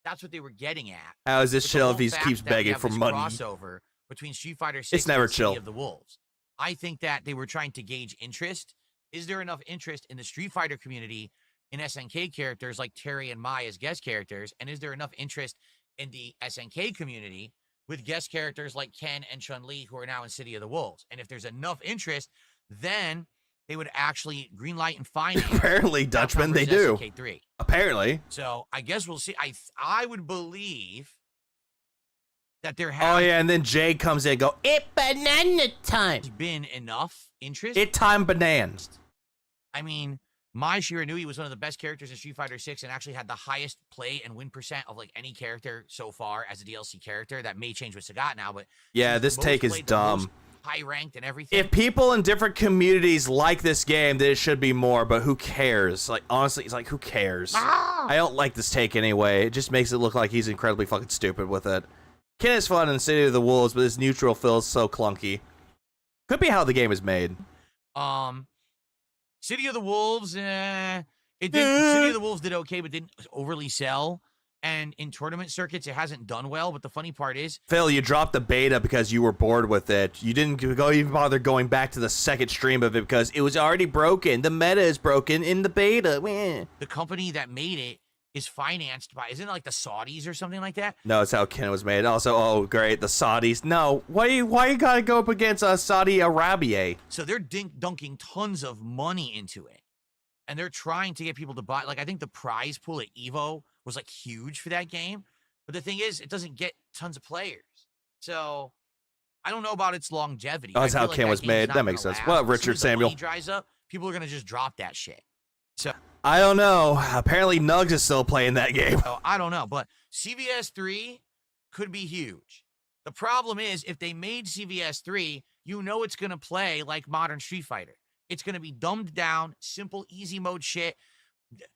that's what they were getting at. How is this chill if he keeps that begging for money? Crossover between Street Fighter 6 It's never and chill. City of the Wolves. I think that they were trying to gauge interest. Is there enough interest in the Street Fighter community in SNK characters like Terry and Mai as guest characters? And is there enough interest in the SNK community with guest characters like Ken and Chun-Li who are now in City of the Wolves? And if there's enough interest, then they would actually greenlight and finance. Apparently, Dutchman, they do. SNK 3. Apparently. So I guess we'll see. I would believe that there has. Oh yeah, and then Jay comes in and go, "It banana time." Been enough interest. It time bananas. I mean, Mai Shiranui was one of the best characters in Street Fighter 6 and actually had the highest play and win percent of like any character so far as a DLC character. That may change with Sagat now, but yeah, this take is dumb. High ranked and everything. If people in different communities like this game, then it should be more, but who cares? Like, honestly, it's like, who cares? I don't like this take anyway. It just makes it look like he's incredibly fucking stupid with it. Ken is fun in City of the Wolves, but this neutral feels so clunky. Could be how the game is made. City of the Wolves, City of the Wolves did okay, but didn't overly sell. And in tournament circuits, it hasn't done well. But the funny part is, Phil, you dropped the beta because you were bored with it. You didn't even bother going back to the second stream of it because it was already broken. The meta is broken in the beta. The company that made it is financed by, isn't it like the Saudis or something like that? No, it's how Ken was made. Also, oh great, the Saudis. No, why you gotta go up against Saudi Arabia? So they're dunking tons of money into it, and they're trying to get people to buy. Like I think the prize pool at Evo was like huge for that game, but the thing is, it doesn't get tons of players. So I don't know about its longevity. Oh, that's how Ken was made. That makes sense. Well, Richard Samuel. When he dries up, people are gonna just drop that shit. So I don't know. Apparently, Nugs is still playing that game. Oh, I don't know, but CVS 3 could be huge. The problem is, if they made CVS 3, you know it's gonna play like modern Street Fighter. It's gonna be dumbed down, simple, easy mode shit.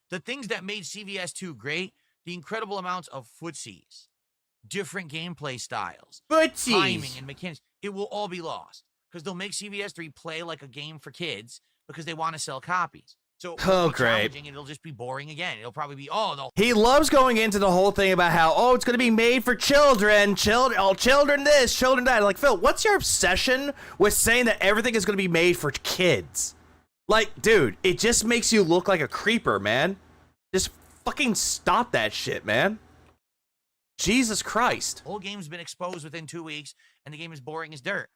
The things that made CVS 2 great, the incredible amounts of footsies, different gameplay styles, timing and mechanics, it will all be lost because they'll make CVS 3 play like a game for kids because they want to sell copies. So great. And it'll just be boring again. It'll probably be, He loves going into the whole thing about how, it's going to be made for children, children this, children that. Like, Phil, what's your obsession with saying that everything is going to be made for kids? Like, dude, it just makes you look like a creeper, man. Just fucking stop that shit, man. Jesus Christ. The whole game's been exposed within 2 weeks, and the game is boring as dirt.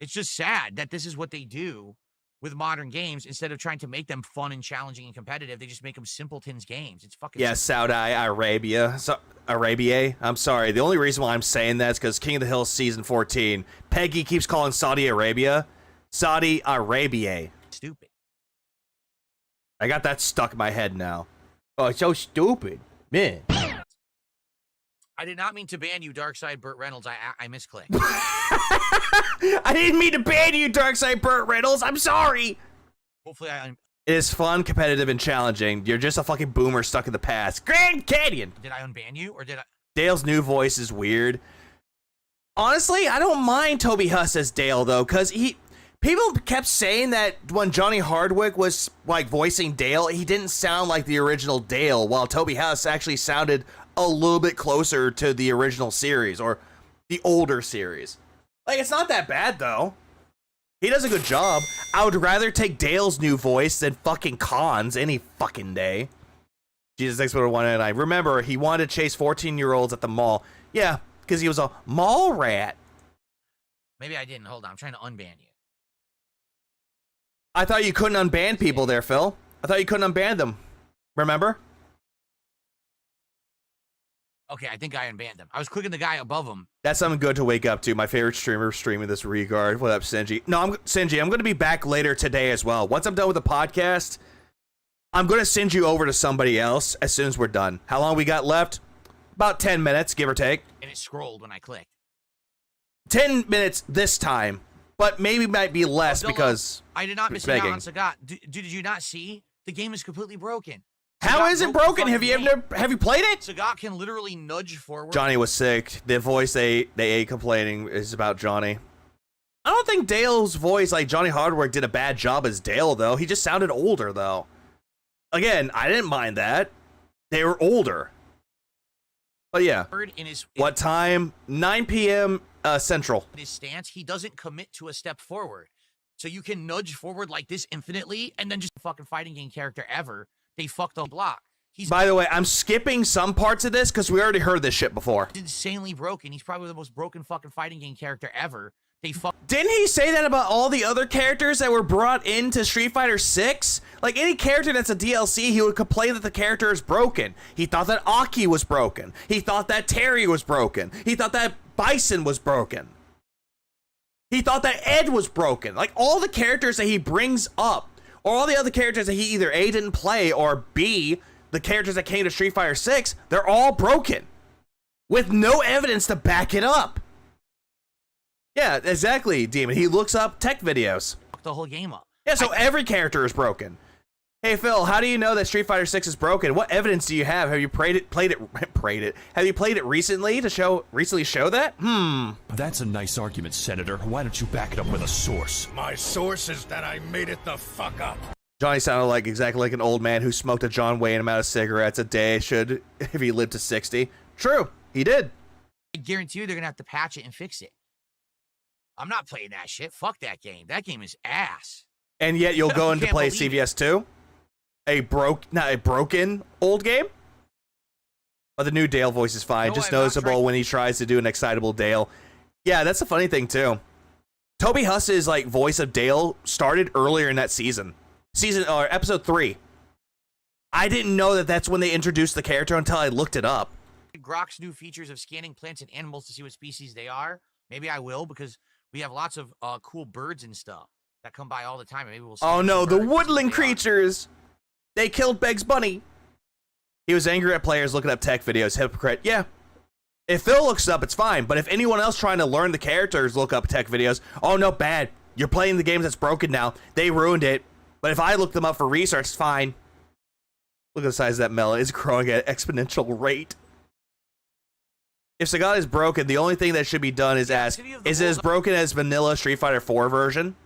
It's just sad that this is what they do with modern games. Instead of trying to make them fun and challenging and competitive, they just make them simpletons games. It's fucking Saudi Arabia. Arabia. I'm sorry. The only reason why I'm saying that is because King of the Hill Season 14, Peggy keeps calling Saudi Arabia Saudi Arabia. Stupid. I got that stuck in my head now. Oh, it's so stupid. Man. I did not mean to ban you, Darkside Burt Reynolds. I misclicked. I didn't mean to ban you, Darkside Burt Reynolds. I'm sorry. Hopefully it is fun, competitive, and challenging. You're just a fucking boomer stuck in the past. Grand Canyon. Did I unban you, or did I? Dale's new voice is weird. Honestly, I don't mind Toby Huss as Dale, though, because people kept saying that when Johnny Hardwick was, like, voicing Dale, he didn't sound like the original Dale, while Toby Huss actually sounded a little bit closer to the original series, or the older series. Like, it's not that bad, though. He does a good job. I would rather take Dale's new voice than fucking Khan's any fucking day. Jesus Explorer 199. Remember, he wanted to chase 14-year-olds at the mall. Yeah, because he was a mall rat. Maybe I didn't. Hold on. I'm trying to unban you. I thought you couldn't unban people there, Phil. I thought you couldn't unban them. Remember? Okay, I think I unbanned them. I was clicking the guy above him. That's something good to wake up to. My favorite streamer streaming this regard. What up, Sinji? No, Sinji, I'm going to be back later today as well. Once I'm done with the podcast, I'm going to send you over to somebody else as soon as we're done. How long we got left? About 10 minutes, give or take. and it scrolled when I clicked. 10 minutes this time, but maybe might be less because I did not miss out on Sagat. Did you not see? The game is completely broken. How is it broken? Have you played it? Sagat can literally nudge forward. Johnny was sick. The voice they ate complaining is about Johnny. I don't think Dale's voice, like Johnny Hardwick, did a bad job as Dale, though. He just sounded older, though. Again, I didn't mind that. They were older. But yeah. What time? 9 p.m. Central. His stance, he doesn't commit to a step forward. So you can nudge forward like this infinitely, and then just a fucking fighting game character ever. They fucked the block. By the way, I'm skipping some parts of this because we already heard this shit before. Insanely broken. He's probably the most broken fucking fighting game character ever. Didn't he say that about all the other characters that were brought into Street Fighter 6? Like, any character that's a DLC, he would complain that the character is broken. He thought that Aki was broken. He thought that Terry was broken. He thought that Bison was broken. He thought that Ed was broken. Like, all the characters that he brings up, or all the other characters that he either A, didn't play, or B, the characters that came to Street Fighter 6, they're all broken. With no evidence to back it up. Yeah, exactly, Demon. He looks up tech videos. The whole game up. Yeah, so every character is broken. Hey, Phil, how do you know that Street Fighter 6 is broken? What evidence do you have? Have you played it? Have you played it recently to show that? That's a nice argument, Senator. Why don't you back it up with a source? My source is that I made it the fuck up. Johnny sounded like exactly like an old man who smoked a John Wayne amount of cigarettes a day should if he lived to 60. True, he did. I guarantee you they're gonna have to patch it and fix it. I'm not playing that shit. Fuck that game. That game is ass. And yet you'll go in to play CVS 2? Not a broken old game? But the new Dale voice is fine. Just noticeable when he tries to do an excitable Dale. Yeah, that's the funny thing too. Toby Huss's like voice of Dale started earlier in that season. Episode 3. I didn't know that that's when they introduced the character until I looked it up. Grok's new features of scanning plants and animals to see what species they are. Maybe I will because we have lots of cool birds and stuff that come by all the time. Maybe we'll. Oh no, the woodland creatures! They killed Beg's bunny. He was angry at players looking up tech videos. Hypocrite. Yeah. If Phil looks it up, it's fine. But if anyone else trying to learn the characters look up tech videos, oh no, bad. You're playing the game that's broken now. They ruined it. But if I look them up for research, it's fine. Look at the size of that melon. It's growing at an exponential rate. If Sagat is broken, the only thing that should be done is ask, is it as broken as vanilla Street Fighter 4 version?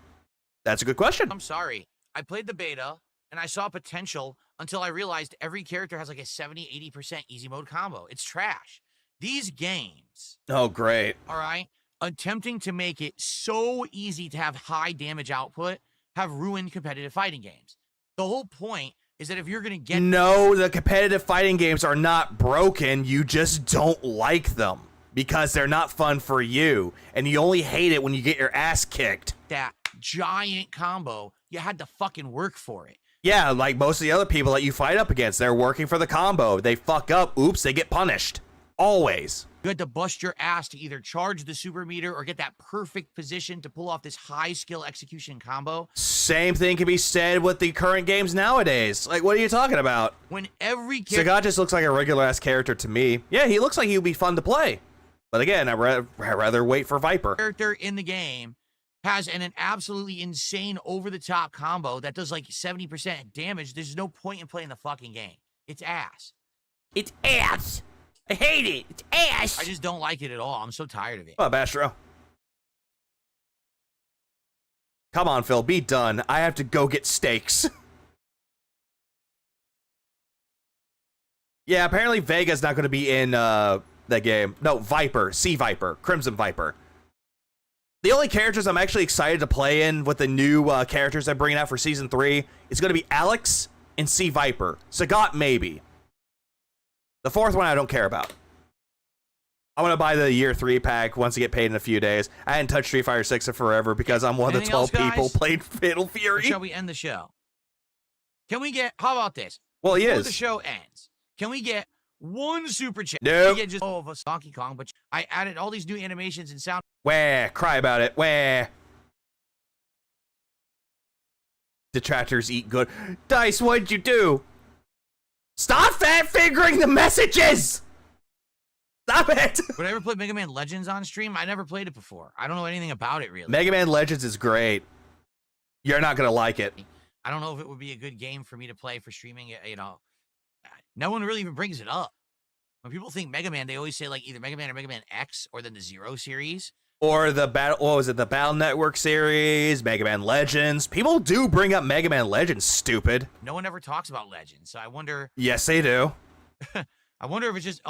That's a good question. I'm sorry. I played the beta, and I saw potential until I realized every character has like a 70-80% easy mode combo. It's trash. These games... Oh, great. All right? Attempting to make it so easy to have high damage output have ruined competitive fighting games. The whole point is that if you're going to get... No, the competitive fighting games are not broken. You just don't like them because they're not fun for you. And you only hate it when you get your ass kicked. That giant combo, you had to fucking work for it. Yeah, like most of the other people that you fight up against, they're working for the combo. They fuck up, oops, they get punished. Always. You had to bust your ass to either charge the super meter or get that perfect position to pull off this high skill execution combo. Same thing can be said with the current games nowadays. Like, what are you talking about? When every Sagat just looks like a regular ass character to me. Yeah, he looks like he would be fun to play. But again, I'd rather wait for Viper. Character in the game has an absolutely insane over the top combo that does like 70% damage. There's no point in playing the fucking game. It's ass. It's ass. I hate it. It's ass. I just don't like it at all. I'm so tired of it. Oh, Bastro. Come on, Phil. Be done. I have to go get steaks. Yeah, apparently Vega's not going to be in that game. No, Viper. Sea Viper. Crimson Viper. The only characters I'm actually excited to play in with the new characters they're bringing out for Season 3 is going to be Alex and Sea Viper. Sagat, maybe. The fourth one I don't care about. I'm going to buy the Year 3 pack once I get paid in a few days. I hadn't touched Street Fighter 6 in forever because I'm one of the 12 people playing Fatal Fury. Or shall we end the show? Can we get, how about this? Well, he Before is. the show ends, can we get one super chat? Nope. We get just of a Donkey Kong, but I added all these new animations and sound. Wah, cry about it. Wah. Detractors eat good. Dice, what'd you do? Stop fat fingering the messages! Stop it! Would I ever play Mega Man Legends on stream? I never played it before. I don't know anything about it, really. Mega Man Legends is great. You're not going to like it. I don't know if it would be a good game for me to play for streaming. You know, no one really even brings it up. When people think Mega Man, they always say like either Mega Man or Mega Man X or then the Zero series. Or the the Battle Network series, Mega Man Legends. People do bring up Mega Man Legends, stupid. No one ever talks about Legends, so I wonder. Yes, they do. I wonder if it's just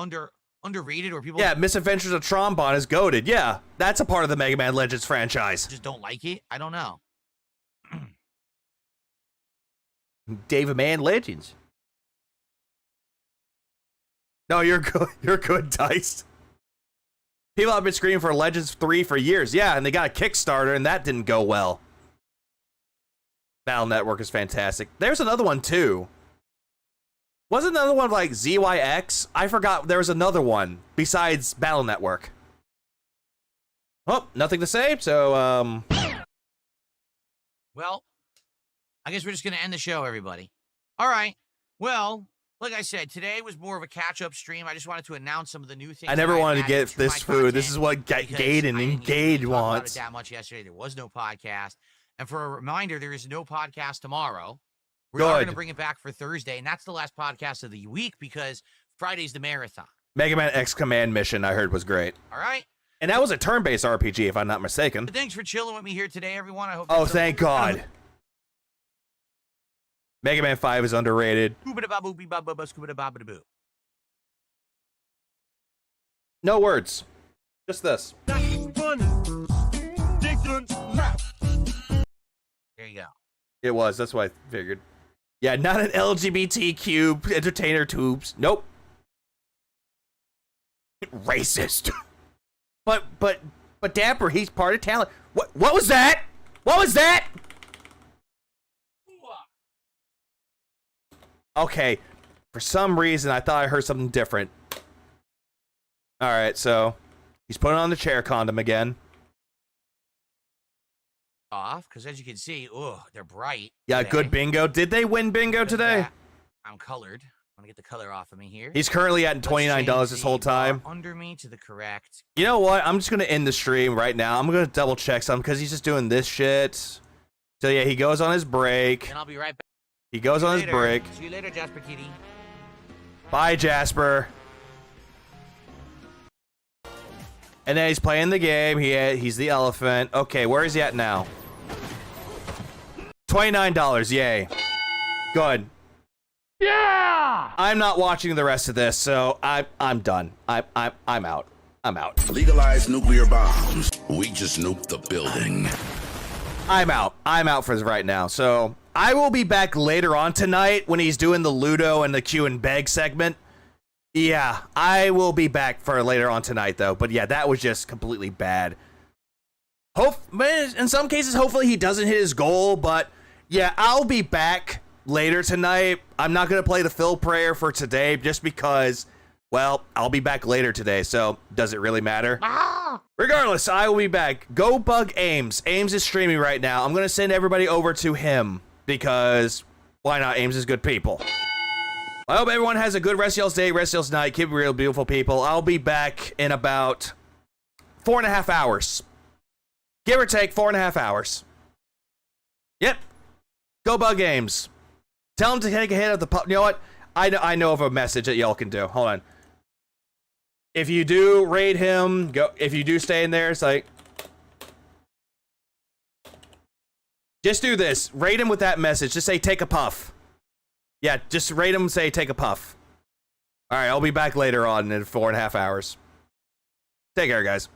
underrated or people. Yeah, Misadventures of Trombone is goated. Yeah, that's a part of the Mega Man Legends franchise. Just don't like it. I don't know. David Man Legends. No, you're good. You're good, Dice. People have been screaming for Legends 3 for years. Yeah, and they got a Kickstarter, and that didn't go well. Battle Network is fantastic. There's another one, too. Wasn't another one like ZYX? I forgot there was another one besides Battle Network. Oh, nothing to say, so, Well, I guess we're just going to end the show, everybody. All right. Well, like I said, today was more of a catch-up stream. I just wanted to announce some of the new things. I never wanted to get this food. This is what Gaiden and Gage wants. That much yesterday. There was no podcast. And for a reminder, there is no podcast tomorrow. We're going to bring it back for Thursday, and that's the last podcast of the week because Friday's the marathon. Mega Man X Command Mission, I heard, was great. All right. And that was a turn-based RPG, if I'm not mistaken. Thanks for chilling with me here today, everyone. I hope. Oh, thank God. Mega Man 5 is underrated. No words. Just this. There you go. It was. That's what I figured. Yeah, not an LGBTQ entertainer tubes. Nope. Racist. But Dapper, he's part of talent. What was that? What was that? Okay. For some reason, I thought I heard something different. All right, so he's putting on the chair condom again. Off, because as you can see, they're bright. Yeah, today. good bingo. Did they win bingo today? I'm colored. I'm gonna get the color off of me here. He's currently at $29 this whole time. Under me to the correct. You know what? I'm just gonna end the stream right now. I'm gonna double check something because he's just doing this shit. So yeah, he goes on his break. And I'll be right back. He goes on his break. See you later, Jasper Kitty. Bye, Jasper. And then he's playing the game. He's the elephant. Okay, where is he at now? $29. Yay. Good. Yeah. I'm not watching the rest of this, so I'm done. I'm out. I'm out. Legalize nuclear bombs. We just nuked the building. I'm out. I'm out for right now. So I will be back later on tonight when he's doing the Ludo and the Q and Beg segment. Yeah, I will be back for later on tonight, though. But yeah, that was just completely bad. In some cases, hopefully he doesn't hit his goal. But yeah, I'll be back later tonight. I'm not going to play the Phil prayer for today just because, well, I'll be back later today. So does it really matter? Regardless, I will be back. Go bug Ames. Ames is streaming right now. I'm going to send everybody over to him because why not? Ames is good people. I hope everyone has a good rest of y'all's day, rest of y'all's night. Keep it real, beautiful people. I'll be back in about 4.5 hours. Give or take 4.5 hours. Yep. Go bug games. Tell them to take a hit of the You know what? I know of a message that y'all can do. Hold on. If you do raid him, go. If you do stay in there, it's like, just do this. Raid him with that message. Just say take a puff. Yeah, just rate him and say, take a puff. All right, I'll be back later on in 4.5 hours. Take care, guys.